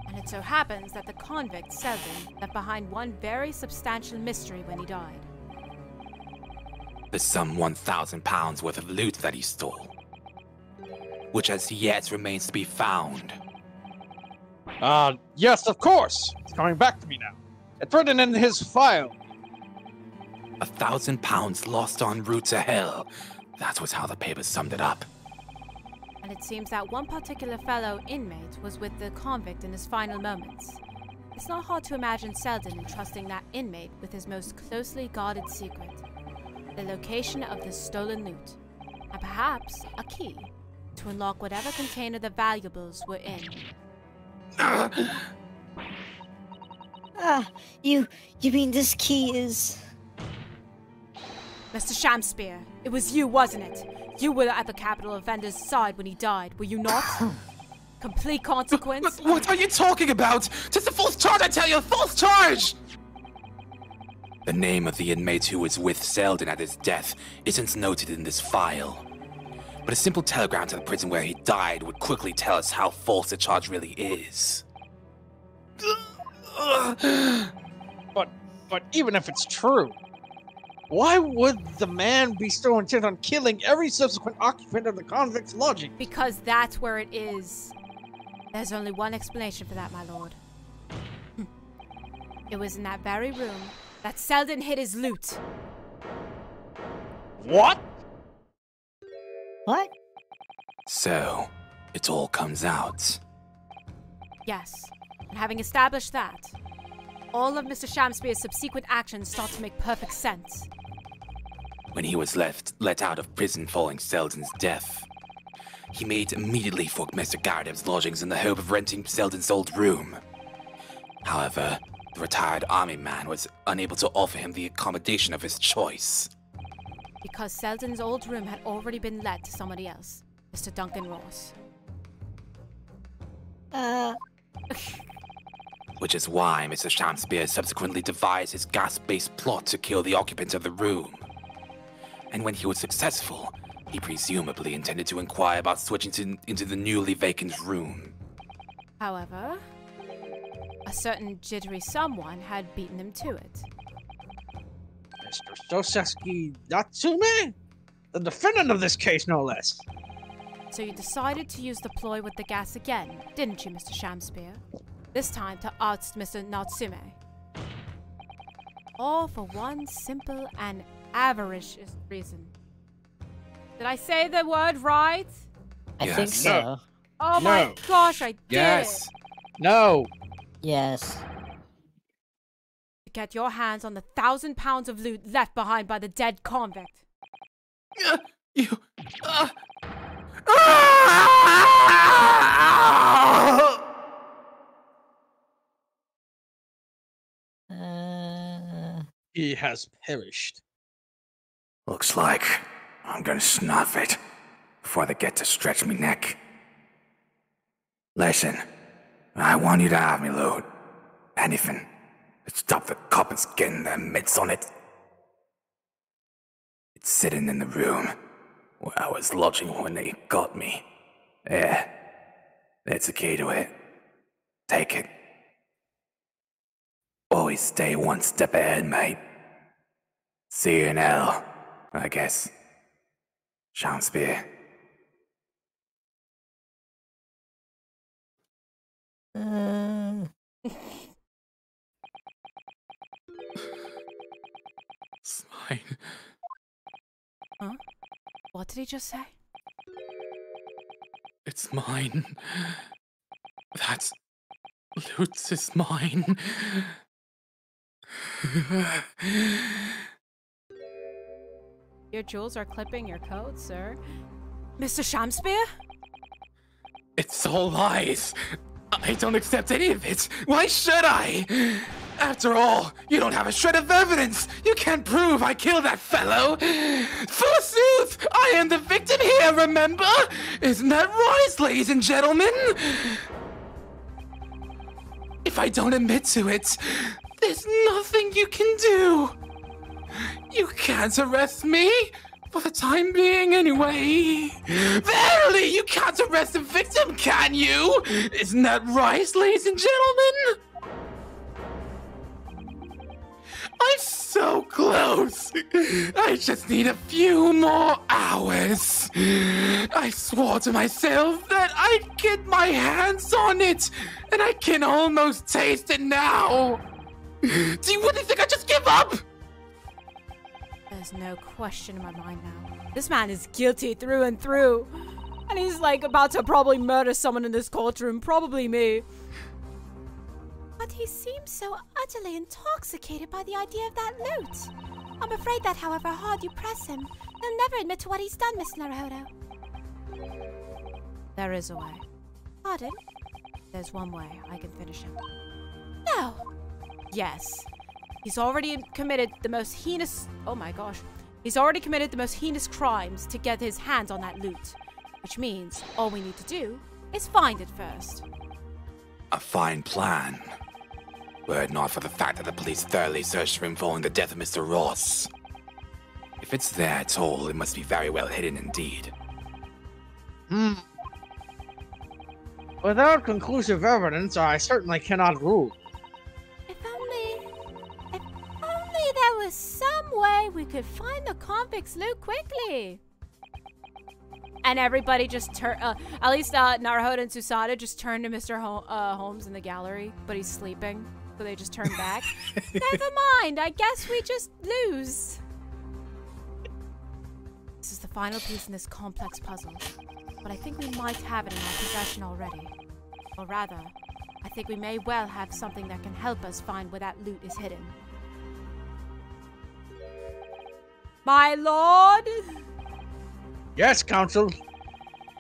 Speaker 2: And it so happens that the convict, Selden, left behind one very substantial mystery when he died.
Speaker 11: The some £1,000 worth of loot that he stole. Which as yet remains to be found.
Speaker 13: Yes, of course. It's coming back to me now. It's written in his file.
Speaker 11: £1,000 lost en route to hell. That was how the paper summed it up.
Speaker 2: And it seems that one particular fellow inmate was with the convict in his final moments. It's not hard to imagine Selden entrusting that inmate with his most closely guarded secret. The location of the stolen loot. And perhaps a key to unlock whatever container the valuables were in.
Speaker 19: You mean this key is...
Speaker 2: Mr. Shamspear, it was you, wasn't it? You were at the capital offender's side when he died, were you not? Complete consequence?
Speaker 9: What are you talking about? Just a false charge, I tell you! A false charge!
Speaker 11: The name of the inmate who was with Selden at his death isn't noted in this file. But a simple telegram to the prison where he died would quickly tell us how false the charge really is.
Speaker 13: But even if it's true, why would the man be so intent on killing every subsequent occupant of the convict's lodging?
Speaker 2: Because that's where it is. There's only one explanation for that, my lord. It was in that very room that Selden hid his loot.
Speaker 13: What?
Speaker 19: What?
Speaker 11: So, it all comes out.
Speaker 2: Yes, and having established that, all of Mr. Shamspeare's subsequent actions start to make perfect sense.
Speaker 11: When he was let out of prison following Selden's death, he made immediately for Mr. Garadev's lodgings in the hope of renting Selden's old room. However, the retired army man was unable to offer him the accommodation of his choice.
Speaker 2: Because Selden's old room had already been let to somebody else, Mr. Duncan Ross.
Speaker 11: Which is why Mr. Shamspeare subsequently devised his gas-based plot to kill the occupant of the room. And when he was successful, he presumably intended to inquire about switching into the newly vacant room.
Speaker 2: However, a certain jittery someone had beaten him to it.
Speaker 13: Mr. Soseski Natsume? The defendant of this case, no less.
Speaker 2: So you decided to use the ploy with the gas again, didn't you, Mr. Shamspeare? This time to oust Mr. Natsume. All for one simple and avaricious reason. Did I say the word right?
Speaker 19: I think so.
Speaker 2: Oh my gosh, I did.
Speaker 13: Yes. No.
Speaker 19: Yes.
Speaker 2: To get your hands on the 1,000 pounds of loot left behind by the dead convict.
Speaker 13: He has perished.
Speaker 11: Looks like I'm gonna snuff it before they get to stretch me neck. Listen, I want you to have me loot. Anything to stop the coppers getting their mitts on it. It's sitting in the room where I was lodging when they got me. There. That's the key to it. Take it. Always stay one step ahead, mate. See you in hell, I guess. Shamspeare.
Speaker 14: It's mine.
Speaker 2: Huh? What did he just say?
Speaker 14: It's mine. That loot is mine.
Speaker 2: Your jewels are clipping your coat, sir. Mr. Shamspeare?
Speaker 14: It's all lies. I don't accept any of it. Why should I? After all, you don't have a shred of evidence. You can't prove I killed that fellow. Forsooth, I am the victim here, remember? Isn't that right, ladies and gentlemen? If I don't admit to it, there's nothing you can do. You can't arrest me. For the time being, anyway. Verily, you can't arrest a victim, can you? Isn't that right, ladies and gentlemen? I'm so close. I just need a few more hours. I swore to myself that I'd get my hands on it, and I can almost taste it now. Do you really think I just give up?
Speaker 2: There's no question in my mind now. This man is guilty through and through. And he's like about to probably murder someone in this courtroom, probably me. But he seems so utterly intoxicated by the idea of that loot. I'm afraid that however hard you press him, he'll never admit to what he's done, Miss Naruhodo. There is a way. Pardon? There's one way I can finish him. No. Yes. He's already committed the most heinous... Oh my gosh. He's already committed the most heinous crimes to get his hands on that loot. Which means all we need to do is find it first.
Speaker 11: A fine plan. Were it not for the fact that the police thoroughly searched for him following the death of Mr. Ross. If it's there at all, it must be very well hidden indeed.
Speaker 13: Without conclusive evidence, I certainly cannot rule.
Speaker 2: If only there was some way we could find the convict's loot quickly. And everybody just turned, at least Naruhodo and Susada just turned to Mr. Holmes in the gallery, but he's sleeping. So they just turn back. Never mind, I guess we just lose. This is the final piece in this complex puzzle. But I think we might have it in our possession already. Or rather, I think we may well have something that can help us find where that loot is hidden. My lord!
Speaker 13: Yes, Counsel.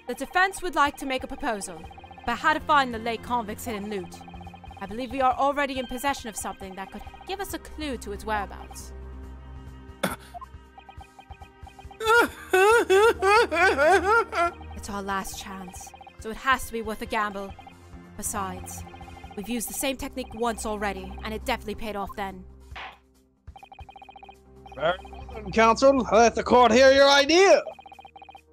Speaker 2: The defense would like to make a proposal about how to find the late convict's hidden loot. I believe we are already in possession of something that could give us a clue to its whereabouts. It's our last chance, so it has to be worth a gamble. Besides, we've used the same technique once already, and it definitely paid off then.
Speaker 13: Counsel, let the court hear your idea.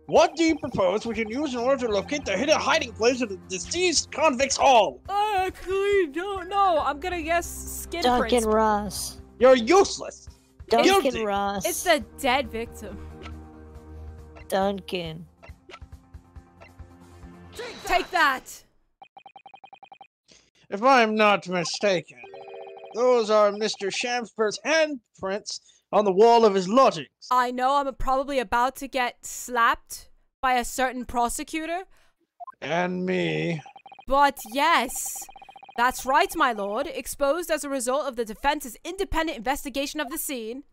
Speaker 13: What do you propose we can use in order to locate the hidden hiding place of the deceased convict's hall?
Speaker 2: I actually don't know. I'm gonna guess skin
Speaker 19: Duncan
Speaker 2: prints.
Speaker 19: Ross.
Speaker 13: You're useless.
Speaker 19: Duncan
Speaker 13: Guilty.
Speaker 19: Ross.
Speaker 2: It's the dead victim.
Speaker 19: Duncan.
Speaker 2: Take that!
Speaker 13: If I'm not mistaken, those are Mr. Shamsper's handprints on the wall of his lodgings.
Speaker 2: I know I'm probably about to get slapped by a certain prosecutor.
Speaker 13: And me.
Speaker 2: But yes, that's right, my lord. Exposed as a result of the defense's independent investigation of the scene.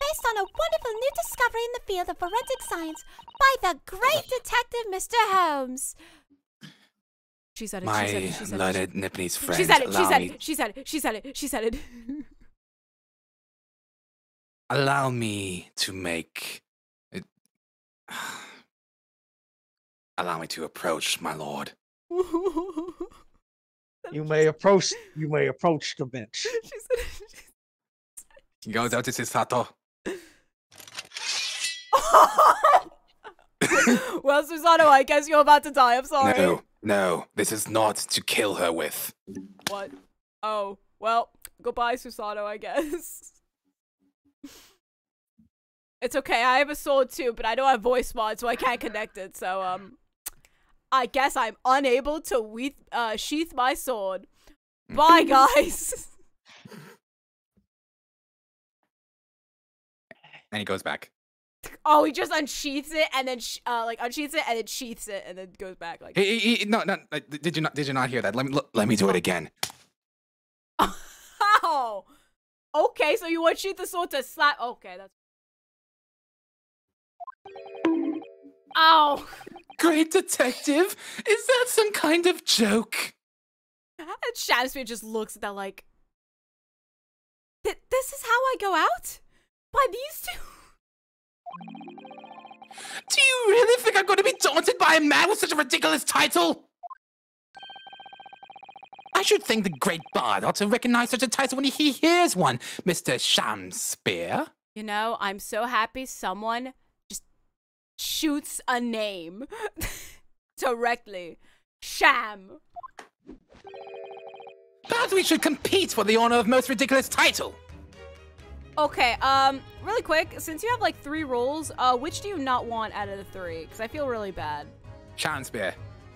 Speaker 6: Based on a wonderful new discovery in the field of forensic science by the great detective Mr. Holmes.
Speaker 2: She said it,
Speaker 11: My
Speaker 2: she said it, she said
Speaker 11: learned Nipponese friend,
Speaker 2: She said it, she
Speaker 11: allow
Speaker 2: said
Speaker 11: me,
Speaker 2: it, she said it, she said it, she said it.
Speaker 11: allow me to make it. Allow me to approach, my lord.
Speaker 13: You may approach the bench.
Speaker 14: He goes out to Susato.
Speaker 2: Well, Susanoo, I guess you're about to die. I'm sorry.
Speaker 11: No, no, this is not to kill her with.
Speaker 2: What? Oh, well, goodbye, Susanoo, I guess. It's okay, I have a sword too, but I don't have voice mod, so I can't connect it, so, I guess I'm unable to sheath my sword. Bye, guys!
Speaker 14: And he goes back.
Speaker 2: Oh, he just unsheaths it, and then, unsheaths it, and then sheaths it, and then goes back, like...
Speaker 14: No, did you not hear that? Let me do it again.
Speaker 2: Ow! Okay, so you unsheath the sword to slap... Okay, that's... Ow!
Speaker 14: Great detective? Is that some kind of joke?
Speaker 2: And Shamsphere just looks at that like... This is how I go out? By these two?
Speaker 14: Do you really think I'm going to be daunted by a man with such a ridiculous title? I should think the great bard ought to recognize such a title when he hears one, Mr. Shamspear.
Speaker 2: You know, I'm so happy someone just shoots a name directly. Sham.
Speaker 14: Perhaps we should compete for the honor of most ridiculous title.
Speaker 2: Okay, really quick, since you have like 3 roles, which do you not want out of the 3? Because I feel really bad.
Speaker 14: Shamspear.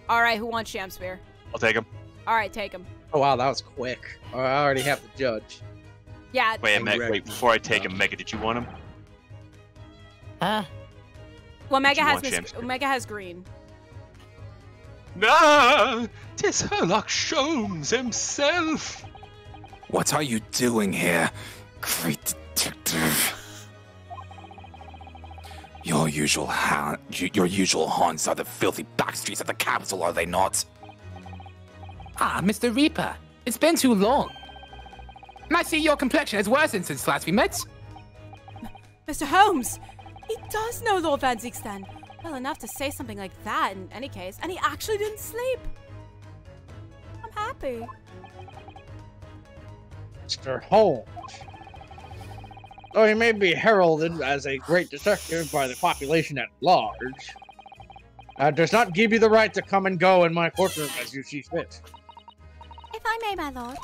Speaker 2: Alright, who wants Shamspear?
Speaker 20: I'll take him.
Speaker 2: Alright, take him.
Speaker 13: Oh wow, that was quick. I already have the judge.
Speaker 2: Yeah.
Speaker 20: Wait, before I take him, Mega, did you want him?
Speaker 2: Well, Mega
Speaker 20: you
Speaker 2: has
Speaker 20: want
Speaker 2: Mega has green.
Speaker 20: Nah, 'tis Herlock Sholmes himself.
Speaker 11: What are you doing here, great detective? Your usual haunts are the filthy back streets of the capital, are they not?
Speaker 14: Ah, Mr. Reaper. It's been too long. And I see your complexion has worsened since last we met.
Speaker 2: Mr. Holmes! He does know Lord Van Zieksten. Well enough to say something like that in any case, and he actually didn't sleep. I'm happy.
Speaker 13: Mr. Holmes. Though he may be heralded as a great detective by the population at large, that does not give you the right to come and go in my courtroom as you see fit.
Speaker 6: If I may, my lord.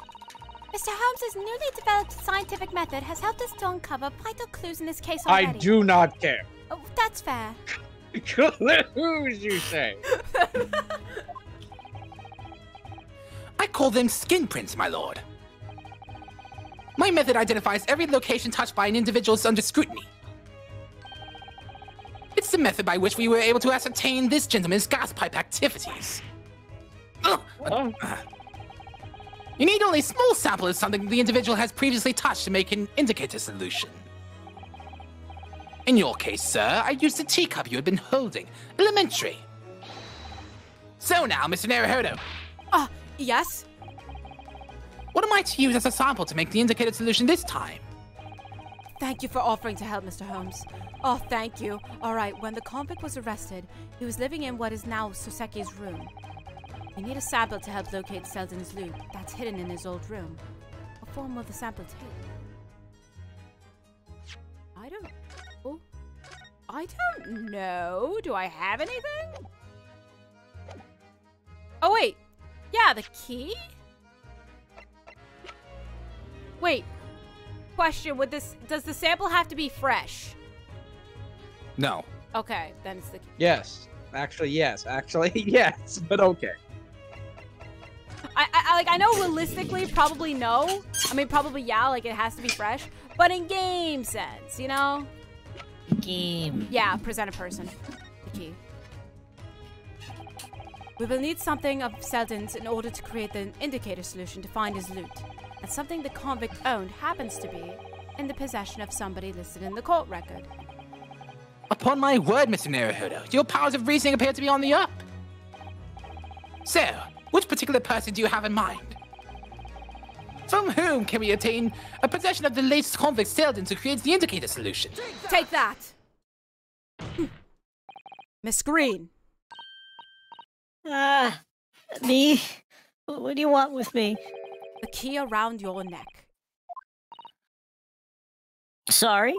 Speaker 6: Mr. Holmes' newly developed scientific method has helped us to uncover vital clues in this case already.
Speaker 13: I do not care.
Speaker 6: Oh, that's fair.
Speaker 13: Clues, you say?
Speaker 14: I call them skin prints, my lord.
Speaker 9: My method identifies every location touched by an individual is under scrutiny. It's the method by which we were able to ascertain this gentleman's gas pipe activities. You need only a small sample of something the individual has previously touched to make an indicator solution. In your case, sir, I used the teacup you had been holding. Elementary. So now, Mr. Naruhodo.
Speaker 2: Yes?
Speaker 9: What am I to use as a sample to make the indicated solution this time?
Speaker 2: Thank you for offering to help, Mr. Holmes. Oh, thank you. All right, when the convict was arrested, he was living in what is now Soseki's room. We need a sample to help locate Selden's loot that's hidden in his old room. What form will the sample take? I don't know. Do I have anything? Oh, wait. Yeah, the key? Wait. Question, does the sample have to be fresh?
Speaker 9: No.
Speaker 2: Okay, then it's the key.
Speaker 13: Yes. Actually, yes. Actually, yes. But okay.
Speaker 2: I know realistically, probably no. I mean, probably yeah, like it has to be fresh. But in game sense, you know?
Speaker 19: Game.
Speaker 2: Yeah, present a person. The key. We will need something of Selden's in order to create the indicator solution to find his loot. And something the convict owned happens to be in the possession of somebody listed in the court record.
Speaker 9: Upon my word, Mr. Naruhodo, your powers of reasoning appear to be on the up. So, which particular person do you have in mind? From whom can we obtain a possession of the latest convict Selden to create the indicator solution?
Speaker 2: Take that! Miss Green.
Speaker 19: Me? What do you want with me?
Speaker 2: The key around your neck.
Speaker 19: Sorry?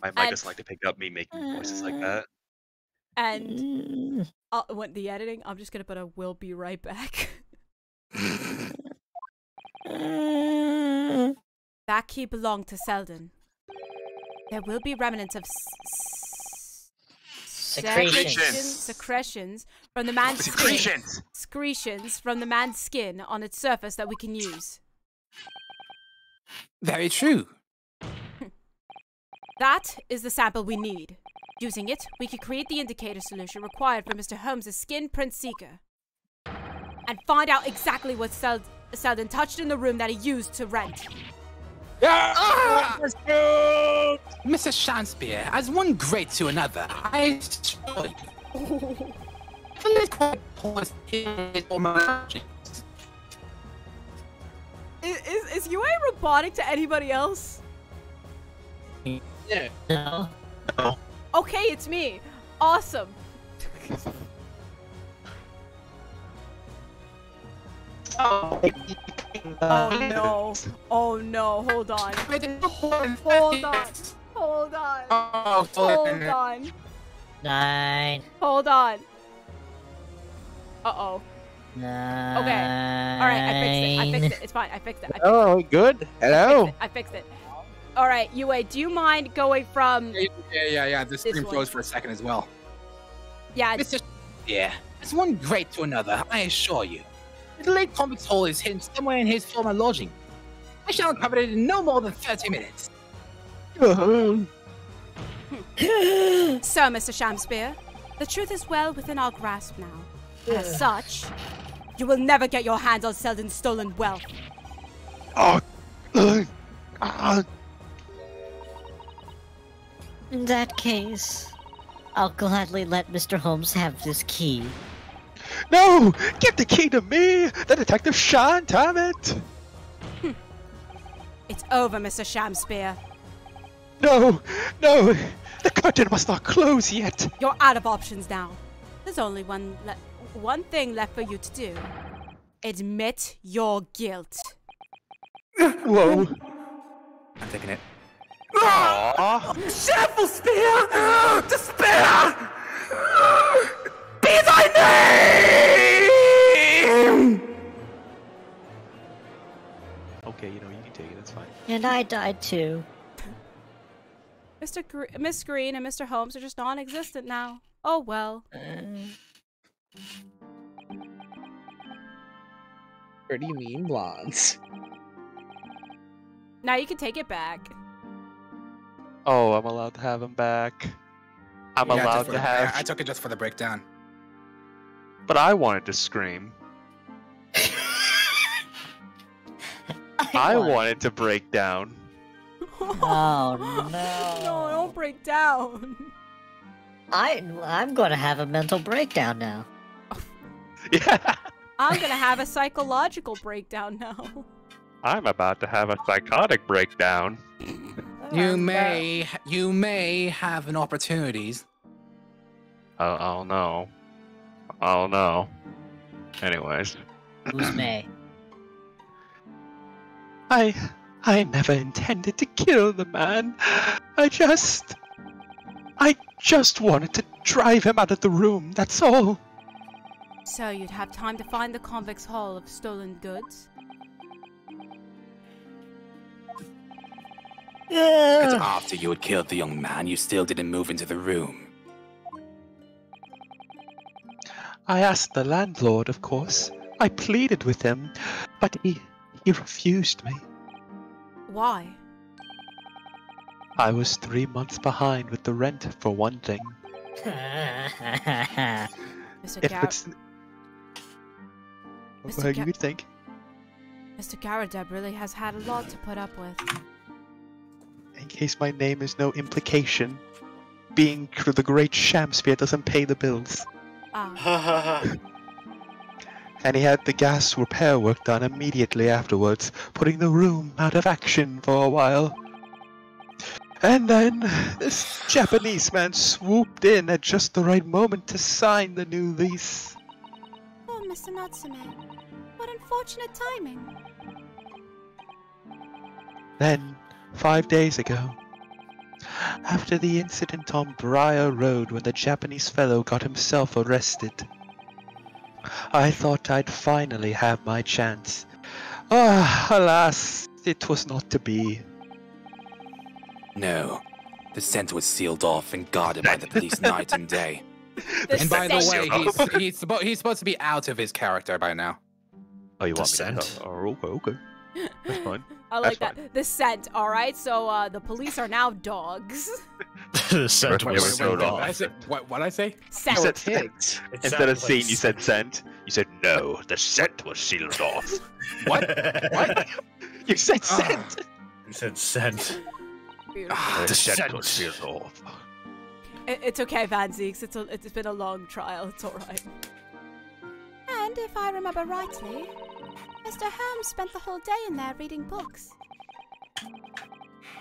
Speaker 20: My mic doesn't like to pick up me making voices like that.
Speaker 2: And when the editing, I'm just gonna put a "will be right back." That key belonged to Selden. There will be remnants of secretions from the man's skin. Secretions from the man's skin on its surface that we can use.
Speaker 9: Very true.
Speaker 2: That is the sample we need. Using it, we could create the indicator solution required for Mr. Holmes' skin print seeker. And find out exactly what Selden touched in the room that he used to rent.
Speaker 9: Mr. Shamspear, as one great to another, I assure you.
Speaker 2: Is UA robotic to anybody else?
Speaker 13: Yeah.
Speaker 19: No.
Speaker 2: Okay, it's me. Awesome. Oh no. Oh no, hold on. Hold on. Hold on. Hold on.
Speaker 19: 9.
Speaker 2: Hold on. Uh-oh.
Speaker 19: 9.
Speaker 2: Okay. Alright, I fixed it. It's fine. I fixed it.
Speaker 13: Oh, good. Hello.
Speaker 2: I fixed it. Alright, Yue, do you mind going from...
Speaker 14: Yeah. The stream froze for a second as well.
Speaker 2: Yeah.
Speaker 9: Yeah, as one great to another, I assure you. The late convict's hole is hidden somewhere in his former lodging. I shall uncover it in no more than 30 minutes.
Speaker 2: So, Mr. Shamspear, the truth is well within our grasp now. As such, you will never get your hands on Selden's stolen wealth.
Speaker 19: In that case, I'll gladly let Mr. Holmes have this key.
Speaker 10: No! Give the key to me! The Detective Sean, damn it!
Speaker 2: It's over, Mr. Shamspear.
Speaker 10: No! The curtain must not close yet!
Speaker 2: You're out of options now. There's only one thing left for you to do. Admit your guilt.
Speaker 10: Whoa.
Speaker 11: I'm taking it.
Speaker 9: Shamble Spear! Despair! Be thy name!
Speaker 20: Okay, you can take it, that's fine.
Speaker 19: And I died too.
Speaker 2: Miss Green and Mr. Holmes are just non-existent now. Oh well.
Speaker 13: pretty mean blondes.
Speaker 2: Now you can take it back.
Speaker 5: Oh, I'm allowed to have him back. I'm
Speaker 14: Yeah,
Speaker 5: allowed
Speaker 14: just for
Speaker 5: to
Speaker 14: the-
Speaker 5: have.
Speaker 14: I took it just for the breakdown.
Speaker 5: But I wanted to scream. I wanted to break down.
Speaker 19: Oh no!
Speaker 2: No, don't break down.
Speaker 19: I'm gonna have a mental breakdown now.
Speaker 2: I'm gonna have a psychological breakdown now.
Speaker 5: I'm about to have a psychotic breakdown.
Speaker 14: You may have an opportunity.
Speaker 5: Oh no. Oh no. Anyways.
Speaker 19: Who's May?
Speaker 10: I never intended to kill the man. I just wanted to drive him out of the room, that's all.
Speaker 2: So you'd have time to find the convict's haul of stolen goods?
Speaker 11: But after you had killed the young man, you still didn't move into the room.
Speaker 10: I asked the landlord, of course. I pleaded with him, but he refused me.
Speaker 2: Why?
Speaker 10: I was 3 months behind with the rent, for one thing.
Speaker 2: Mr.
Speaker 10: If
Speaker 2: Gar-
Speaker 10: it's...
Speaker 2: Mr.
Speaker 10: What
Speaker 2: Ga-
Speaker 10: do you think?
Speaker 2: Mr. Garadeb really has had a lot to put up with.
Speaker 10: In case my name is no implication, being the great Shamspear doesn't pay the bills.
Speaker 2: Ah.
Speaker 10: And he had the gas repair work done immediately afterwards, putting the room out of action for a while. And then this Japanese man swooped in at just the right moment to sign the new lease.
Speaker 6: Oh, Mr. Natsume. What unfortunate timing.
Speaker 10: Then, 5 days ago, after the incident on Briar Road when the Japanese fellow got himself arrested, I thought I'd finally have my chance. Alas, it was not to be.
Speaker 11: No. The scent was sealed off and guarded by the police night and day.
Speaker 14: And by the way, he's supposed to be out of his character by now.
Speaker 5: Oh, you
Speaker 14: want
Speaker 5: me to? Oh, okay. That's fine.
Speaker 2: I like that. The scent, alright? So, the police are now dogs.
Speaker 5: The scent was sealed off.
Speaker 14: What I say?
Speaker 2: Scent.
Speaker 5: You said scent. Instead of scene, you said scent. You said no, the scent was sealed off.
Speaker 14: What? What?
Speaker 10: You said scent.
Speaker 1: You said scent.
Speaker 5: The scent was sealed off.
Speaker 2: It's okay, Van Zeeks. It's been a long trial. It's alright.
Speaker 6: And if I remember rightly, Mr. Holmes spent the whole day in there reading books.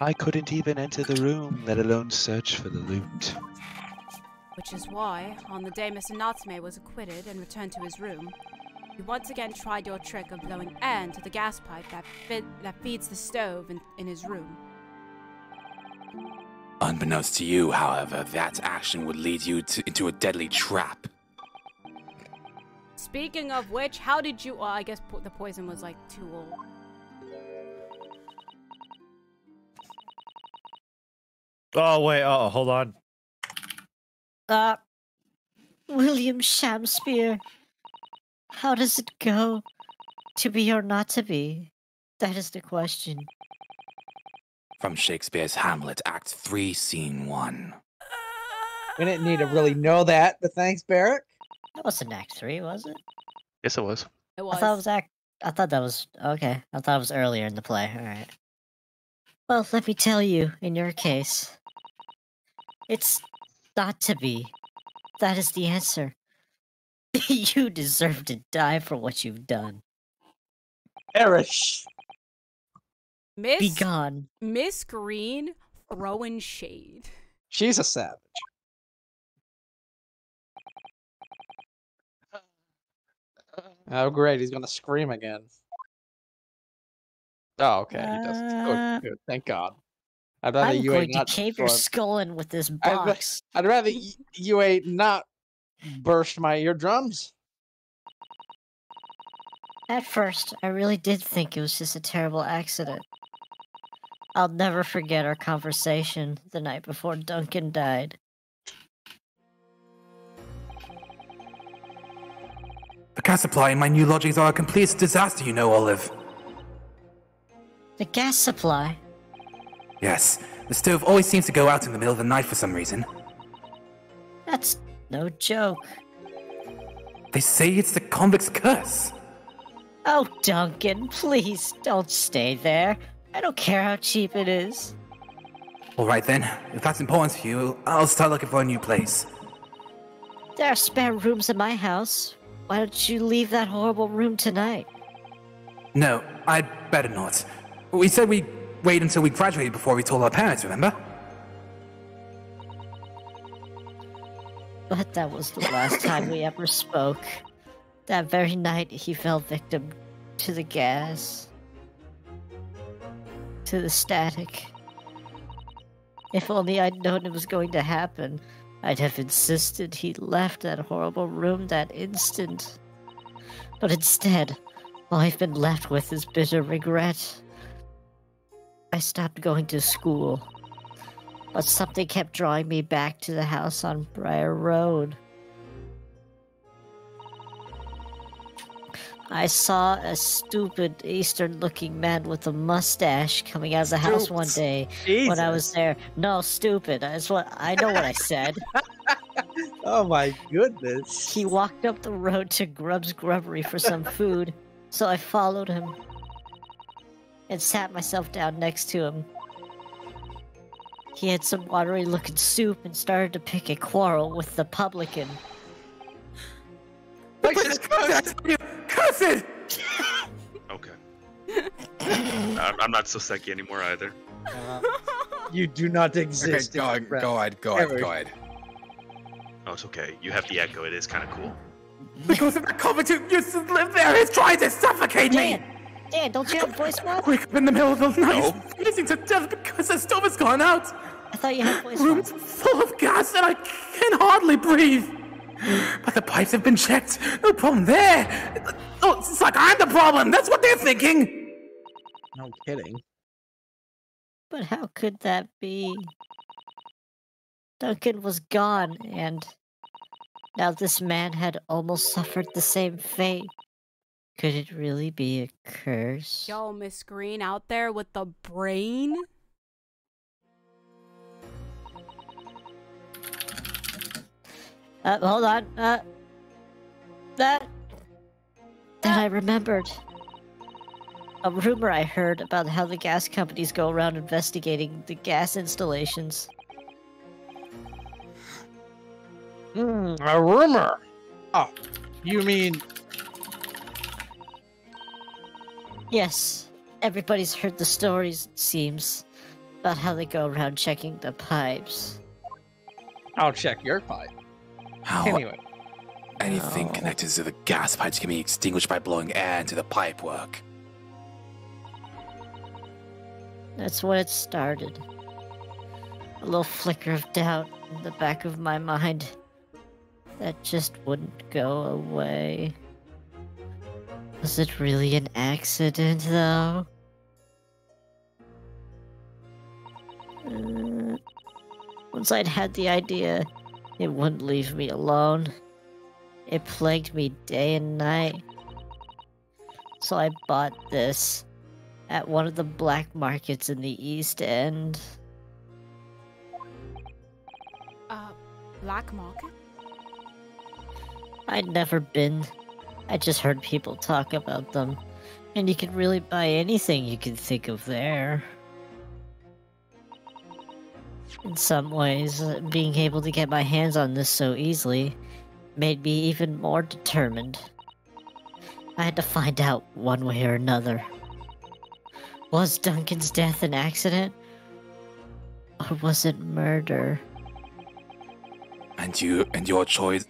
Speaker 10: I couldn't even enter the room, let alone search for the loot.
Speaker 2: Which is why, on the day Mr. Natsume was acquitted and returned to his room, you once again tried your trick of blowing air into the gas pipe that feeds the stove in his room.
Speaker 11: Unbeknownst to you, however, that action would lead you into a deadly trap.
Speaker 2: Speaking of which, how did you... Well, I guess the poison was, like, too old.
Speaker 1: Oh, wait. Oh, hold on.
Speaker 19: William Shamspear. How does it go? To be or not to be? That is the question.
Speaker 11: From Shakespeare's Hamlet, Act 3, Scene 1.
Speaker 13: We didn't need to really know that, but thanks, Barrick.
Speaker 19: That wasn't Act 3, was it?
Speaker 5: Yes, it was.
Speaker 2: It was.
Speaker 19: I thought it was I thought that was... Okay. I thought it was earlier in the play. Alright. Well, let me tell you, in your case, it's not to be. That is the answer. You deserve to die for what you've done.
Speaker 13: Erish.
Speaker 2: Miss...
Speaker 19: Be gone.
Speaker 2: Miss Green throwing shade.
Speaker 13: She's a savage. Oh, great. He's going to scream again. Oh, okay. He doesn't. Good. Thank God. I'd rather
Speaker 19: I'm
Speaker 13: you
Speaker 19: going
Speaker 13: ain't
Speaker 19: to
Speaker 13: not
Speaker 19: cave your skull in with this box.
Speaker 13: I'd rather you ain't not burst my eardrums.
Speaker 19: At first, I really did think it was just a terrible accident. I'll never forget our conversation the night before Duncan died.
Speaker 11: The gas supply in my new lodgings are a complete disaster, you know, Olive.
Speaker 19: The gas supply?
Speaker 11: Yes, the stove always seems to go out in the middle of the night for some reason.
Speaker 19: That's no joke.
Speaker 11: They say it's the convict's curse.
Speaker 19: Oh, Duncan, please don't stay there. I don't care how cheap it is.
Speaker 11: Alright then, if that's important to you, I'll start looking for a new place.
Speaker 19: There are spare rooms in my house. Why don't you leave that horrible room tonight?
Speaker 11: No, I'd better not. We said we'd wait until we graduated before we told our parents, remember?
Speaker 19: But that was the last time we ever spoke. That very night, he fell victim to the gas. To the static. If only I'd known it was going to happen, I'd have insisted he left that horrible room that instant. But instead, all I've been left with is bitter regret. I stopped going to school, but something kept drawing me back to the house on Briar Road. I saw a stupid Eastern-looking man with a mustache coming out of the house one day when I was there. No, stupid. That's what I know what I said.
Speaker 13: Oh my goodness.
Speaker 19: He walked up the road to Grub's Grubbery for some food, so I followed him and sat myself down next to him. He had some watery-looking soup and started to pick a quarrel with the publican.
Speaker 11: Curse it!
Speaker 20: Okay. I'm not so psyche anymore either.
Speaker 13: You do not exist.
Speaker 14: Okay, go ahead.
Speaker 20: Oh, it's okay. You have the echo. It is kind of cool.
Speaker 11: Because of the convict who used to live there is trying to suffocate me!
Speaker 19: Dan, don't you have a voice mod?
Speaker 11: Wake up in the middle of the night, freezing to death because the stove has gone out!
Speaker 19: I thought you had voice
Speaker 11: Room's full of gas and I can hardly breathe! But the pipes have been checked. No problem there. Oh, it's like I'm the problem. That's what they're thinking.
Speaker 13: No kidding.
Speaker 19: But how could that be? Duncan was gone, and now this man had almost suffered the same fate. Could it really be a curse?
Speaker 2: Yo, Miss Green out there with the brain?
Speaker 19: Hold on. Then I remembered. A rumor I heard about how the gas companies go around investigating the gas installations.
Speaker 13: A rumor? Oh, you mean...
Speaker 19: Yes, everybody's heard the stories, it seems, about how they go around checking the pipes.
Speaker 13: I'll check your pipe.
Speaker 11: How?
Speaker 13: Anyway.
Speaker 11: Anything connected to the gas pipes can be extinguished by blowing air into the pipe work.
Speaker 19: That's when it started. A little flicker of doubt in the back of my mind that just wouldn't go away. Was it really an accident, though? Once I'd had the idea, it wouldn't leave me alone. It plagued me day and night. So I bought this at one of the black markets in the East End.
Speaker 2: Black market?
Speaker 19: I'd never been. I just heard people talk about them. And you could really buy anything you could think of there. In some ways, being able to get my hands on this so easily made me even more determined. I had to find out one way or another. Was Duncan's death an accident? Or was it murder?
Speaker 11: And your choice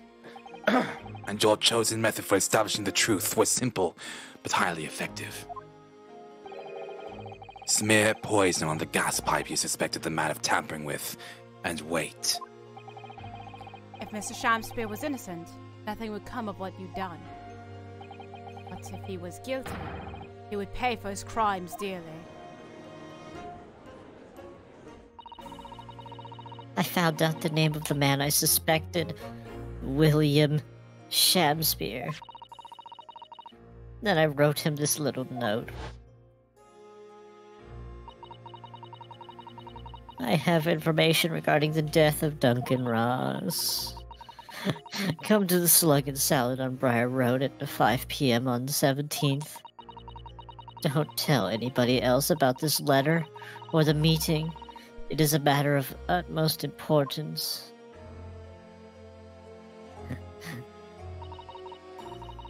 Speaker 11: and your chosen method for establishing the truth was simple but highly effective. Smear poison on the gas pipe you suspected the man of tampering with, and wait.
Speaker 2: If Mr. Shamspeare was innocent, nothing would come of what you'd done. But if he was guilty, he would pay for his crimes dearly.
Speaker 19: I found out the name of the man I suspected. William Shamspeare. Then I wrote him this little note. I have information regarding the death of Duncan Ross. Come to the Slug and Salad on Briar Road at 5 p.m. on the 17th. Don't tell anybody else about this letter or the meeting. It is a matter of utmost importance.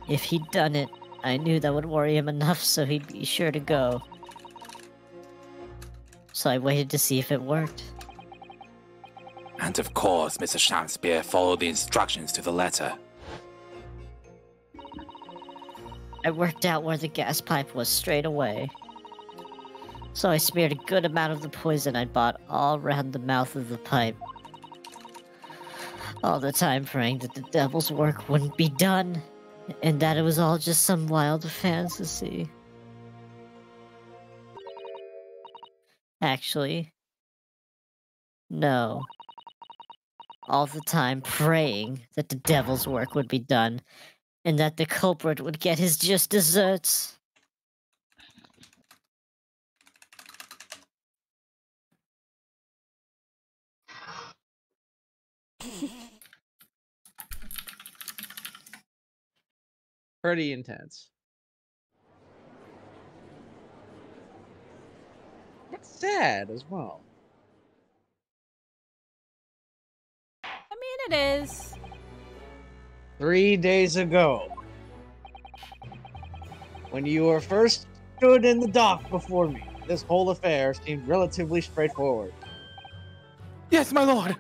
Speaker 19: If he'd done it, I knew that would worry him enough so he'd be sure to go. So I waited to see if it worked.
Speaker 11: And of course, Mr. Shakespeare followed the instructions to the letter.
Speaker 19: I worked out where the gas pipe was straight away. So I smeared a good amount of the poison I'd bought all around the mouth of the pipe. All the time praying that the devil's work wouldn't be done, and that it was all just some wild fantasy. Actually, no. All the time praying that the devil's work would be done, and that the culprit would get his just desserts.
Speaker 13: Pretty intense. It's sad as well.
Speaker 2: I mean, it is.
Speaker 13: 3 days ago, when you were first stood in the dock before me, this whole affair seemed relatively straightforward.
Speaker 9: Yes, my lord.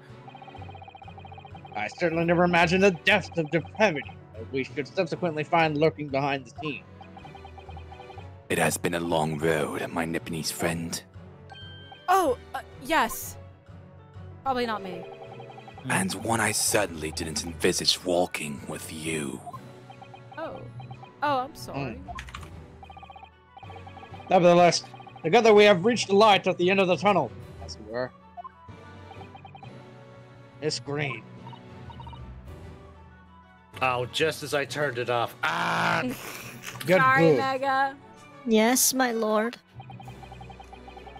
Speaker 13: I certainly never imagined the depth of depravity that we should subsequently find lurking behind the scenes.
Speaker 11: It has been a long road, my Nipponese friend.
Speaker 2: Oh, yes. Probably not me.
Speaker 11: And one I certainly didn't envisage walking with you.
Speaker 2: Oh. Oh, I'm sorry.
Speaker 13: Nevertheless, together we have reached the light at the end of the tunnel, as it were. It's green.
Speaker 8: Oh, just as I turned it off. Ah!
Speaker 2: Sorry, Mega.
Speaker 19: Yes, my lord.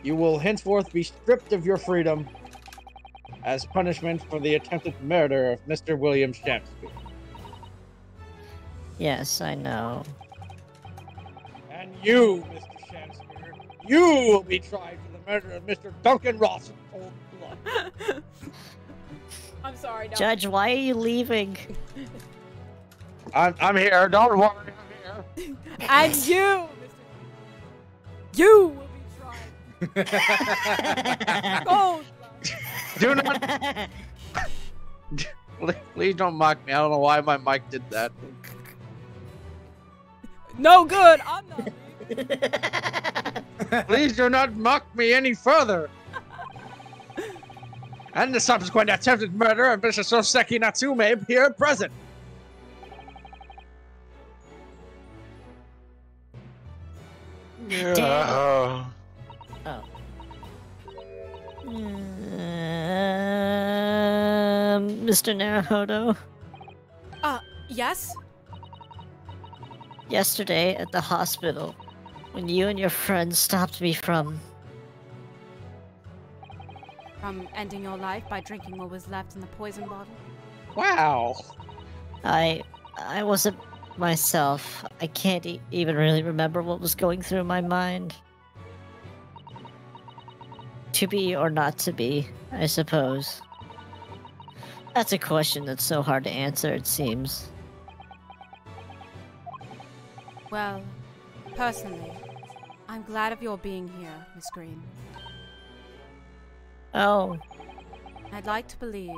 Speaker 13: You will henceforth be stripped of your freedom as punishment for the attempted murder of Mr. William Shakespeare.
Speaker 19: Yes, I know.
Speaker 13: And you, Mr. Shakespeare, you will be tried for the murder of Mr. Duncan Ross in cold blood.
Speaker 2: I'm sorry, no.
Speaker 19: Judge, why are you leaving?
Speaker 13: I'm here, don't worry, I'm here.
Speaker 2: And you, you will be tried. Cold.
Speaker 13: Do not. Please don't mock me. I don't know why my mic did that.
Speaker 2: No good. I'm not.
Speaker 13: Please do not mock me any further. And the subsequent attempted murder of Mr. Soseki Natsume here present.
Speaker 19: Oh. Mr. Naruhodo?
Speaker 2: Yes?
Speaker 19: Yesterday at the hospital, when you and your friends stopped me from
Speaker 2: ending your life by drinking what was left in the poison bottle?
Speaker 13: Wow.
Speaker 19: I wasn't myself. I can't even really remember what was going through my mind. To be or not to be, I suppose. That's a question that's so hard to answer, it seems.
Speaker 2: Well, personally, I'm glad of your being here, Miss Green.
Speaker 19: Oh.
Speaker 2: I'd like to believe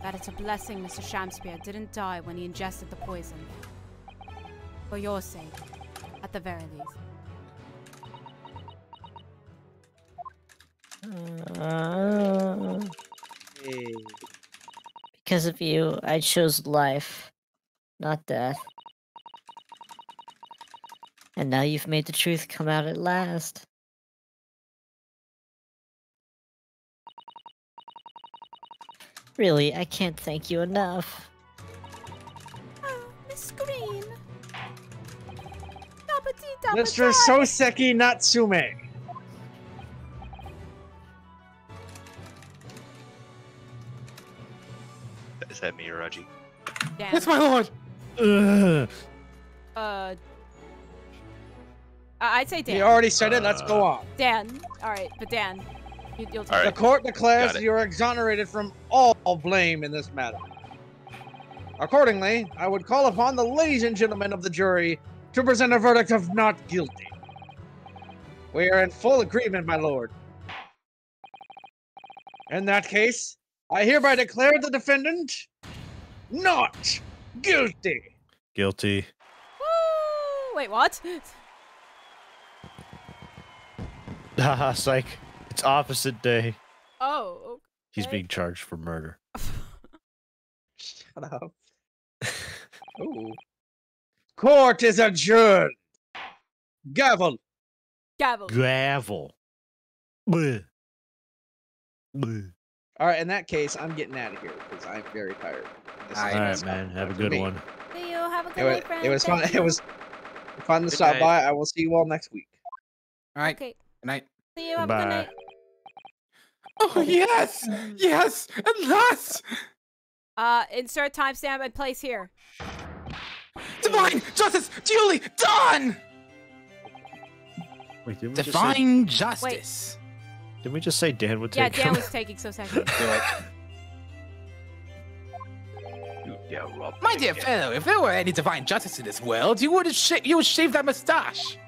Speaker 2: that it's a blessing Mr. Shakespeare didn't die when he ingested the poison. For your sake, at the very least.
Speaker 19: Because of you, I chose life, not death. And now you've made the truth come out at last. Really, I can't thank you enough.
Speaker 2: Oh, Miss Green.
Speaker 13: Mr. Soseki Natsume.
Speaker 20: Is that me or Raji?
Speaker 2: Dan.
Speaker 13: Yes, my lord.
Speaker 2: I'd say Dan.
Speaker 13: He already said it. Let's go on.
Speaker 2: Dan. All right, but Dan, you'll take
Speaker 13: The
Speaker 2: it.
Speaker 13: court declares you are exonerated from all blame in this matter. Accordingly, I would call upon the ladies and gentlemen of the jury to present a verdict of not guilty. We are in full agreement, my lord. In that case, I hereby declare the defendant not guilty.
Speaker 1: Guilty.
Speaker 2: Woo! Wait, what?
Speaker 1: Haha, psych. It's opposite day.
Speaker 2: Oh. Okay.
Speaker 1: He's being charged for murder.
Speaker 13: Shut up. Ooh. Court is adjourned. Gavel.
Speaker 2: Gavel.
Speaker 1: Gavel. Bleh. Bleh.
Speaker 13: All right, in that case, I'm getting out of here because I'm very tired.
Speaker 1: All right, man. Have a good one.
Speaker 2: See you. Have a good night, friend.
Speaker 13: It was fun.
Speaker 2: Thank
Speaker 13: It
Speaker 2: you.
Speaker 13: was fun to stop by. I will see you all next week.
Speaker 14: All right.
Speaker 2: Okay.
Speaker 14: Good night.
Speaker 2: See you. Have a good night.
Speaker 14: Oh yes, yes, at last.
Speaker 2: Insert timestamp and place here.
Speaker 14: Divine justice duly done.
Speaker 1: Wait, did we
Speaker 14: Divine justice.
Speaker 1: Didn't we just say Dan would
Speaker 2: Yeah,
Speaker 1: take
Speaker 2: Dan
Speaker 1: him?
Speaker 2: was taking so seconds.
Speaker 14: My dear fellow, if there were any divine justice in this world, you would shave that mustache.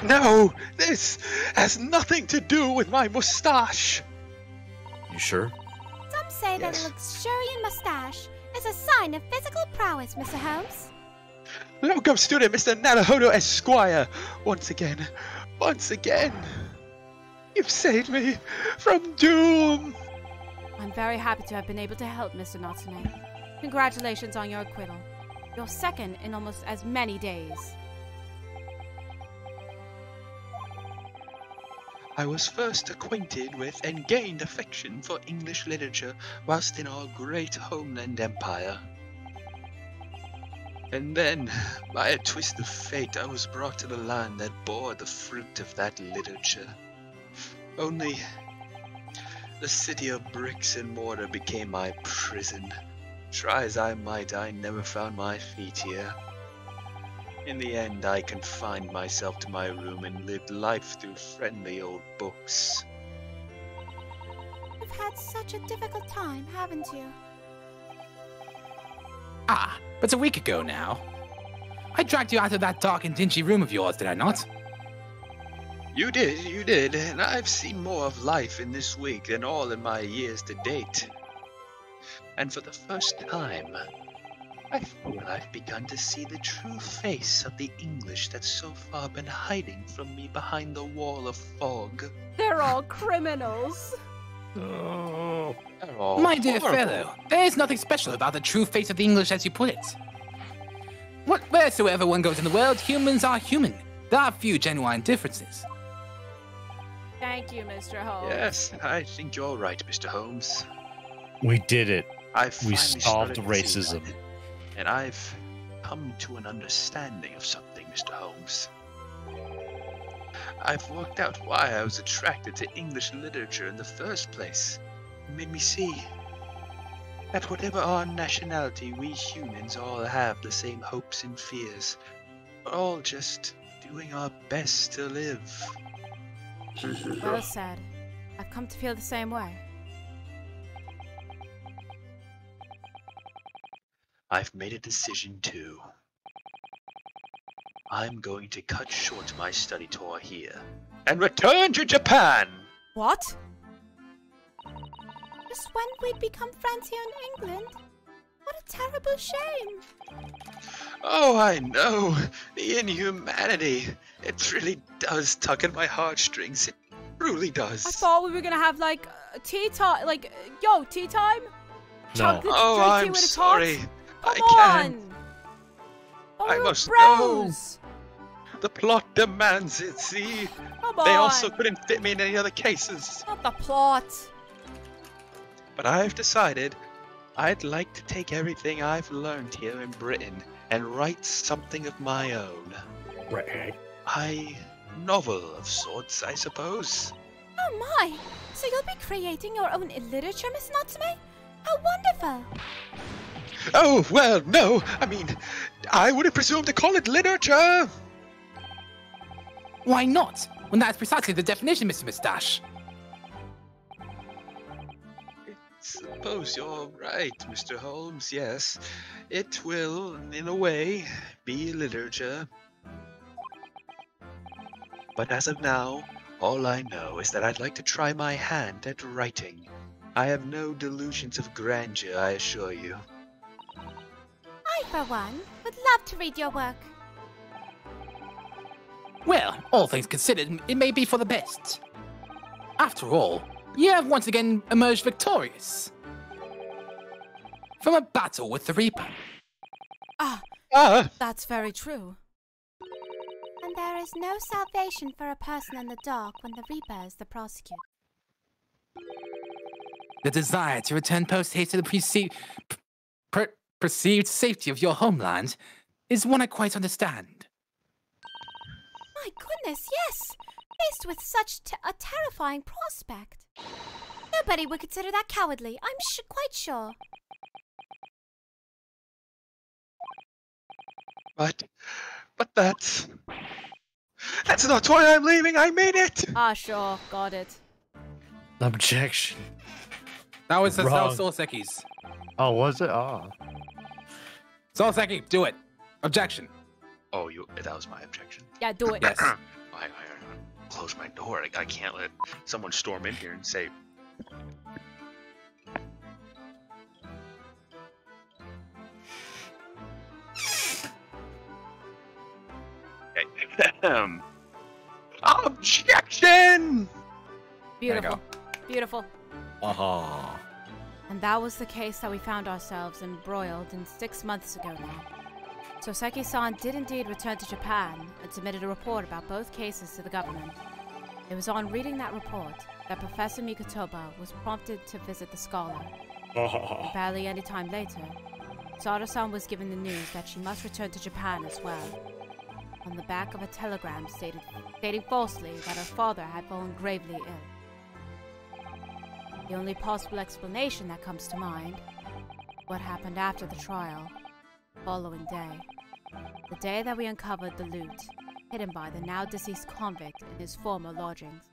Speaker 10: No, this has nothing to do with my mustache.
Speaker 1: You sure?
Speaker 6: Some say that a luxuriant mustache is a sign of physical prowess, Mr. Holmes.
Speaker 10: Locum student Mr. Naruhodo Esquire, once again, you've saved me from doom.
Speaker 2: I'm very happy to have been able to help, Mr. Natsume. Congratulations on your acquittal. Your second in almost as many days.
Speaker 10: I was first acquainted with and gained affection for English literature whilst in our great homeland empire. And then, by a twist of fate, I was brought to the land that bore the fruit of that literature. Only, the city of bricks and mortar became my prison. Try as I might, I never found my feet here. In the end, I confined myself to my room and lived life through friendly old books.
Speaker 6: You've had such a difficult time, haven't you?
Speaker 14: Ah, but it's a week ago now. I dragged you out of that dark and dingy room of yours, did I not?
Speaker 10: You did, and I've seen more of life in this week than all in my years to date. And for the first time, I feel I've begun to see the true face of the English that's so far been hiding from me behind the wall of fog.
Speaker 2: They're all criminals.
Speaker 10: Oh, they're all
Speaker 14: My dear
Speaker 10: horrible.
Speaker 14: fellow, there is nothing special about the true face of the English as you put it. Wheresoever one goes in the world, humans are human. There are few genuine differences.
Speaker 2: Thank you, Mr. Holmes.
Speaker 10: Yes, I think you're right, Mr. Holmes.
Speaker 1: We did it.
Speaker 10: finally
Speaker 1: We solved
Speaker 10: started to see
Speaker 1: racism.
Speaker 10: that. And I've come to an understanding of something, Mr. Holmes. I've worked out why I was attracted to English literature in the first place. It made me see that whatever our nationality, we humans all have the same hopes and fears. We're all just doing our best to live.
Speaker 2: Well said. I've come to feel the same way.
Speaker 10: I've made a decision too. I'm going to cut short my study tour here and return to Japan.
Speaker 2: What? Just when we'd become friends here in England? What a terrible shame.
Speaker 10: Oh, I know. The inhumanity. It really does tug at my heartstrings. It truly does.
Speaker 2: I thought we were gonna have like tea time, tea time?
Speaker 1: No.
Speaker 2: Chocolate
Speaker 10: Oh,
Speaker 2: straight tea
Speaker 10: I'm
Speaker 2: with a
Speaker 10: sorry.
Speaker 2: tot?
Speaker 10: I
Speaker 2: Come
Speaker 10: can't.
Speaker 2: on.
Speaker 10: I
Speaker 2: we're
Speaker 10: must
Speaker 2: bros.
Speaker 10: go. The plot demands it, see?
Speaker 2: Come
Speaker 10: They
Speaker 2: on.
Speaker 10: also couldn't fit me in any other cases.
Speaker 2: Not the plot.
Speaker 10: But I've decided I'd like to take everything I've learned here in Britain and write something of my own.
Speaker 15: Right.
Speaker 10: A novel of sorts, I suppose.
Speaker 2: Oh my! So you'll be creating your own literature, Miss Natsume? How wonderful!
Speaker 10: Oh, well, no. I mean, I wouldn't presume to call it literature.
Speaker 14: Why not? When that's precisely the definition, Mr. Mustache.
Speaker 10: Suppose you're right, Mr. Holmes, yes. It will, in a way, be literature. But as of now, all I know is that I'd like to try my hand at writing. I have no delusions of grandeur, I assure you.
Speaker 6: I, for one, would love to read your work.
Speaker 14: Well, all things considered, it may be for the best. After all, you have once again emerged victorious from a battle with the Reaper.
Speaker 2: That's very true.
Speaker 6: And there is no salvation for a person in the dark when the Reaper is the prosecutor.
Speaker 14: The desire to return post-haste to the perceived safety of your homeland is one I quite understand.
Speaker 6: My goodness, yes! Faced with such a terrifying prospect. Nobody would consider that cowardly, I'm quite sure.
Speaker 10: But that's not why I'm leaving, I made it!
Speaker 2: Ah, sure, got it.
Speaker 15: Objection.
Speaker 14: That was
Speaker 15: Wrong.
Speaker 14: Solseki's.
Speaker 15: Oh, was it? Oh.
Speaker 14: Solseki, do it. Objection.
Speaker 10: Oh, that was my objection.
Speaker 2: Yeah, do it.
Speaker 14: Yes.
Speaker 10: I close my door. I can't let someone storm in here and say... Objection!
Speaker 2: Beautiful. Beautiful.
Speaker 15: Uh-huh.
Speaker 2: And that was the case that we found ourselves embroiled in 6 months ago now. Soseki-san did indeed return to Japan and submitted a report about both cases to the government. It was on reading that report that Professor Mikotoba was prompted to visit the scholar. And barely any time later, Sada-san was given the news that she must return to Japan as well. On the back of a telegram stating falsely that her father had fallen gravely ill. The only possible explanation that comes to mind, what happened after the trial, the following day. The day that we uncovered the loot, hidden by the now deceased convict in his former lodgings.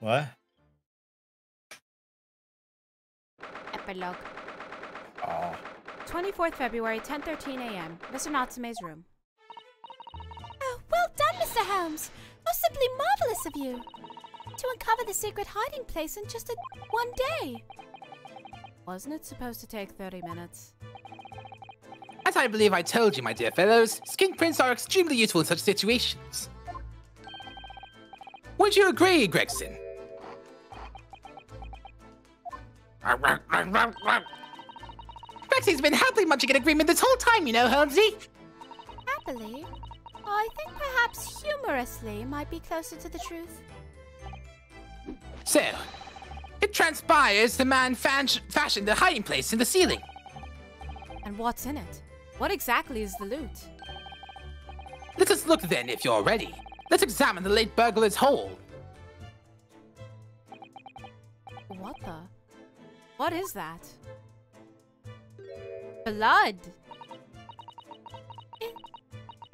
Speaker 15: What?
Speaker 2: Epilogue.
Speaker 15: Oh.
Speaker 2: 24th February, 10:13 a.m. Mr. Natsume's room.
Speaker 6: Oh, well done, Mr. Holmes! How simply marvelous of you! To uncover the secret hiding place in just one day.
Speaker 2: Wasn't it supposed to take 30 minutes?
Speaker 14: As I believe I told you, my dear fellows, skin prints are extremely useful in such situations. Would you agree, Gregson? Rexy's been happily munching an agreement this whole time, you know, Holmesy.
Speaker 6: Happily? I think perhaps humorously might be closer to the truth.
Speaker 14: So, it transpires the man fashioned the hiding place in the ceiling.
Speaker 2: And what's in it? What exactly is the loot?
Speaker 14: Let us look then, if you're ready. Let's examine the late burglar's hole.
Speaker 2: What the? What is that? Blood!
Speaker 6: It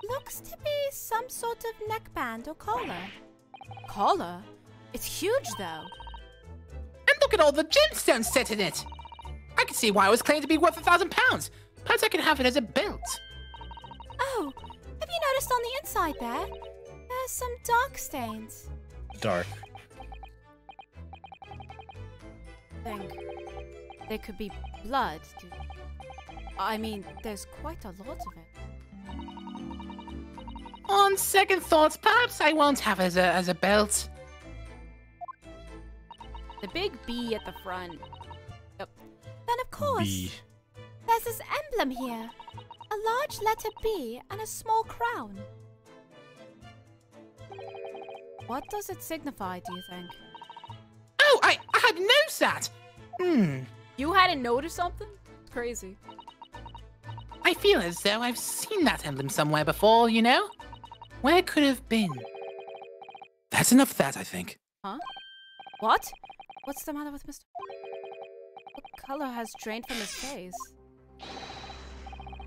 Speaker 6: looks to be some sort of neckband or collar.
Speaker 2: Collar? It's huge, though.
Speaker 14: And look at all the gemstones set in it. I can see why it was claimed to be worth £1,000. Perhaps I can have it as a belt.
Speaker 6: Oh, have you noticed on the inside there? There's some dark stains.
Speaker 15: Dark.
Speaker 2: Think they could be blood. I mean, there's quite a lot of it.
Speaker 14: On second thoughts, perhaps I won't have it as a belt.
Speaker 2: The big B at the front. Yep.
Speaker 6: Then of course,
Speaker 15: B.
Speaker 6: there's this emblem here. A large letter B and a small crown.
Speaker 2: What does it signify, do you think?
Speaker 14: Oh, I hadn't noticed that.
Speaker 2: You hadn't noticed something? Crazy.
Speaker 9: I feel as though I've seen that emblem somewhere before, you know? Where could it have been? That's enough of that, I think.
Speaker 2: Huh? What? What's the matter with Mr. What color has drained from his face?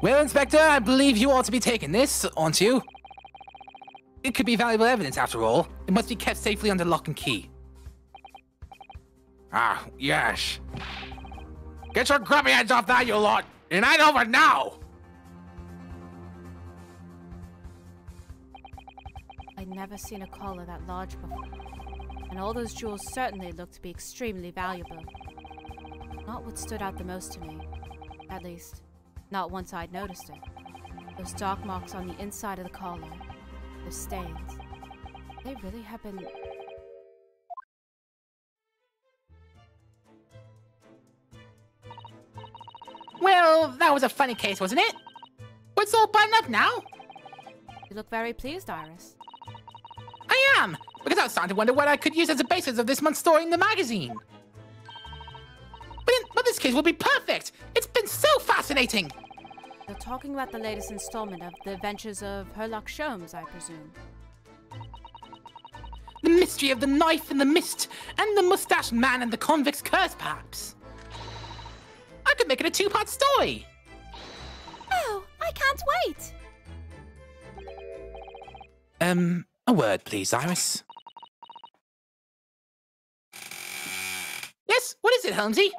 Speaker 9: Well, Inspector, I believe you ought to be taking this, aren't you? It could be valuable evidence, after all. It must be kept safely under lock and key. Ah, yes. Get your grubby heads off that, you lot! And I'd over now!
Speaker 2: I'd never seen a collar that large before. And all those jewels certainly looked to be extremely valuable. Not what stood out the most to me. At least, not once I'd noticed it. Those dark marks on the inside of the collar. Those stains. They really have been...
Speaker 9: Well, that was a funny case, wasn't it? What's all buttoned up now?
Speaker 2: You look very pleased, Iris.
Speaker 9: I am, because I was starting to wonder what I could use as a basis of this month's story in the magazine. But this case will be perfect! It's been so fascinating!
Speaker 2: You're talking about the latest installment of The Adventures of Herlock Sholmes, I presume.
Speaker 9: The mystery of the knife and the mist, and the mustached man and the convict's curse, perhaps. I could make it a two-part story!
Speaker 6: Oh, I can't wait!
Speaker 9: A word, please, Iris. Yes, what is it, Holmesy?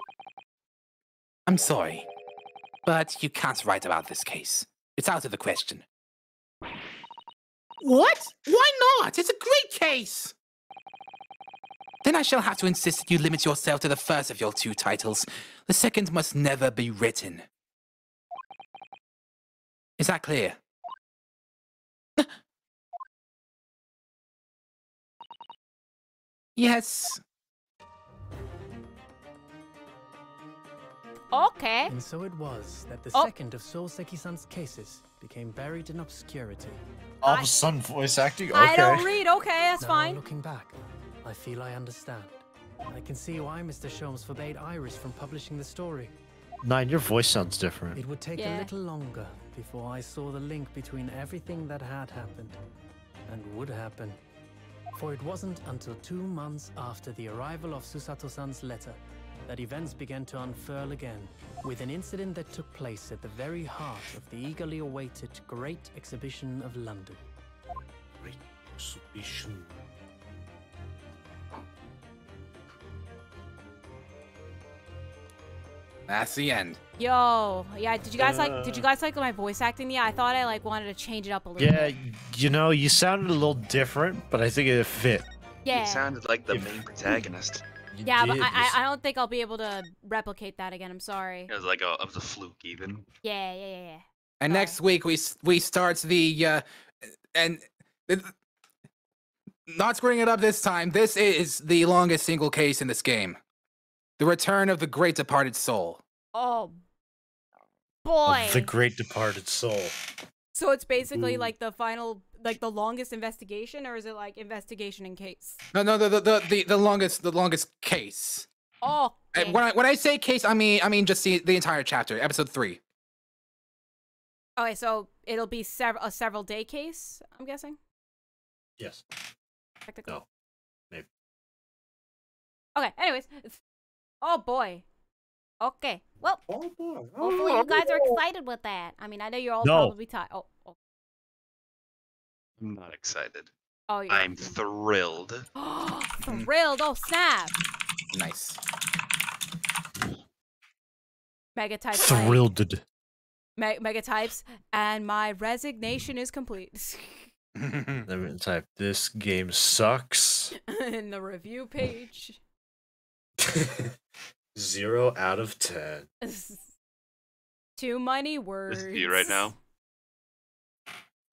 Speaker 9: I'm sorry, but you can't write about this case. It's out of the question. What? Why not? It's a great case! Then I shall have to insist that you limit yourself to the first of your two titles. The second must never be written. Is that clear? Yes.
Speaker 2: Okay.
Speaker 21: And so it was that the second of Souseki-san's cases became buried in obscurity.
Speaker 15: All of a sudden, voice acting? Okay.
Speaker 2: I don't read, okay, that's
Speaker 21: now,
Speaker 2: fine.
Speaker 21: Looking back, I feel I understand. I can see why Mr. Sholmes forbade Iris from publishing the story.
Speaker 15: Nine, your voice sounds different.
Speaker 21: It would take a little longer before I saw the link between everything that had happened and would happen. For it wasn't until 2 months after the arrival of Susato-san's letter that events began to unfurl again, with an incident that took place at the very heart of the eagerly awaited Great Exhibition of London.
Speaker 1: Great Exhibition.
Speaker 14: That's the end.
Speaker 2: Yo, yeah, did you guys like my voice acting? Yeah, I thought I wanted to change it up a little bit.
Speaker 15: Yeah, you know, you sounded a little different, but I think it fit.
Speaker 2: Yeah.
Speaker 20: You sounded like the main protagonist.
Speaker 2: Yeah, but I don't think I'll be able to replicate that again. I'm sorry.
Speaker 20: It was like it was a fluke, even.
Speaker 2: Yeah.
Speaker 14: And next week we start the not screwing it up this time. This is the longest single case in this game. The Return of the Great Departed Soul.
Speaker 2: Oh, boy.
Speaker 15: Of the Great Departed Soul.
Speaker 2: So it's basically like the final, like the longest investigation, or is it like investigation in case?
Speaker 14: No, the longest case.
Speaker 2: Oh. Okay.
Speaker 14: When I say case, I mean just the entire chapter, episode 3.
Speaker 2: Okay, so it'll be a several day case, I'm guessing.
Speaker 15: Yes.
Speaker 2: Technically.
Speaker 15: No. Maybe.
Speaker 2: Okay. Anyways. Oh boy. Okay. Well, hopefully you guys are excited with that. I mean, I know you're all probably tired. Oh.
Speaker 20: I'm not excited.
Speaker 2: Oh, yeah.
Speaker 20: I'm thrilled.
Speaker 2: Thrilled. Oh, snap.
Speaker 14: Nice.
Speaker 2: Mega types.
Speaker 15: Thrilled.
Speaker 2: Mega types, and my resignation is complete.
Speaker 15: Let me type, this game sucks.
Speaker 2: In the review page.
Speaker 15: 0 out of 10.
Speaker 2: Too many words.
Speaker 20: This is you right now.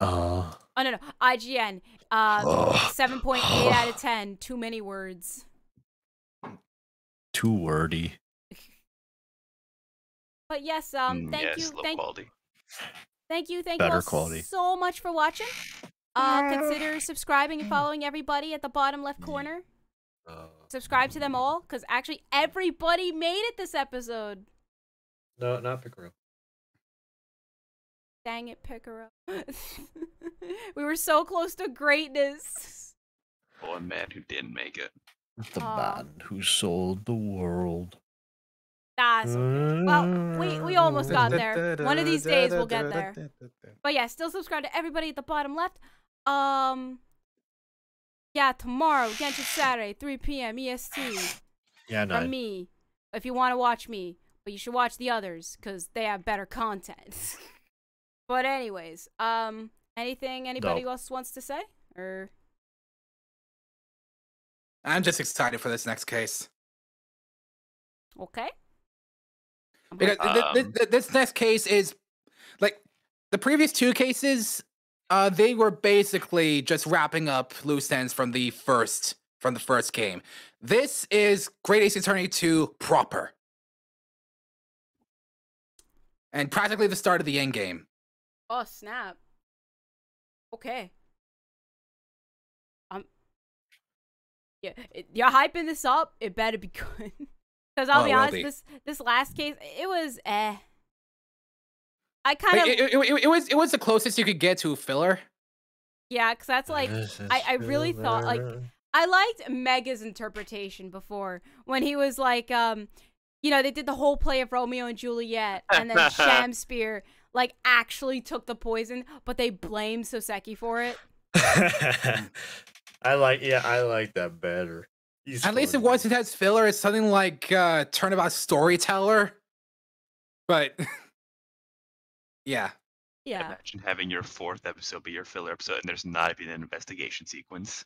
Speaker 2: Oh no, IGN. 7.8 out of 10. Too many words.
Speaker 15: Too wordy.
Speaker 2: But yes, thank you
Speaker 15: Better
Speaker 2: all
Speaker 15: quality.
Speaker 2: So much for watching. Consider subscribing and following everybody at the bottom left corner. Subscribe to them all, because actually everybody made it this episode.
Speaker 15: No, not Picaro.
Speaker 2: Dang it, Picaro. We were so close to greatness.
Speaker 11: Oh, a man who didn't make it.
Speaker 1: The man who sold the world.
Speaker 2: That's okay. Well, we almost got there. One of these days we'll get there. But yeah, still subscribe to everybody at the bottom left. Yeah, tomorrow, Genshin Saturday, 3 p.m. EST.
Speaker 1: Yeah, no.
Speaker 2: From me, if you want to watch me, but you should watch the others because they have better content. But anyways, anything anybody else wants to say, or?
Speaker 14: I'm just excited for this next case.
Speaker 2: Okay.
Speaker 14: Because this next case is like the previous two cases. They were basically just wrapping up loose ends from the first game. This is Great Ace Attorney 2 proper, and practically the start of the end game.
Speaker 2: Oh snap! Okay. Yeah, you're hyping this up. It better be good. Because I'll be honest, this last case, it was I kind of
Speaker 14: it was the closest you could get to a filler.
Speaker 2: Yeah, because that's like I really thought like I liked Mega's interpretation before when he was like you know, they did the whole play of Romeo and Juliet, and then Shamspear like actually took the poison, but they blamed Soseki for it.
Speaker 1: I like that better.
Speaker 14: At least it wasn't as filler. It's something like Turnabout Storyteller. But yeah.
Speaker 2: Yeah.
Speaker 11: Imagine having your 4th episode be your filler episode, and there's not even an investigation sequence.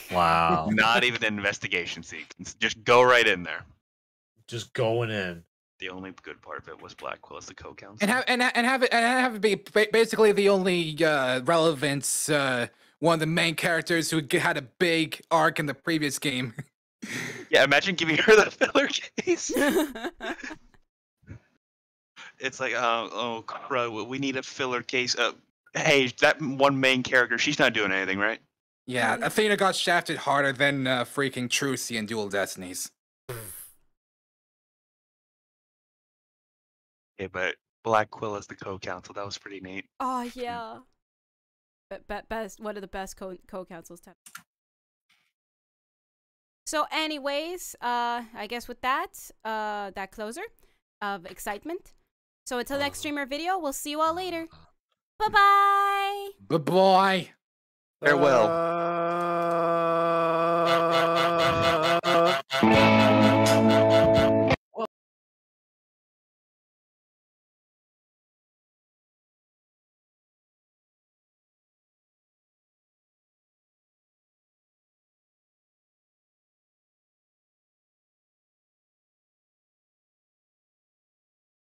Speaker 1: Wow.
Speaker 11: Not even an investigation sequence. Just go right in there.
Speaker 1: Just going in.
Speaker 11: The only good part of it was Black Quill as the co-counsel.
Speaker 14: And have it be basically the only relevant one of the main characters who had a big arc in the previous game.
Speaker 11: Yeah, imagine giving her the filler case. It's like, we need a filler case. Hey, that one main character, she's not doing anything, right?
Speaker 14: Yeah, Athena got shafted harder than freaking Trucy in Dual Destinies.
Speaker 11: Yeah, but Black Quill as the co-counsel, that was pretty neat.
Speaker 2: Oh yeah. Best, one of the best co-counsels. So, anyways, I guess with that, that closer of excitement. So until next streamer video, we'll see you all later. Bye bye.
Speaker 14: Bye bye.
Speaker 11: Farewell.